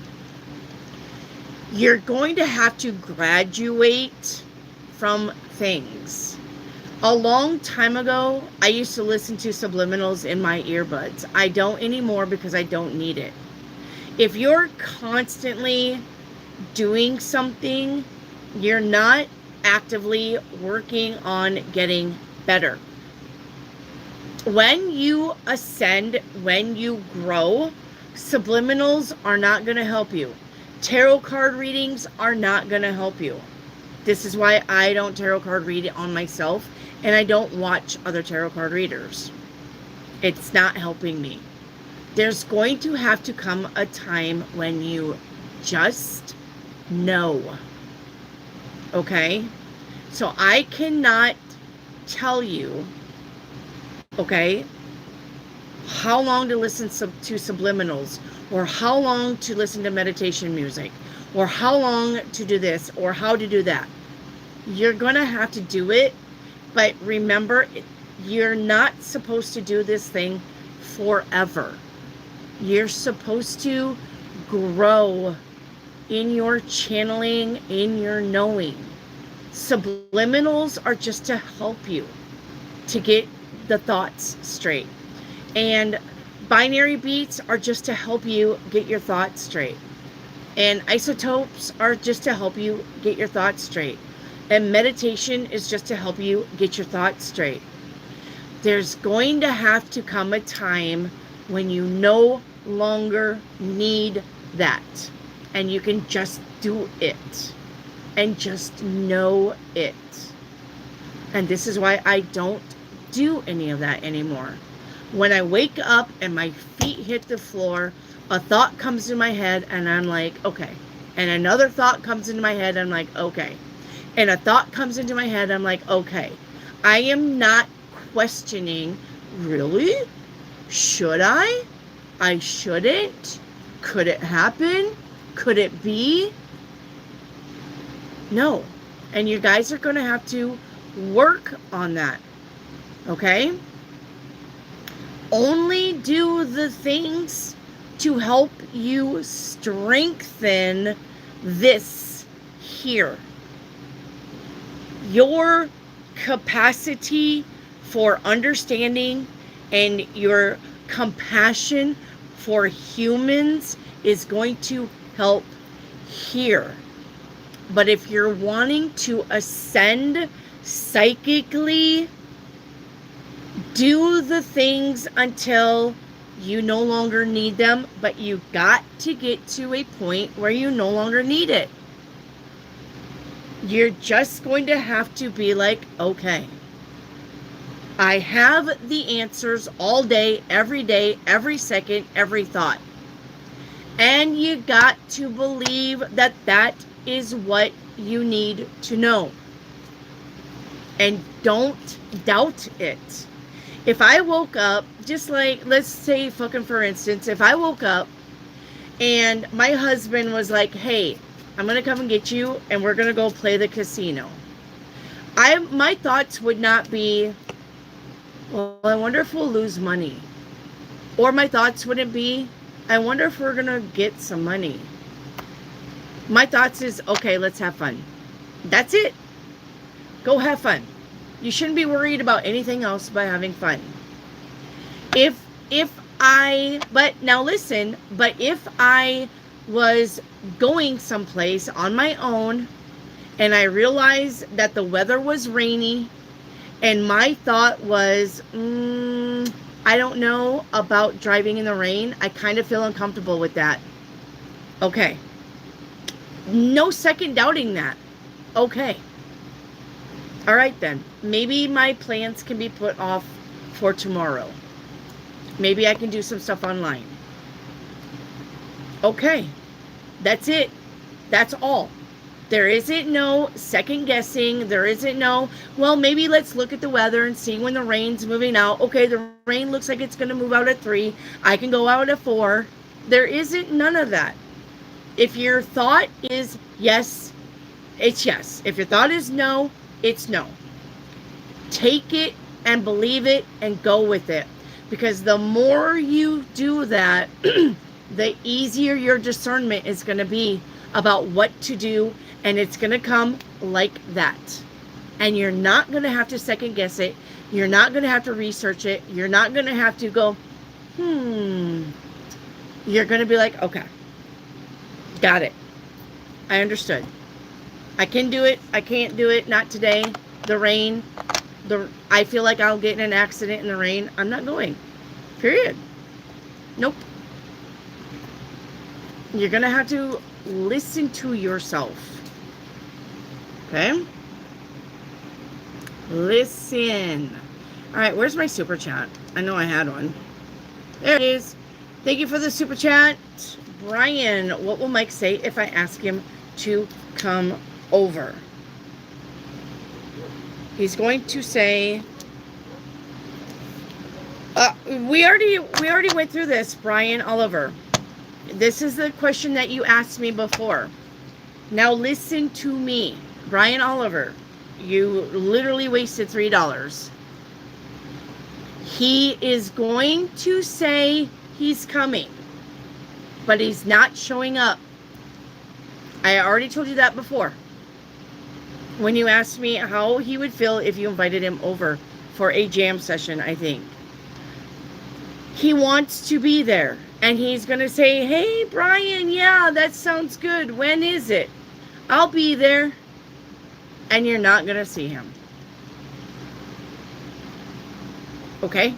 You're going to have to graduate from things. A long time ago, I used to listen to subliminals in my earbuds. I don't anymore because I don't need it. If you're constantly doing something, you're not actively working on getting better. When you ascend, when you grow, subliminals are not going to help you. Tarot card readings are not going to help you. This is why I don't tarot card read on myself, and I don't watch other tarot card readers. It's not helping me. There's going to have to come a time when you just know. Okay? So I cannot tell you, okay, how long to listen to subliminals, or how long to listen to meditation music, or how long to do this, or how to do that. You're going to have to do it, but remember, you're not supposed to do this thing forever. You're supposed to grow in your channeling, in your knowing. Subliminals are just to help you to get the thoughts straight. And binary beats are just to help you get your thoughts straight. And isotopes are just to help you get your thoughts straight. And meditation is just to help you get your thoughts straight. There's going to have to come a time when you no longer need that. And you can just do it. And just know it. And this is why I don't do any of that anymore. When I wake up and my feet hit the floor, a thought comes to my head and I'm like, okay. And another thought comes into my head, I'm like, okay. And a thought comes into my head, I'm like, okay. I am not questioning, really? Should I? I shouldn't? Could it happen? Could it be? No. And you guys are going to have to work on that. Okay? Only do the things to help you strengthen this here. Your capacity for understanding and your compassion for humans is going to help here. But if you're wanting to ascend psychically, do the things until you no longer need them, but you got to get to a point where you no longer need it. You're just going to have to be like, okay, I have the answers all day, every second, every thought. And you got to believe that that is what you need to know. And don't doubt it. If I woke up, just like, let's say fucking for instance, if I woke up and my husband was like, hey, I'm going to come and get you and we're going to go play the casino. My thoughts would not be, well, I wonder if we'll lose money. Or my thoughts wouldn't be, I wonder if we're going to get some money. My thoughts is, okay, let's have fun. That's it. Go have fun. You shouldn't be worried about anything else by having fun. But now listen, but if I was going someplace on my own and I realized that the weather was rainy and my thought was, I don't know about driving in the rain. I kind of feel uncomfortable with that. Okay. No second doubting that. Okay. All right then. Maybe my plans can be put off for tomorrow. Maybe I can do some stuff online. Okay. That's it. That's all. There isn't no second guessing. There isn't no, well, maybe let's look at the weather and see when the rain's moving out. Okay, the rain looks like it's going to move out at 3. I can go out at 4. There isn't none of that. If your thought is yes, it's yes. If your thought is no, it's no. Take it and believe it and go with it. Because the more you do that, the easier your discernment is going to be about what to do. And it's going to come like that. And you're not going to have to second guess it. You're not going to have to research it. You're not going to have to go, You're going to be like, okay, got it. I understood. I can do it. I can't do it. Not today. The rain. I feel like I'll get in an accident in the rain. I'm not going. Period. Nope. You're going to have to listen to yourself. Okay? Listen. All right, where's my super chat? I know I had one. There it is. Thank you for the super chat. Brian, what will Mike say if I ask him to come over? He's going to say, we already went through this, Brian Oliver. This is the question that you asked me before. Now listen to me. Brian Oliver, you literally wasted $3. He is going to say he's coming, but he's not showing up. I already told you that before. When you asked me how he would feel if you invited him over for a jam session, I think. He wants to be there. And he's going to say, hey, Brian, yeah, that sounds good. When is it? I'll be there. And you're not going to see him. Okay?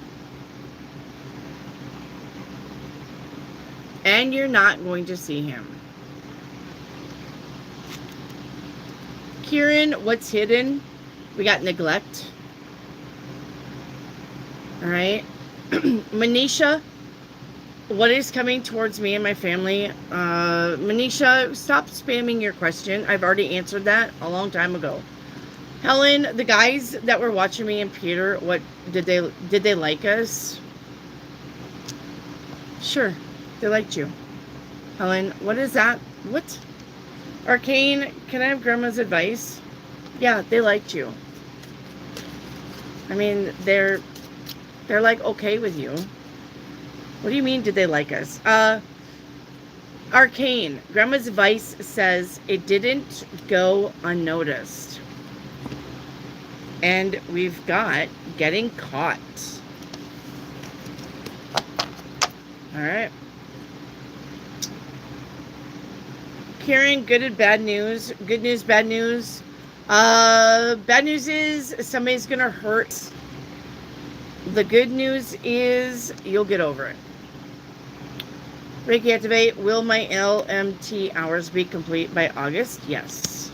And you're not going to see him. Kieran, what's hidden? We got neglect. All right. Manisha, what is coming towards me and my family? Manisha, stop spamming your question. I've already answered that a long time ago. Helen, the guys that were watching me and Peter, what did they like us? Sure, they liked you. Helen, what is that? What? Arcane, can I have Grandma's advice? Yeah, they liked you. I mean, they're like okay with you. What do you mean, did they like us? Arcane, Grandma's advice says it didn't go unnoticed. And we've got getting caught. All right. Karen, good and bad news. Good news, bad news. Bad news is somebody's going to hurt. The good news is you'll get over it. Reiki activate. Will my LMT hours be complete by August? Yes.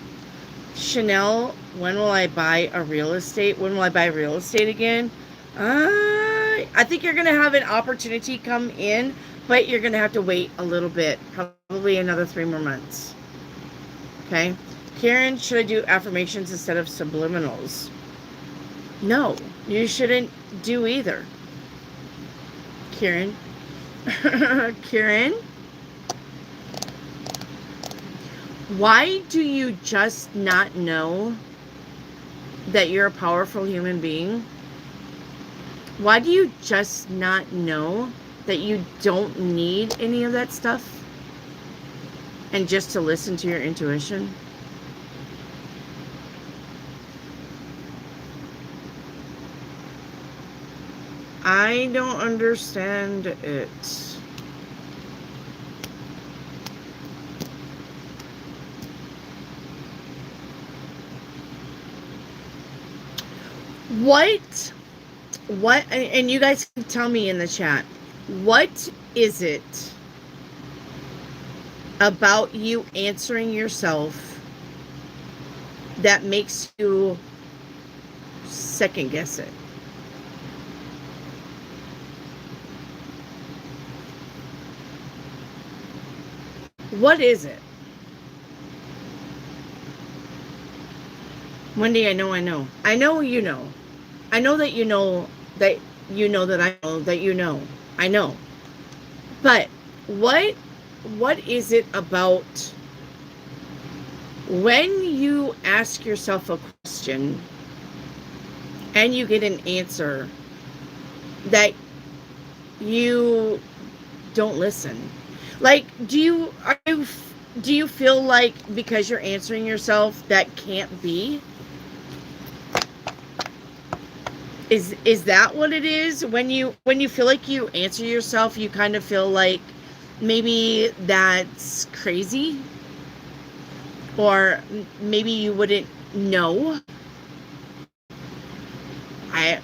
Chanel, when will I buy a real estate? When will I buy real estate again? I think you're going to have an opportunity come in, but you're going to have to wait a little bit. Probably another 3 more months. Okay. Karen, should I do affirmations instead of subliminals? No, you shouldn't do either. Karen. Karen? Why do you just not know that you're a powerful human being, why do you just not know that you don't need any of that stuff and just to listen to your intuition? I don't understand it. What, and you guys can tell me in the chat, what is it about you answering yourself that makes you second guess it? What is it? Wendy, I know. I know you know. I know that you know that you know that I know that you know. I know. But what is it about when you ask yourself a question and you get an answer that you don't listen? Like, do you feel like because you're answering yourself that can't be? Is that what it is? When you feel like you answer yourself, you kind of feel like maybe that's crazy? Or maybe you wouldn't know? I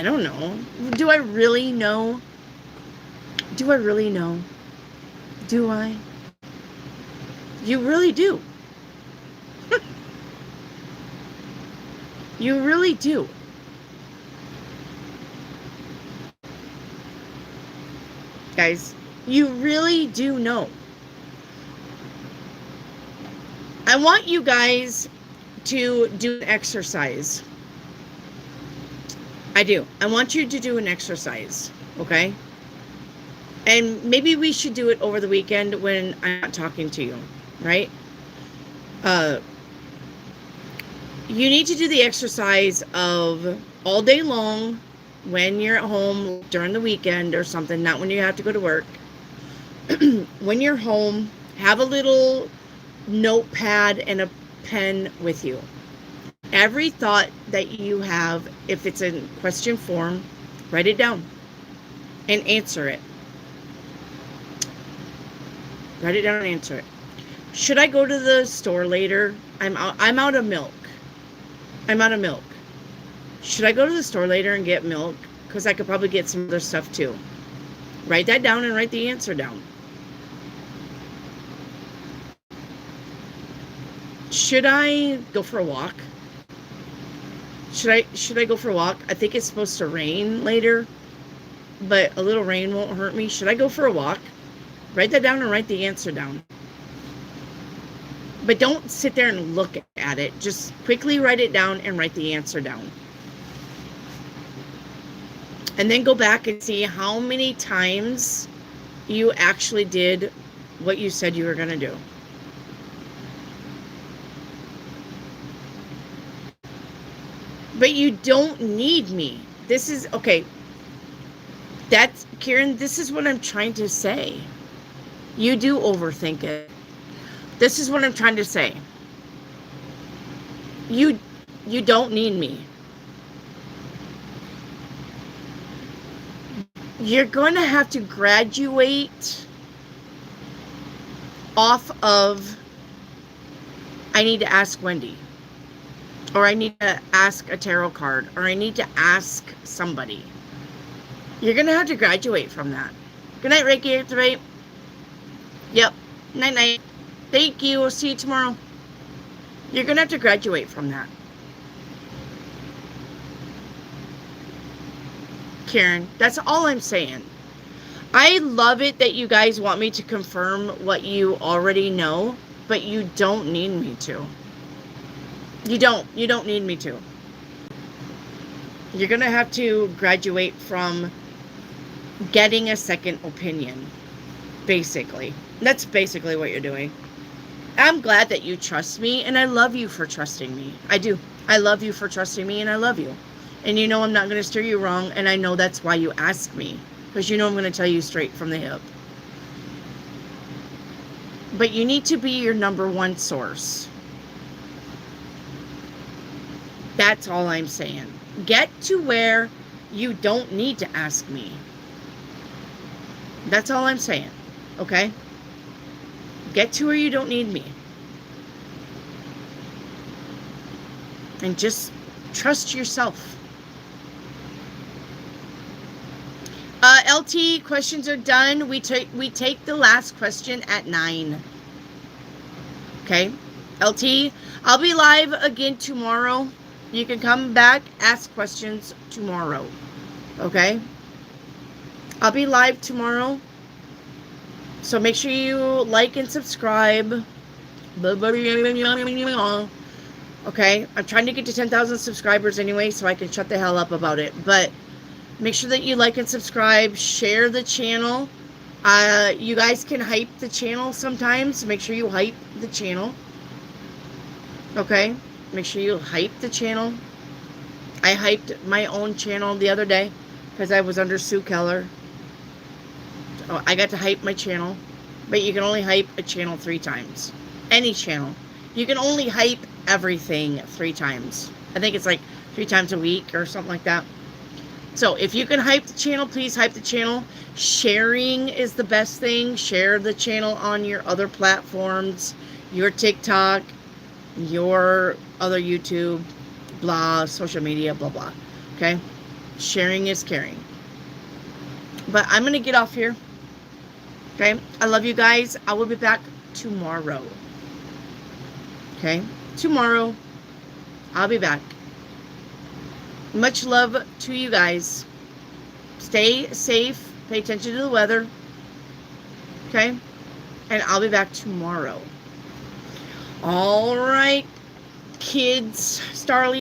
don't know. Do I really know? Do I really know? Do I? You really do. You really do. Guys, you really do know. I want you guys to do an exercise. I do. I want you to do an exercise, okay? And maybe we should do it over the weekend when I'm not talking to you, right? You need to do the exercise of all day long when you're at home during the weekend or something, not when you have to go to work. When you're home, have a little notepad and a pen with you. Every thought that you have, if it's in question form, write it down and answer it. Write it down and answer it. Should I go to the store later? I'm out of milk. I'm out of milk. Should I go to the store later and get milk? Because I could probably get some other stuff too. Write that down and write the answer down. Should I go for a walk? Should I go for a walk? I think it's supposed to rain later, but a little rain won't hurt me. Should I go for a walk? Write that down and write the answer down. But don't sit there and look at it. Just quickly write it down and write the answer down. And then go back and see how many times you actually did what you said you were going to do. But you don't need me. This is, okay. That's, Karen, this is what I'm trying to say. You do overthink it. This is what I'm trying to say. You don't need me. You're going to have to graduate off of, I need to ask Wendy. Or I need to ask a tarot card. Or I need to ask somebody. You're going to have to graduate from that. Good night, Reiki 838. Yep. Night-night. Thank you. We'll see you tomorrow. You're going to have to graduate from that. Karen, that's all I'm saying. I love it that you guys want me to confirm what you already know, but you don't need me to. You don't need me to. You're going to have to graduate from getting a second opinion, basically. That's basically what you're doing. I'm glad that you trust me, and I love you for trusting me. I do. I love you for trusting me, and I love you. And you know I'm not going to steer you wrong, and I know that's why you ask me. Because you know I'm going to tell you straight from the hip. But you need to be your number one source. That's all I'm saying. Get to where you don't need to ask me. That's all I'm saying. Okay? Get to where you don't need me. And just trust yourself. LT, questions are done. We take the last question at 9. Okay? LT, I'll be live again tomorrow. You can come back, ask questions tomorrow. Okay? I'll be live tomorrow. So make sure you like and subscribe. Okay? I'm trying to get to 10,000 subscribers anyway, so I can shut the hell up about it. But make sure that you like and subscribe. Share the channel. You guys can hype the channel sometimes. Make sure you hype the channel. Okay? Make sure you hype the channel. I hyped my own channel the other day because I was under Sue Keller. Oh, I got to hype my channel. But you can only hype a channel 3 times. Any channel. You can only hype everything 3 times. I think it's like 3 times a week or something like that. So if you can hype the channel, please hype the channel. Sharing is the best thing. Share the channel on your other platforms. Your TikTok. Your other YouTube. Blah. Social media. Blah, blah. Okay? Sharing is caring. But I'm going to get off here. Okay? I love you guys. I will be back tomorrow. Okay? Tomorrow. I'll be back. Much love to you guys. Stay safe. Pay attention to the weather. Okay? And I'll be back tomorrow. All right, kids. Starly.